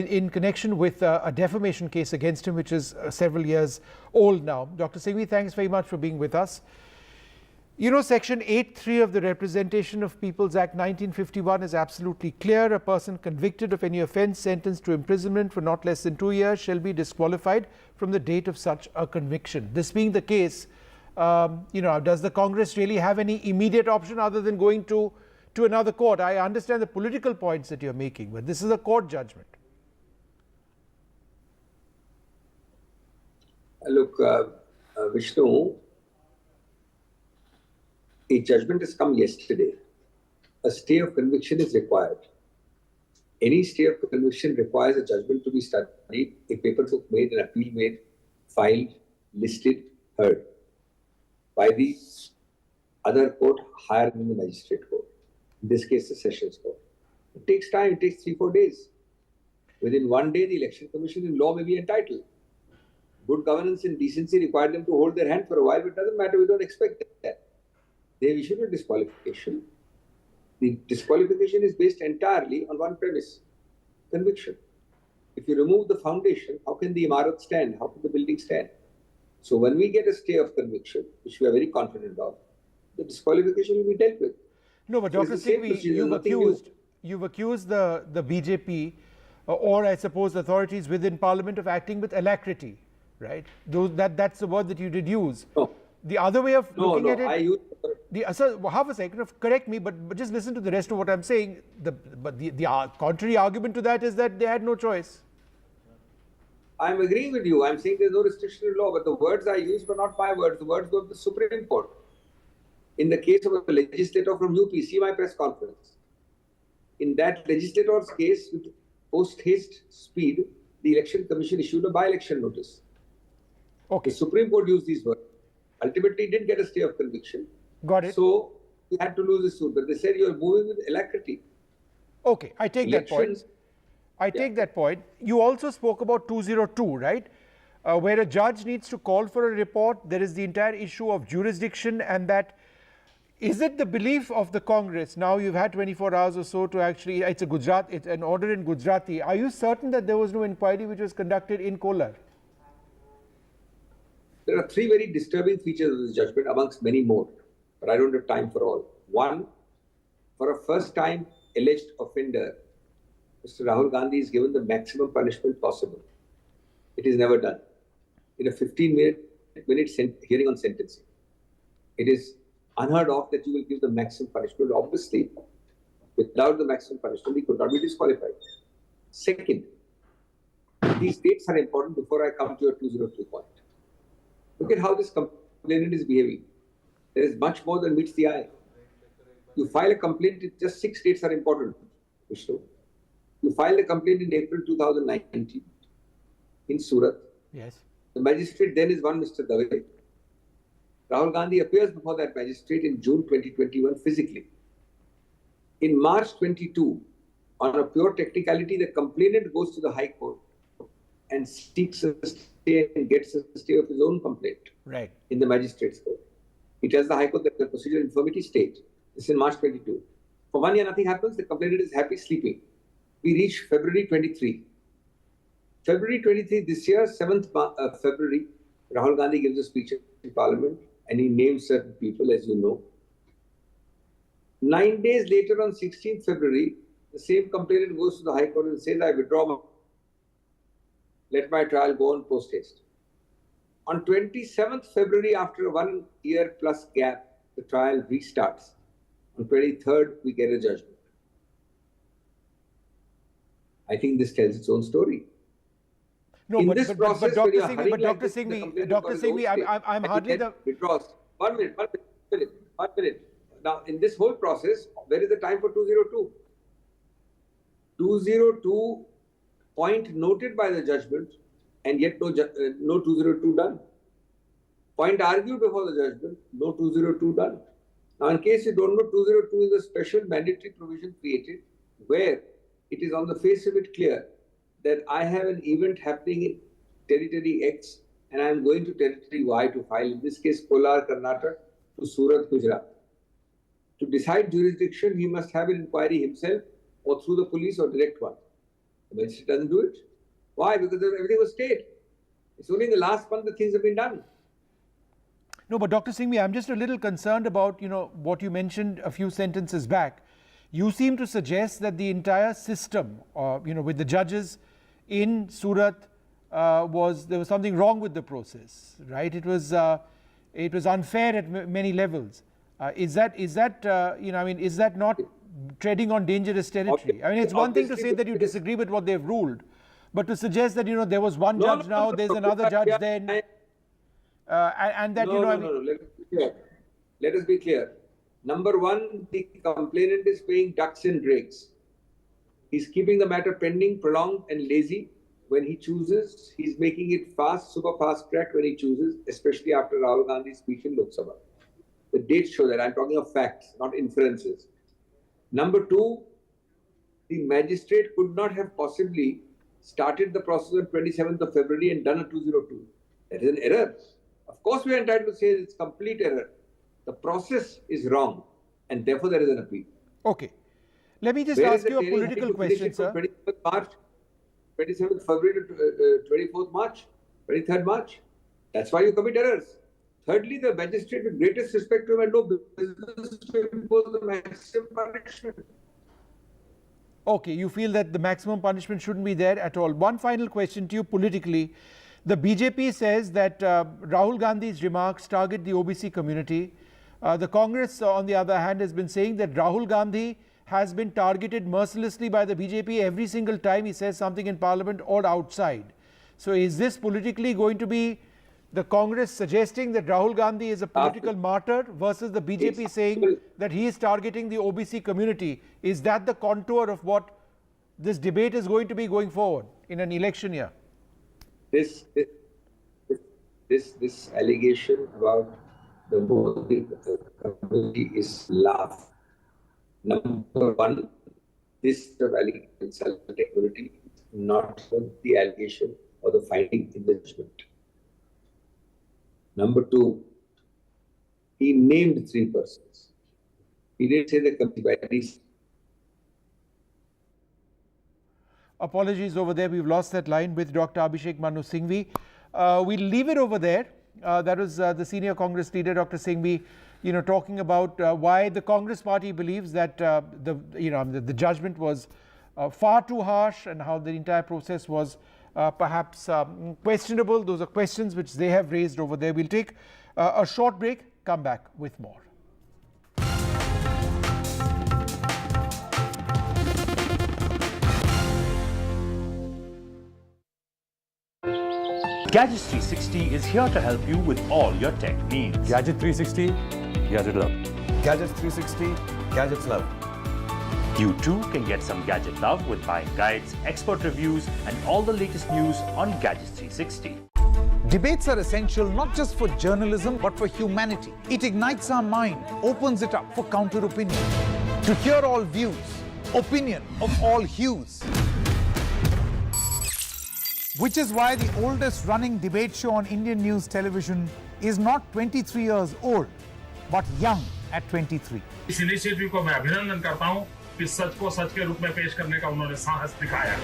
S6: in connection with a defamation case against him, which is several years old now. Dr. Singhvi, thanks very much for being with us. You know, Section 8(3) of the Representation of Peoples Act 1951 is absolutely clear. A person convicted of any offence sentenced to imprisonment for not less than 2 years shall be disqualified from the date of such a conviction. This being the case, does the Congress really have any immediate option other than going to another court? I understand the political points that you're making, but this is a court judgment.
S3: Look, Vishnu, a judgment has come yesterday. A stay of conviction is required. Any stay of conviction requires a judgment to be studied, a paper book made, an appeal made, filed, listed, heard by the other court higher than the magistrate court. In this case, the Sessions Court. It takes time, it takes 3-4 days. Within 1 day, the Election Commission in law may be entitled. Good governance and decency require them to hold their hand for a while, but it doesn't matter, we don't expect that. They have issued a disqualification. The disqualification is based entirely on one premise, conviction. If you remove the foundation, how can the Imarat stand? How can the building stand? So when we get a stay of conviction, which we are very confident of, the disqualification will be dealt with.
S6: No, but
S3: So
S6: Dr. Singhvi, you've accused the BJP or I suppose authorities within Parliament of acting with alacrity, right? That's the word that you did use.
S3: No.
S6: The other way of looking at it,
S3: I use
S6: sir, half a second, correct me, but just listen to the rest of what I'm saying. The contrary argument to that is that they had no choice.
S3: I'm agreeing with you. I'm saying there's no restriction in law, but the words I used were not my words. The words go to the Supreme Court. In the case of a legislator from UP, see my press conference. In that legislator's case, with post-haste speed, the Election Commission issued a by-election notice.
S6: Okay.
S3: The Supreme Court used these words. Ultimately, didn't get a stay of conviction.
S6: Got it.
S3: So, we had to lose the suit. But they said you're moving with alacrity.
S6: Okay, I take that point. I take that point. You also spoke about 202, right? Where a judge needs to call for a report. There is the entire issue of jurisdiction, and that is it the belief of the Congress? Now you've had 24 hours or so to actually, it's an order in Gujarati. Are you certain that there was no inquiry which was conducted in Kolar?
S3: There are 3 very disturbing features of this judgment amongst many more, but I don't have time for all. One, for a first-time alleged offender, Mr. Rahul Gandhi is given the maximum punishment possible. It is never done. In a 15-minute hearing on sentencing, it is unheard of that you will give the maximum punishment. Obviously, without the maximum punishment, he could not be disqualified. Second, these dates are important before I come to your 202 point. Look at how this complainant is behaving. There is much more than meets the eye. You file a complaint, just 6 dates are important, Vishnu. You filed a complaint in April 2019 in Surat.
S6: Yes.
S3: The magistrate then is one Mr. Dave. Rahul Gandhi appears before that magistrate in June 2021 physically. In March 22, on a pure technicality, the complainant goes to the High Court and seeks a stay and gets a stay of his own complaint.
S6: Right.
S3: In the magistrate's court. He tells the High Court that the procedural infirmity state. This is in March 22. For 1 year, nothing happens. The complainant is happy sleeping. We reach February 23. February 23 this year, 7th February, Rahul Gandhi gives a speech in Parliament and he names certain people, as you know. 9 days later, on 16th February, the same complainant goes to the High Court and says, I withdraw let my trial go on post-haste. On 27th February, after a 1 year plus gap, the trial restarts. On 23rd, we get a judgment. I think this tells its own story.
S6: No, but Dr. Singhvi, I'm hardly the...
S3: Withdraws. 1 minute. Now, in this whole process, where is the time for 202? 202 point noted by the judgment, and yet no 202 done. Point argued before the judgment, no 202 done. Now, in case you don't know, 202 is a special mandatory provision created where it is on the face of it clear that I have an event happening in territory X and I am going to territory Y to file, in this case, Kolar, Karnataka, to Surat, Gujarat. To decide jurisdiction, he must have an inquiry himself or through the police or direct one. The magistrate doesn't do it. Why? Because everything was stayed. It's only in the last month that things have been done.
S6: No, but Dr. Singhvi, I'm just a little concerned about, what you mentioned a few sentences back. You seem to suggest that the entire system, with the judges in Surat, there was something wrong with the process, right? It was unfair at many levels. Is that not treading on dangerous territory? I mean, it's one thing to say that you disagree with what they've ruled, but to suggest that, there was one judge now, there's another judge then, and that,
S3: Let us be clear. Number one, the complainant is paying ducks and drakes. He's keeping the matter pending, prolonged and lazy. When he chooses, he's making it fast, super fast track when he chooses, especially after Rahul Gandhi's speech in Lok Sabha. The dates show that. I'm talking of facts, not inferences. Number two, the magistrate could not have possibly started the process on 27th of February and done a 202. That is an error. Of course, we are entitled to say it's complete error. The process is wrong, and therefore there is an appeal.
S6: Okay. Let me just ask you a political question, sir.
S3: 27th February to 24th March, 23rd March. That's why you commit errors. Thirdly, the magistrate, with greatest respect to him, had no business to impose the maximum punishment.
S6: Okay, you feel that the maximum punishment shouldn't be there at all. One final question to you politically. The BJP says that Rahul Gandhi's remarks target the OBC community. The Congress, on the other hand, has been saying that Rahul Gandhi has been targeted mercilessly by the BJP every single time he says something in Parliament or outside. So is this politically going to be the Congress suggesting that Rahul Gandhi is a political martyr versus the BJP saying that he is targeting the OBC community? Is that the contour of what this debate is going to be going forward in an election year?
S3: This allegation about the Modi community is laugh. Number one, this allegation insulted community, not the allegation or the finding in the judgment. Number two, he named 3 persons. He didn't say the committee.
S6: Apologies over there, we've lost that line with Dr. Abhishek Manu Singhvi. We'll leave it over there. That was the senior Congress leader, Dr. Singhvi, talking about why the Congress party believes that the judgment was far too harsh and how the entire process was perhaps questionable. Those are questions which they have raised over there. We'll take a short break, come back with more.
S5: Gadgets 360 is here to help you with all your tech needs.
S7: Gadget 360, Gadget Love. Gadgets 360, Gadgets Love.
S5: You too can get some gadget love with buying guides, expert reviews, and all the latest news on Gadgets 360.
S8: Debates are essential not just for journalism, but for humanity. It ignites our mind, opens it up for counter-opinion. To hear all views, opinion of all hues. Which is why the oldest running debate show on Indian news television is not 23 years old, but young at 23.
S9: इस initiative को मैं अभिनंदन करता हूं कि सच को सच के रूप में पेश करने का उन्होंने साहस दिखाया.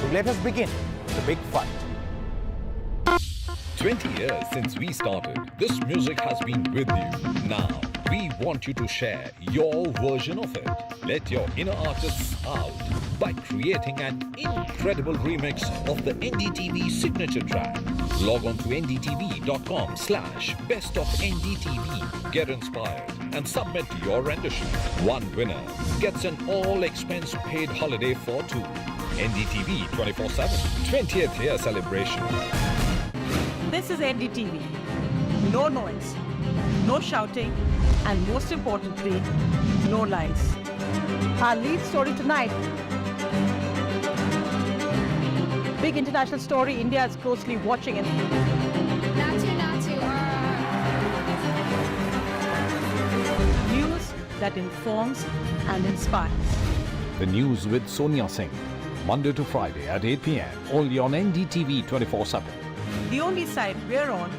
S8: So let us begin the big fight.
S4: 20 years since we started, this music has been with you. Now, we want you to share your version of it. Let your inner artists out by creating an incredible remix of the NDTV signature track. Log on to ndtv.com/bestofndtv. Get inspired and submit your rendition. One winner gets an all-expense paid holiday for 2. NDTV 24/7 20th year celebration.
S10: This is NDTV. No noise, no shouting, and most importantly, no lies. Our lead story tonight. Big international story. India is closely watching it. News that informs and inspires.
S4: The news with Sonia Singh. Monday to Friday at 8 p.m. only on NDTV 24/7.
S10: The only side we're on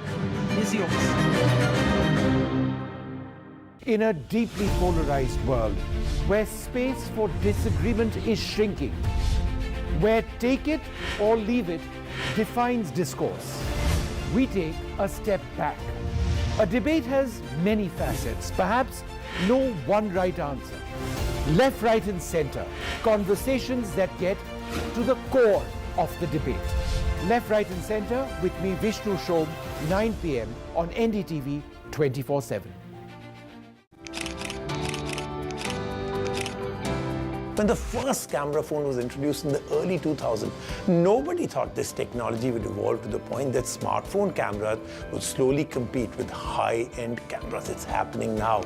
S10: is yours.
S6: In a deeply polarized world, where space for disagreement is shrinking, where take it or leave it defines discourse, we take a step back. A debate has many facets, perhaps no one right answer. Left, right and center, conversations that get to the core of the debate. Left, right and center with me, Vishnu Shom, 9 p.m. on NDTV 24/7.
S12: When the first camera phone was introduced in the early 2000s, nobody thought this technology would evolve to the point that smartphone cameras would slowly compete with high-end cameras. It's happening now.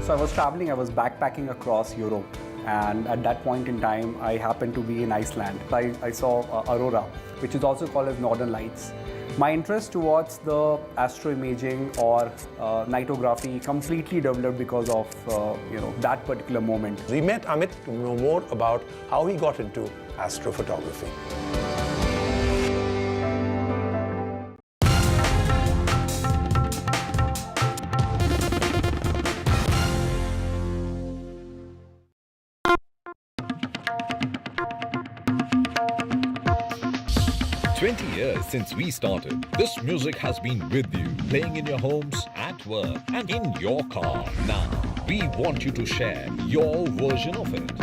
S13: So I was traveling, I was backpacking across Europe, and at that point in time, I happened to be in Iceland. I saw Aurora, which is also called as Northern Lights. My interest towards the astroimaging or nightography completely developed because of that particular moment.
S12: We met Amit to know more about how he got into astrophotography.
S4: 20 years since we started, this music has been with you, playing in your homes, at work, and in your car. Now, we want you to share your version of it.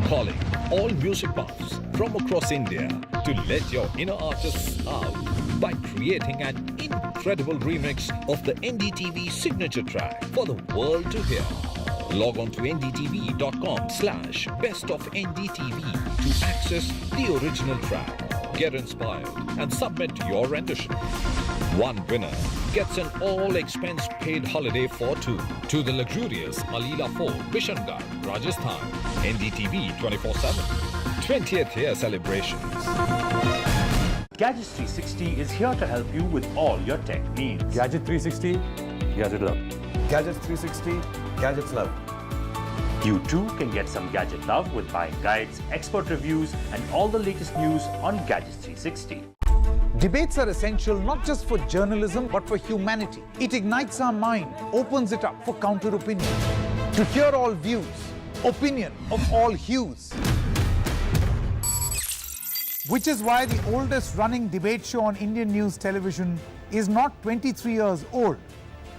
S4: Calling all music buffs from across India to let your inner artists out by creating an incredible remix of the NDTV signature track for the world to hear. Log on to ndtv.com/bestofndtv to access the original track. Get inspired and submit your rendition. One winner gets an all-expense-paid holiday for two to the luxurious Alila Fort, Bishangarh, Rajasthan. NDTV 24/7. 20th year celebrations.
S5: Gadgets 360 is here to help you with all your tech needs.
S7: Gadget 360, Gadget Love. Gadgets 360, Gadgets Love.
S5: You too can get some gadget love with buying guides, expert reviews, and all the latest news on Gadgets 360.
S8: Debates are essential not just for journalism but for humanity. It ignites our mind, opens it up for counter-opinion. To hear all views, opinion of all hues. Which is why the oldest running debate show on Indian news television is not 23 years old,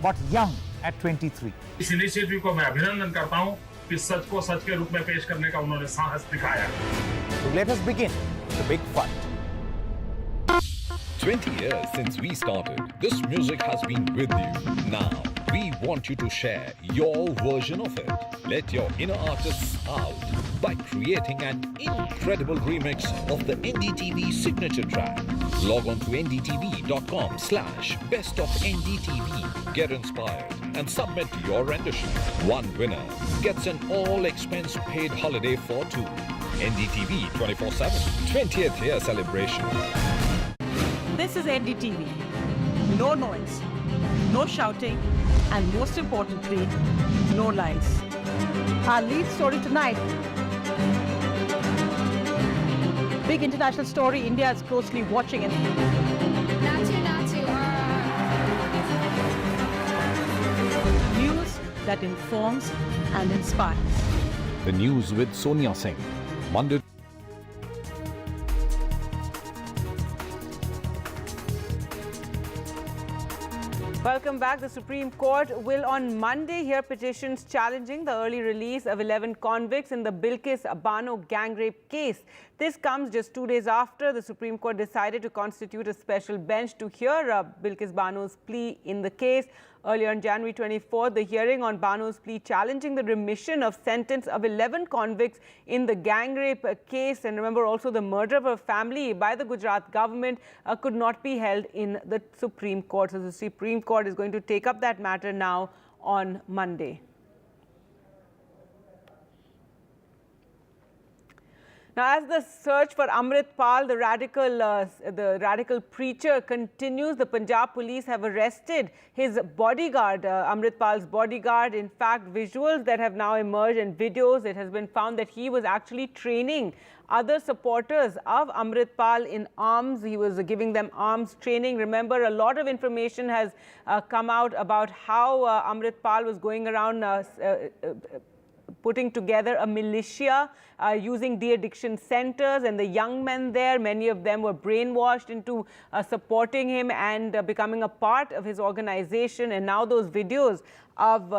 S8: but young at 23.
S9: इस initiative को मैं अभिनंदन करता हूं कि सच को सच के रूप में पेश करने का उन्होंने साहस दिखाया।
S8: So let us begin the big fight.
S4: 20 years since we started, this music has been with you. Now, we want you to share your version of it. Let your inner artists out by creating an incredible remix of the NDTV signature track. Log on to ndtv.com/bestofndtv. Get inspired and submit your rendition. One winner gets an all-expense-paid holiday for two. NDTV 24/7. 20th year celebration.
S10: This is NDTV. No noise, no shouting, and most importantly, no lies. Our lead story tonight. Big international story India is closely watching it. News that informs and inspires.
S16: The news with Sonia Singh. Monday.
S1: Welcome back. The Supreme Court will on Monday hear petitions challenging the early release of 11 convicts in the Bilkis Bano gang rape case. This comes just 2 days after the Supreme Court decided to constitute a special bench to hear Bilkis Bano's plea in the case. Earlier on January 24th, the hearing on Bano's plea challenging the remission of sentence of 11 convicts in the gang rape case, and remember also the murder of a family by the Gujarat government, could not be held in the Supreme Court. So the Supreme Court is going to take up that matter now on Monday. Now, as the search for Amrit Pal, the radical preacher, continues, the Punjab police have arrested his bodyguard, Amrit Pal's bodyguard. In fact, visuals that have now emerged and videos, it has been found that he was actually training other supporters of Amrit Pal in arms. He was giving them arms training. Remember, a lot of information has come out about how Amrit Pal was going around putting together a militia using de-addiction centers, and the young men there, many of them were brainwashed into supporting him and becoming a part of his organization. And now those videos of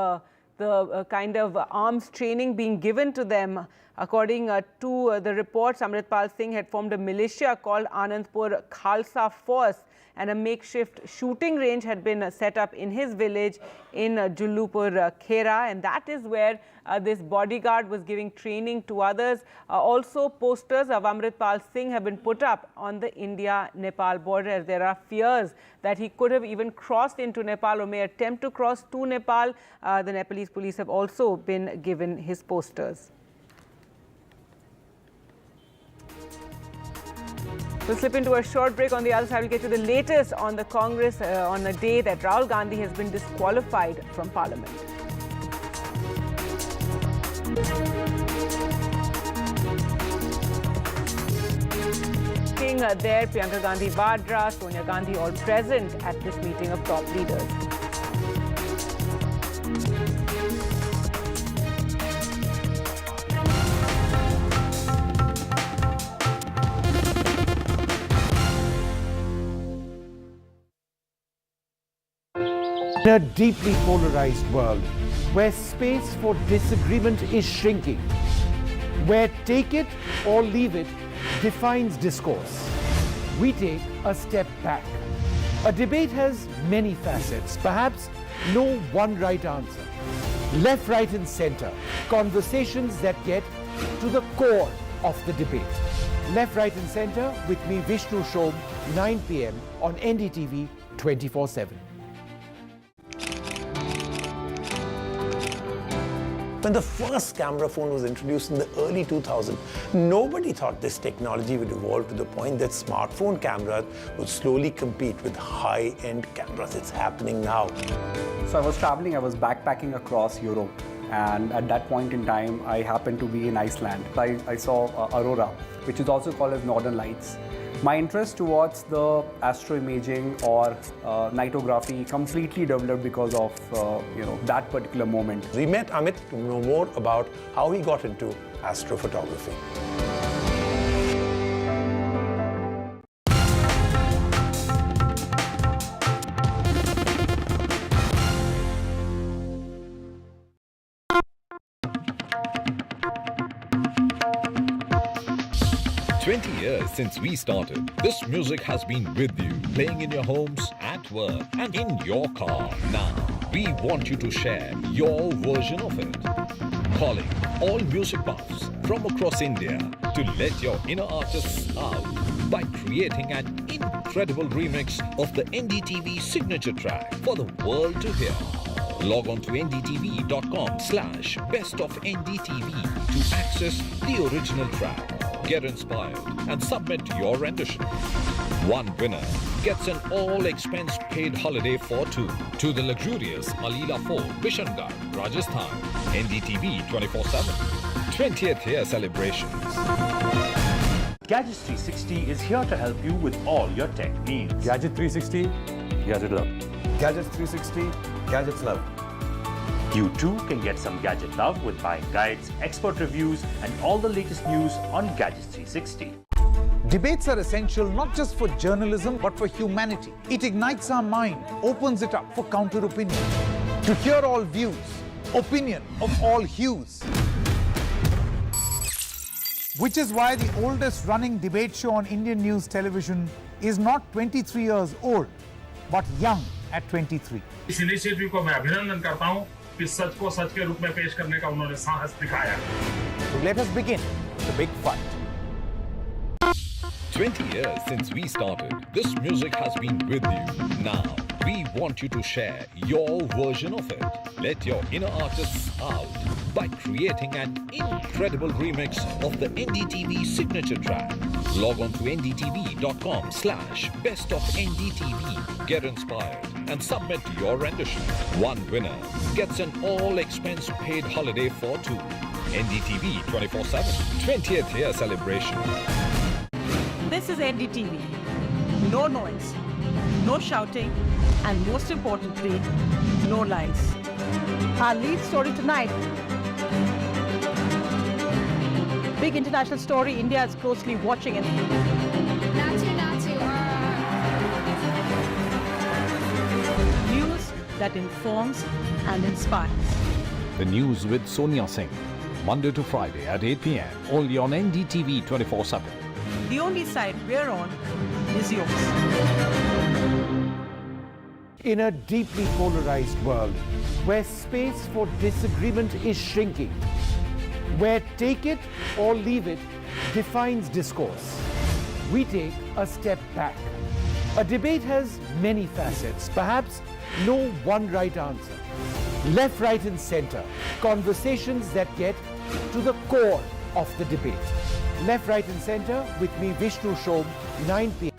S1: the kind of arms training being given to them. According to the reports, Amritpal Singh had formed a militia called Anandpur Khalsa Force, and a makeshift shooting range had been set up in his village in Jullupur Khera, and that is where this bodyguard was giving training to others. Also, posters of Amritpal Singh have been put up on the India-Nepal border. There are fears that he could have even crossed into Nepal or may attempt to cross to Nepal. The Nepalese police have also been given his posters. We'll slip into a short break. On the other side, we'll get to the latest on the Congress on a day that Rahul Gandhi has been disqualified from Parliament. There, Priyanka Gandhi Vadra, Sonia Gandhi all present at this meeting of top leaders.
S6: In a deeply polarized world, where space for disagreement is shrinking, where take it or leave it defines discourse, we take a step back. A debate has many facets, perhaps no one right answer. Left, right and center, conversations that get to the core of the debate. Left, right and center with me, Vishnu Shom, 9 p.m. on NDTV 24/7.
S12: When the first camera phone was introduced in the early 2000s, nobody thought this technology would evolve to the point that smartphone cameras would slowly compete with high-end cameras. It's happening now.
S13: So I was traveling, I was backpacking across Europe, and at that point in time, I happened to be in Iceland. I saw Aurora, which is also called as Northern Lights. My interest towards the astroimaging or nightography completely developed because of that particular moment.
S12: We met Amit to know more about how he got into astrophotography.
S4: Since we started, this music has been with you, playing in your homes, at work, and in your car. Now, we want you to share your version of it. Calling all music buffs from across India to let your inner artists out by creating an incredible remix of the NDTV signature track for the world to hear. Log on to ndtv.com/bestofndtv to access the original track. Get inspired and submit your rendition. One winner gets an all-expense paid holiday for two to the luxurious Alila Fort, Bishangarh, Rajasthan. NDTV 24/7. 20th year celebrations.
S5: Gadgets 360 is here to help you with all your tech needs.
S7: Gadget 360, Gadget Love. Gadgets 360, Gadgets Love.
S5: You too can get some gadget love with buying guides, expert reviews, and all the latest news on Gadgets 360.
S8: Debates are essential not just for journalism, but for humanity. It ignites our mind, opens it up for counter-opinion. To hear all views, opinion of all hues. Which is why the oldest running debate show on Indian news television is not 23 years old, but young at 23.
S9: इस initiative को मैं अभिनंदन करता हूं कि सच को सच के रूप में पेश करने का उन्होंने साहस दिखाया.
S8: Let us begin the big fight.
S4: 20 years since we started, this music has been with you. Now, we want you to share your version of it. Let your inner artists out by creating an incredible remix of the NDTV signature track. Log on to ndtv.com/bestofndtv. Get inspired and submit your rendition. One winner gets an all-expense paid holiday for two. NDTV 24/7. 20th year celebration.
S10: This is NDTV. No noise, no shouting, and most importantly, no lies. Our lead story tonight, big international story India is closely watching. And news that informs and inspires.
S16: The News with Sonia Singh, Monday to Friday at 8 p.m. only on NDTV 24/7.
S10: The only side we're on is yours.
S11: In a deeply polarized world, where space for disagreement is shrinking, where take it or leave it defines discourse, we take a step back. A debate has many facets, perhaps no one right answer. Left, right, and center, conversations that get to the core of the debate. Left, right, and center with me, Vishnu Shom, 9 p.m.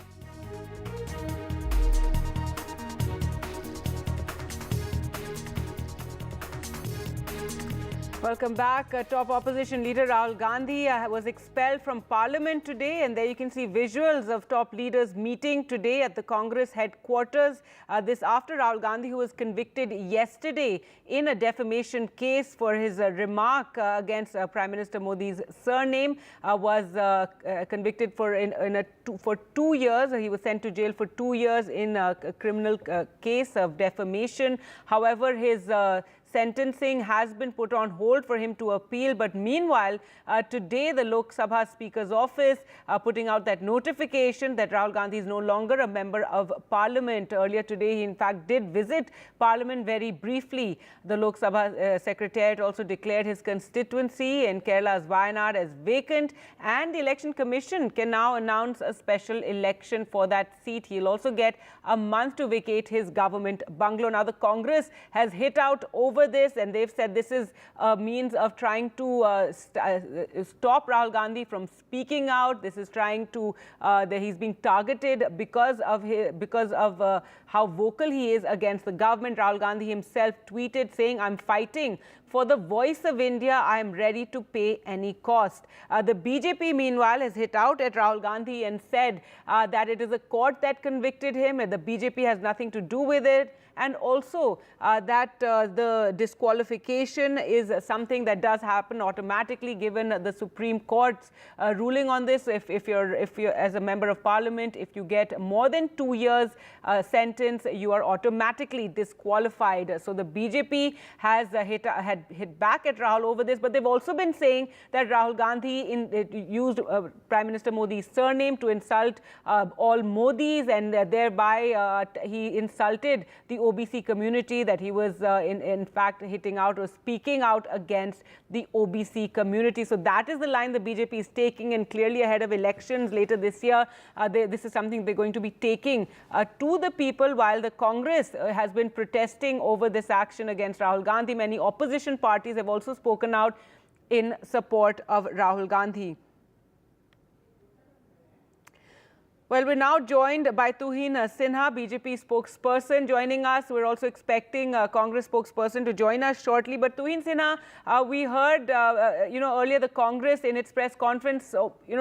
S1: Welcome back. Top opposition leader Rahul Gandhi was expelled from parliament today, and there you can see visuals of top leaders meeting today at the Congress headquarters. This after Rahul Gandhi, who was convicted yesterday in a defamation case for his remark against Prime Minister Modi's surname, was convicted for for 2 years. He was sent to jail for 2 years in a criminal case of defamation. However, his sentencing has been put on hold for him to appeal. But meanwhile, today the Lok Sabha Speaker's office putting out that notification that Rahul Gandhi is no longer a member of Parliament. Earlier today, he in fact did visit Parliament very briefly. The Lok Sabha Secretariat also declared his constituency in Kerala's Wayanad as vacant, and the Election Commission can now announce a special election for that seat. He'll also get a month to vacate his government bungalow. Now, the Congress has hit out over this, and they've said this is a means of trying to stop Rahul Gandhi from speaking out. This is trying to that he's being targeted because of how vocal he is against the government. Rahul Gandhi himself tweeted saying, "I'm fighting for the voice of India. I am ready to pay any cost." The BJP, meanwhile, has hit out at Rahul Gandhi and said that it is a court that convicted him, and the BJP has nothing to do with it. And also that the disqualification is something that does happen automatically given the Supreme Court's ruling on this. If you're as a member of Parliament, if you get more than 2 years sentence, you are automatically disqualified. So the BJP has hit back at Rahul over this, but they've also been saying that Rahul Gandhi used Prime Minister Modi's surname to insult all Modis, and thereby he insulted the OBC community, that he was in fact hitting out or speaking out against the OBC community. So that is the line the BJP is taking, and clearly ahead of elections later this year, this is something they're going to be taking to the people, while the Congress has been protesting over this action against Rahul Gandhi. Many opposition parties have also spoken out in support of Rahul Gandhi. Well, we're now joined by Tuhin Sinha, BJP spokesperson, joining us. We're also expecting Congress spokesperson to join us shortly. But Tuhin Sinha, we heard, earlier the Congress in its press conference,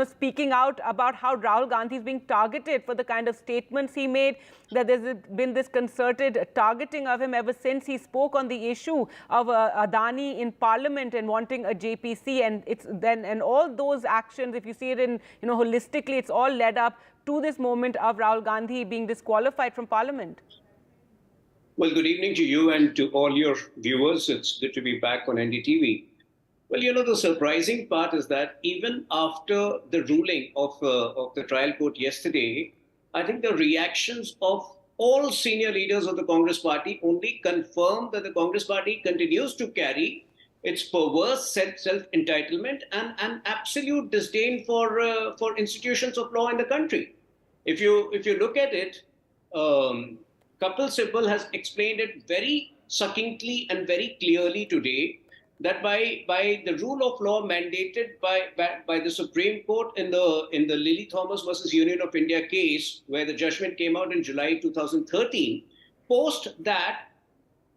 S1: speaking out about how Rahul Gandhi is being targeted for the kind of statements he made, that there's been this concerted targeting of him ever since he spoke on the issue of Adani in Parliament and wanting a JPC. And all those actions, if you see it in, holistically, it's all led up to this moment of Rahul Gandhi being disqualified from Parliament.
S15: Well, good evening to you and to all your viewers. It's good to be back on NDTV. Well, the surprising part is that even after the ruling of the trial court yesterday, I think the reactions of all senior leaders of the Congress party only confirm that the Congress party continues to carry its perverse self-entitlement and an absolute disdain for institutions of law in the country. If you look at it, Kapil Sibal has explained it very succinctly and very clearly today that by the rule of law mandated by the Supreme Court in the Lily Thomas versus Union of India case, where the judgment came out in July 2013, post that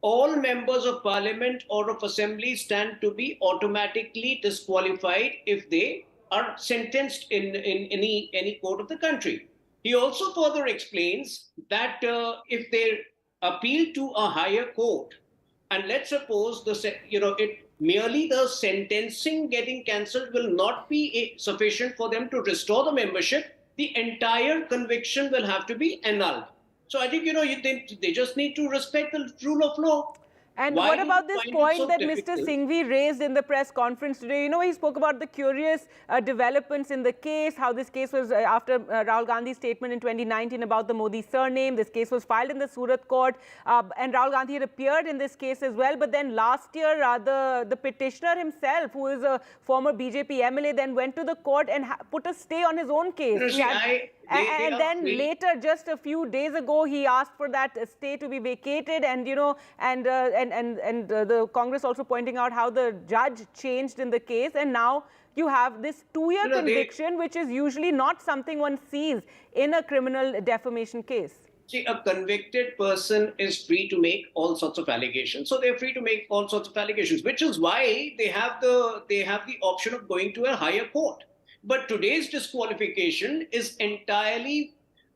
S15: all members of parliament or of assembly stand to be automatically disqualified if they are sentenced in any court of the country. He also further explains that if they appeal to a higher court, and let's suppose merely the sentencing getting cancelled will not be sufficient for them to restore the membership. The entire conviction will have to be annulled. So I think, they just need to respect the rule of law.
S1: And
S15: Why
S1: what
S15: do
S1: about
S15: you
S1: this
S15: find it
S1: point
S15: so
S1: that
S15: difficult?
S1: Mr. Singhvi raised in the press conference today? He spoke about the curious developments in the case, how this case was after Rahul Gandhi's statement in 2019 about the Modi surname. This case was filed in the Surat court, and Rahul Gandhi had appeared in this case as well. But then last year, the petitioner himself, who is a former BJP MLA, then went to the court and put a stay on his own case. And then later, just a few days ago, he asked for that stay to be vacated, and the Congress also pointing out how the judge changed in the case, and now you have this 2-year conviction, which is usually not something one sees in a criminal defamation case.
S15: See, a convicted person is free to make all sorts of allegations. So they're free to make all sorts of allegations, which is why they have the option of going to a higher court. But today's disqualification is entirely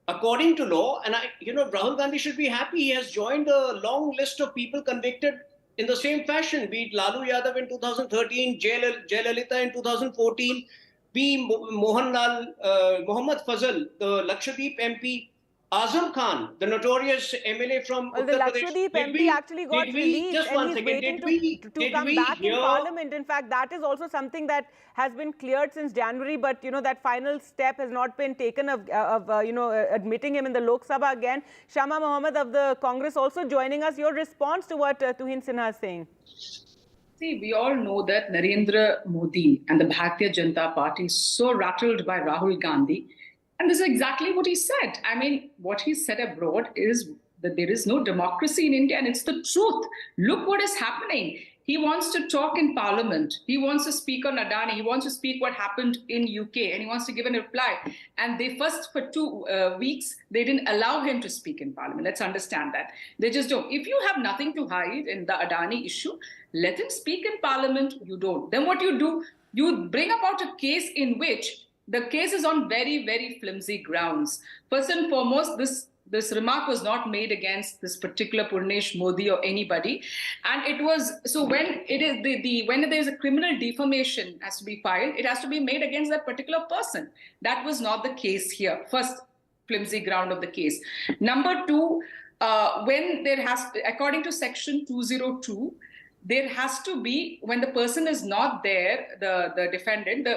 S15: according to law, and Rahul Gandhi should be happy. He has joined a long list of people convicted in the same fashion, be it Lalu Yadav in 2013, Jayalalitha in 2014, be Mohanlal, Mohammad Fazal, the Lakshadweep MP, Azam Khan, the notorious MLA from Uttar
S1: the
S15: Pradesh.
S1: Lakshadweep MP actually got released, and he's waiting to come back in Parliament. In fact, that is also something that has been cleared since January, but that final step has not been taken of admitting him in the Lok Sabha again. Shama Mohammed of the Congress also joining us. Your response to what Tuhin Sinha is saying?
S14: See, we all know that Narendra Modi and the Bharatiya Janata Party is so rattled by Rahul Gandhi. And this is exactly what he said. I mean, what he said abroad is that there is no democracy in India, and it's the truth. Look what is happening. He wants to talk in Parliament. He wants to speak on Adani. He wants to speak what happened in UK, and he wants to give a reply. And they first, for 2 weeks, they didn't allow him to speak in Parliament. Let's understand that. They just don't. If you have nothing to hide in the Adani issue, let him speak in Parliament. You don't. Then what you do, you bring about a case in which the case is on very, very flimsy grounds. First and foremost, this remark was not made against this particular Purnesh Modi or anybody. And it was, so when it is when there is a criminal defamation has to be filed, it has to be made against that particular person. That was not the case here. First flimsy ground of the case. Number two, when there has, according to section 202, there has to be, when the person is not there, the defendant,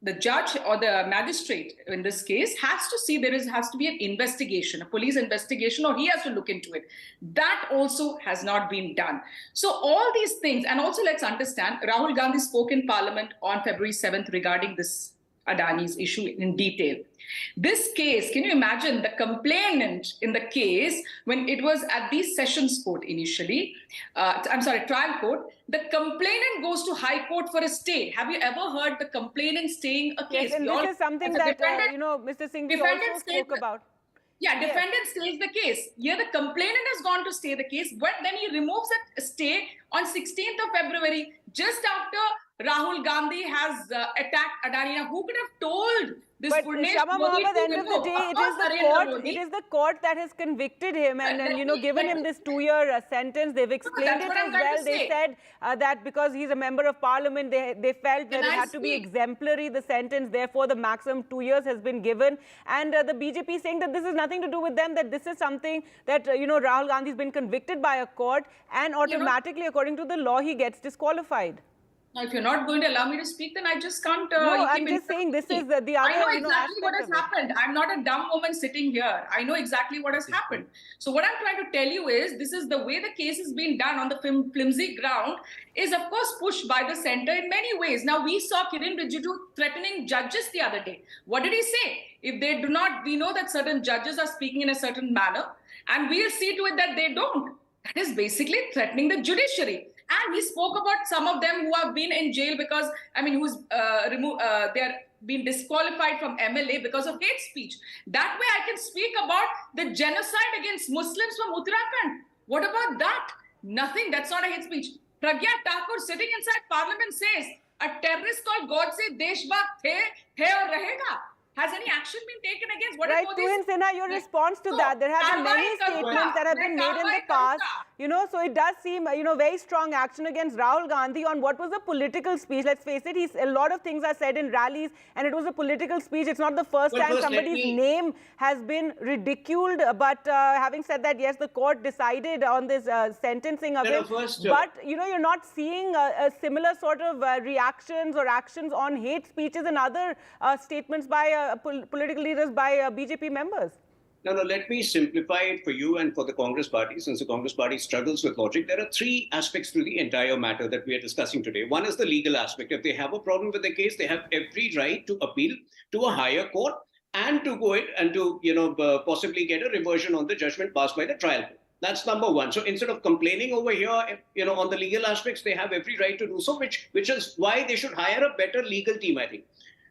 S14: the judge or the magistrate in this case has to see has to be an investigation, a police investigation, or he has to look into it. That also has not been done. So all these things, and also let's understand, Rahul Gandhi spoke in Parliament on February 7th regarding this Adani's issue in detail. This case, can you imagine the complainant in the case when it was at the Sessions Court initially, trial court, the complainant goes to High Court for a stay. Have you ever heard the complainant staying a case?
S1: Yes, and this is something that, Mr. Singhvi also spoke about.
S14: Yeah, defendant stays the case. Here the complainant has gone to stay the case, but then he removes that stay on 16th of February, just after Rahul Gandhi has attacked Adani. Now, who could have told this Purnesh
S1: Shama
S14: Modi
S1: Mohammed, at the end of the day, it is the court that has convicted him and given him this 2-year sentence. They've explained it as well. They said that because he's a member of Parliament, they felt that it had to be exemplary, the sentence. Therefore, the maximum 2 years has been given. And the BJP saying that this is nothing to do with them, that this is something that, Rahul Gandhi's been convicted by a court, and automatically, according to the law, he gets disqualified.
S14: Now, if you're not going to allow me to speak, then I just can't.
S1: No, I'm just saying this is the other.
S14: I know exactly what has happened. I'm not a dumb woman sitting here. I know exactly what has happened. So what I'm trying to tell you is, this is the way the case is being done on the flimsy ground is, of course, pushed by the centre in many ways. Now, we saw Kiren Rijiju threatening judges the other day. What did he say? If they do not, we know that certain judges are speaking in a certain manner, and we'll see to it that they don't. That is basically threatening the judiciary. And he spoke about some of them who have been in jail because, they are being disqualified from MLA because of hate speech. That way I can speak about the genocide against Muslims from Uttarakhand. What about that? Nothing. That's not a hate speech. Pragya Thakur sitting inside Parliament says, a terrorist called Godse Deshbhakt the aur rahega. Has any action been taken against what
S1: right, Tuhin Sinha, your response to that, there have been many statements that have been made in the past, so it does seem, very strong action against Rahul Gandhi on what was a political speech. Let's face it, a lot of things are said in rallies and it was a political speech. It's not the first time somebody's name has been ridiculed, but having said that, yes, the court decided on this sentencing of him, but, you're not seeing a similar sort of reactions or actions on hate speeches and other statements by political leaders, by BJP members.
S15: No, let me simplify it for you and for the Congress party, since the Congress party struggles with logic. There are three aspects to the entire matter that we are discussing today. One is the legal aspect. If they have a problem with the case, they have every right to appeal to a higher court and to go in and to, possibly get a reversion on the judgment passed by the trial court. That's number one. So instead of complaining over here, on the legal aspects, they have every right to do so, which is why they should hire a better legal team, I think.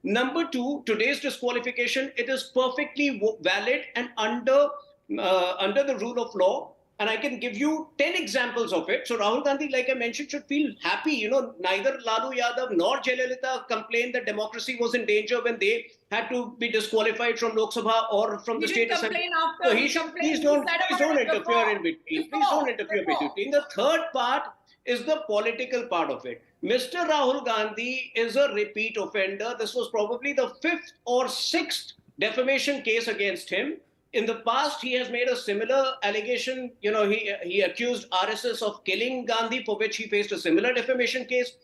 S15: Number two, today's disqualification, it is perfectly valid and under the rule of law. And I can give you 10 examples of it. So Rahul Gandhi, like I mentioned, should feel happy. Neither Lalu Yadav nor Jayalalitha complained that democracy was in danger when they had to be disqualified from Lok Sabha or from the state assembly. So he should, please don't interfere in between. Please don't interfere between. The third part is the political part of it. Mr. Rahul Gandhi is a repeat offender. This was probably the 5th or 6th defamation case against him. In the past, he has made a similar allegation. He accused RSS of killing Gandhi, for which he faced a similar defamation case.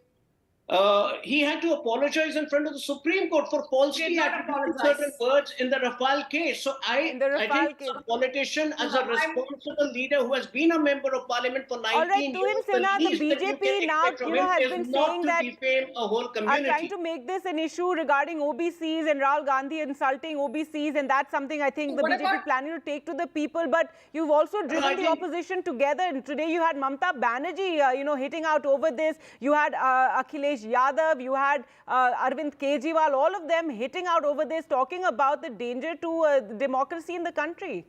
S15: He had to apologize in front of the Supreme Court for falsely attributing certain words in the Rafale case. So I think a politician, as a responsible leader who has been a member of parliament for 19 years,
S1: the BJP now has been saying that
S15: defame a whole community.
S1: Are trying to make this an issue regarding OBCs and Rahul Gandhi insulting OBCs, and that's something I think the BJP is planning to take to the people. But you've also driven the opposition together. And today you had Mamata Banerjee, hitting out over this. You had Akhilesh Yadav, you had Arvind Kejriwal, all of them hitting out over this, talking about the danger to democracy in the country.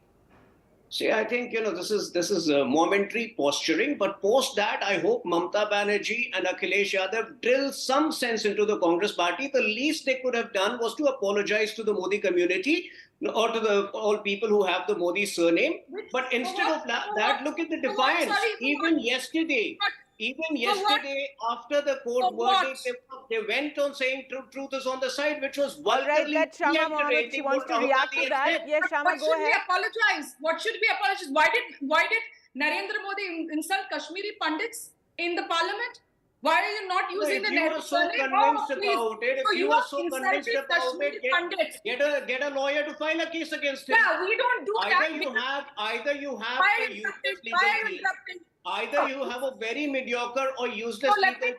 S15: See, I think, this is momentary posturing, but post that, I hope Mamata Banerjee and Akhilesh Yadav drill some sense into the Congress party. The least they could have done was to apologize to the Modi community or to all people who have the Modi surname. But instead of that, look at the defiance. Even yesterday, after the court verdict, they went on saying truth is on the side, which was vulgarly
S1: let Shama Mohammed, she wants to react to that. Yes, Shama, go ahead.
S14: What should we apologize? Why did Narendra Modi insult Kashmiri Pandits in the parliament? Why are you not using the
S15: If you were so convinced about it, get a lawyer to file a case against him.
S14: Yeah, we don't do that.
S15: Either you have a useless legal team. Either you have a very mediocre or useless legal team,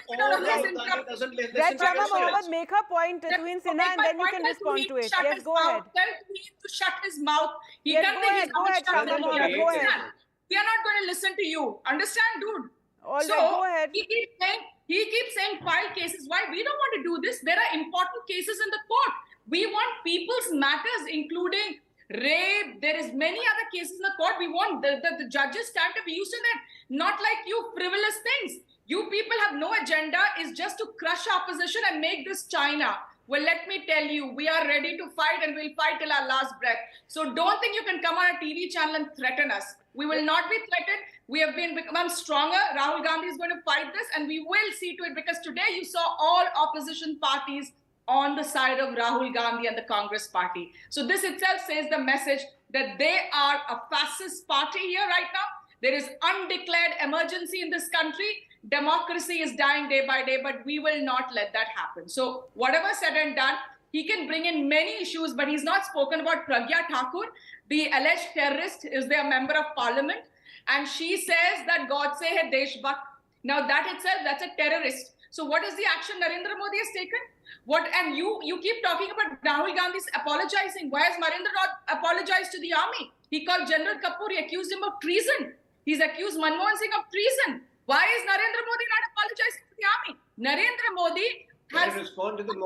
S15: or Rahul Gandhi doesn't listen to
S1: Let Shama Mohammed make her point, Tuhin Sinha, and then you can respond to it. Yes, go ahead.
S14: Tell him to shut his mouth.
S1: Go ahead, Shama Mohammed, go ahead.
S14: We are not going to listen to you. Understand, dude?
S1: Go ahead.
S14: He keeps saying file cases. Why? We don't want to do this. There are important cases in the court. We want people's matters, including rape. There is many other cases in the court. We want the judges stand to be used in it. Not like you frivolous things. You people have no agenda. It's just to crush opposition and make this China. Well, let me tell you, we are ready to fight and we'll fight till our last breath. So don't think you can come on a TV channel and threaten us. We will not be threatened. We have become stronger. Rahul Gandhi is going to fight this and we will see to it, because today you saw all opposition parties on the side of Rahul Gandhi and the Congress party. So this itself says the message that they are a fascist party here right now. There is undeclared emergency in this country. Democracy is dying day by day, but we will not let that happen. So whatever said and done, he can bring in many issues, but he's not spoken about Pragya Thakur, the alleged terrorist, is their member of parliament. And she says that God say hai Deshbhakt. Now that itself, that's a terrorist. So what is the action Narendra Modi has taken? And you keep talking about Rahul Gandhi's apologizing. Why has Narendra not apologized to the army? He called General Kapoor, he accused him of treason. He's accused Manmohan Singh of treason. Why is Narendra Modi not apologizing to the army? Narendra Modi has
S15: insulted the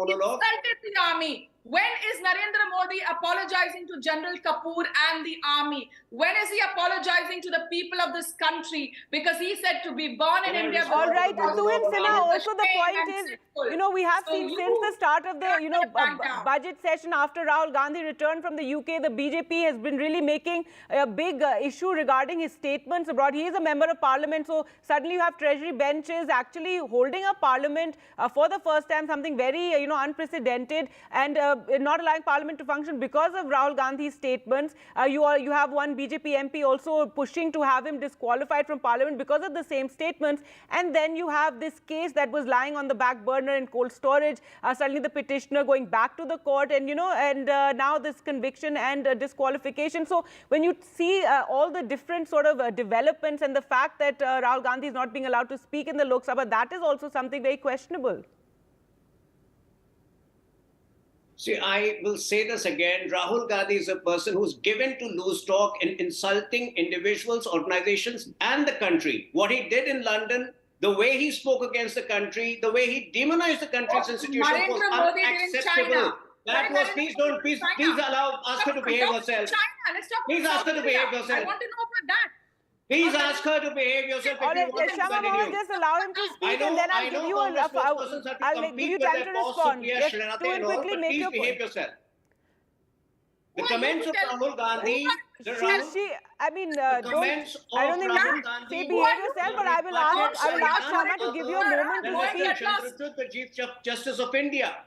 S14: army. When is Narendra Modi apologizing to General Kapoor and the army? When is he apologizing to the people of this country? Because he said to be born in India.
S1: All right, Tuhin Sinha, also the point is, we have seen since the start of the, budget session after Rahul Gandhi returned from the UK, the BJP has been really making a big issue regarding his statements abroad. He is a member of parliament, so suddenly you have treasury benches actually holding up parliament for the first time, something very, unprecedented, and not allowing parliament to function because of Rahul Gandhi's statements. You have one BJP MP also pushing to have him disqualified from parliament because of the same statements, and then you have this case that was lying on the back burner in cold storage, suddenly the petitioner going back to the court, and now this conviction and disqualification. So when you see all the different sort of developments and the fact that Rahul Gandhi is not being allowed to speak in the Lok Sabha, that is also something very questionable.
S15: See, I will say this again. Rahul Gandhi is a person who's given to loose talk in insulting individuals, organizations, and the country. What he did in London, the way he spoke against the country, the way he demonized the country's institutions was unacceptable. That was, please allow, ask her to behave herself. Please ask her to behave herself.
S14: I want to know about that.
S15: Please ask her to behave yourself.
S1: All right, Shama, just allow him to speak, and then I'll give you time to respond. Just do it quickly, make your point.
S15: Yourself. The comments of Rahul Gandhi.
S1: I don't think you should say behave yourself, but I will ask Shama to give you a moment to speak.
S15: The Chief Justice of India.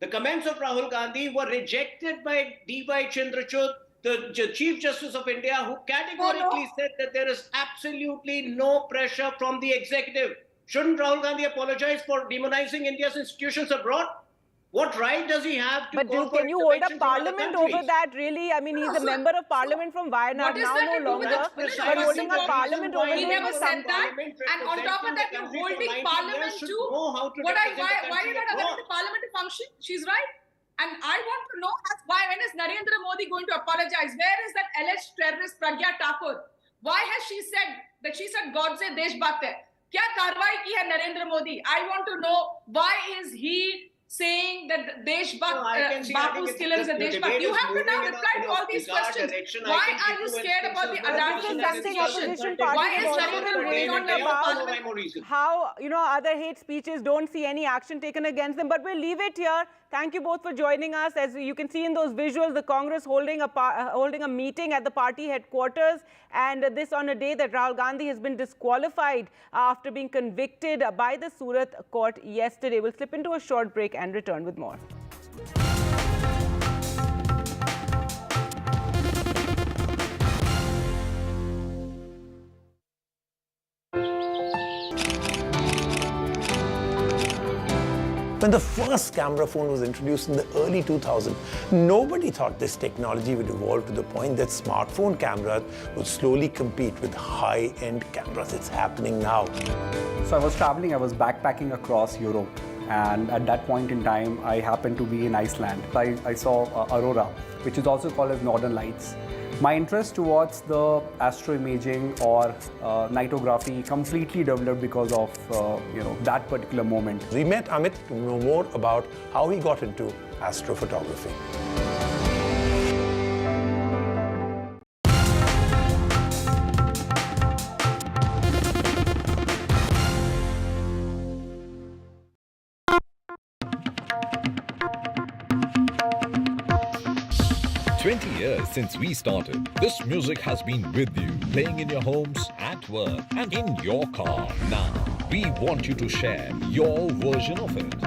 S15: The comments of Rahul Gandhi were rejected by D.Y. Chandrachud, the Chief Justice of India, who categorically said that there is absolutely no pressure from the executive. Shouldn't Rahul Gandhi apologize for demonizing India's institutions abroad? What right does he have to
S1: But can you hold a parliament over that, really? I mean, he's a member of parliament from Wayanad, now no longer. But holding a parliament over
S14: He
S1: there
S14: never said that. And on top of that, you're holding parliament to... Why are you not allowing the parliament to function? She's right. And I want to know when is Narendra Modi going to apologize? Where is that alleged terrorist Pragya Thakur? Why has she said God se Desh Bhakt hai? Kya karwai ki hai Narendra Modi? I want to know why is he saying that Desh Bhakt, Bapu's killer is a Desh Bhakt? You have to now reply to all these questions. Why are you scared about the Adani investigation? Why is Narendra Modi on your parliament?
S1: How, other hate speeches, don't see any action taken against them. But we'll leave it here. Thank you both for joining us. As you can see in those visuals, the Congress holding a meeting at the party headquarters, and this on a day that Rahul Gandhi has been disqualified after being convicted by the Surat court yesterday. We'll slip into a short break and return with more.
S12: When the first camera phone was introduced in the early 2000s, nobody thought this technology would evolve to the point that smartphone cameras would slowly compete with high-end cameras. It's happening now.
S13: So I was traveling, I was backpacking across Europe, and at that point in time, I happened to be in Iceland. I saw aurora, which is also called as northern lights. My interest towards the astroimaging or nightography completely developed because of that particular moment.
S12: We met Amit to know more about how he got into astrophotography.
S4: Since we started, this music has been with you, playing in your homes, at work, and in your car. Now, we want you to share your version of it.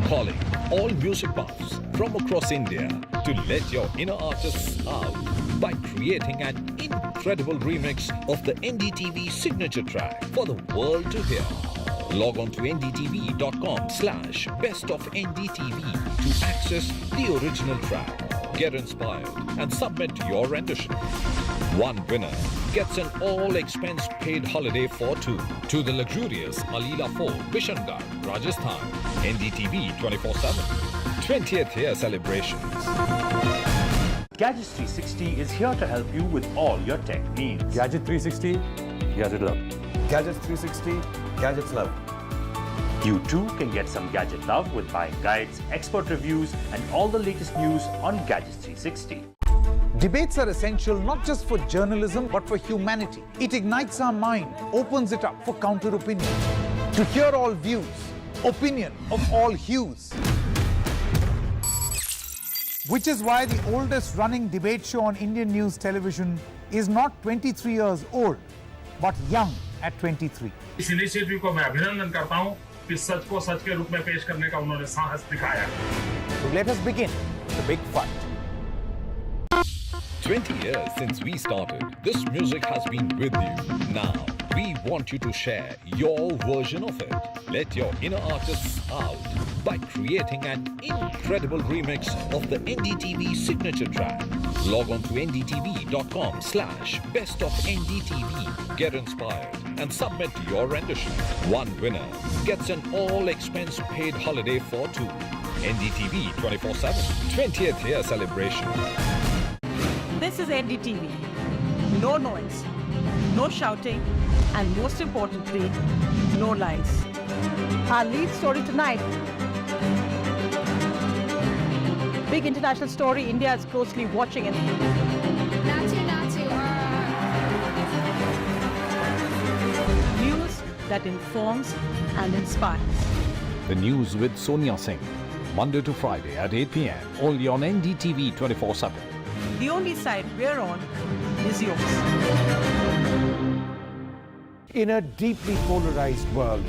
S4: Calling all music buffs from across India to let your inner artists out by creating an incredible remix of the NDTV signature track for the world to hear. Log on to ndtv.com/bestofndtv to access the original track. Get inspired and submit your rendition. One winner gets an all-expense-paid holiday for two to the luxurious Alila Fort, Bishangarh, Rajasthan. NDTV 24/7. 20th year celebrations.
S5: Gadgets 360 is here to help you with all your tech needs.
S7: Gadget 360, Gadget Love. Gadgets 360, Gadgets Love.
S5: You too can get some gadget love with buying guides, expert reviews, and all the latest news on Gadgets 360.
S8: Debates are essential not just for journalism, but for humanity. It ignites our mind, opens it up for counter-opinion. To hear all views, opinion of all hues. Which is why the oldest running debate show on Indian news television is not 23 years old, but young at 23.
S9: इस initiative को मैं अभिनंदन करता हूं कि सच को सच के रूप में पेश करने का उन्होंने साहस दिखाया।
S8: So let us begin the big fight.
S4: 20 years since we started, this music has been with you. Now, we want you to share your version of it. Let your inner artists out by creating an incredible remix of the NDTV signature track. Log on to ndtv.com/bestofndtv. Get inspired and submit your rendition. One winner gets an all-expense paid holiday for two. NDTV 24/7 20th year celebration.
S10: This is NDTV. No noise, no shouting, and most importantly, no lies. Our lead story tonight. Big international story. India is closely watching it. News that informs and inspires.
S16: The news with Sonia Singh. Monday to Friday at 8 p.m. only on NDTV 24/7.
S10: The only side we're on is yours.
S6: In a deeply polarized world,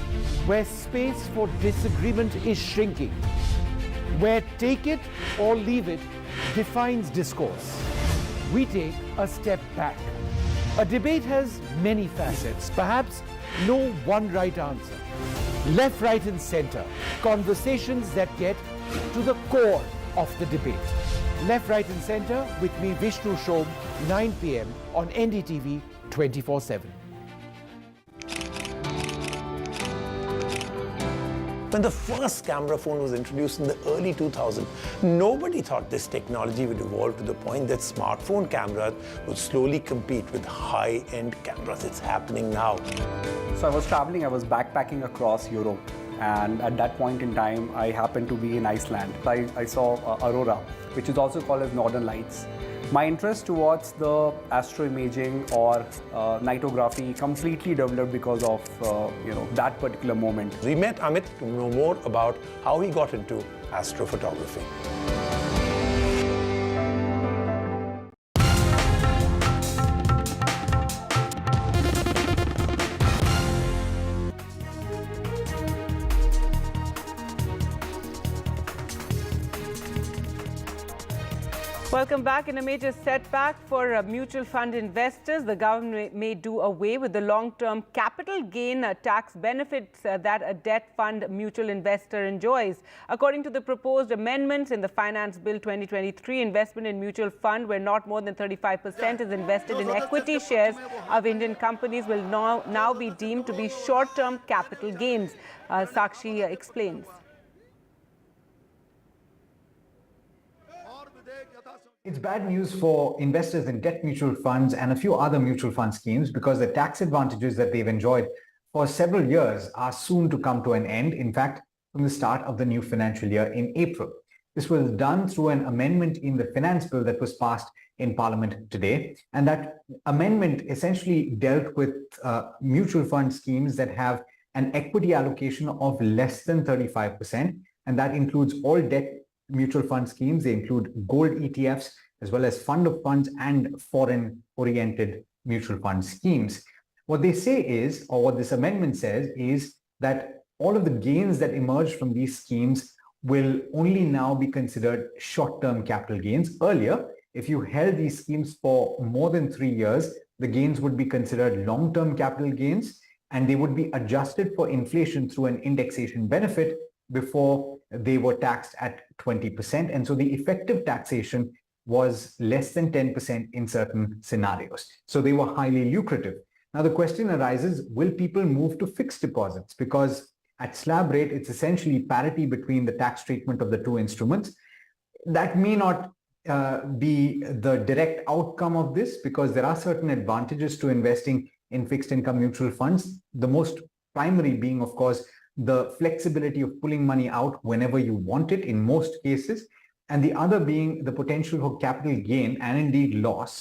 S6: where space for disagreement is shrinking, where take it or leave it defines discourse, we take a step back. A debate has many facets, perhaps no one right answer. Left, right, and center, conversations that get to the core of the debate. Left, right, and center with me, Vishnu Shom, 9 p.m. on NDTV 24/7.
S12: When the first camera phone was introduced in the early 2000s, nobody thought this technology would evolve to the point that smartphone cameras would slowly compete with high-end cameras. It's happening now.
S13: So I was traveling, I was backpacking across Europe, and at that point in time, I happened to be in Iceland. I saw Aurora, which is also called as Northern Lights. My interest towards the astroimaging or nightography completely developed because of that particular moment.
S12: We met Amit to know more about how he got into astrophotography.
S1: Welcome back. In a major setback for mutual fund investors, the government may do away with the long-term capital gain tax benefits that a debt fund mutual investor enjoys. According to the proposed amendments in the Finance Bill 2023, investment in mutual fund where not more than 35% is invested in equity shares of Indian companies will now be deemed to be short-term capital gains. Sakshi explains.
S17: It's bad news for investors in debt mutual funds and a few other mutual fund schemes because the tax advantages that they've enjoyed for several years are soon to come to an end. In fact, from the start of the new financial year in April. This was done through an amendment in the finance bill that was passed in Parliament today. And that amendment essentially dealt with mutual fund schemes that have an equity allocation of less than 35%. And that includes all debt mutual fund schemes. They include gold ETFs, as well as fund of funds and foreign-oriented mutual fund schemes. What they say is, or what this amendment says, is that all of the gains that emerge from these schemes will only now be considered short-term capital gains. Earlier, if you held these schemes for more than 3 years, the gains would be considered long-term capital gains, and they would be adjusted for inflation through an indexation benefit before they were taxed at 20%. And so the effective taxation was less than 10% in certain scenarios. So they were highly lucrative. Now the question arises, will people move to fixed deposits? Because at slab rate, it's essentially parity between the tax treatment of the two instruments. That may not be the direct outcome of this because there are certain advantages to investing in fixed income mutual funds. The most primary being, of course, the flexibility of pulling money out whenever you want it in most cases. and the other being the potential for capital gain and indeed loss.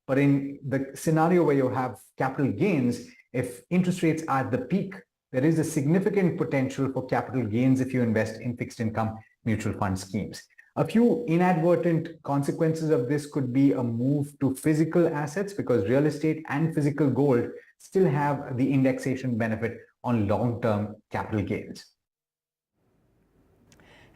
S17: But in the scenario where you have capital gains, if interest rates are at the peak, there is a significant potential for capital gains if you invest in fixed income mutual fund schemes. A few inadvertent consequences of this could be a move to physical assets, because real estate and physical gold still have the indexation benefit on long-term capital gains.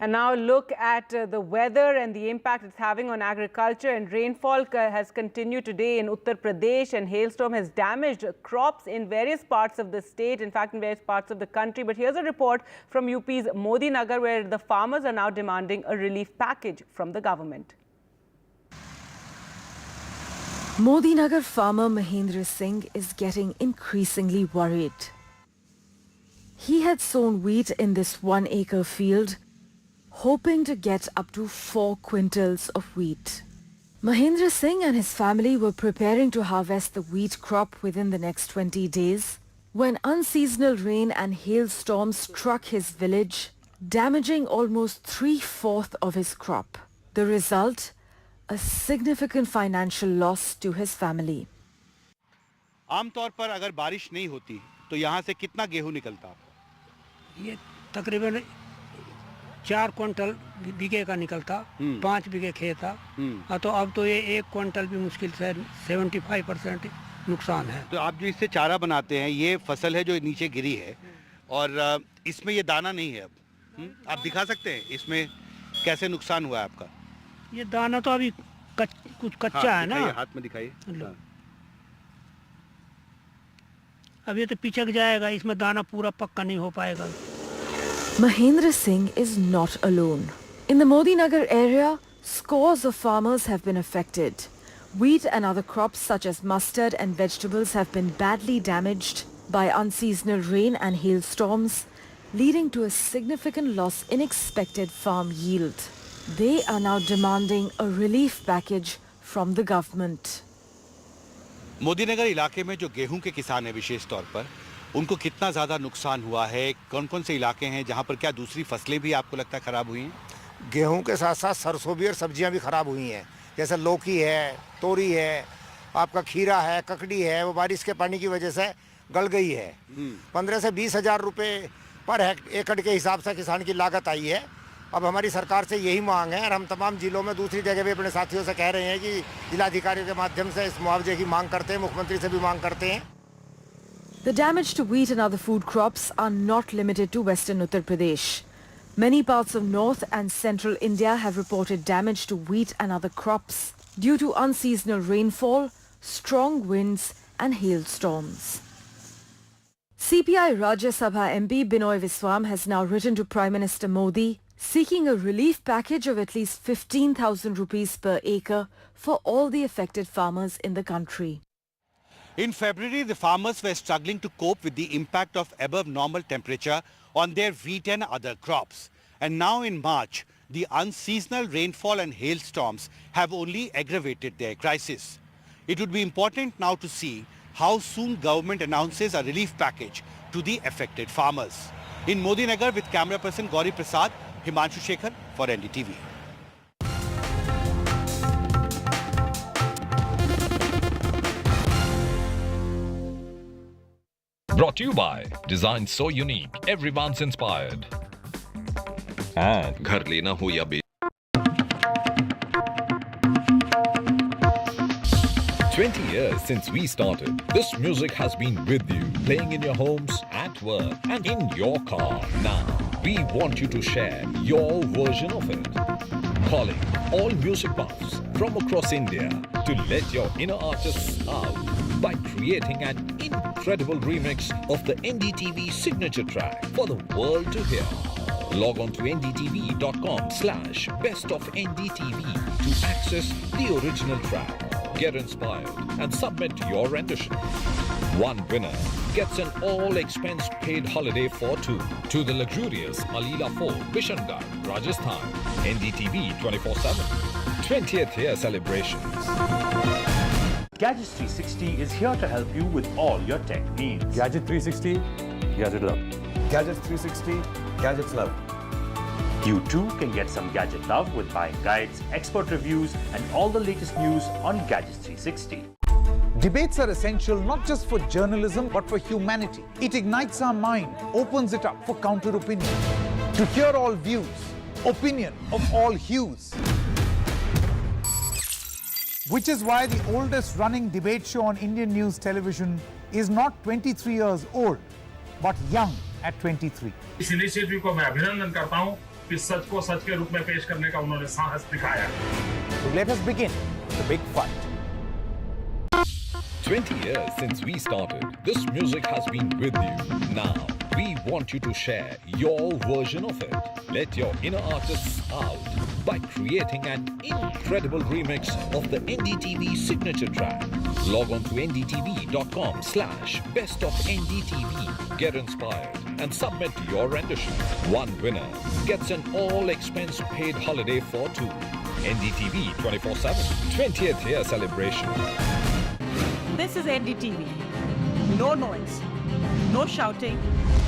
S1: And now look at the weather and the impact it's having on agriculture. And rainfall has continued today in Uttar Pradesh, and hailstorm has damaged crops in various parts of the state, in fact in various parts of the country. But here's a report from UP's Modi Nagar, where the farmers are now demanding a relief package from the government.
S21: Modi Nagar farmer Mahendra Singh is getting increasingly worried. He had sown wheat in this 1 acre field, hoping to get up to 4 quintals of wheat. Mahendra Singh and his family were preparing to harvest the wheat crop within the next 20 days when unseasonal rain and hailstorms struck his village, damaging almost 3/4 of his crop. The result, a significant financial loss to his family.
S22: आमतौर पर अगर बारिश नहीं होती तो यहाँ से कितना गेहूं निकलता?
S23: ये तकरीबन 4 क्विंटल बीघे का निकलता, 5 बीघे खेत था, तो अब तो ये 1 क्विंटल भी मुश्किल से 75% नुकसान है।
S22: तो आप जो इससे चारा बनाते हैं, ये फसल है जो नीचे गिरी है और इसमें ये दाना नहीं है अब, आप दिखा सकते हैं इसमें कैसे नुकसान हुआ है आपका?
S23: ये दाना तो अभी कुछ कच्चा है ना,
S22: हाथ में दिखाइए।
S23: अब ये तो पिचक जाएगा, इसमें दाना पूरा पक्का नहीं हो पाएगा।
S21: Mahendra Singh is not alone. In the Modi Nagar area, scores of farmers have been affected. Wheat and other crops such as mustard and vegetables have been badly damaged by unseasonal rain and hailstorms, leading to a significant loss in expected farm yield. They are now demanding a relief package from the government.
S22: Modi नगर इलाके में जो गेहूं के किसान हैं विशेष तौर पर, उनको कितना ज़्यादा नुकसान हुआ है? कौन कौन से इलाके हैं जहां पर क्या दूसरी फसलें भी आपको लगता है खराब हुई हैं?
S24: गेहूं के साथ साथ सरसों भी और सब्जियां भी खराब हुई हैं, जैसे लौकी है, तोरी है, आपका खीरा है, ककड़ी है, वो बारिश के पानी की वजह से गल गई है। 15 से 20 हज़ार रुपये पर एकड़ के हिसाब से किसान की लागत आई है। अब हमारी सरकार से यही मांग है और हम तमाम जिलों में दूसरी जगह भी अपने साथियों से कह रहे हैं कि जिलाधिकारियों के माध्यम से इस मुआवजे की मांग करते हैं, मुख्यमंत्री से भी मांग करते हैं।
S21: The damage to wheat and other food crops are not limited to western Uttar Pradesh. Many parts of north and central India have reported damage to wheat and other crops due to unseasonal rainfall, strong winds and hailstorms. CPI Rajya Sabha MP Binoy Viswam has now written to Prime Minister Modi seeking a relief package of at least 15,000 rupees per acre for all the affected farmers in the country.
S22: In February, the farmers were struggling to cope with the impact of above normal temperature on their wheat and other crops. And now in March, the unseasonal rainfall and hailstorms have only aggravated their crisis. It would be important now to see how soon government announces a relief package to the affected farmers. In Modi Nagar with camera person Gauri Prasad, Himanshu Shekhar for NDTV.
S4: Brought to you by Design So Unique, Everyone's Inspired. And घर लेना हो या बेच 20 years since we started, this music has been with you, playing in your homes, at work, and in your car. Now, we want you to share your version of it. Calling all music buffs from across India to let your inner artists out by creating an incredible remix of the NDTV signature track for the world to hear. Log on to ndtv.com/bestofndtv to access the original track. Get inspired and submit your rendition. One winner gets an all-expense-paid holiday for two to the luxurious Malila Fort, Bishangarh, Rajasthan. NDTV 24/7. 20th year celebrations.
S5: Gadgets 360 is here to help you with all your tech needs.
S7: Gadget 360, Gadget Love. Gadgets 360, Gadgets Love.
S5: You too can get some gadget love with buying guides, expert reviews, and all the latest news on Gadgets 360.
S8: Debates are essential not just for journalism but for humanity. It ignites our mind, opens it up for counter-opinion. To hear all views, opinion of all hues. Which is why the oldest running debate show on Indian news television is not 23 years old, but young at 23.
S9: इस initiative को मैं अभिनंदन करता हूं कि सच को सच के रूप में पेश करने का उन्होंने साहस दिखाया.
S8: So let us begin the big fight.
S4: 20 years since we started, this music has been with you. Now, we want you to share your version of it. Let your inner artists out by creating an incredible remix of the NDTV signature track. Log on to ndtv.com/bestofndtv. Get inspired and submit your rendition. One winner gets an all-expense-paid holiday for two. NDTV 24/7 20th year celebration.
S10: This is NDTV. No noise, no shouting,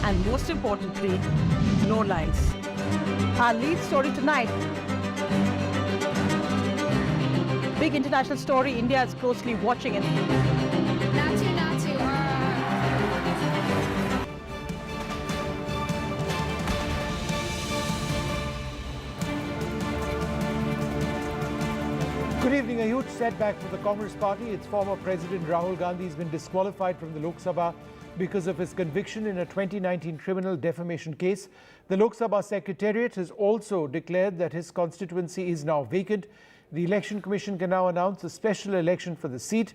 S10: and most importantly, no lies. Our lead story tonight. Big international story India is closely watching.
S6: Good evening. A huge setback for the Congress party. Its former president Rahul Gandhi has been disqualified from the Lok Sabha because of his conviction in a 2019 criminal defamation case. The Lok Sabha Secretariat has also declared that his constituency is now vacant. The Election Commission can now announce a special election for the seat.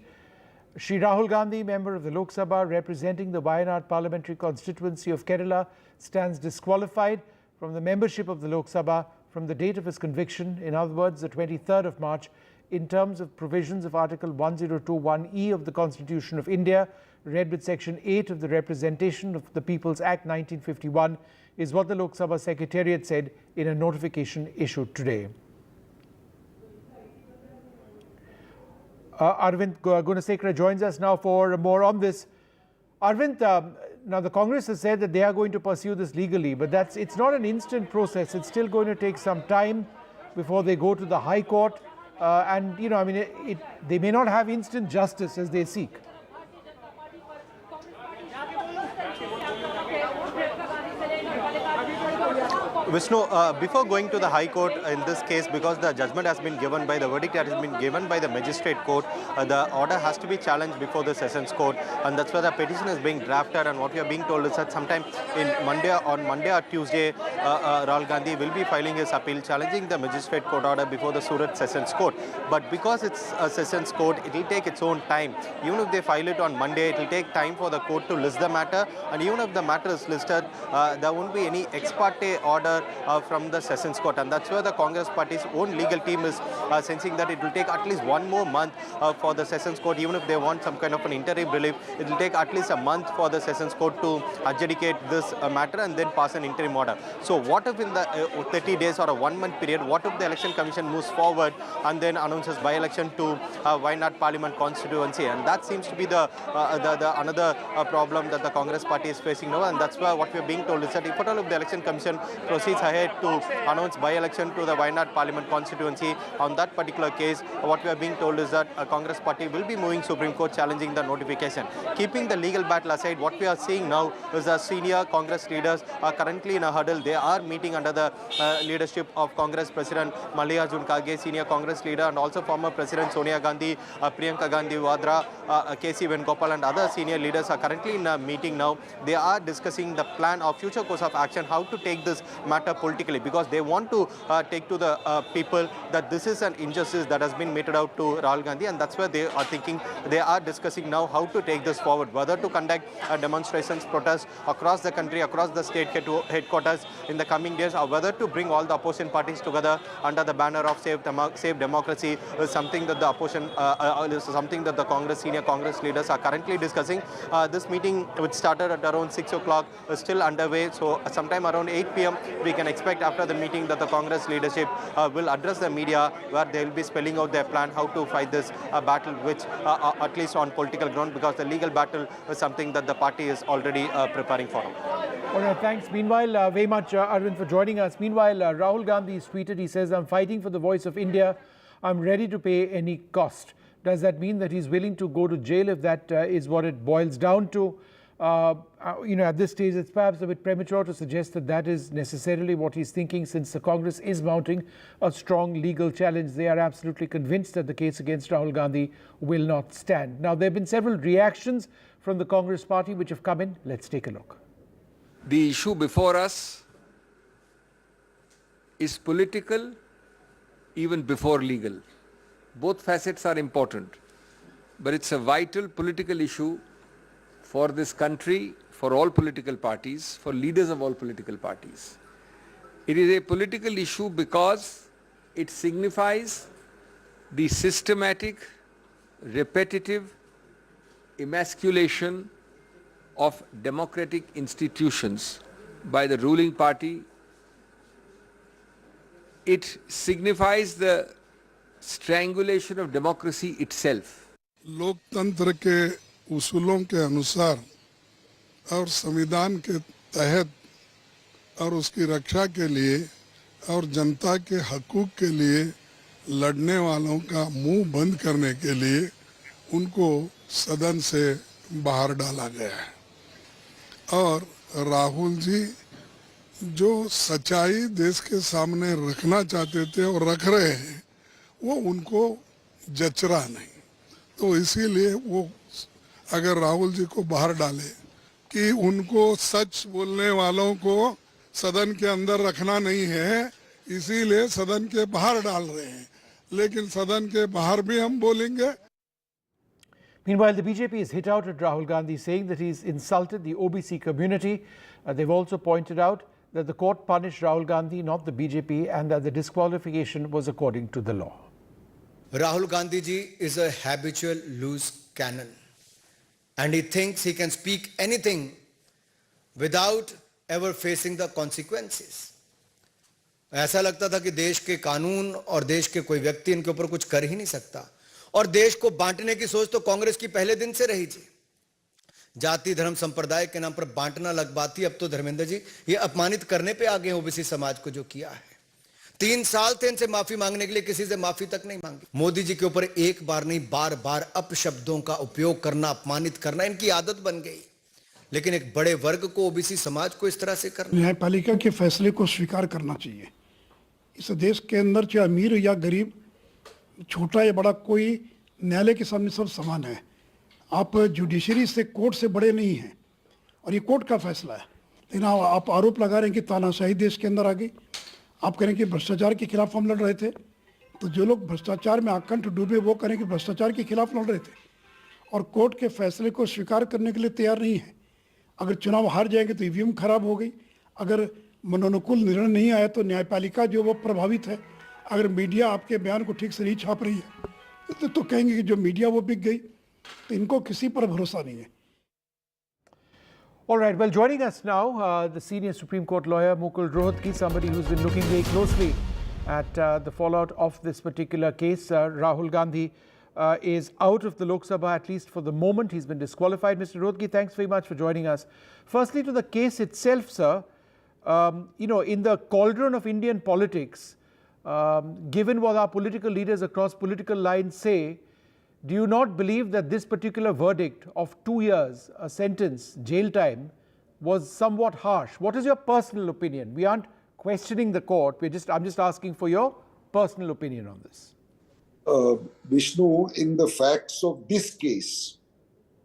S6: Shri Rahul Gandhi, member of the Lok Sabha representing the Wayanad parliamentary constituency of Kerala, stands disqualified from the membership of the Lok Sabha from the date of his conviction, in other words, the 23rd of March, in terms of provisions of Article 1021E of the Constitution of India, read with Section 8 of the Representation of the People's Act 1951, is what the Lok Sabha Secretariat said in a notification issued today. Arvind Gunasekara joins us now for more on this. Arvind, now the Congress has said that they are going to pursue this legally, but it's not an instant process. It's still going to take some time before they go to the High Court. And, you know, I mean, they may not have instant justice as they seek.
S2: Vishnu, before going to the High Court in this case, because the judgment has been given by the verdict that has been given by the magistrate court, the order has to be challenged before the Sessions Court, and that's where the petition is being drafted. And what we are being told is that sometime on Monday or Tuesday, Rahul Gandhi will be filing his appeal challenging the magistrate court order before the Surat Sessions Court. But because it's a Sessions Court, it will take its own time. Even if they file it on Monday, it will take time for the court to list the matter, and even if the matter is listed, there won't be any ex parte order from the Sessions Court, and that's where the Congress party's own legal team is sensing that it will take at least 1 more month for the Sessions Court. Even if they want some kind of an interim relief, it will take at least a month for the Sessions Court to adjudicate this matter and then pass an interim order. So what if in the 30 days or a 1 month period, what if the Election Commission moves forward and then announces by-election to Wayanad Parliament constituency? And that seems to be the another problem that the Congress party is facing now, and that's why what we are being told is that if at all if the Election Commission proceeds ahead to announce by-election to the Wayanad Parliament constituency, on that particular case, what we are being told is that a Congress party will be moving Supreme Court challenging the notification. Keeping the legal battle aside, what we are seeing now is the senior Congress leaders are currently in a huddle. They are meeting under the leadership of Congress President Mallikarjun Kharge, senior Congress leader, and also former President Sonia Gandhi, Priyanka Gandhi Vadra, KC Venugopal, and other senior leaders are currently in a meeting now. They are discussing the plan of future course of action, how to take this matter politically, because they want to take to the people that this is an injustice that has been meted out to Rahul Gandhi, and that's where they are thinking, they are discussing now how to take this forward, whether to conduct demonstrations, protests across the country, across the state headquarters in the coming days, or whether to bring all the opposition parties together under the banner of Save Democracy is something that the opposition, is something that the senior Congress leaders are currently discussing. This meeting, which started at around 6 o'clock, is still underway. So sometime around 8 p.m. we can expect after the meeting that the Congress leadership will address the media, where they will be spelling out their plan how to fight this battle, which at least on political ground, because the legal battle is something that the party is already preparing for.
S6: All right, thanks. Meanwhile, very much, Arvind, for joining us. Meanwhile, Rahul Gandhi has tweeted, he says, I'm fighting for the voice of India. I'm ready to pay any cost. Does that mean that he's willing to go to jail if that is what it boils down to? At this stage, it's perhaps a bit premature to suggest that that is necessarily what he's thinking, since the Congress is mounting a strong legal challenge. They are absolutely convinced that the case against Rahul Gandhi will not stand. Now, there have been several reactions from the Congress party which have come in. Let's take a look.
S3: The issue before us is political even before legal. Both facets are important, but it's a vital political issue for this country, for all political parties, for leaders of all political parties. It is a political issue because it signifies the systematic, repetitive emasculation of democratic institutions by the ruling party. It signifies the strangulation of democracy itself.
S18: लोकतंत्र के उसूलों के अनुसार और संविधान के तहत और उसकी रक्षा के लिए और जनता के हकूक़ के लिए लड़ने वालों का मुंह बंद करने के लिए उनको सदन से बाहर डाला गया है। और राहुल जी जो सच्चाई देश के सामने रखना चाहते थे और रख रहे हैं, वो उनको जच रहा नहीं। तो इसीलिए वो अगर राहुल जी को बाहर डाले कि उनको सच बोलने वालों को सदन के अंदर रखना नहीं है, इसीलिए सदन के बाहर डाल रहे हैं, लेकिन सदन के बाहर भी हम बोलेंगे।
S6: Meanwhile, the BJP has hit out at Rahul Gandhi, saying that he's insulted the OBC community. They've also pointed out that the court punished Rahul Gandhi, not the BJP, and that the disqualification was according to the law.
S19: Rahul Gandhi ji is a habitual loose cannon, and he thinks he can speak anything without ever facing the consequences. ऐसा लगता था कि देश के कानून और देश के कोई व्यक्ति इनके ऊपर कुछ कर ही नहीं सकता, और देश को बांटने की सोच तो कांग्रेस की पहले दिन से रही थी। जाति धर्म संप्रदाय के नाम पर बांटना लगवाती। अब तो धर्मेंद्र जी ये अपमानित करने पे आ गए ओबीसी समाज को जो किया है। 3 साल थे इनसे माफी मांगने के लिए, किसी से माफी तक नहीं मांगी। मोदी जी के ऊपर एक बार नहीं बार बार अपशब्दों का उपयोग करना, अपमानित करना इनकी आदत बन गई। लेकिन एक बड़े वर्ग को, ओबीसी समाज को इस तरह से करना।
S20: न्यायपालिका के फैसले को स्वीकार करना चाहिए। इस देश के अंदर चाहे अमीर या गरीब, छोटा या बड़ा, कोई न्यायालय के सामने सब समान है। आप जुडिशरी से, कोर्ट से बड़े नहीं हैं, और ये कोर्ट का फैसला है। लेकिन आप आरोप लगा रहे हैं कि तानाशाही देश के अंदर आ गई। आप कह रहे हैं कि भ्रष्टाचार के खिलाफ हम लड़ रहे थे, तो जो लोग भ्रष्टाचार में आकंठ डूबे वो कह रहे हैं कि भ्रष्टाचार के खिलाफ लड़ रहे थे, और कोर्ट के फैसले को स्वीकार करने के लिए तैयार नहीं है। अगर चुनाव हार जाएंगे तो ईवीएम खराब हो गई, अगर मनोनुकूल निर्णय नहीं आया तो न्यायपालिका जो वो प्रभावित है। अगर मीडिया आपके बयान को ठीक से नहीं छाप रही है तो कहेंगे कि जो मीडिया वो बिक गई, तो इनको किसी पर भरोसा नहीं है।
S6: All right, well, joining us now, the senior Supreme Court lawyer Mukul Rohatgi, somebody who's been looking very closely at the fallout of this particular case. Rahul Gandhi is out of the Lok Sabha, at least for the moment. He's been disqualified. Mr. Rohatgi, thanks very much for joining us. Firstly, to the case itself, sir, in the cauldron of Indian politics, given what our political leaders across political lines say, do you not believe that this particular verdict of 2 years, a sentence, jail time, was somewhat harsh? What is your personal opinion? We aren't questioning the court. I'm just asking for your personal opinion on this.
S25: Vishnu, in the facts of this case,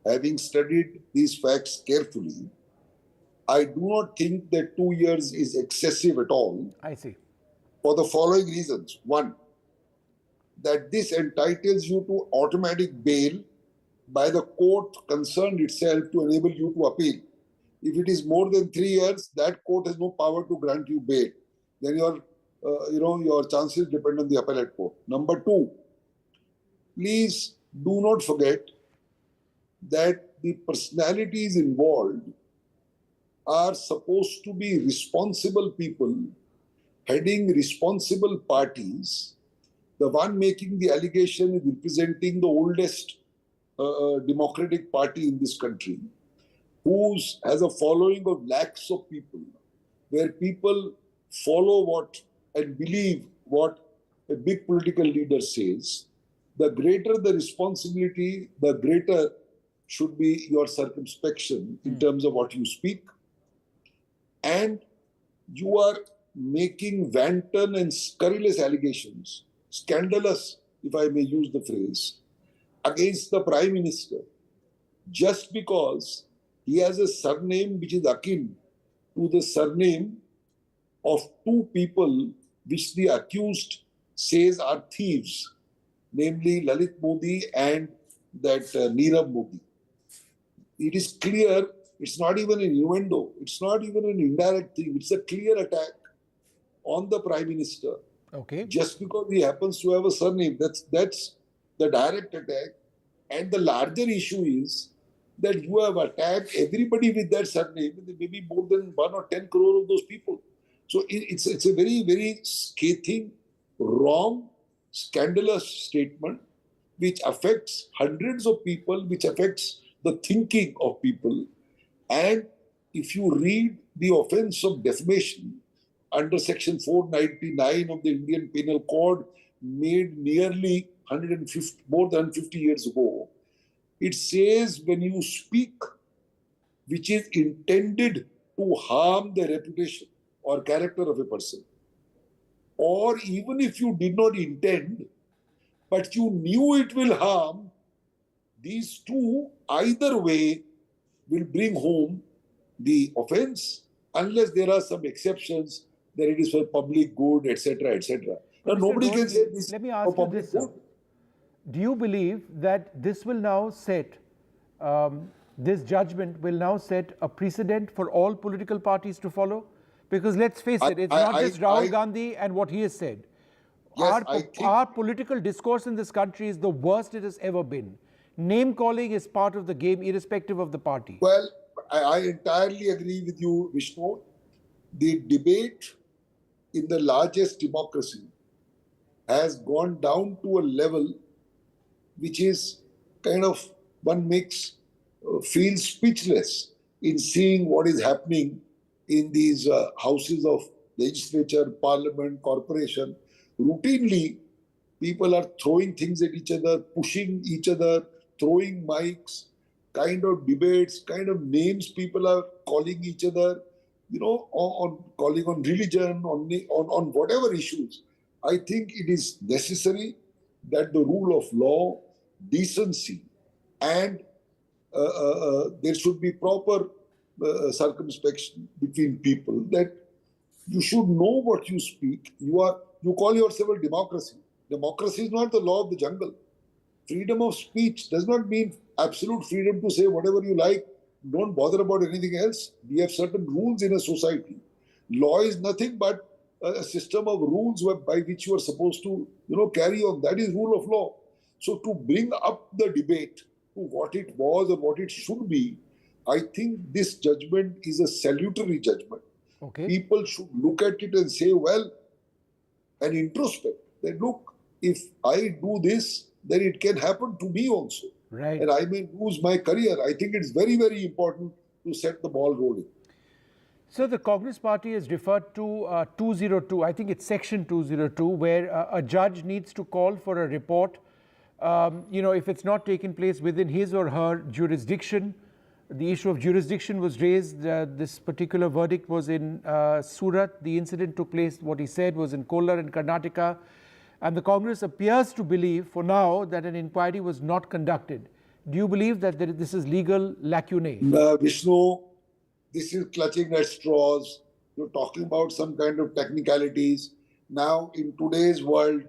S25: having studied these facts carefully, I do not think that 2 years is excessive at all.
S6: I see.
S25: For the following reasons. One, that this entitles you to automatic bail by the court concerned itself to enable you to appeal. If it is more than 3 years, that court has no power to grant you bail. Then your chances depend on the appellate court. Number two, please do not forget that the personalities involved are supposed to be responsible people heading responsible parties. The one making the allegation is representing the oldest democratic party in this country. who has a following of lakhs of people, where people follow what and believe what a big political leader says, the greater the responsibility, the greater should be your circumspection in terms of what you speak. And you are making wanton and scurrilous allegations, scandalous, if I may use the phrase, against the Prime Minister, just because he has a surname which is akin to the surname of two people which the accused says are thieves, namely Lalit Modi and that Nirav Modi. It is clear, it's not even an innuendo, it's not even an indirect thing, it's a clear attack on the Prime Minister.
S6: Okay.
S25: Just because he happens to have a surname, that's the direct attack. And the larger issue is that you have attacked everybody with that surname, maybe more than 1 or 10 crore of those people. So it's a very, very scathing, wrong, scandalous statement which affects hundreds of people, which affects the thinking of people. And if you read the offense of defamation under section 499 of the Indian Penal Code, made nearly more than 50 years ago, it says when you speak which is intended to harm the reputation or character of a person, or even if you did not intend, but you knew it will harm, these two either way will bring home the offense, unless there are some exceptions that it is for public good, etc., etc. Now, nobody can say this
S6: let me
S25: for
S6: ask you
S25: public
S6: this,
S25: good.
S6: sir. Do you believe that this will now set, this judgment will now set a precedent for all political parties to follow? Because let's face it, it's not just Rahul Gandhi and what he has said.
S25: Yes,
S6: Our political discourse in this country is the worst it has ever been. Name calling is part of the game, irrespective of the party.
S25: Well, I entirely agree with you, Vishnu. The debate in the largest democracy has gone down to a level which is kind of, one feels speechless in seeing what is happening in these houses of legislature, parliament, corporation. Routinely, people are throwing things at each other, pushing each other, throwing mics, kind of debates, kind of names people are calling each other, calling on religion, on whatever issues. I think it is necessary that the rule of law, decency, and there should be proper circumspection between people, that you should know what you speak. You call yourself a democracy. Democracy is not the law of the jungle. Freedom of speech does not mean absolute freedom to say whatever you like. Don't bother about anything else. We have certain rules in a society. Law is nothing but a system of rules by which you are supposed to, carry on. That is rule of law. So to bring up the debate to what it was or what it should be, I think this judgment is a salutary judgment.
S6: Okay.
S25: People should look at it and say, well, and introspect that, look, if I do this, then it can happen to me also.
S6: Right.
S25: And I may lose my career. I think it's very, very important to set the ball rolling.
S6: So the Congress party has referred to 202, I think it's section 202, where a judge needs to call for a report, if it's not taken place within his or her jurisdiction. The issue of jurisdiction was raised. This particular verdict was in Surat. The incident took place, what he said, was in Kolar in Karnataka. And the Congress appears to believe, for now, that an inquiry was not conducted. Do you believe that this is legal lacunae?
S25: Vishnu, this is clutching at straws. You're talking about some kind of technicalities. Now, in today's world,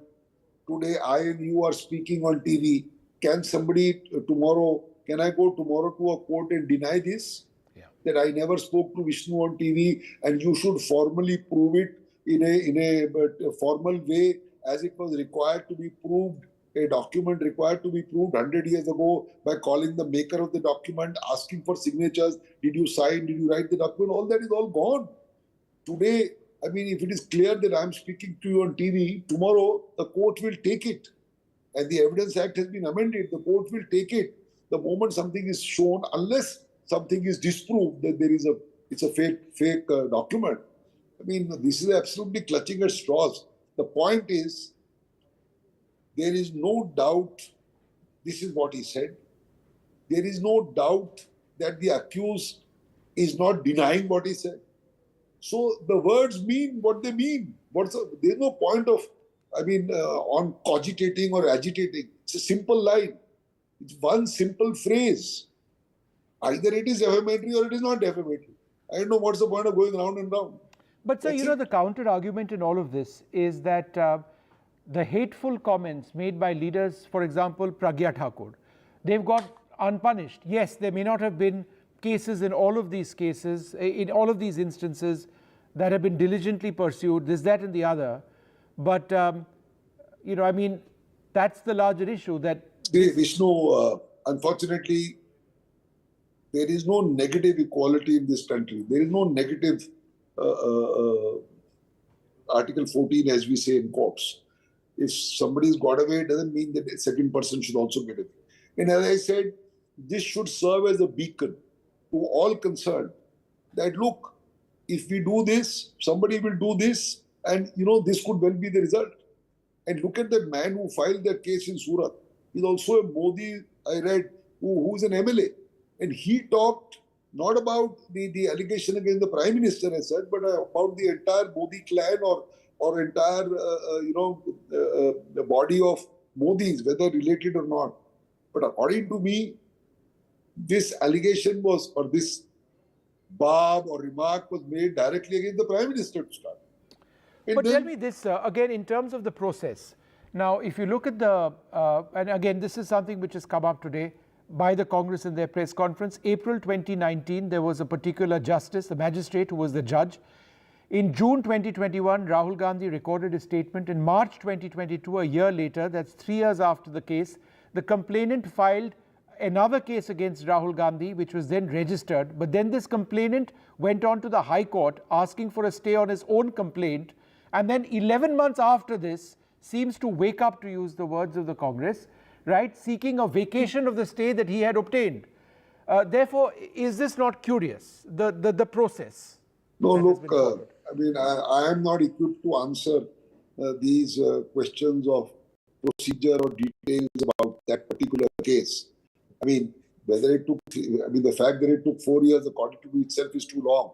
S25: today I and you are speaking on TV. Can I go tomorrow to a court and deny this?
S6: Yeah.
S25: That I never spoke to Vishnu on TV, and you should formally prove it in a formal way, as it was required to be proved, a document required to be proved 100 years ago by calling the maker of the document, asking for signatures. Did you sign? Did you write the document? All that is all gone. Today, if it is clear that I'm speaking to you on TV, tomorrow the court will take it. And the Evidence Act has been amended. The court will take it the moment something is shown, unless something is disproved, that it's a fake document. I mean, this is absolutely clutching at straws. The point is, there is no doubt this is what he said. There is no doubt that the accused is not denying what he said. So the words mean what they mean. There's no point of, on cogitating or agitating. It's a simple line. It's one simple phrase. Either it is defamatory or it is not defamatory. I don't know what's the point of going round and round.
S6: But sir, the counter argument in all of this is that the hateful comments made by leaders, for example, Pragya Thakur, they've got unpunished. Yes, there may not have been cases in all of these cases, in all of these instances that have been diligently pursued, this, that and the other. But, that's the larger issue that...
S25: Vishnu, unfortunately, there is no negative equality in this country. There is no negative Article 14, as we say in courts. If somebody's got away, it doesn't mean that a second person should also get away. And as I said, this should serve as a beacon to all concerned that, look, if we do this, somebody will do this, and this could well be the result. And look at that man who filed that case in Surat. He's also a Modi, I read, who's an MLA. And he talked not about the allegation against the Prime Minister as such, but about the entire Modi clan or entire, the body of Modis, whether related or not. But according to me, this allegation was, or this barb or remark was made directly against the Prime Minister to start.
S6: But tell me this, again, in terms of the process. Now, if you look at the, and again, this is something which has come up today by the Congress in their press conference. April 2019, there was a particular justice, the magistrate who was the judge. In June 2021, Rahul Gandhi recorded his statement. In March 2022, a year later, that's 3 years after the case, the complainant filed another case against Rahul Gandhi, which was then registered. But then this complainant went on to the High Court asking for a stay on his own complaint. And then 11 months after this, seems to wake up, to use the words of the Congress, right, seeking a vacation of the stay that he had obtained. Therefore, is this not curious, the process?
S25: No, look, I am not equipped to answer these questions of procedure or details about that particular case. Whether it took, the fact that it took 4 years, according to me itself, is too long.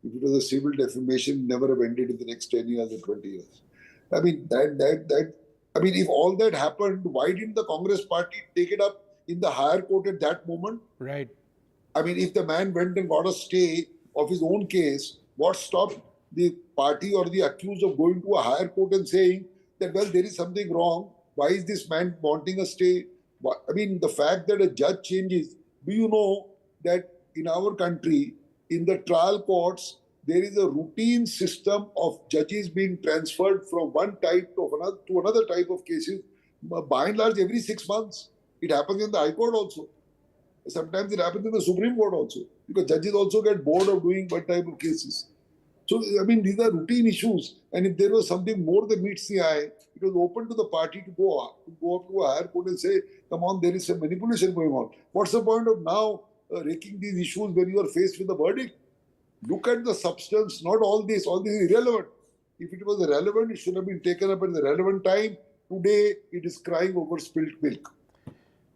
S25: If it was a civil defamation, never have ended in the next 10 years or 20 years. If all that happened, why didn't the Congress party take it up in the higher court at that moment?
S6: Right.
S25: If the man went and got a stay of his own case, what stopped the party or the accused of going to a higher court and saying that, well, there is something wrong. Why is this man wanting a stay? The fact that a judge changes, do you know that in our country, in the trial courts, there is a routine system of judges being transferred from one type to another type of cases, by and large, every 6 months. It happens in the High Court also. Sometimes it happens in the Supreme Court also, because judges also get bored of doing one type of cases. So, these are routine issues. And if there was something more that meets the eye, it was open to the party to go up to a higher court and say, come on, there is some manipulation going on. What's the point of now raking these issues when you are faced with a verdict? Look at the substance, not all this. All this is irrelevant. If it was relevant, it should have been taken up at the relevant time. Today, it is crying over spilt milk.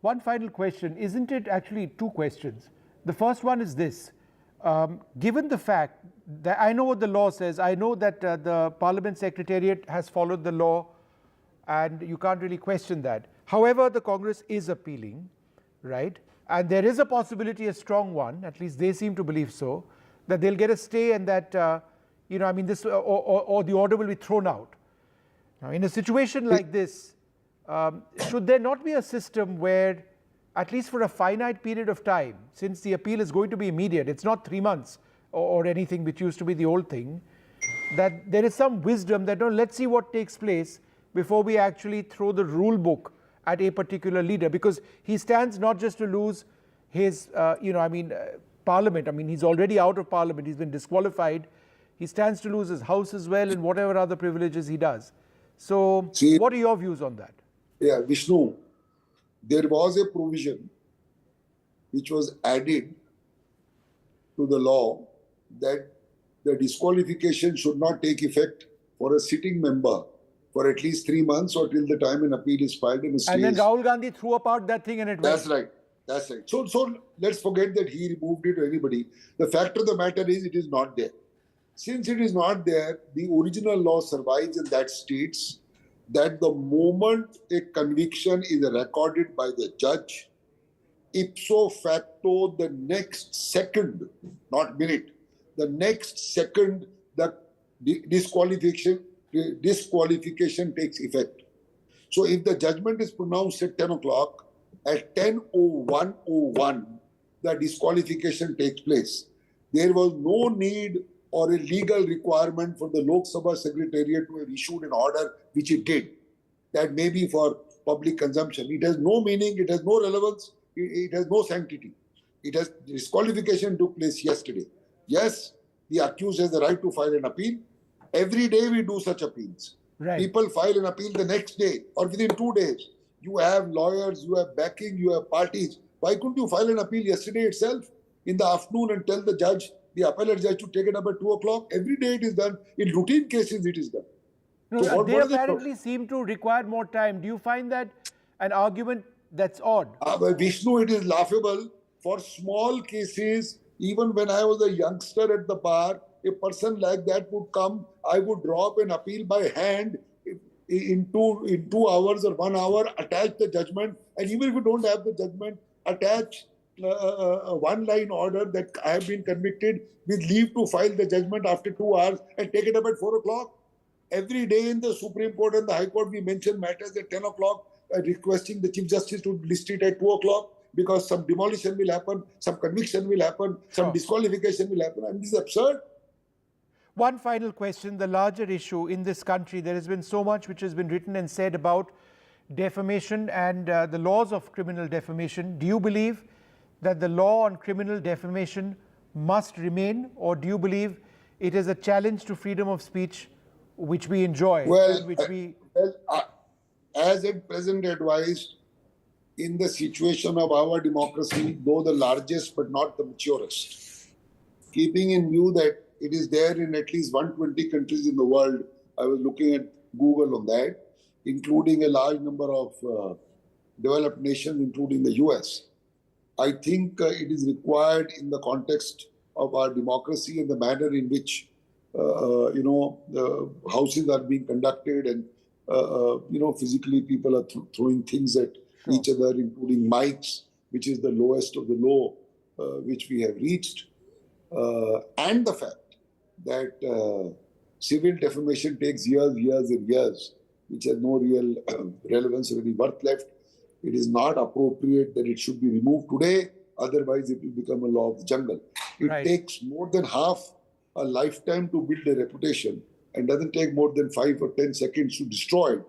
S6: One final question. Isn't it actually two questions? The first one is this. Given the fact that I know what the law says, I know that the Parliament Secretariat has followed the law and you can't really question that. However, the Congress is appealing, right? And there is a possibility, a strong one, at least they seem to believe so, that they'll get a stay and that, this or the order will be thrown out. Now, in a situation like this, should there not be a system where, at least for a finite period of time, since the appeal is going to be immediate, it's not 3 months or anything which used to be the old thing, that there is some wisdom that, let's see what takes place before we actually throw the rule book at a particular leader, because he stands not just to lose his, Parliament. He's already out of Parliament. He's been disqualified. He stands to lose his house as well and whatever other privileges he does. So, what are your views on that?
S25: Yeah, Vishnu, there was a provision which was added to the law that the disqualification should not take effect for a sitting member for at least 3 months or till the time an appeal is filed in a state.
S6: And then Rahul Gandhi threw apart that thing and it went.
S25: That's right. That's right. So let's forget that he removed it to anybody. The fact of the matter is it is not there. Since it is not there, the original law survives, and that states that the moment a conviction is recorded by the judge, ipso facto, the next second, not minute, the next second, the disqualification takes effect. So if the judgment is pronounced at 10 o'clock, at 10:01:01, the disqualification takes place. There was no need or a legal requirement for the Lok Sabha Secretariat to have issued an order, which it did. That may be for public consumption. It has no meaning, it has no relevance, it has no sanctity. Disqualification took place yesterday. Yes, the accused has the right to file an appeal. Every day we do such appeals.
S6: Right.
S25: People file an appeal the next day or within 2 days. You have lawyers, you have backing, you have parties. Why couldn't you file an appeal yesterday itself in the afternoon and tell the judge, the appellate judge, to take it up at 2 o'clock? Every day it is done. In routine cases it is done.
S6: No,
S25: So
S6: they apparently seem to require more time. Do you find that an argument that's odd?
S25: Vishnu, it is laughable. For small cases, even when I was a youngster at the bar, a person like that would come, I would draw up an appeal by hand in 2 hours or 1 hour, attach the judgment, and even if you don't have the judgment, attach a one-line order that I have been convicted with leave to file the judgment after 2 hours and take it up at 4 o'clock. Every day in the Supreme Court and the High Court, we mention matters at 10 o'clock, requesting the Chief Justice to list it at 2 o'clock because some demolition will happen, some conviction will happen, some disqualification will happen. And this is absurd.
S6: One final question, the larger issue in this country, there has been so much which has been written and said about defamation and the laws of criminal defamation. Do you believe that the law on criminal defamation must remain, or do you believe it is a challenge to freedom of speech which we enjoy?
S25: As at present advised, in the situation of our democracy, though the largest but not the maturest, keeping in view that it is there in at least 120 countries in the world. I was looking at Google on that, including a large number of developed nations, including the US. I think it is required in the context of our democracy and the manner in which, the houses are being conducted and, physically people are throwing things at each other, including mics, which is the lowest of the low, which we have reached. And the fact that civil defamation takes years and years, which has no real relevance or any worth left. It is not appropriate that it should be removed today, otherwise it will become a law of the jungle. It takes more than half a lifetime to build a reputation and doesn't take more than 5 or 10 seconds to destroy it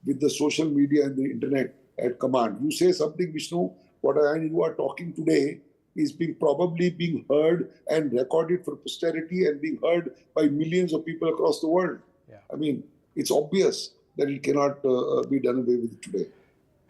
S25: with the social media and the internet at command. You say something, Vishnu, what you are talking today is probably being heard and recorded for posterity and being heard by millions of people across the world. Yeah. I mean, it's obvious that it cannot be done away with today.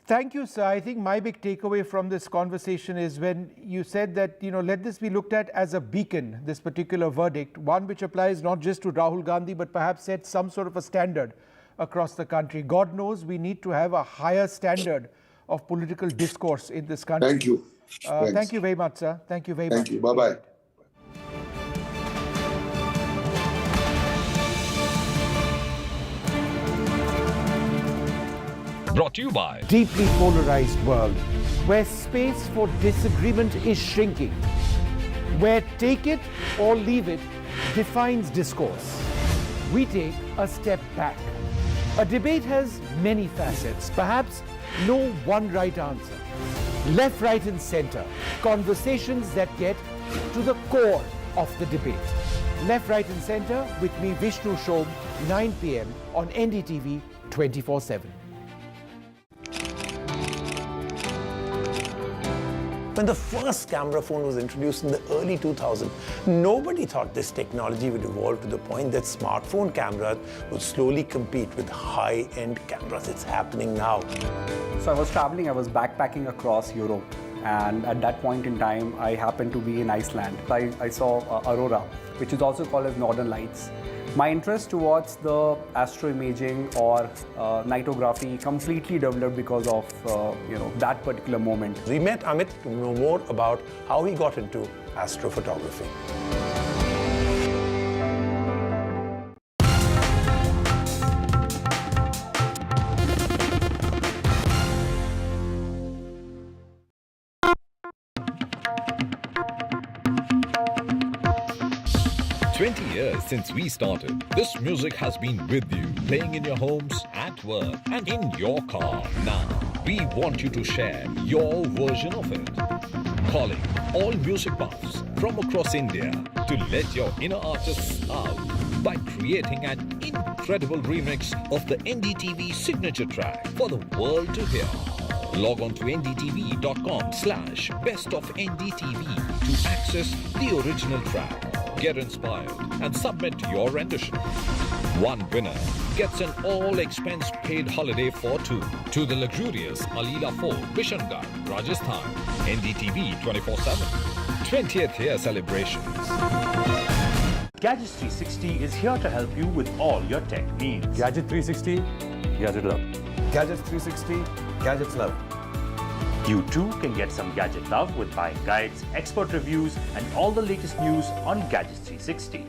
S6: Thank you, sir. I think my big takeaway from this conversation is when you said that, let this be looked at as a beacon, this particular verdict, one which applies not just to Rahul Gandhi, but perhaps sets some sort of a standard across the country. God knows we need to have a higher standard of political discourse in this country.
S25: Thank you.
S6: Thank you very much, sir. Thank you very much.
S25: Thank you. Bye-bye.
S4: Brought to you by
S6: Deeply polarized world where space for disagreement is shrinking, where take it or leave it defines discourse. We take a step back. A debate has many facets, perhaps no one right answer. Left, right and center, conversations that get to the core of the debate. Left, right and center with me, Vishnu Shom, 9 p.m. on NDTV 24/7.
S12: When the first camera phone was introduced in the early 2000s, nobody thought this technology would evolve to the point that smartphone cameras would slowly compete with high-end cameras. It's happening now.
S11: So I was traveling, I was backpacking across Europe, And at that point in time, I happened to be in Iceland. I saw aurora, which is also called as northern lights. My interest towards the astroimaging or nightography completely developed because of that particular moment.
S12: We met Amit to know more about how he got into astrophotography.
S4: 20 years since we started, this music has been with you, playing in your homes, at work, and in your car. Now, we want you to share your version of it. Calling all music buffs from across India to let your inner artists out by creating an incredible remix of the NDTV signature track for the world to hear. Log on to ndtv.com/bestofndtv to access the original track. Get inspired and submit your rendition. One winner gets an all-expense-paid holiday for two to the luxurious Alila Fort, Bishangarh, Rajasthan. NDTV 24/7. 20th year celebrations.
S5: Gadgets 360 is here to help you with all your tech needs.
S7: Gadget 360, Gadget Love. Gadgets 360, Gadgets Love.
S5: You too can get some gadget love with buying guides, expert reviews, and all the latest news on Gadgets 360.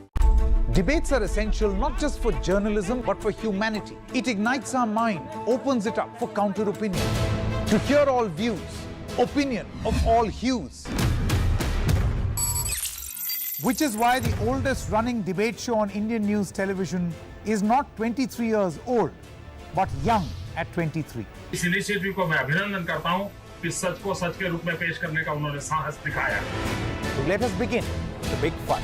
S8: Debates are essential not just for journalism but for humanity. It ignites our mind, opens it up for counter-opinion. To hear all views, opinion of all hues. Which is why the oldest running debate show on Indian news television is not 23 years old, but young at 23.
S9: इस initiative को मैं अभिनंदन करता हूं कि सच को सच के रूप में पेश करने का उन्होंने साहस दिखाया।
S8: Let us begin the big fight.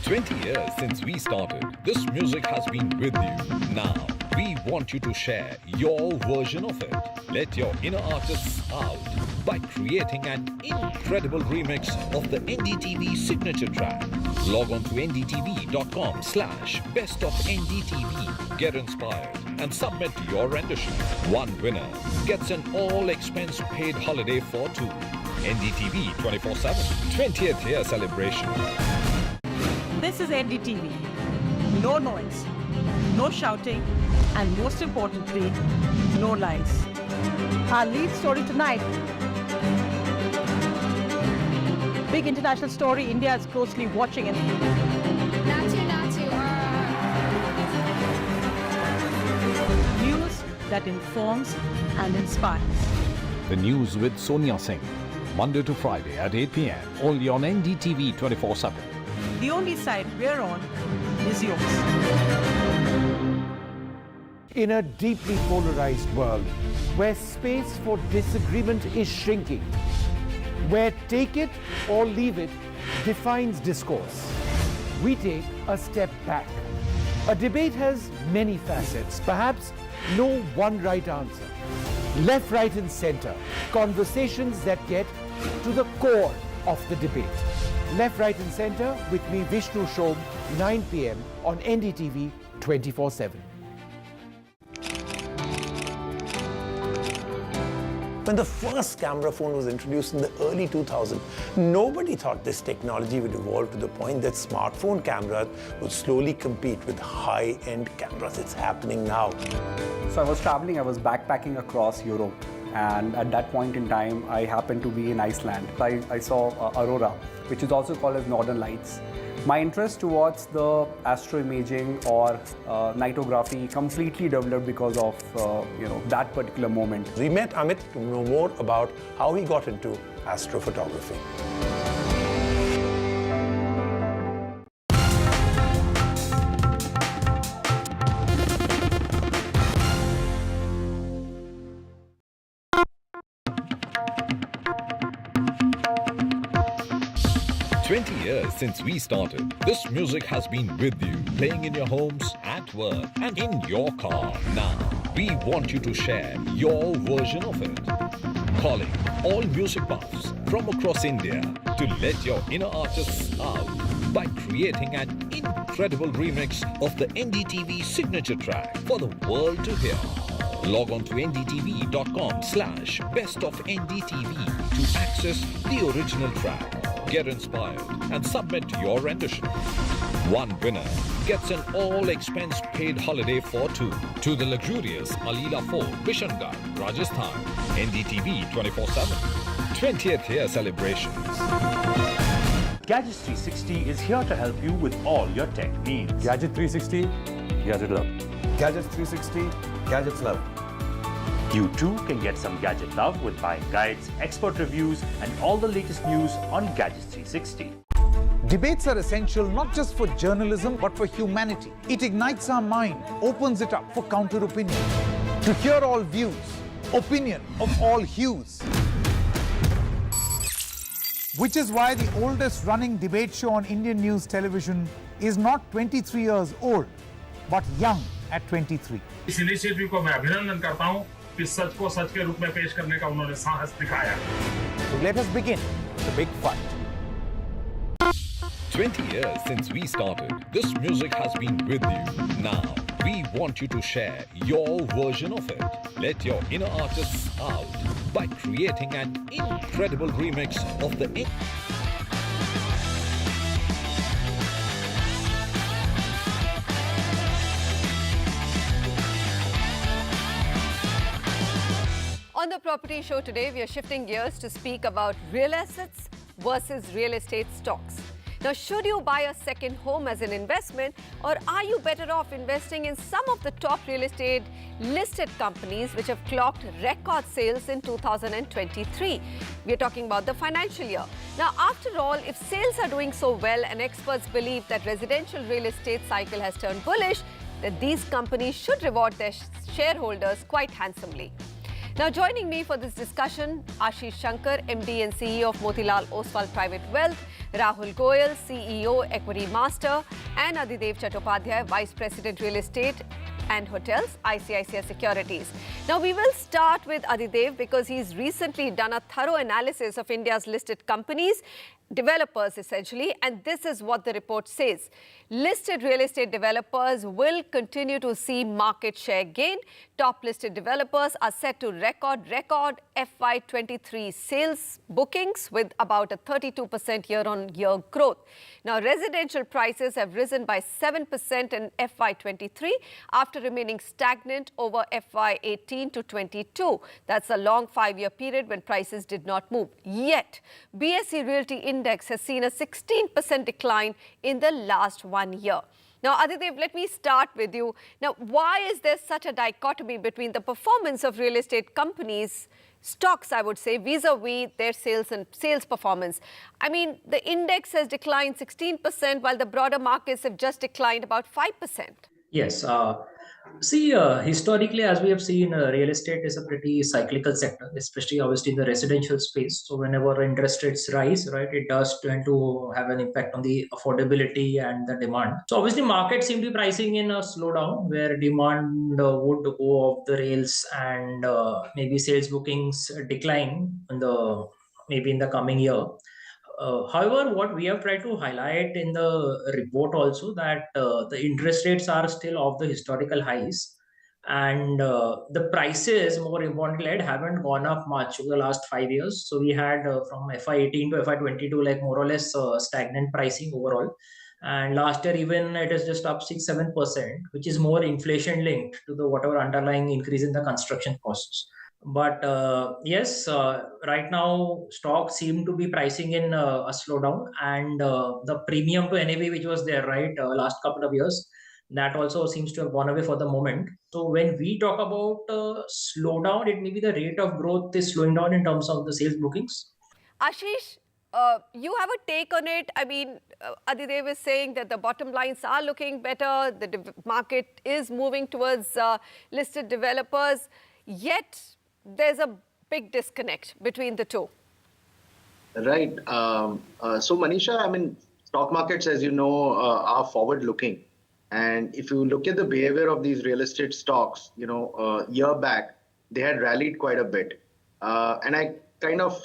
S4: 20 years since we started, this music has been with you. Now, we want you to share your version of it. Let your inner artists out by creating an incredible remix of the NDTV signature track. Log on to ndtv.com/bestofndtv. Get inspired and submit your rendition. One winner gets an all-expense-paid holiday for two. NDTV 24/7. 20th year celebration.
S10: This is NDTV. No noise, no shouting, and most importantly, no lies. Our lead story tonight. Big international story India is closely watching. News that informs and inspires.
S4: The news with Sonia Singh. Monday to Friday at 8 p.m. Only on NDTV 24/7.
S10: The only side we're on is yours.
S6: In a deeply polarized world, where space for disagreement is shrinking, where take it or leave it defines discourse, we take a step back. A debate has many facets, perhaps no one right answer. Left, right and center, conversations that get to the core of the debate. Left, right and center with me, Vishnu Shom, 9 p.m. on NDTV 24/7.
S12: When the first camera phone was introduced in the early 2000s, nobody thought this technology would evolve to the point that smartphone cameras would slowly compete with high-end cameras. It's happening now.
S11: So I was traveling, I was backpacking across Europe, and at that point in time, I happened to be in Iceland. I saw aurora, which is also called as northern lights. My interest towards the astroimaging or nightography completely developed because of that particular moment.
S12: We met Amit to know more about how he got into astrophotography.
S4: Years since we started, this music has been with you, playing in your homes, at work, and in your car. Now, we want you to share your version of it. Calling all music buffs from across India to let your inner artists out by creating an incredible remix of the NDTV signature track for the world to hear. Log on to ndtv.com/bestofndtv to access the original track. Get inspired and submit your rendition. One winner gets an all-expense paid holiday for two to the luxurious Alila Fort, Bishangarh, Rajasthan. NDTV 24/7. 20th year celebrations.
S5: Gadgets 360 is here to help you with all your tech needs.
S7: Gadget 360, Gadget Love. Gadgets 360, Gadgets Love.
S5: You too can get some gadget love with buying guides, expert reviews, and all the latest news on Gadgets 360.
S8: Debates are essential not just for journalism but for humanity. It ignites our mind, opens it up for counter-opinion. To hear all views, opinion of all hues. Which is why the oldest running debate show on Indian news television is not 23 years old, but young at 23.
S9: इस initiative को मैं अभिनंदन करता हूं कि सच को सच के रूप में पेश करने का उन्होंने साहस दिखाया।
S8: So let us begin the big fight.
S4: 20 years since we started, this music has been with you. Now, we want you to share your version of it. Let your inner artists out by creating an incredible remix of the
S13: On the property show today, we are shifting gears to speak about real assets versus real estate stocks. Now, should you buy a second home as an investment, or are you better off investing in some of the top real estate listed companies which have clocked record sales in 2023? We are talking about the financial year. Now, after all, if sales are doing so well and experts believe that residential real estate cycle has turned bullish, then these companies should reward their shareholders quite handsomely. Now, joining me for this discussion, Ashish Shankar, MD and CEO of Motilal Oswal Private Wealth, Rahul Goyal, CEO, Equity Master, and Adidev Chattopadhyay, Vice President, Real Estate and Hotels, ICICI Securities. Now, we will start with Adidev because he's recently done a thorough analysis of India's listed companies, developers essentially, and this is what the report says. Listed real estate developers will continue to see market share gain. Top listed developers are set to record FY23 sales bookings with about a 32% year-on-year growth. Now, residential prices have risen by 7% in FY23 after remaining stagnant over FY18 to 22. That's a long 5-year period when prices did not move. Yet, BSE Realty Index has seen a 16% decline in the last 1 year. Now, Adidev, let me start with you. Now, why is there such a dichotomy between the performance of real estate companies, stocks, I would say, vis-a-vis their sales performance? I mean, the index has declined 16% while the broader markets have just declined about 5%.
S14: Yes. Historically, as we have seen, real estate is a pretty cyclical sector, especially obviously in the residential space. So whenever interest rates rise, right, it does tend to have an impact on the affordability and the demand. So obviously markets seem to be pricing in a slowdown where demand would go off the rails and maybe sales bookings decline maybe in the coming year. However, what we have tried to highlight in the report also that the interest rates are still off the historical highs, and the prices, more importantly, haven't gone up much over the last 5 years. So we had from FY18 to FY22 like more or less stagnant pricing overall, and last year even it is just up 6-7%, which is more inflation linked to the whatever underlying increase in the construction costs. But yes, right now stocks seem to be pricing in a slowdown, and the premium to NAV which was there last couple of years, that also seems to have gone away for the moment. So when we talk about slowdown, it may be the rate of growth is slowing down in terms of the sales bookings.
S13: Ashish, you have a take on it. I mean, Adidev is saying that the bottom lines are looking better, the market is moving towards listed developers, yet there's a big disconnect between the two.
S15: Right. So Manisha, I mean, stock markets, as you know, are forward-looking. And if you look at the behavior of these real estate stocks, a year back, they had rallied quite a bit. And I kind of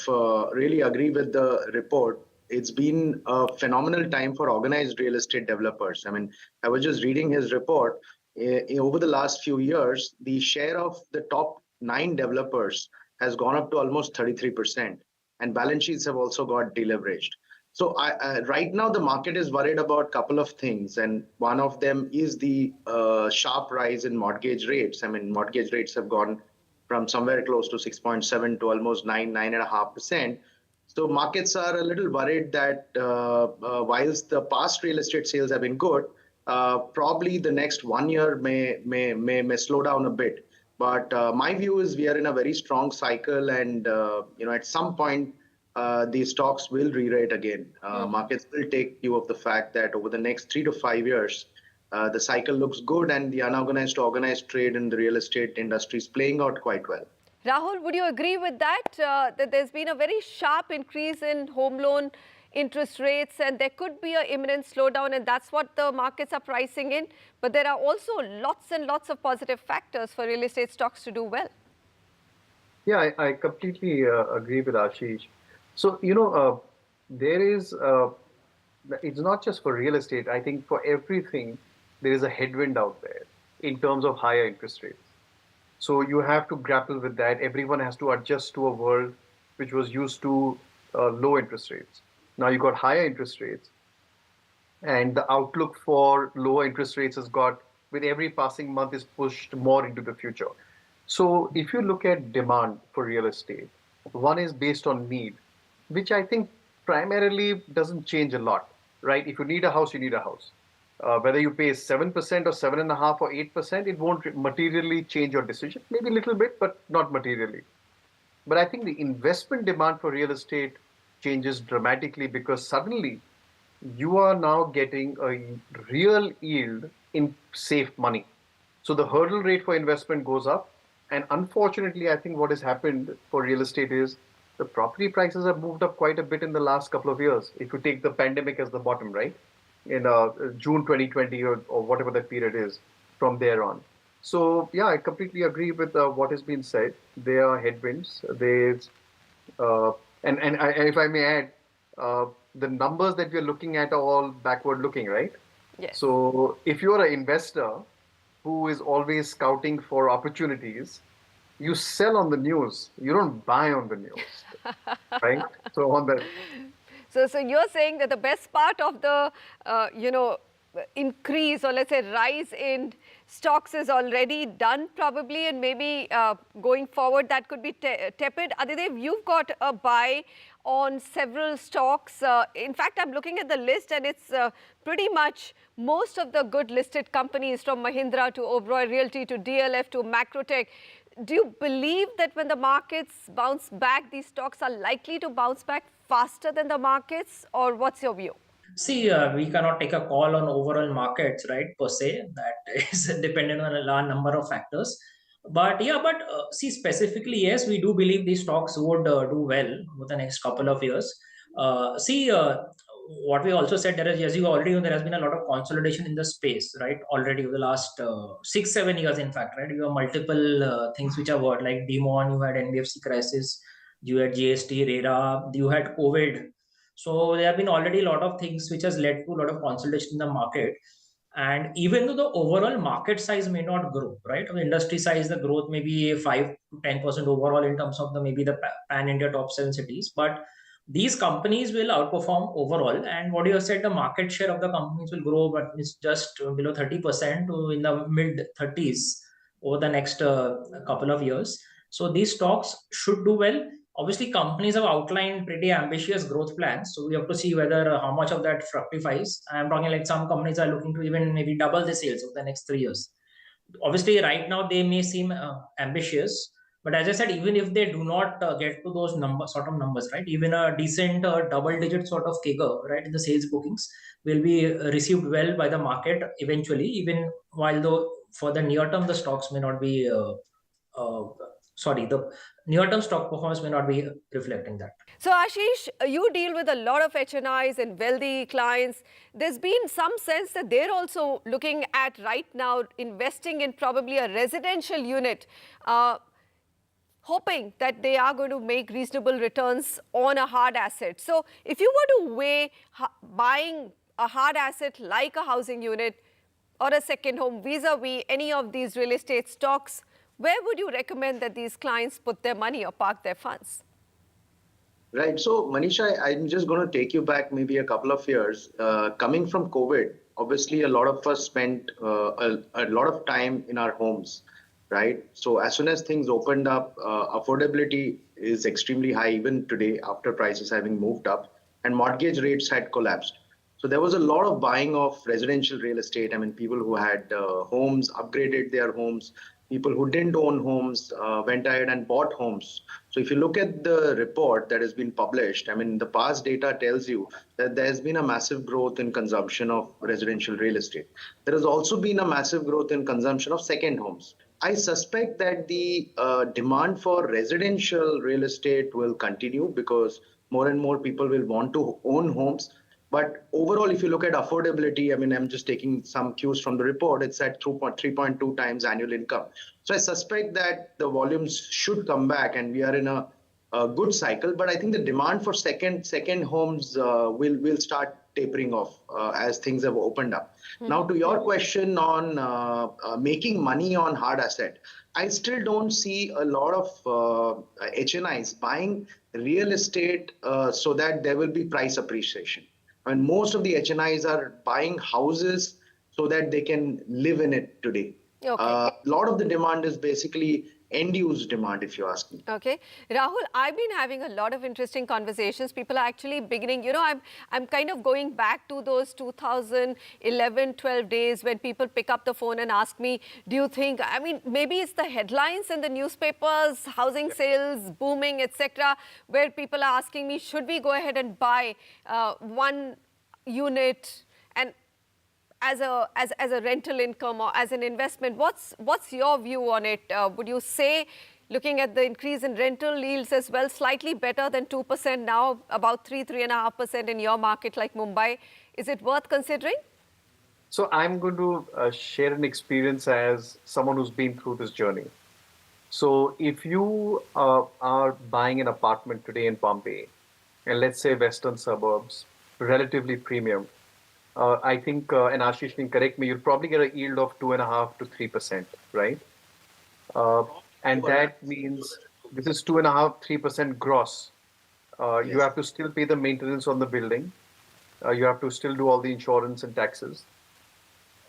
S15: really agree with the report. It's been a phenomenal time for organized real estate developers. I mean, I was just reading his report. over the last few years, the share of the top 9 developers has gone up to almost 33%, and balance sheets have also got deleveraged. So right now, the market is worried about a couple of things, and one of them is the sharp rise in mortgage rates. I mean, mortgage rates have gone from somewhere close to 6.7 to almost 9.5%. So markets are a little worried that whilst the past real estate sales have been good, probably the next 1 year may slow down a bit. But my view is we are in a very strong cycle, and at some point these stocks will re-rate again. Markets will take view of the fact that over the next 3 to 5 years, the cycle looks good, and the unorganized to organized trade in the real estate industry is playing out quite well.
S13: Rahul, would you agree with that? That there's been a very sharp increase in home loan interest rates, and there could be an imminent slowdown, and that's what the markets are pricing in. But there are also lots and lots of positive factors for real estate stocks to do well.
S1: Yeah, I completely agree with Ashish. So, there is, it's not just for real estate. I think for everything, there is a headwind out there in terms of higher interest rates. So you have to grapple with that. Everyone has to adjust to a world which was used to low interest rates. Now you got higher interest rates, and the outlook for lower interest rates has got, with every passing month, is pushed more into the future. So if you look at demand for real estate, one is based on need, which I think primarily doesn't change a lot, right? If you need a house, you need a house. Whether you pay 7% or 7.5% or 8%, it won't materially change your decision. Maybe a little bit, but not materially. But I think the investment demand for real estate changes dramatically, because suddenly you are now getting a real yield in safe money. So the hurdle rate for investment goes up. And unfortunately, I think what has happened for real estate is the property prices have moved up quite a bit in the last couple of years. If you take the pandemic as the bottom, right? In June 2020 or whatever that period is from there on. So yeah, I completely agree with what has been said. There are headwinds. There's and if I may add, the numbers that we're looking at are all backward looking, right?
S13: Yes.
S1: So if you're an investor who is always scouting for opportunities, you sell on the news. You don't buy on the news, right? So on that.
S13: So you're saying that the best part of the, increase, or let's say rise in stocks is already done probably, and maybe going forward that could be tepid. Adidev, you've got a buy on several stocks. In fact, I'm looking at the list, and it's pretty much most of the good listed companies, from Mahindra to Oberoi Realty to DLF to Macrotech. Do you believe that when the markets bounce back, these stocks are likely to bounce back faster than the markets, or what's your view?
S14: See, we cannot take a call on overall markets, right, per se. That is dependent on a large number of factors. But yeah, see, specifically, yes, we do believe these stocks would do well over the next couple of years. What we also said, there is, as you already know, there has been a lot of consolidation in the space, right? Already over the last 6-7 years, in fact, right? You have multiple things which are what, like Demon, you had NBFC crisis, you had GST, RERA, you had COVID. So there have been already a lot of things which has led to a lot of consolidation in the market. And even though the overall market size may not grow, right? The industry size, the growth may be 5 to 10% overall in terms of maybe the pan-India top 7 cities. But these companies will outperform overall. And what you have said, the market share of the companies will grow, but it's just below 30% to in the mid 30s over the next couple of years. So these stocks should do well. Obviously, companies have outlined pretty ambitious growth plans. So we have to see whether how much of that fructifies. I'm talking like some companies are looking to even maybe double the sales over the next 3 years. Obviously, right now they may seem ambitious, but as I said, even if they do not get to those sort of numbers, right? Even a decent double-digit sort of CAGR, right, in the sales bookings will be received well by the market eventually. Even while though for the near term the stocks may not be. The near-term stock performance may not be reflecting that.
S13: So Ashish, you deal with a lot of HNIs and wealthy clients. There's been some sense that they're also looking at right now investing in probably a residential unit, hoping that they are going to make reasonable returns on a hard asset. So if you were to weigh buying a hard asset like a housing unit or a second home vis-a-vis any of these real estate stocks, where would you recommend that these clients put their money or park their funds?
S15: Right. So, Manisha, I'm just going to take you back maybe a couple of years. Coming from COVID, obviously, a lot of us spent a lot of time in our homes, right? So, as soon as things opened up, affordability is extremely high even today after prices having moved up, and mortgage rates had collapsed. So, there was a lot of buying of residential real estate. I mean, people who had homes upgraded their homes. People who didn't own homes went ahead and bought homes. So if you look at the report that has been published, I mean, the past data tells you that there has been a massive growth in consumption of residential real estate. There has also been a massive growth in consumption of second homes. I suspect that the demand for residential real estate will continue because more and more people will want to own homes. But overall, if you look at affordability, I mean, I'm just taking some cues from the report, it's at 3.2 times annual income. So I suspect that the volumes should come back and we are in a good cycle. But I think the demand for second homes will start tapering off as things have opened up. Now, to your question on making money on hard asset, I still don't see a lot of HNIs buying real estate so that there will be price appreciation. And most of the HNIs are buying houses so that they can live in it today.
S13: Okay.
S15: A lot of the demand is basically end-use demand, if you ask me.
S13: Okay. Rahul, I've been having a lot of interesting conversations. People are actually beginning, you know, I'm kind of going back to those 2011, 12 days when people pick up the phone and ask me, do you think, I mean, maybe it's the headlines in the newspapers, housing sales booming, etc., where people are asking me, should we go ahead and buy one unit and as a rental income or as an investment? What's your view on it? Would you say, looking at the increase in rental yields as well, slightly better than 2% now, about 3.5% in your market like Mumbai, is it worth considering?
S1: So I'm going to share an experience as someone who's been through this journey. So if you are buying an apartment today in Bombay, and let's say western suburbs, relatively premium, I think, and Ashish can correct me, you'll probably get a yield of 2.5 to 3%, right? And that means this is 2.5, 3% gross. You have to still pay the maintenance on the building. You have to still do all the insurance and taxes.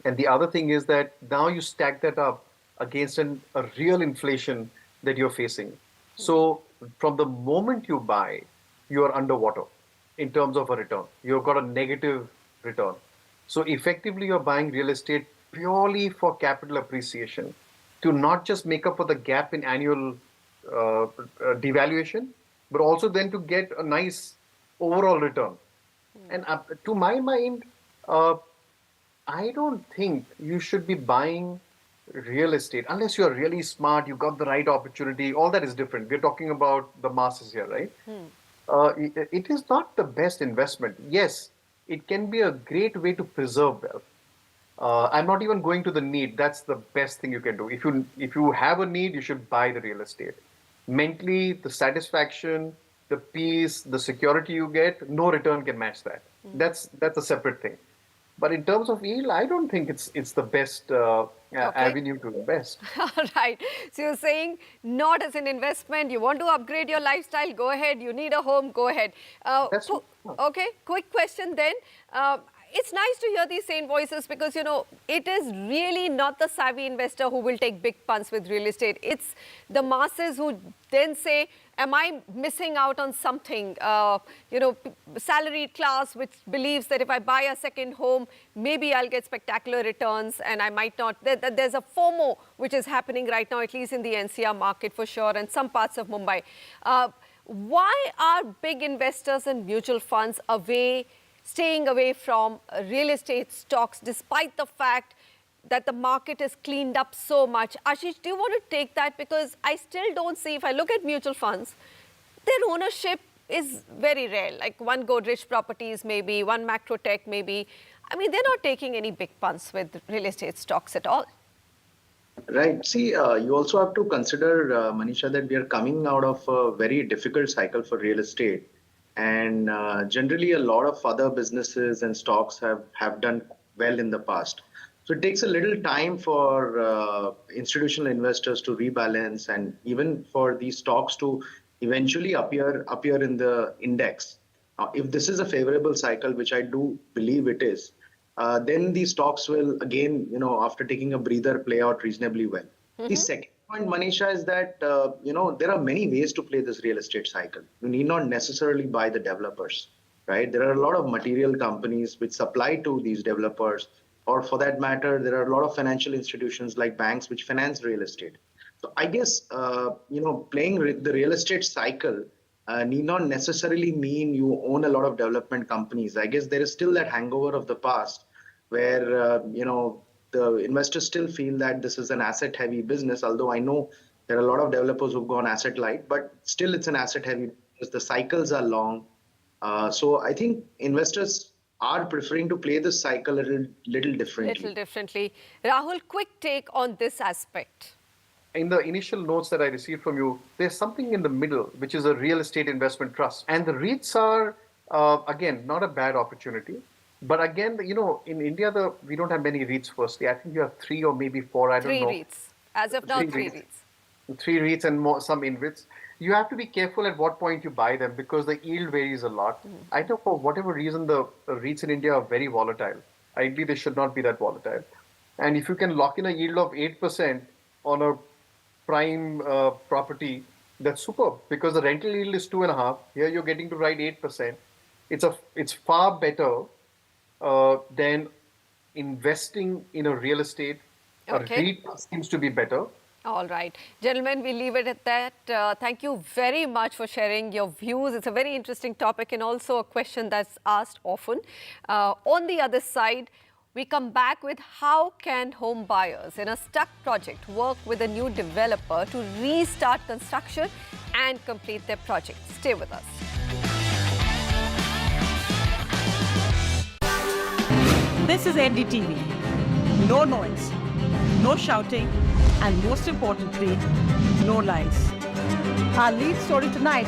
S1: And the other thing is that now you stack that up against a real inflation that you're facing. So from the moment you buy, you are underwater in terms of a return. You've got a negative return. So effectively, you're buying real estate purely for capital appreciation to not just make up for the gap in annual devaluation, but also then to get a nice overall return. And to my mind, I don't think you should be buying real estate unless you're really smart, you got the right opportunity. All that is different. We're talking about the masses here, right? It is not the best investment. Yes, it can be a great way to preserve wealth. I'm not even going to the need. That's the best thing you can do. If you have a need, you should buy the real estate. Mentally, the satisfaction, the peace, the security you get, no return can match that. That's a separate thing. But in terms of yield, I don't think it's the best avenue to invest.
S13: All right. So you're saying not as an investment. You want to upgrade your lifestyle, go ahead. You need a home, go ahead. Okay, quick question then. It's nice to hear these same voices because, you know, it is really not the savvy investor who will take big punts with real estate. It's the masses who then say, am I missing out on something? You know, salaried class which believes that if I buy a second home, maybe I'll get spectacular returns and I might not. There's a FOMO which is happening right now, at least in the NCR market for sure, and some parts of Mumbai. Why are big investors and mutual funds staying away from real estate stocks despite the fact that the market is cleaned up so much? Ashish, do you want to take that? Because I still don't see, if I look at mutual funds, their ownership is very rare. Like one Godrej Properties maybe, one Macrotech maybe. I mean, they're not taking any big punts with real estate stocks at all.
S15: Right. See, you also have to consider, Manisha, that we are coming out of a very difficult cycle for real estate. And generally, a lot of other businesses and stocks have done well in the past. So it takes a little time for institutional investors to rebalance, and even for these stocks to eventually appear in the index. If this is a favorable cycle, which I do believe it is, then these stocks will again, after taking a breather, play out reasonably well. The second point, Manisha, is that there are many ways to play this real estate cycle. You need not necessarily buy the developers, right? There are a lot of material companies which supply to these developers, or for that matter, there are a lot of financial institutions like banks which finance real estate. So I guess playing the real estate cycle need not necessarily mean you own a lot of development companies. I guess there is still that hangover of the past where the investors still feel that this is an asset-heavy business. Although I know there are a lot of developers who've gone asset-light, but still it's an asset-heavy business. The cycles are long. So I think investors are preferring to play this cycle a little differently.
S13: Rahul, quick take on this aspect.
S1: In the initial notes that I received from you, there's something in the middle, which is a real estate investment trust. And the REITs are, again, not a bad opportunity. But again, in India, we don't have many REITs firstly. I think you have 3 or maybe 4, I don't know.
S13: 3 REITs. As of now, 3 REITs.
S1: 3 REITs and some InvITs. You have to be careful at what point you buy them because the yield varies a lot. I know for whatever reason, the REITs in India are very volatile. Ideally, they should not be that volatile. And if you can lock in a yield of 8% on a prime property, that's superb because the rental yield is 2.5. Here you're getting to write 8%. It's far better than investing in a real estate.
S13: Okay.
S1: A REIT seems to be better.
S13: All right. Gentlemen, we leave it at that. Thank you very much for sharing your views. It's a very interesting topic and also a question that's asked often. On the other side, we come back with how can home buyers in a stuck project work with a new developer to restart construction and complete their project. Stay with us.
S10: This is NDTV. No noise, no shouting, and most importantly, no lies. Our lead story tonight.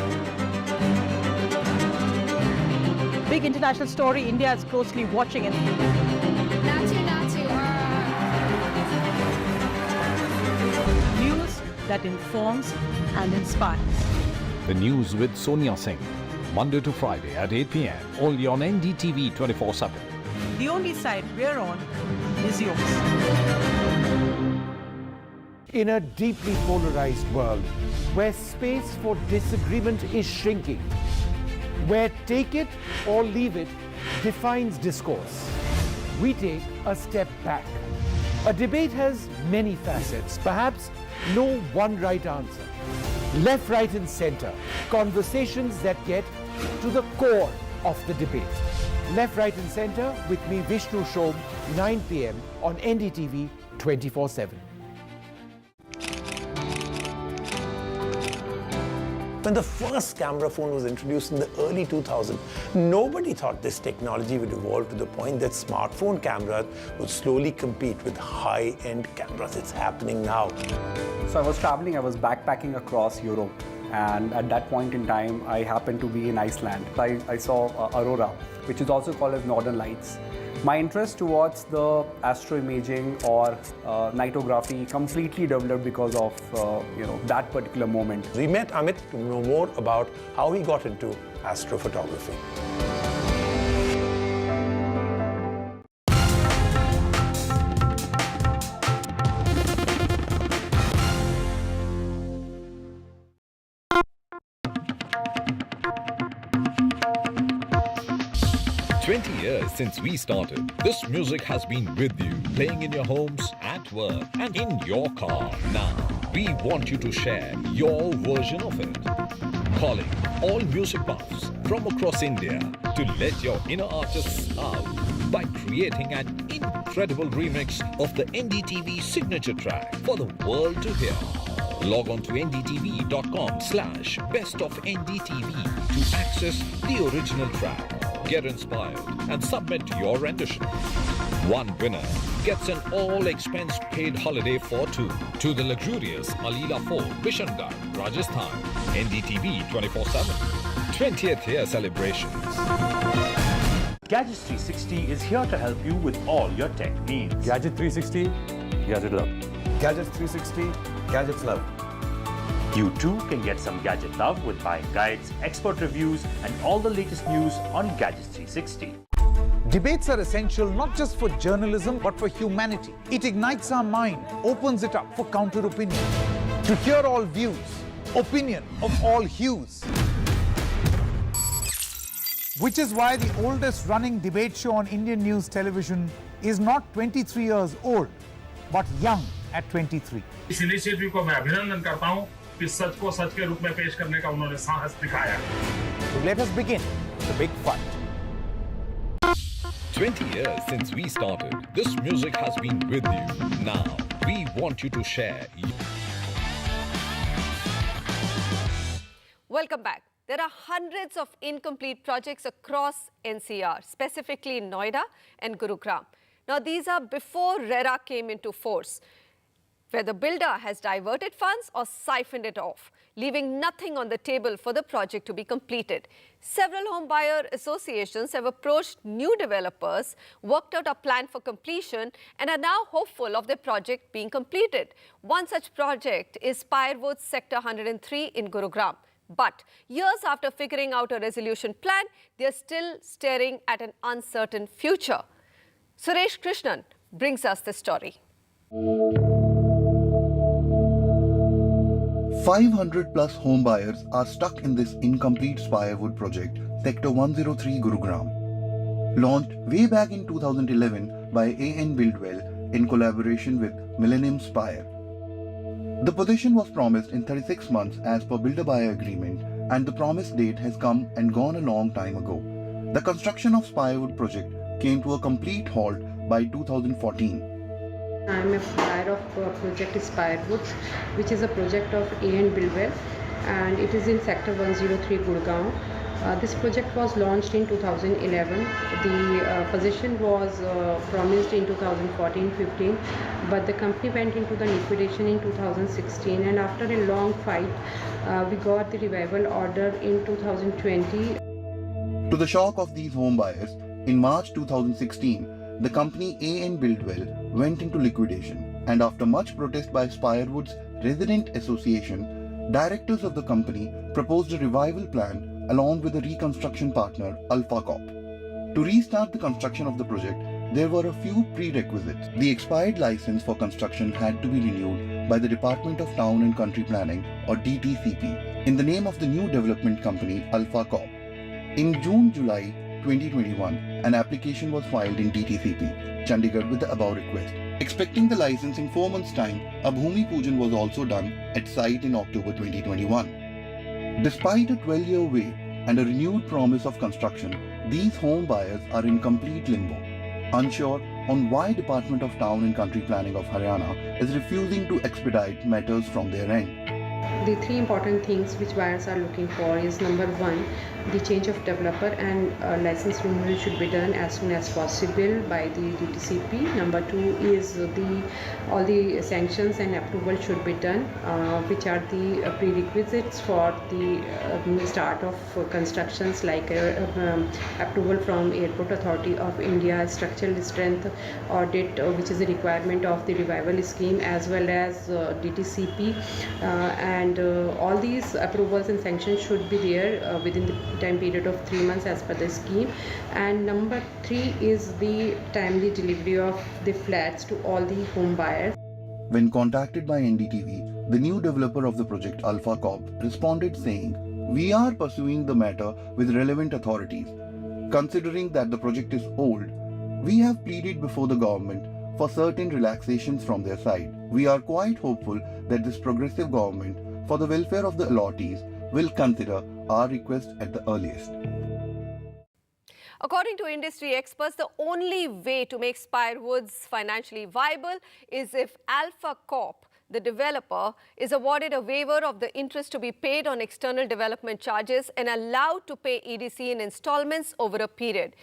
S10: Big international story. India is closely watching it. News that informs and inspires.
S4: The news with Sonia Singh, Monday to Friday at 8 p.m. only on NDTV 24/7.
S10: The only side we're on is yours.
S6: In a deeply polarized world, where space for disagreement is shrinking, where take it or leave it defines discourse, we take a step back. A debate has many facets, perhaps no one right answer. Left, right, and center, conversations that get to the core of the debate. Left, right, and center with me, Vishnu Shom, 9 p.m. on NDTV 24/7.
S12: When the first camera phone was introduced in the early 2000s, nobody thought this technology would evolve to the point that smartphone cameras would slowly compete with high-end cameras. It's happening now.
S11: So I was traveling, I was backpacking across Europe, and at that point in time, I happened to be in Iceland. I saw Aurora, which is also called as Northern Lights. My interest towards the astroimaging or nightography completely developed because of that particular moment.
S12: We met Amit to know more about how he got into astrophotography.
S4: 20 years since we started, this music has been with you, playing in your homes, at work, and in your car. Now, we want you to share your version of it. Calling all music buffs from across India to let your inner artists out by creating an incredible remix of the NDTV signature track for the world to hear. Log on to ndtv.com/bestofndtv to access the original track. Get inspired and submit your rendition. One winner gets an all-expense-paid holiday for 2 to the luxurious Alila Fort, Bishangarh, Rajasthan. NDTV 24/7. 20th year celebrations.
S5: Gadgets 360 is here to help you with all your tech needs.
S7: Gadget 360, Gadget Love. Gadgets 360, Gadgets Love.
S5: You too can get some gadget love with buying guides, expert reviews, and all the latest news on Gadgets 360.
S8: Debates are essential not just for journalism but for humanity. It ignites our mind, opens it up for counter opinion. To hear all views, opinion of all hues. Which is why the oldest running debate show on Indian news television is not 23 years old, but young at 23.
S9: इस initiative को मैं अभिनंदन करता हूं कि सच को सच के रूप में पेश करने का उन्होंने साहस दिखाया.
S8: So let us begin the big fight.
S4: 20 years since we started, this music has been with you. Now, we want you to share.
S13: Welcome back. There are hundreds of incomplete projects across NCR, specifically in Noida and Gurugram. Now, these are before RERA came into force, where the builder has diverted funds or siphoned it off, leaving nothing on the table for the project to be completed. Several home buyer associations have approached new developers, worked out a plan for completion, and are now hopeful of their project being completed. One such project is Spirewoods Sector 103 in Gurugram. But years after figuring out a resolution plan, they are still staring at an uncertain future. Suresh Krishnan brings us the story.
S16: 500 plus home buyers are stuck in this incomplete Spirewood project, Sector 103 Gurugram. Launched way back in 2011 by AN Buildwell in collaboration with Millennium Spire. The possession was promised in 36 months as per builder-buyer agreement, and the promised date has come and gone a long time ago. The construction of Spirewood project came to a complete halt by 2014.
S17: I am a buyer of project Spirewoods, which is a project of AN Buildwell, and it is in Sector 103 Gurgaon. This project was launched in 2011. The possession was promised in 2014-15, but the company went into the liquidation in 2016, and after a long fight, we got the revival order in 2020.
S16: To the shock of these home buyers, in March 2016, the company AN Buildwell went into liquidation, and after much protest by Spirewood's resident association, directors of the company proposed a revival plan along with a reconstruction partner, Alpha Corp. To restart the construction of the project, there were a few prerequisites. The expired license for construction had to be renewed by the Department of Town and Country Planning, or DTCP, in the name of the new development company, Alpha Corp. In June-July 2021, an application was filed in DTCP, Chandigarh, with the above request. Expecting the license in 4 months' time, a Bhumi Pujan was also done at site in October 2021. Despite a 12-year wait and a renewed promise of construction, these home buyers are in complete limbo, unsure on why Department of Town and Country Planning of Haryana is refusing to expedite matters from their end.
S17: The three important things which buyers are looking for is number one, the change of developer and license renewal should be done as soon as possible by the DTCP. Number two is all the sanctions and approval should be done, which are the prerequisites for the start of constructions like approval from Airport Authority of India, structural strength audit, which is a requirement of the revival scheme, as well as DTCP, and all these approvals and sanctions should be there within the time period of 3 months as per the scheme. And number three is the timely delivery of the flats to all the home buyers.
S16: When contacted by NDTV, the new developer of the project, Alpha Corp, responded saying, "We are pursuing the matter with relevant authorities. Considering that the project is old, we have pleaded before the government for certain relaxations from their side. We are quite hopeful that this progressive government, for the welfare of the allottees, will consider our request at the earliest."
S13: According to industry experts, the only way to make Spirewoods financially viable is if Alpha Corp, the developer, is awarded a waiver of the interest to be paid on external development charges and allowed to pay EDC in installments over a period.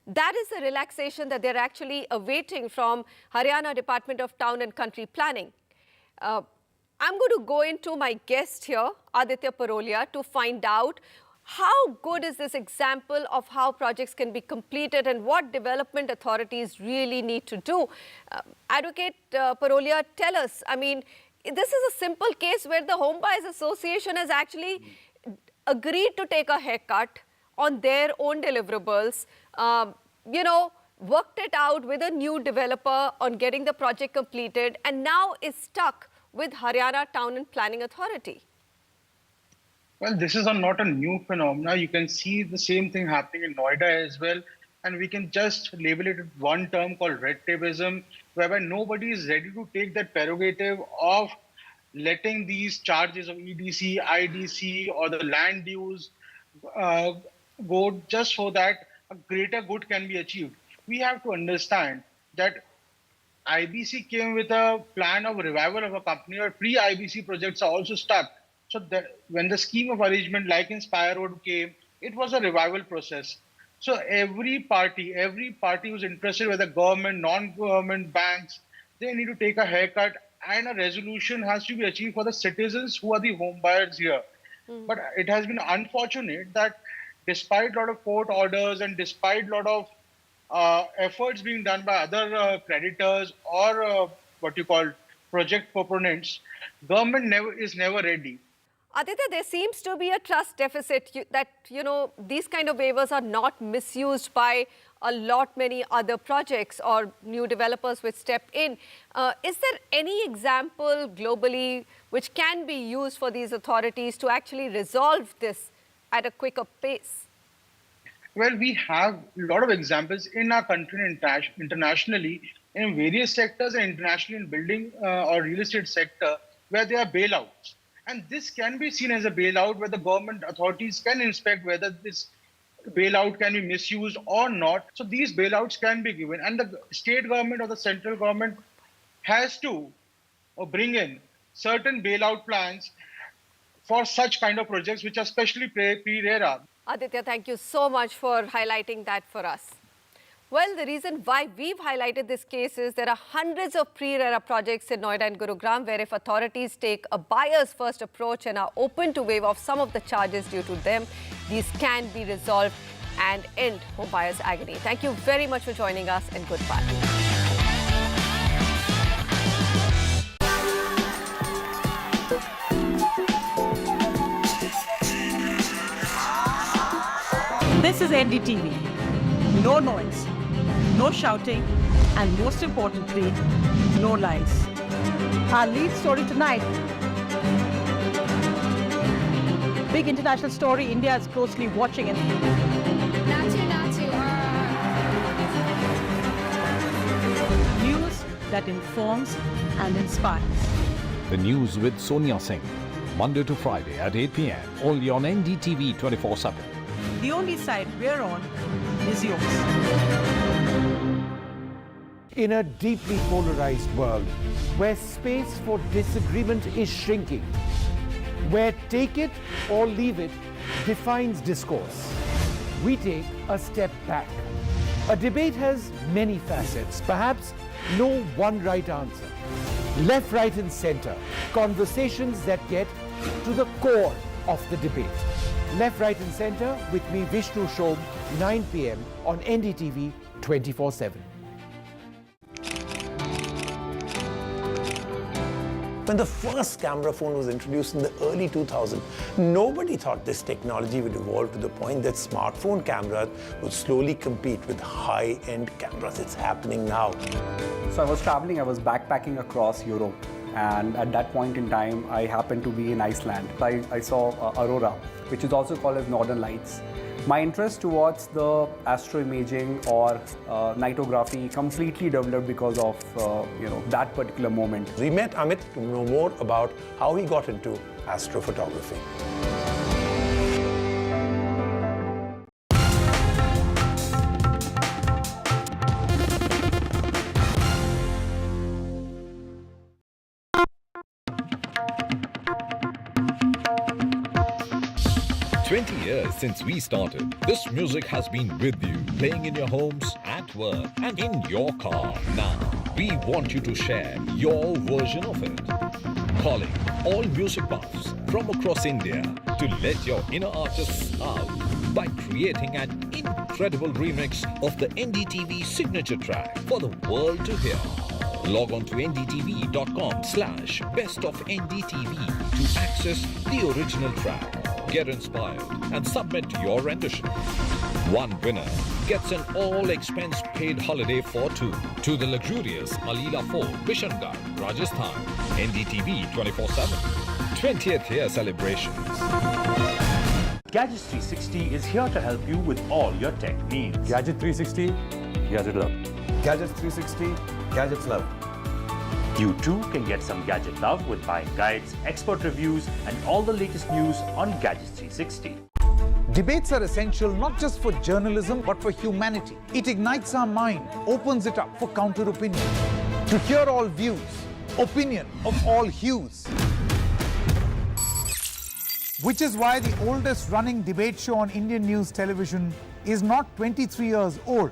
S13: That is the relaxation that they're actually awaiting from Haryana Department of Town and Country Planning. I'm going to go into my guest here, Aditya Parolia, to find out How good is this example of how projects can be completed and what development authorities really need to do? Advocate Parolia, tell us, I mean, this is a simple case where the Home Buyers Association has actually agreed to take a haircut on their own deliverables, worked it out with a new developer on getting the project completed, and now is stuck with Haryana Town and Planning Authority.
S2: Well, this is not a new phenomena. You can see the same thing happening in Noida as well. And we can just label it with one term called red tapeism, whereby nobody is ready to take that prerogative of letting these charges of EDC, IDC, or the land use go just so that a greater good can be achieved. We have to understand that IBC came with a plan of revival of a company, or pre-IBC projects are also stuck. So when the scheme of arrangement like in Spire Road came, it was a revival process. So every party who's interested, whether government, non-government, banks, they need to take a haircut, and a resolution has to be achieved for the citizens who are the home buyers here. But it has been unfortunate that despite a lot of court orders and despite a lot of efforts being done by other creditors or what you call project proponents, government is never ready.
S13: Aditya, there seems to be a trust deficit that, these kind of waivers are not misused by a lot many other projects or new developers which step in. Is there any example globally which can be used for these authorities to actually resolve this at a quicker pace?
S2: Well, we have a lot of examples in our country and internationally in various sectors, and internationally in building or real estate sector, where there are bailouts. And this can be seen as a bailout where the government authorities can inspect whether this bailout can be misused or not. So these bailouts can be given, and the state government or the central government has to bring in certain bailout plans for such kind of projects which are specially pre-RERA.
S13: Aditya, thank you so much for highlighting that for us. Well, the reason why we've highlighted this case is there are hundreds of pre-RERA projects in Noida and Gurugram where if authorities take a buyer's first approach and are open to waive off some of the charges due to them, these can be resolved and end home buyers' agony. Thank you very much for joining us, and goodbye.
S10: This is NDTV. No noise, no shouting, and most importantly, no lies. Our lead story tonight. Big international story. India is closely watching it. News that informs and inspires.
S4: The News with Sonia Singh. Monday to Friday at 8 p.m. only on NDTV 24/7.
S10: The only side we're on is yours.
S6: In a deeply polarized world, where space for disagreement is shrinking, where take it or leave it defines discourse, we take a step back. A debate has many facets, perhaps no one right answer. Left, right, and center, conversations that get to the core of the debate. Left, Right and Center with me, Vishnu Shom, 9 p.m. on NDTV 24/7.
S12: When the first camera phone was introduced in the early 2000s, nobody thought this technology would evolve to the point that smartphone cameras would slowly compete with high-end cameras. It's happening now.
S11: So I was traveling, I was backpacking across Europe. And at that point in time, I happened to be in Iceland. I saw Aurora, which is also called as Northern Lights. My interest towards the astroimaging or nightography completely developed because of that particular moment.
S12: We met Amit to know more about how he got into astrophotography.
S4: 20 years since we started, this music has been with you, playing in your homes, at work, and in your car. Now, we want you to share your version of it. Calling all music buffs from across India. to let your inner artists out by creating an incredible remix of the NDTV signature track for the world to hear. Log on to ndtv.com/bestofndtv to access the original track, get inspired and submit your rendition. One winner gets an all-expense paid holiday for two to the luxurious Alila Fort, Bishangarh, Rajasthan. NDTV 24/7. 20th year celebrations.
S5: Gadgets 360 is here to help you with all your tech needs.
S7: Gadget 360, Gadget Love. Gadgets 360, Gadgets Love.
S5: You too can get some gadget love with buying guides, expert reviews, and all the latest news on Gadgets 360.
S8: Debates are essential not just for journalism but for humanity. It ignites our mind, opens it up for counter opinion. To hear all views, opinion of all hues. Which is why the oldest running debate show on Indian news television is not 23 years old,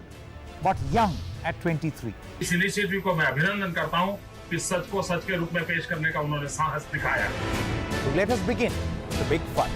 S8: but young at 23.
S9: इस initiative को मैं अभिनंदन करता हूं कि सच को सच के रूप में पेश करने का उन्होंने साहस दिखाया।
S8: So let us begin the big fight.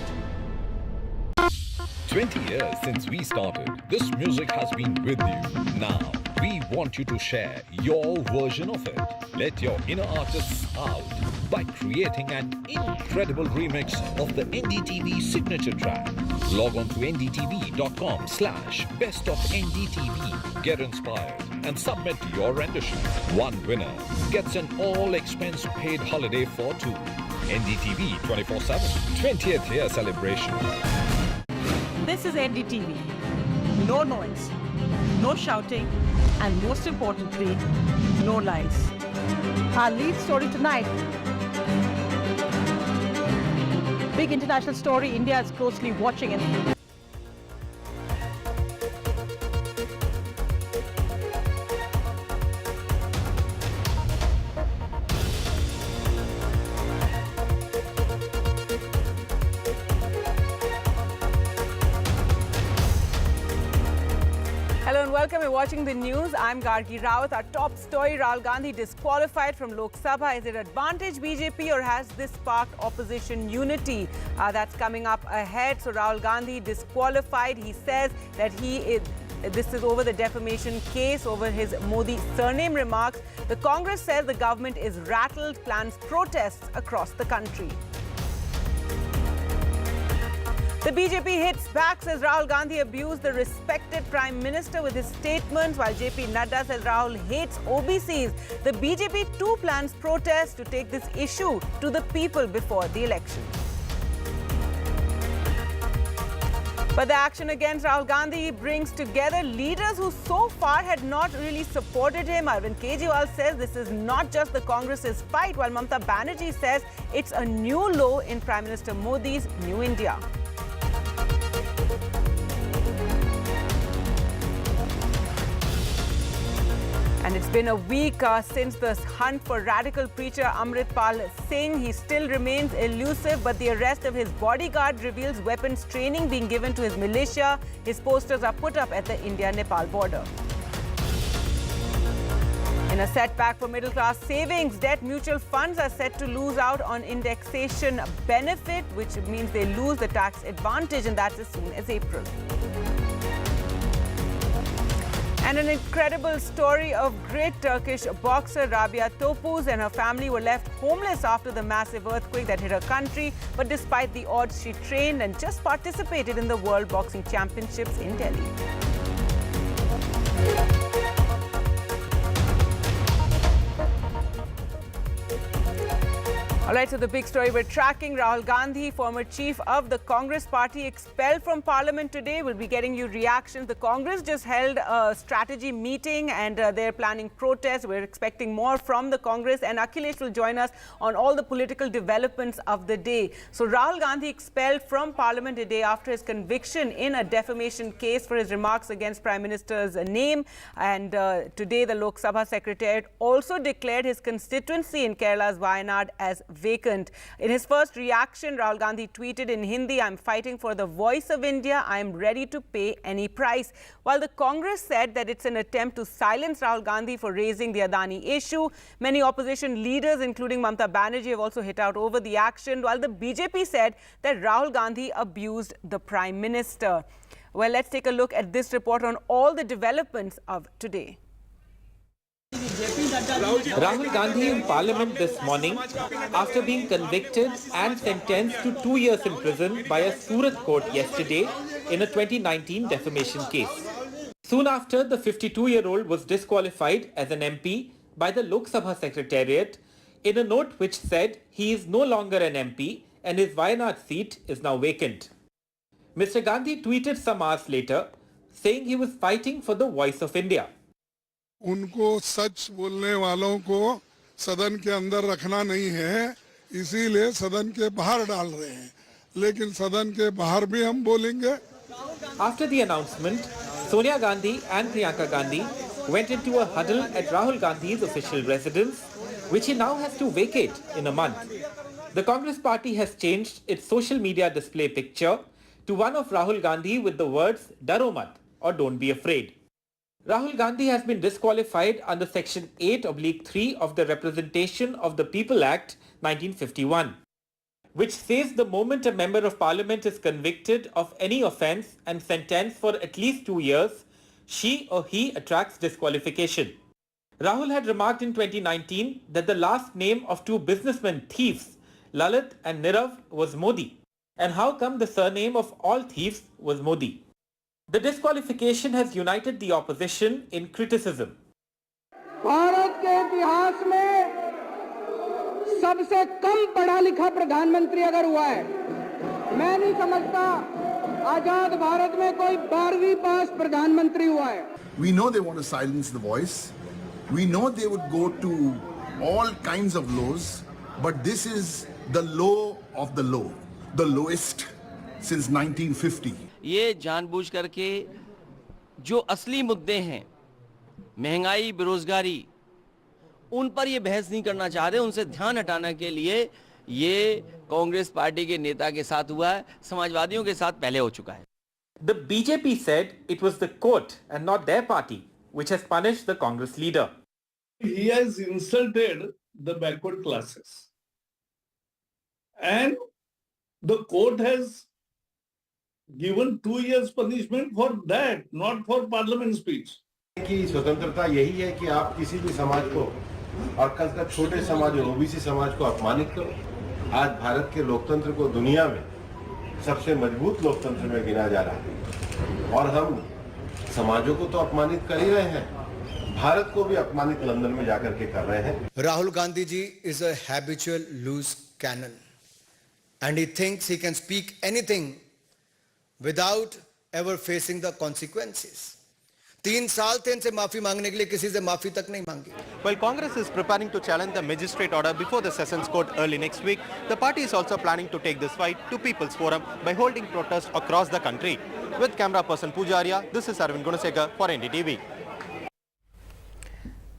S4: 20 years since we started, this music has been with you. Now, we want you to share your version of it. Let your inner artists out by creating an incredible remix of the NDTV signature track. Log on to ndtv.com/bestofndtv. Get inspired and submit your rendition. One winner gets an all-expense paid holiday for two. NDTV 24/7. 20th year celebration.
S10: This is NDTV. No noise, no shouting, and most importantly, no lies. Our lead story tonight. Big international story India is closely watching it. Hello and welcome. You're watching the news. I'm Gargi Rawat. Our top story, Rahul Gandhi disqualified from Lok Sabha. Is it advantage BJP or has this sparked opposition unity? That's coming up ahead. So Rahul Gandhi disqualified. He says that this is over the defamation case over his Modi surname remarks. The Congress says the government is rattled, plans protests across the country. The BJP hits back, says Rahul Gandhi abused the respected Prime Minister with his statements, while JP Nadda says Rahul hates OBCs. The BJP too plans protests to take this issue to the people before the election. But the action against Rahul Gandhi brings together leaders who so far had not really supported him. Arvind Kejriwal says this is not just the Congress's fight, while Mamata Banerjee says it's a new low in Prime Minister Modi's New India. And it's been a week since the hunt for radical preacher Amritpal Singh. He still remains elusive, but the arrest of his bodyguard reveals weapons training being given to his militia. His posters are put up at the India-Nepal border. In a setback for middle-class savings, debt mutual funds are set to lose out on indexation benefit, which means they lose the tax advantage, and that's as soon as April. And an incredible story of great Turkish boxer Rabia Topuz and her family were left homeless after the massive earthquake that hit her country. But despite the odds, she trained and just participated in the World Boxing Championships in Delhi. All right, so the big story we're tracking, Rahul Gandhi, former chief of the Congress party, expelled from parliament today. We'll be getting you reactions. The Congress just held a strategy meeting and they're planning protests. We're expecting more from the Congress, and Akhilesh will join us on all the political developments of the day. So Rahul Gandhi expelled from parliament today after his conviction in a defamation case for his remarks against Prime Minister's name. And today the Lok Sabha Secretariat also declared his constituency in Kerala's Wayanad as vacant. In his first reaction, Rahul Gandhi tweeted in Hindi, "I'm fighting for the voice of India. I'm ready to pay any price." While the Congress said that it's an attempt to silence Rahul Gandhi for raising the Adani issue, many opposition leaders, including Mamata Banerjee, have also hit out over the action, while the BJP said that Rahul Gandhi abused the Prime Minister. Well, let's take a look at this report on all the developments of today.
S3: Rahul Gandhi in Parliament this morning after being convicted and sentenced to 2 years in prison by a Surat court yesterday in a 2019 defamation case. Soon after, the 52-year-old was disqualified as an MP by the Lok Sabha Secretariat in a note which said he is no longer an MP and his Wayanad seat is now vacant. Mr. Gandhi tweeted some hours later saying he was fighting for the voice of India.
S18: उनको सच बोलने वालों को सदन के अंदर रखना नहीं है, इसीलिए सदन के बाहर डाल रहे हैं, लेकिन सदन के बाहर भी हम बोलेंगे.
S3: After the announcement, Sonia Gandhi and Priyanka Gandhi went into a huddle at Rahul Gandhi's official residence, which he now has to vacate in a month. The Congress party has changed its social media display picture to one of Rahul Gandhi with the words "Daro mat" or "Don't be afraid." Rahul Gandhi has been disqualified under Section 8/3 of the Representation of the People Act 1951, which says the moment a member of parliament is convicted of any offence and sentenced for at least 2 years, she or he attracts disqualification. Rahul had remarked in 2019 that the last name of two businessmen thieves, Lalit and Nirav, was Modi. And how come the surname of all thieves was Modi? The disqualification has united the opposition in criticism.
S21: Bharat के इतिहास में सबसे कम पढ़ा लिखा प्रधानमंत्री अगर हुआ है, मैं नहीं समझता आजाद भारत में कोई 12वीं पास प्रधानमंत्री हुआ है.
S22: We know they want to silence the voice. We know they would go to all kinds of lows, but this is the low of the low, the lowest since 1950.
S23: ये जानबूझ करके जो असली मुद्दे हैं, महंगाई, बेरोजगारी, उन पर ये बहस नहीं करना चाह रहे, उनसे ध्यान हटाने के लिए ये कांग्रेस पार्टी के नेता के साथ हुआ है, समाजवादियों के साथ पहले हो चुका है.
S3: The BJP said it was the court and not their party which has punished the Congress leader.
S24: He has insulted the backward classes. And the court has given 2 years punishment for that, not for parliament speech.
S26: की स्वतंत्रता यही है कि आप किसी भी समाज को और खासकर छोटे समाज ओबीसी समाज को अपमानित करो. आज भारत के लोकतंत्र को दुनिया में सबसे मजबूत लोकतंत्र में गिना जा रहा है और हम समाजों को तो अपमानित कर ही रहे हैं, भारत को भी अपमानित लंदन में जाकर के कर रहे हैं.
S19: Rahul Gandhi ji is a habitual loose cannon and he thinks he can speak anything without ever facing the consequences. 3 साल थे इनसे माफी मांगने के लिए, किसी से माफी तक नहीं मांगी.
S27: While Congress is preparing to challenge the magistrate order before the Sessions Court early next week, the party is also planning to take this fight to People's Forum by holding protests across the country. With camera person Pujaria, this is Arvind Gunasekar for NDTV.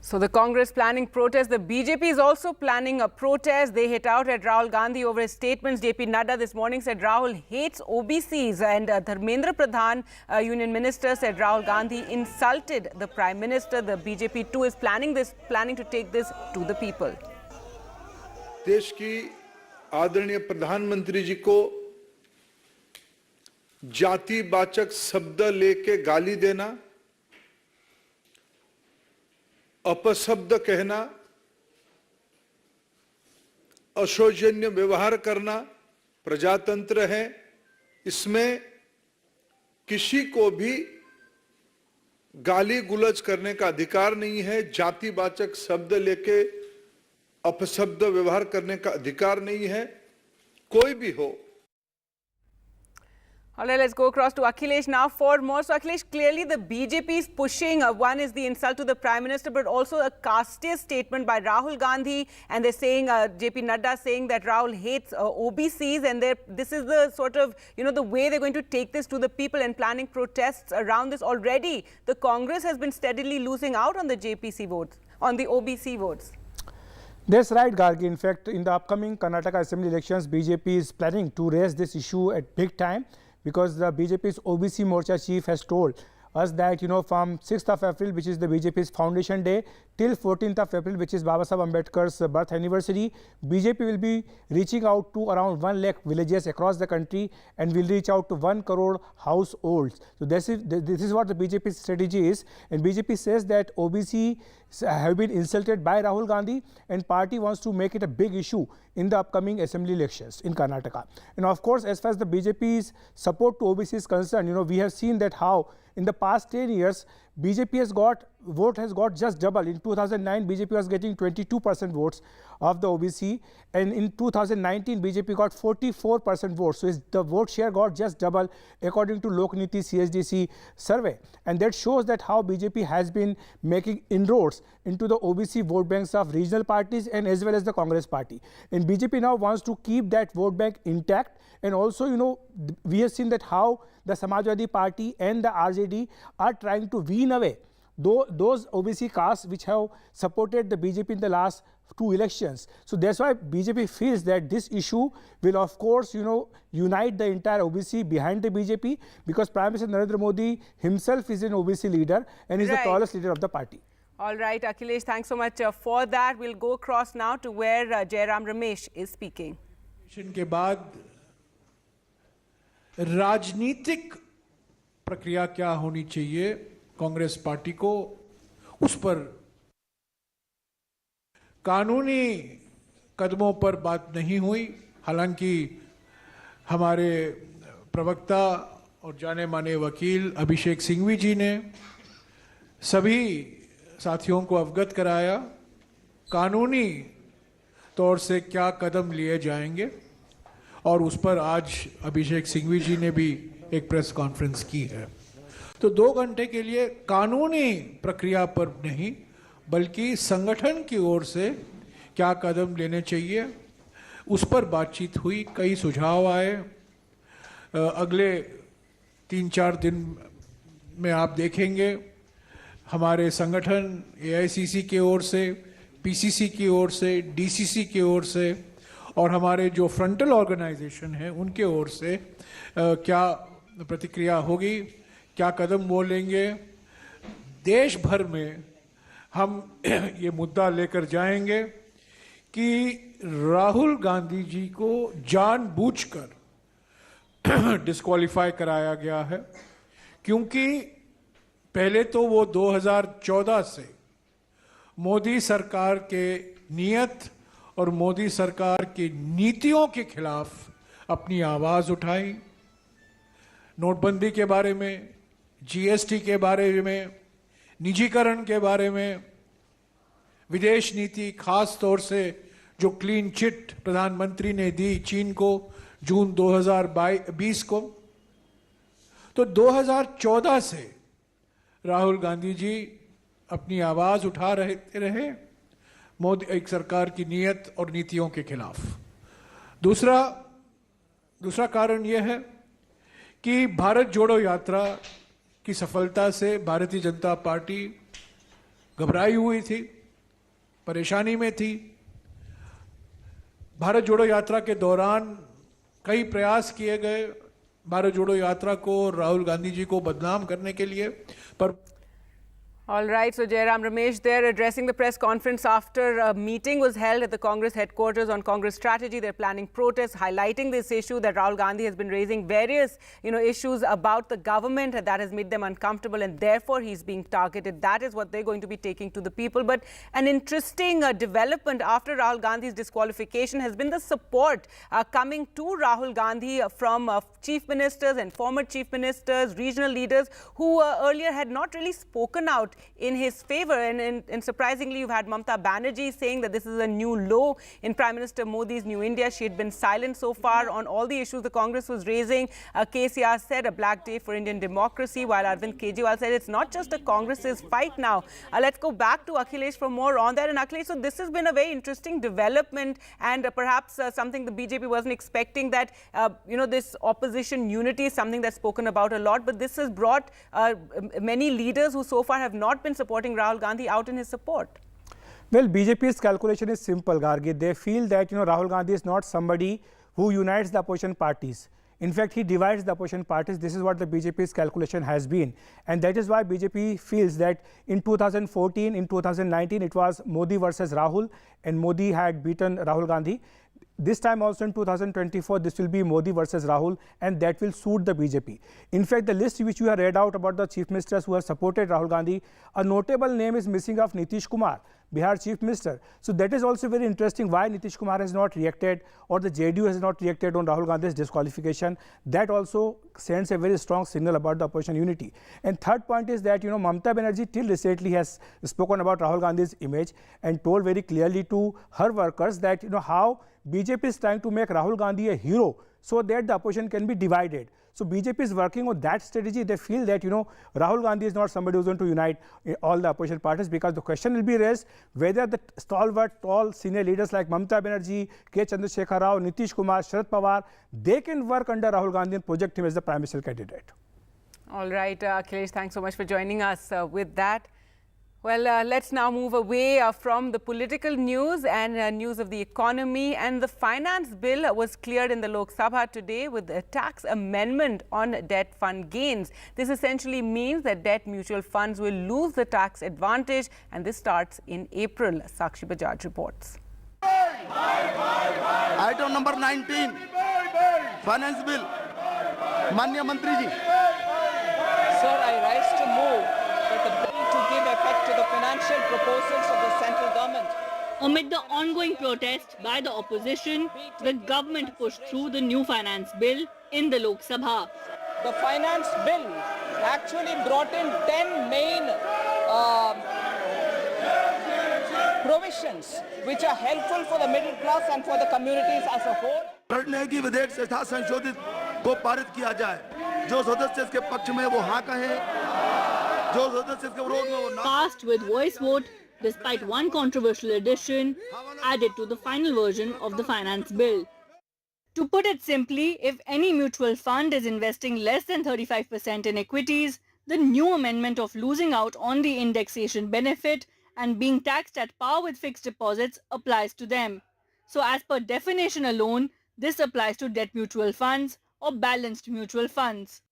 S10: So the Congress planning protest. The BJP is also planning a protest. They hit out at Rahul Gandhi over his statements. JP Nadda this morning said Rahul hates OBCs, and Dharmendra Pradhan, Union Minister, said Rahul Gandhi insulted the Prime Minister. The BJP too is planning to take this to the people.
S24: देश की आदरणीय प्रधानमंत्री जी को जातिवाचक शब्द लेके गाली देना, अपशब्द कहना, अशोचनीय व्यवहार करना प्रजातंत्र है. इसमें किसी को भी गाली गुलज करने का अधिकार नहीं है. जातिवाचक शब्द लेके अपशब्द व्यवहार करने का अधिकार नहीं है, कोई भी हो.
S10: All right, let's go across to Akhilesh now for more. So Akhilesh, clearly the BJP is pushing, one is the insult to the Prime Minister, but also a casteist statement by Rahul Gandhi, and they're saying, JP Nadda saying that Rahul hates OBCs, and this is the sort of, the way they're going to take this to the people and planning protests around this. Already, the Congress has been steadily losing out on the JPC votes, on the OBC votes.
S1: That's right, Gargi. In fact, in the upcoming Karnataka Assembly elections, BJP is planning to raise this issue at big time, because the BJP's OBC Morcha chief has told us that, from 6th of April, which is the BJP's foundation day, till 14th of April, which is Baba Saheb Ambedkar's birth anniversary, BJP will be reaching out to around 1 lakh villages across the country and will reach out to 1 crore households. So this is what the BJP's strategy is, and BJP says that OBC have been insulted by Rahul Gandhi, and party wants to make it a big issue in the upcoming assembly elections in Karnataka. And of course, as far as the BJP's support to OBC is concerned, we have seen that how in the past 10 years, BJP vote has got just double. In 2009, BJP was getting 22% votes of the OBC, and in 2019, BJP got 44% votes. So the vote share got just double according to Lok Niti CSDC survey, and that shows that how BJP has been making inroads into the OBC vote banks of regional parties and as well as the Congress party. And BJP now wants to keep that vote bank intact, and also, we have seen that how the Samajwadi Party and the RJD are trying to wean away those OBC castes which have supported the BJP in the last 2 elections. So that's why BJP feels that this issue will, of course, unite the entire OBC behind the BJP, because Prime Minister Narendra Modi himself is an OBC leader and is the tallest leader of the party.
S10: All right, Akhilesh, thanks so much for that. We'll go across now to where Jairam Ramesh is speaking.
S14: के बाद राजनीतिक प्रक्रिया क्या होनी चाहिए Congress party को, उस पर कानूनी कदमों पर बात नहीं हुई। हालांकि हमारे प्रवक्ता और जाने माने वकील अभिषेक सिंघवी जी ने सभी साथियों को अवगत कराया कानूनी तौर से क्या कदम लिए जाएंगे, और उस पर आज अभिषेक सिंघवी जी ने भी एक प्रेस कॉन्फ्रेंस की है। तो 2 घंटे के लिए कानूनी प्रक्रिया पर नहीं, बल्कि संगठन की ओर से क्या कदम लेने चाहिए उस पर बातचीत हुई। कई सुझाव आए। अगले 3-4 दिन में आप देखेंगे हमारे संगठन AICC की ओर से, PCC की ओर से, DCC की ओर से और हमारे जो फ्रंटल ऑर्गेनाइजेशन है उनके ओर से क्या प्रतिक्रिया होगी, क्या कदम वो लेंगे। देश भर में हम ये मुद्दा लेकर जाएंगे कि राहुल गांधी जी को जानबूझकर डिस्क्वालीफाई कराया गया है, क्योंकि पहले तो वो 2014 से मोदी सरकार के नियत और मोदी सरकार की नीतियों के खिलाफ अपनी आवाज उठाई। नोटबंदी के बारे में, GST के बारे में, निजीकरण के बारे में, विदेश नीति, खास तौर से जो क्लीन चिट प्रधानमंत्री ने दी चीन को जून 2020 को। तो 2014 से राहुल गांधी जी अपनी आवाज उठा रहे मोदी एक सरकार की नीयत और नीतियों के खिलाफ। दूसरा कारण यह है कि भारत जोड़ो यात्रा की सफलता से भारतीय जनता पार्टी घबराई हुई थी, परेशानी में थी। भारत जोड़ो यात्रा के दौरान कई प्रयास किए गए भारत जोड़ो यात्रा को और राहुल गांधी जी को बदनाम करने के लिए, पर
S10: All right, so Jairam Ramesh there addressing the press conference after a meeting was held at the Congress headquarters on Congress strategy. They're planning protests, highlighting this issue that Rahul Gandhi has been raising various, issues about the government that has made them uncomfortable, and therefore he's being targeted. That is what they're going to be taking to the people. But an interesting development after Rahul Gandhi's disqualification has been the support coming to Rahul Gandhi from chief ministers and former chief ministers, regional leaders who earlier had not really spoken out in his favor. And surprisingly, you've had Mamata Banerjee saying that this is a new low in Prime Minister Modi's New India. She had been silent so far on all the issues the Congress was raising. KCR said a black day for Indian democracy, while Arvind Kejriwal said it's not just the Congress's fight now. Let's go back to Akhilesh for more on that. And Akhilesh, so this has been a very interesting development, and perhaps something the BJP wasn't expecting, that, this opposition unity is something that's spoken about a lot, but this has brought many leaders who so far have not been supporting Rahul Gandhi out in his support.
S1: Well, BJP's calculation is simple, Gargi. They feel that Rahul Gandhi is not somebody who unites the opposition parties. In fact, he divides the opposition parties. This is what the BJP's calculation has been. And that is why BJP feels that in 2014, in 2019, it was Modi versus Rahul, and Modi had beaten Rahul Gandhi. This time also in 2024, this will be Modi versus Rahul, and that will suit the BJP. In fact, the list which you have read out about the chief ministers who have supported Rahul Gandhi, a notable name is missing of Nitish Kumar, Bihar chief minister. So that is also very interesting why Nitish Kumar has not reacted, or the JDU has not reacted on Rahul Gandhi's disqualification. That also sends a very strong signal about the opposition unity. And third point is that Mamata Banerjee till recently has spoken about Rahul Gandhi's image and told very clearly to her workers that how BJP is trying to make Rahul Gandhi a hero so that the opposition can be divided. So BJP is working on that strategy. They feel that Rahul Gandhi is not somebody who's going to unite all the opposition parties, because the question will be raised whether the stalwart, tall senior leaders like Mamata Banerjee, K. Chandrasekhar Rao, Nitish Kumar, Sharad Pawar, they can work under Rahul Gandhi and project him as the prime minister candidate.
S10: All right, Akhilesh, thanks so much for joining us with that. Well, let's now move away from the political news and news of the economy. And the finance bill was cleared in the Lok Sabha today with a tax amendment on debt fund gains. This essentially means that debt mutual funds will lose the tax advantage, and this starts in April. Sakshi Bajaj reports.
S2: Item number 19, finance bill. Manya Mantri ji.
S13: Sir, I rise to move that the bill to give effect to the financial proposals of the central government.
S15: Amid the ongoing protest by the opposition, the government pushed through the new finance bill in the Lok Sabha.
S13: The finance bill actually brought in 10 main provisions which are helpful for the middle class and for the communities as a whole.
S2: लड़ने की विधेयक से था संशोधित को पारित किया जाए. जो सदस्य इसके पक्ष में वो हाँ कहे, जो सदस्य इसके विरोध में वो ना.
S15: Passed with voice vote, despite one controversial addition added to the final version of the finance bill. To put it simply, if any mutual fund is investing less than 35% in equities, the new amendment of losing out on the indexation benefit and being taxed at par with fixed deposits applies to them. So as per definition alone, this applies to debt mutual funds or balanced mutual funds.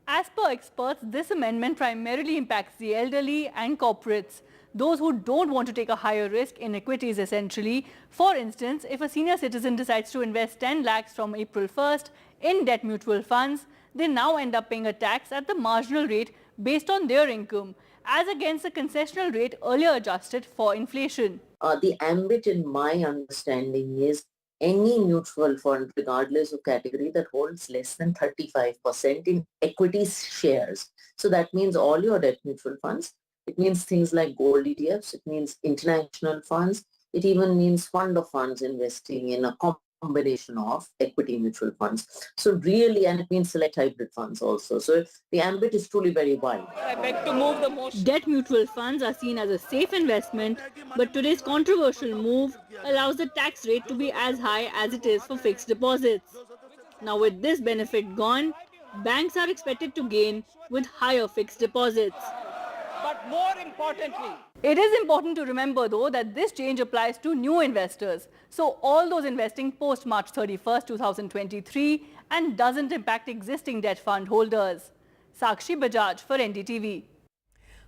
S15: As per experts, this amendment primarily impacts the elderly and corporates, those who don't want to take a higher risk in equities essentially. For instance, if a senior citizen decides to invest 10 lakhs from April 1st in debt mutual funds, they now end up paying a tax at the marginal rate based on their income, as against the concessional rate earlier adjusted for inflation.
S16: The ambit in my understanding is any mutual fund, regardless of category, that holds less than 35% in equity shares. So that means all your debt mutual funds. It means things like gold ETFs. It means international funds. It even means fund of funds investing in a combination of equity mutual funds. So really, and it means select hybrid funds also. So the ambit is truly very wide.
S13: I beg to move the motion.
S15: Debt mutual funds are seen as a safe investment, but today's controversial move allows the tax rate to be as high as it is for fixed deposits. Now with this benefit gone, banks are expected to gain with higher fixed deposits.
S13: But more importantly,
S15: it is important to remember though that this change applies to new investors. So all those investing post March 31st, 2023 and doesn't impact existing debt fund holders. Sakshi Bajaj for NDTV.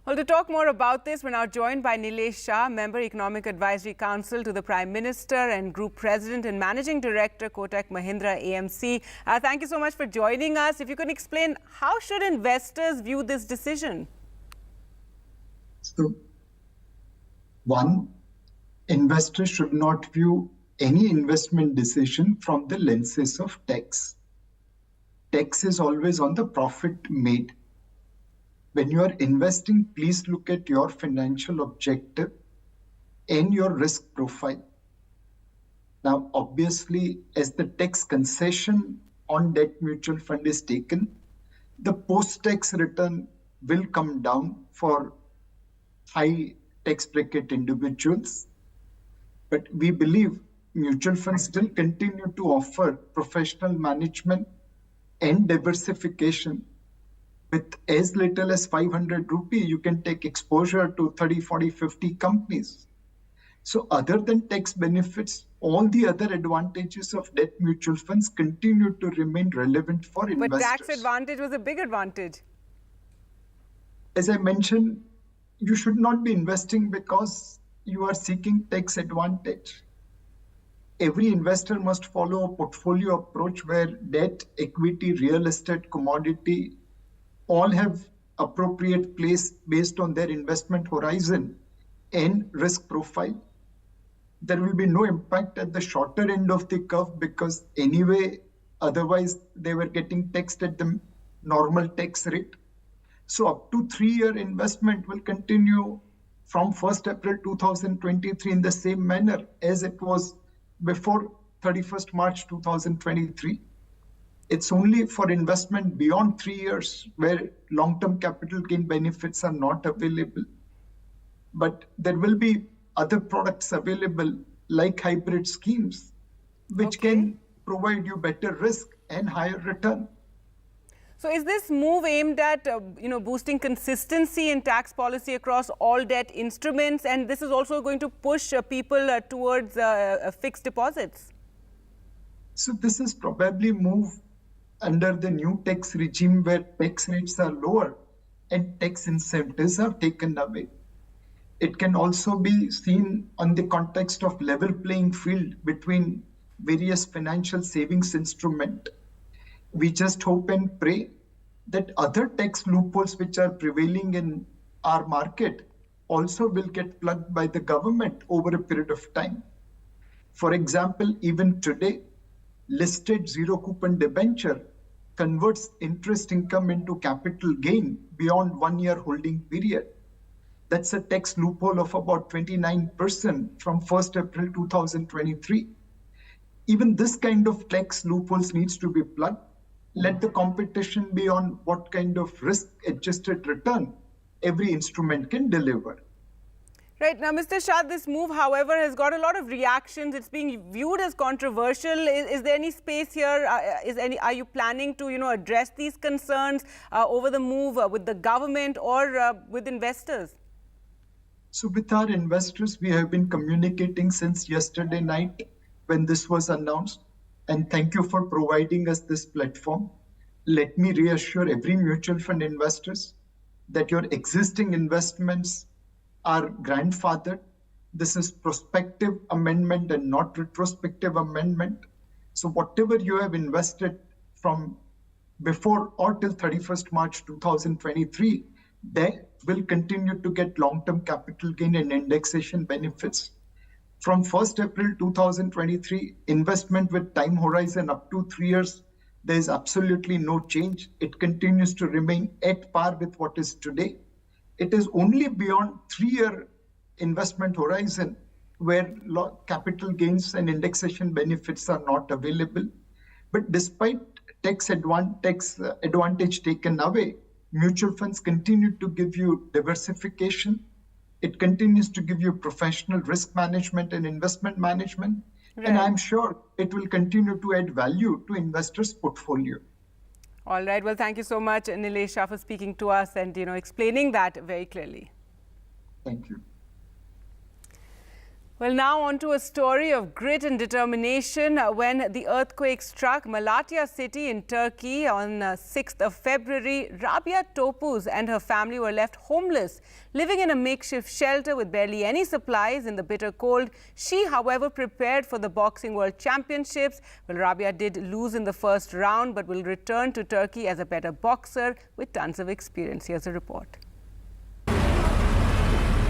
S10: Well, to talk more about this, we're now joined by Nilesh Shah, Member Economic Advisory Council to the Prime Minister and Group President and Managing Director, Kotak Mahindra AMC. Thank you so much for joining us. If you can explain, how should investors view this decision?
S17: So, one, investors should not view any investment decision from the lenses of tax. Tax is always on the profit made. When you are investing, please look at your financial objective and your risk profile. Now, obviously, as the tax concession on debt mutual fund is taken, the post-tax return will come down for high tax bracket individuals, but we believe mutual funds still continue to offer professional management and diversification. With as little as 500 rupee, you can take exposure to 30, 40, 50 companies. So other than tax benefits, all the other advantages of debt mutual funds continue to remain relevant for investors.
S10: But tax advantage was a big advantage.
S17: As I mentioned, you should not be investing because you are seeking tax advantage. Every investor must follow a portfolio approach where debt, equity, real estate, commodity, all have appropriate place based on their investment horizon and risk profile. There will be no impact at the shorter end of the curve because anyway, otherwise they were getting taxed at the normal tax rate. So up to 3-year investment will continue from 1st April 2023 in the same manner as it was before 31st March 2023. It's only for investment beyond 3 years where long-term capital gain benefits are not available. But there will be other products available like hybrid schemes, which can provide you better risk and higher return.
S10: So is this move aimed at boosting consistency in tax policy across all debt instruments, and this is also going to push people towards fixed deposits?
S17: So this is probably move under the new tax regime where tax rates are lower and tax incentives are taken away. It can also be seen on the context of level playing field between various financial savings instruments. We just hope and pray that other tax loopholes which are prevailing in our market also will get plugged by the government over a period of time. For example, even today, listed zero coupon debenture converts interest income into capital gain beyond 1 year holding period. That's a tax loophole of about 29% from 1st April 2023. Even this kind of tax loopholes needs to be plugged. Let the competition be on what kind of risk-adjusted return every instrument can deliver.
S10: Right. Now, Mr. Shah, this move, however, has got a lot of reactions. It's being viewed as controversial. Is there any space here? Are you planning to, address these concerns over the move with the government or with investors?
S17: So with our investors, we have been communicating since yesterday night when this was announced. And thank you for providing us this platform. Let me reassure every mutual fund investors that your existing investments are grandfathered. This is prospective amendment and not retrospective amendment. So whatever you have invested from before or till 31st March 2023, they will continue to get long-term capital gain and indexation benefits. From 1st April 2023, investment with time horizon up to 3 years, there is absolutely no change. It continues to remain at par with what is today. It is only beyond 3-year investment horizon where capital gains and indexation benefits are not available. But despite tax advantage taken away, mutual funds continue to give you diversification. It continues to give you professional risk management and investment management. Right. And I'm sure it will continue to add value to investors' portfolio.
S10: All right. Well, thank you so much, Nilesh Shah, for speaking to us and, explaining that very clearly.
S17: Thank you.
S10: Well, now on to a story of grit and determination. When the earthquake struck Malatya city in Turkey on 6th of February, Rabia Topuz and her family were left homeless, living in a makeshift shelter with barely any supplies in the bitter cold. She, however, prepared for the Boxing World Championships. Well, Rabia did lose in the first round, but will return to Turkey as a better boxer with tons of experience. Here's a report.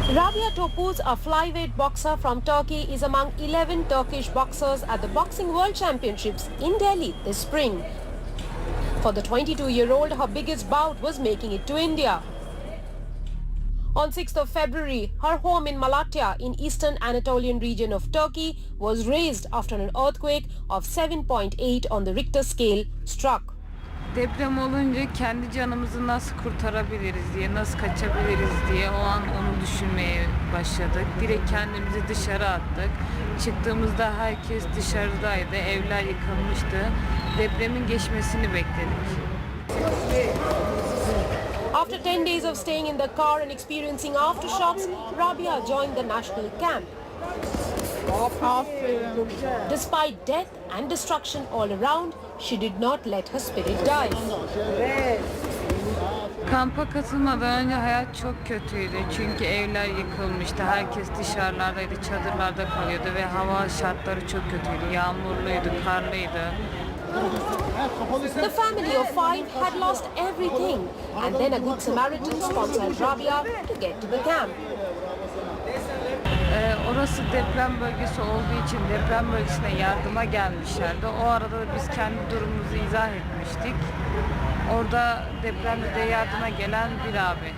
S5: Rabia Topuz, a flyweight boxer from Turkey, is among 11 Turkish boxers at the Boxing World Championships in Delhi this spring. For the 22-year-old, her biggest bout was making it to India. On 6th of February, her home in Malatya in eastern Anatolian region of Turkey was razed after an earthquake of 7.8 on the Richter scale struck.
S6: Deprem olunca kendi canımızı nasıl kurtarabiliriz diye, nasıl kaçabiliriz diye o an onu düşünmeye başladık. Direkt kendimizi dışarı attık. Çıktığımızda herkes dışarıdaydı, evler yıkılmıştı. Depremin geçmesini bekledik.
S5: After 10 days of staying in the car and experiencing aftershocks, Rabia joined the national camp. Despite death and destruction all around, she did not let her spirit die.
S6: Kampa katılmadan önce hayat çok kötüydü. Çünkü evler yıkılmıştı. Herkes dışarılardaydı, çadırlarda kalıyordu ve hava şartları çok kötüydü. Yağmurluydu, karlıydı.
S5: The family of 5 had lost everything, and then a good Samaritan sponsored Rabia to get to the camp.
S6: Orası deprem bölgesi olduğu için deprem bölgesine yardıma gelmişlerdi. O arada da biz kendi durumumuzu izah etmiştik. Orada depremde de yardıma gelen bir abi.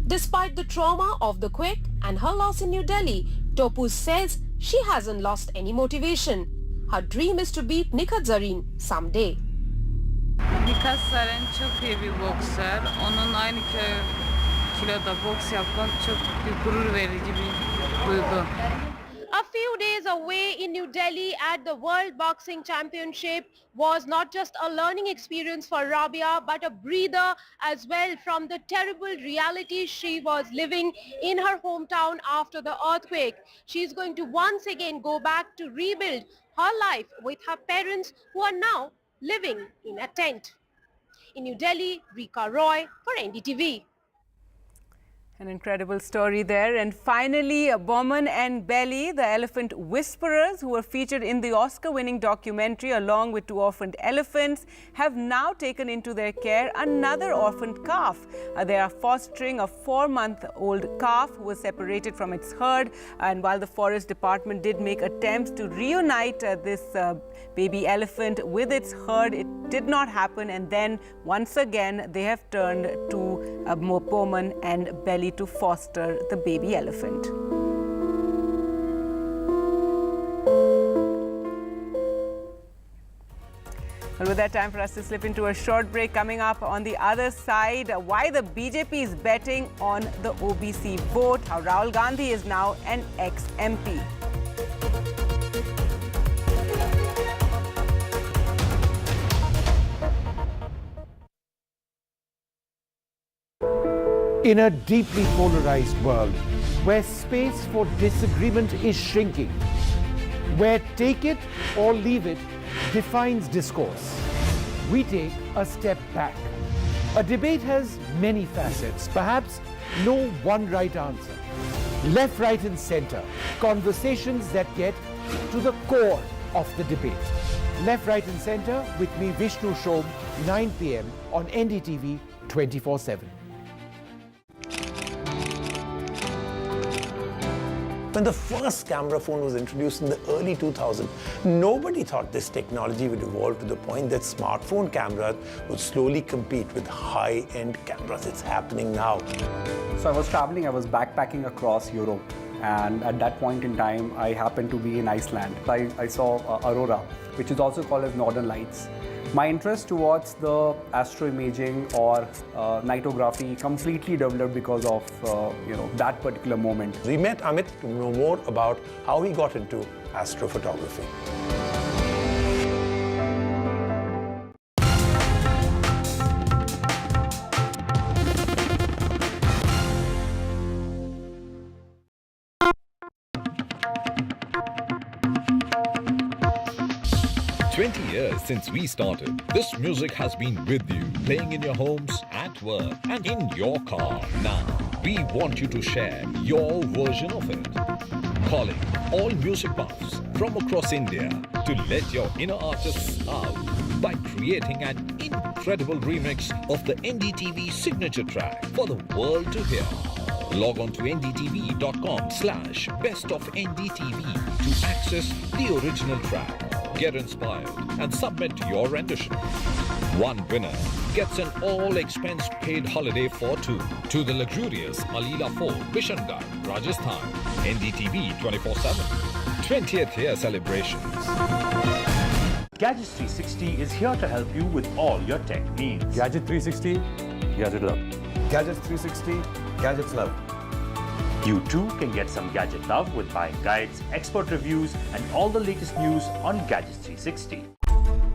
S5: Despite the trauma of the quake and her loss in New Delhi, Topuz says she hasn't lost any motivation. Her dream is to beat Nikhat Zareen someday.
S6: Nikhat Zareen çok iyi bir boksör. Onun aynı kiloda boks yapmak çok bir gurur verici bir duygu.
S5: A few days away in New Delhi at the World Boxing Championship was not just a learning experience for Rabia, but a breather as well from the terrible reality she was living in her hometown after the earthquake. She's going to once again go back to rebuild her life with her parents who are now living in a tent. In New Delhi, Rika Roy for NDTV.
S10: An incredible story there. And finally, Boman and Belly, the elephant whisperers who were featured in the Oscar-winning documentary along with 2 orphaned elephants, have now taken into their care another orphaned calf. They are fostering a 4-month-old calf who was separated from its herd. And while the Forest Department did make attempts to reunite this baby elephant with its herd, it did not happen. And then once again, they have turned to Boman and Belly to foster the baby elephant. Well, with that, time for us to slip into a short break. Coming up on the other side, why the BJP is betting on the OBC vote, how Rahul Gandhi is now an ex-MP.
S7: In a deeply polarized world, where space for disagreement is shrinking, where take it or leave it defines discourse, we take a step back. A debate has many facets, perhaps no one right answer. Left, right and center, conversations that get to the core of the debate. Left, right and center with me, Vishnu Shom, 9 p.m. on NDTV 24/7.
S8: When the first camera phone was introduced in the early 2000s, nobody thought this technology would evolve to the point that smartphone cameras would slowly compete with high-end cameras. It's happening now.
S9: So I was traveling, I was backpacking across Europe, and at that point in time, I happened to be in Iceland. I saw aurora, which is also called as Northern Lights. My interest towards the astroimaging or nightography completely developed because of that particular moment.
S8: We met Amit to know more about how he got into astrophotography.
S4: Years since we started, this music has been with you, playing in your homes, at work, and in your car. Now, we want you to share your version of it. Calling all music buffs from across India to let your inner artists out by creating an incredible remix of the NDTV signature track for the world to hear. Log on to ndtv.com/bestofndtv to access the original track. Get inspired and submit your rendition. One winner gets an all-expense-paid holiday for 2 to the luxurious Alila Fort, Bishangarh, Rajasthan. NDTV 24/7. 20th year celebrations.
S11: Gadgets 360 is here to help you with all your tech needs.
S12: Gadget 360, Gadget Love.
S11: Gadgets 360, Gadgets Love. You too can get some gadget love with buying guides, expert reviews, and all the latest news on Gadgets 360.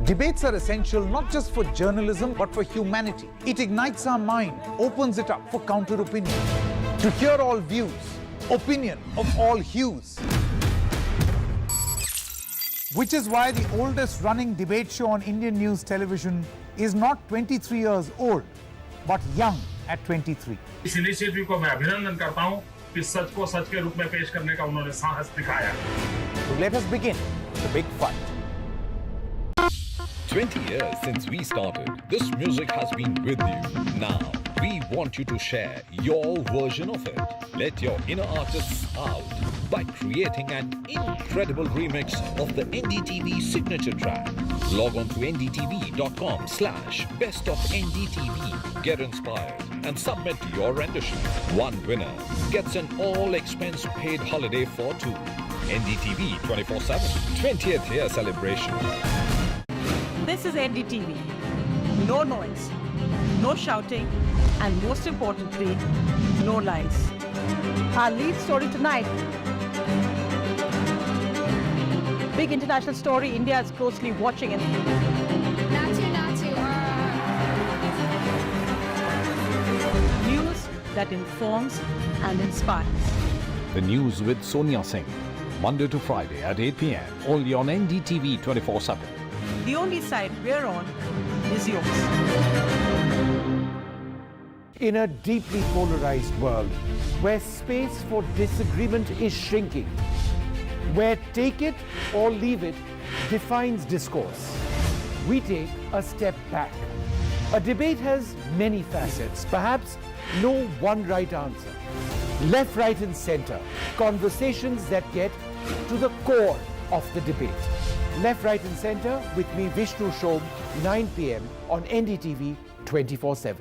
S20: Debates are essential not just for journalism but for humanity. It ignites our mind, opens it up for counter opinion. To hear all views, opinion of all hues. Which is why the oldest running debate show on Indian news television is not 23 years old, but young at 23.
S3: इस initiative को मैं अभिनंदन करता हूं कि सच को सच के रूप में पेश करने का उन्होंने साहस दिखाया.
S20: So let us begin the big fight.
S4: 20 years since we started, this music has been with you. Now, we want you to share your version of it. Let your inner artists out by creating an incredible remix of the NDTV signature track. Log on to ndtv.com/bestofndtv. Get inspired and submit your rendition. One winner gets an all-expense paid holiday for two. NDTV 24/7 20th year celebration.
S10: This is NDTV. No noise, no shouting, and most importantly, no lies. Our lead story tonight. Big international story. India is closely watching it. News that informs and inspires.
S4: The news with Sonia Singh. Monday to Friday at 8 p.m. Only on NDTV 24/7.
S10: The only side we're on is yours.
S7: In a deeply polarized world, where space for disagreement is shrinking, where take it or leave it defines discourse, we take a step back. A debate has many facets, perhaps no one right answer. Left, right and center, conversations that get to the core of the debate. Left, right and center with me, Vishnu Shom, 9 p.m. on NDTV 24/7.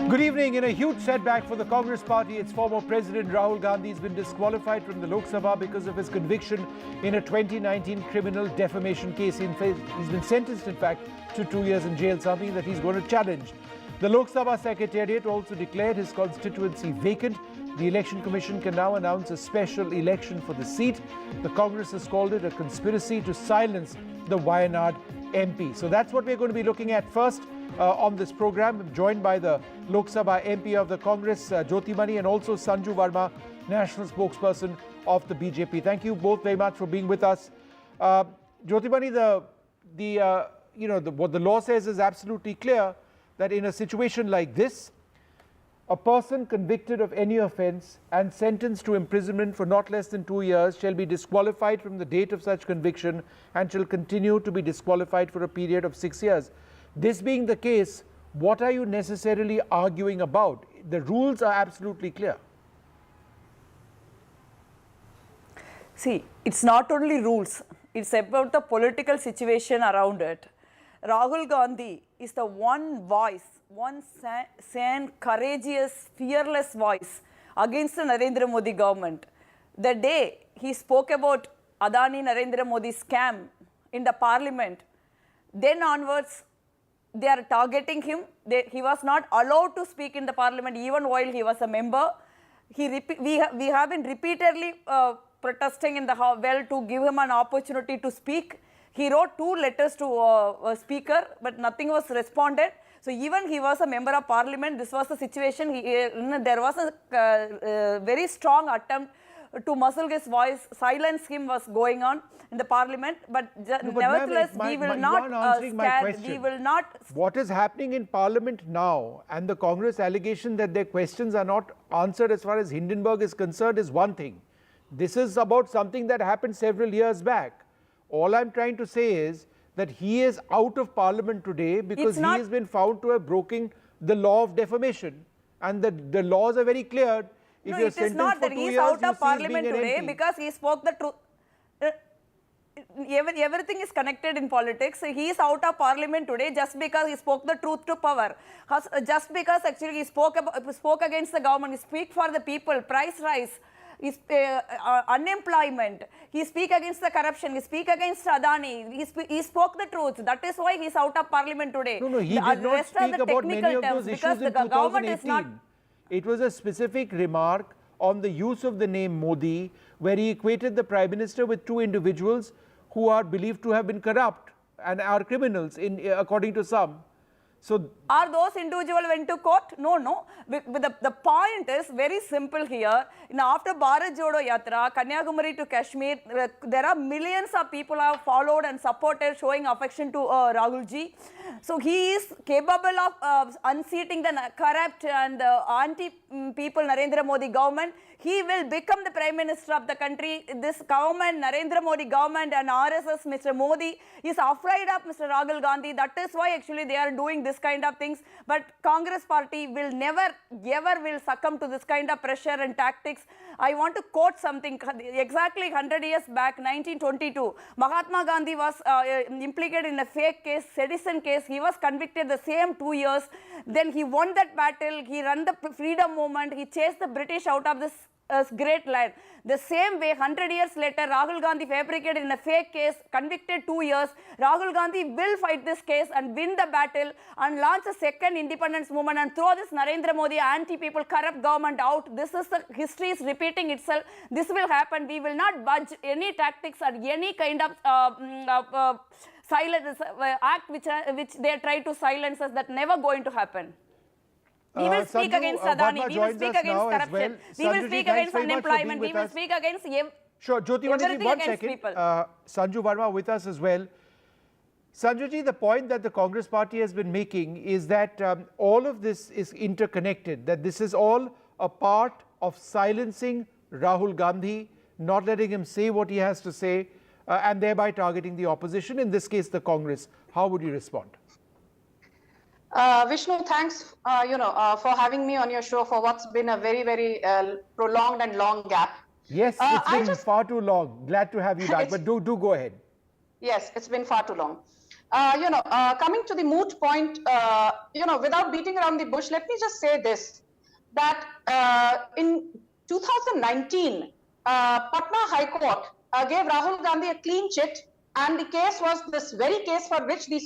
S18: Good evening. In a huge setback for the Congress party, its former president Rahul Gandhi has been disqualified from the Lok Sabha because of his conviction in a 2019 criminal defamation case. He's been sentenced, in fact, to 2 years in jail, something that he's going to challenge. The Lok Sabha Secretariat also declared his constituency vacant. The Election Commission can now announce a special election for the seat. The Congress has called it a conspiracy to silence the Wayanad MP. So that's what we're going to be looking at first on this program. I'm joined by the Lok Sabha MP of the Congress, Jyotimani, and also Sanju Verma, national spokesperson of the BJP. Thank you both very much for being with us. Jyotimani, what the law says is absolutely clear, that in a situation like this, a person convicted of any offence and sentenced to imprisonment for not less than 2 years shall be disqualified from the date of such conviction and shall continue to be disqualified for a period of 6 years. This being the case, what are you necessarily arguing about? The rules are absolutely clear.
S21: See, it's not only rules, it's about the political situation around it. Rahul Gandhi is the one voice, one sane, courageous, fearless voice against the Narendra Modi government. The day he spoke about Adani Narendra Modi scam in the parliament, then onwards, they are targeting him. He was not allowed to speak in the parliament even while he was a member. We have been repeatedly protesting in the well to give him an opportunity to speak. He wrote 2 letters to a speaker, but nothing was responded. So even he was a member of parliament, this was the situation. There was a very strong attempt to muzzle his voice, silence him was going on in the parliament. But nevertheless, we will not scare, we will not.
S18: What is happening in parliament now and the Congress allegation that their questions are not answered as far as Hindenburg is concerned is one thing. This is about something that happened several years back. All I'm trying to say is that he is out of parliament today because he has been found to have broken the law of defamation, and the laws are very clear.
S21: No, it is not that he is out of parliament today because he spoke the truth. Everything is connected in politics. He is out of parliament today just because he spoke the truth to power. Just because actually he spoke against the government, he speak for the people, price rise, unemployment, he speak against the corruption, he speak against Adani, he spoke the truth. That is why he is out of parliament today.
S18: No, he did not speak about many of those issues in 2018. It was a specific remark on the use of the name Modi, where he equated the Prime Minister with two individuals who are believed to have been corrupt and are criminals, according to some. So,
S21: are those individuals went to court? No, no. The point is very simple here. After Bharat Jodo Yatra, Kanyakumari to Kashmir, there are millions of people who have followed and supported, showing affection to Rahul ji. So he is capable of unseating the corrupt and anti-people Narendra Modi government. He will become the Prime Minister of the country. This government, Narendra Modi government and RSS, Mr. Modi is afraid of Mr. Rahul Gandhi. That is why actually they are doing this kind of things. But Congress party will never ever will succumb to this kind of pressure and tactics. I want to quote something. Exactly 100 years back, 1922, Mahatma Gandhi was implicated in a fake case, sedition case. He was convicted the same 2 years. Then he won that battle. He ran the freedom movement. He chased the British out of this great land. The same way, 100 years later, Rahul Gandhi fabricated in a fake case, convicted 2 years. Rahul Gandhi will fight this case and win the battle and launch a second independence movement and throw this Narendra Modi anti-people corrupt government out. This is the history is repeating itself. This will happen. We will not budge any tactics or any kind of silence act which they try to silence us. That never going to happen. We will speak against Adani, we will speak against corruption, we will speak against unemployment, we will speak against
S18: sure, Jyoti, one second. Sanju Verma with us as well. Sanjuji, the point that the Congress party has been making is that all of this is interconnected, that this is all a part of silencing Rahul Gandhi, not letting him say what he has to say, and thereby targeting the opposition, in this case the Congress. How would you respond?
S19: Vishnu, thanks for having me on your show for what's been a very, very prolonged and long gap.
S18: Yes, it's been far too long. Glad to have you back, but do go ahead.
S19: Yes, it's been far too long. Coming to the moot point, without beating around the bush, let me just say this, that in 2019, Patna High Court gave Rahul Gandhi a clean chit. And the case was this very case for which the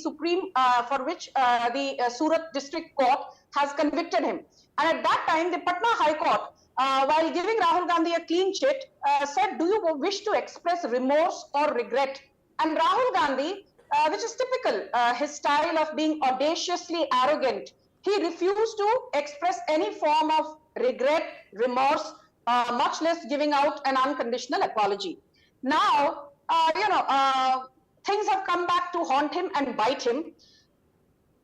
S19: Surat District Court has convicted him. And at that time, the Patna High Court, while giving Rahul Gandhi a clean chit, said, do you wish to express remorse or regret? And Rahul Gandhi, which is typical, his style of being audaciously arrogant, he refused to express any form of regret, remorse, much less giving out an unconditional apology. Now, things have come back to haunt him and bite him.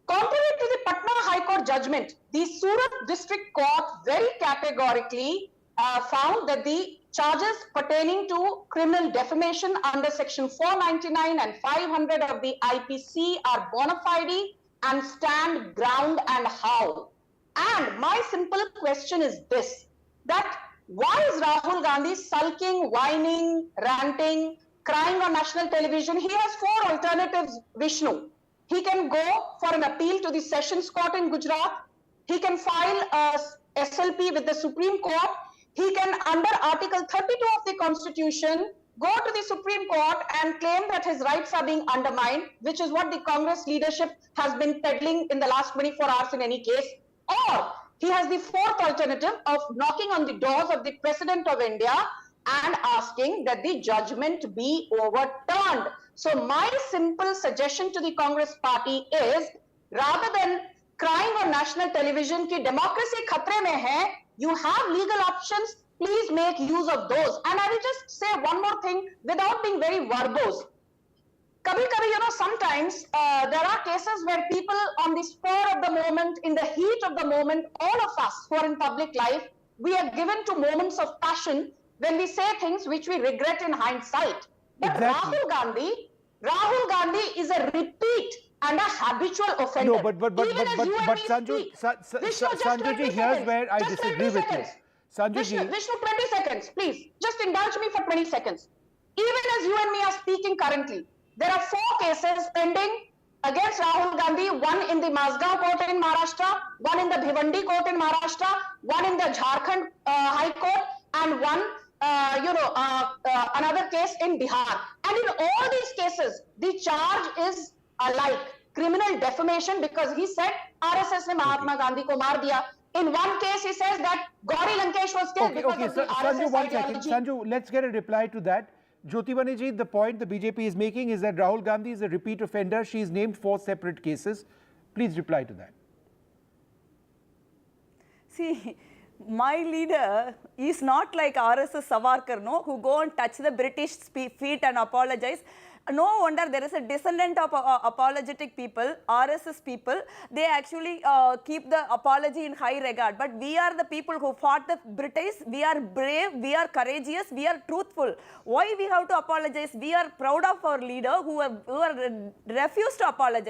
S19: Contrary to the Patna High Court judgment, the Surat District Court very categorically found that the charges pertaining to criminal defamation under Section 499 and 500 of the IPC are bona fide and stand ground and how. And my simple question is this, that why is Rahul Gandhi sulking, whining, ranting, crying on national television? He has four alternatives, Vishnu. He can go for an appeal to the Sessions Court in Gujarat. He can file a SLP with the Supreme Court. He can, under Article 32 of the Constitution, go to the Supreme Court and claim that his rights are being undermined, which is what the Congress leadership has been peddling in the last 24 hours in any case. Or he has the fourth alternative of knocking on the doors of the President of India and asking that the judgment be overturned. So my simple suggestion to the Congress party is, rather than crying on national television ki democracy khatre mein hai, you have legal options, please make use of those. And I will just say one more thing without being very verbose. Kabhi-kabhi, sometimes there are cases where people on the spur of the moment, in the heat of the moment, all of us who are in public life, we are given to moments of passion when we say things which we regret in hindsight. But exactly. Rahul Gandhi is a repeat and a habitual offender.
S18: No, but Sanju, Sanjuji, here's where I disagree with you.
S19: Vishnu, 20 seconds, please. Just indulge me for 20 seconds. Even as you and me are speaking currently, there are 4 cases pending against Rahul Gandhi, one in the Mazgaon court in Maharashtra, one in the Bhiwandi court in Maharashtra, one in the Jharkhand High Court, and one another case in Bihar. And in all these cases, the charge is alike, criminal defamation, because he said RSS ne Mahatma Gandhi ko maar diya. In one case, he says that Gauri Lankesh was killed because of the
S18: Sanju,
S19: RSS
S18: one second.
S19: ideology.
S18: Sanju, let's get a reply to that. Jyotibaniji, the point the BJP is making is that Rahul Gandhi is a repeat offender. She is named 4 separate cases. Please reply to that.
S21: See, my leader is not like RSS Savarkar, no, who go and touch the British feet and apologize. No wonder there is a descendant of apologetic people, RSS people. They actually keep the apology in high regard. But we are the people who fought the British. We are brave, we are courageous, we are truthful. Why we have to apologize? We are proud of our leader who refused to apologize.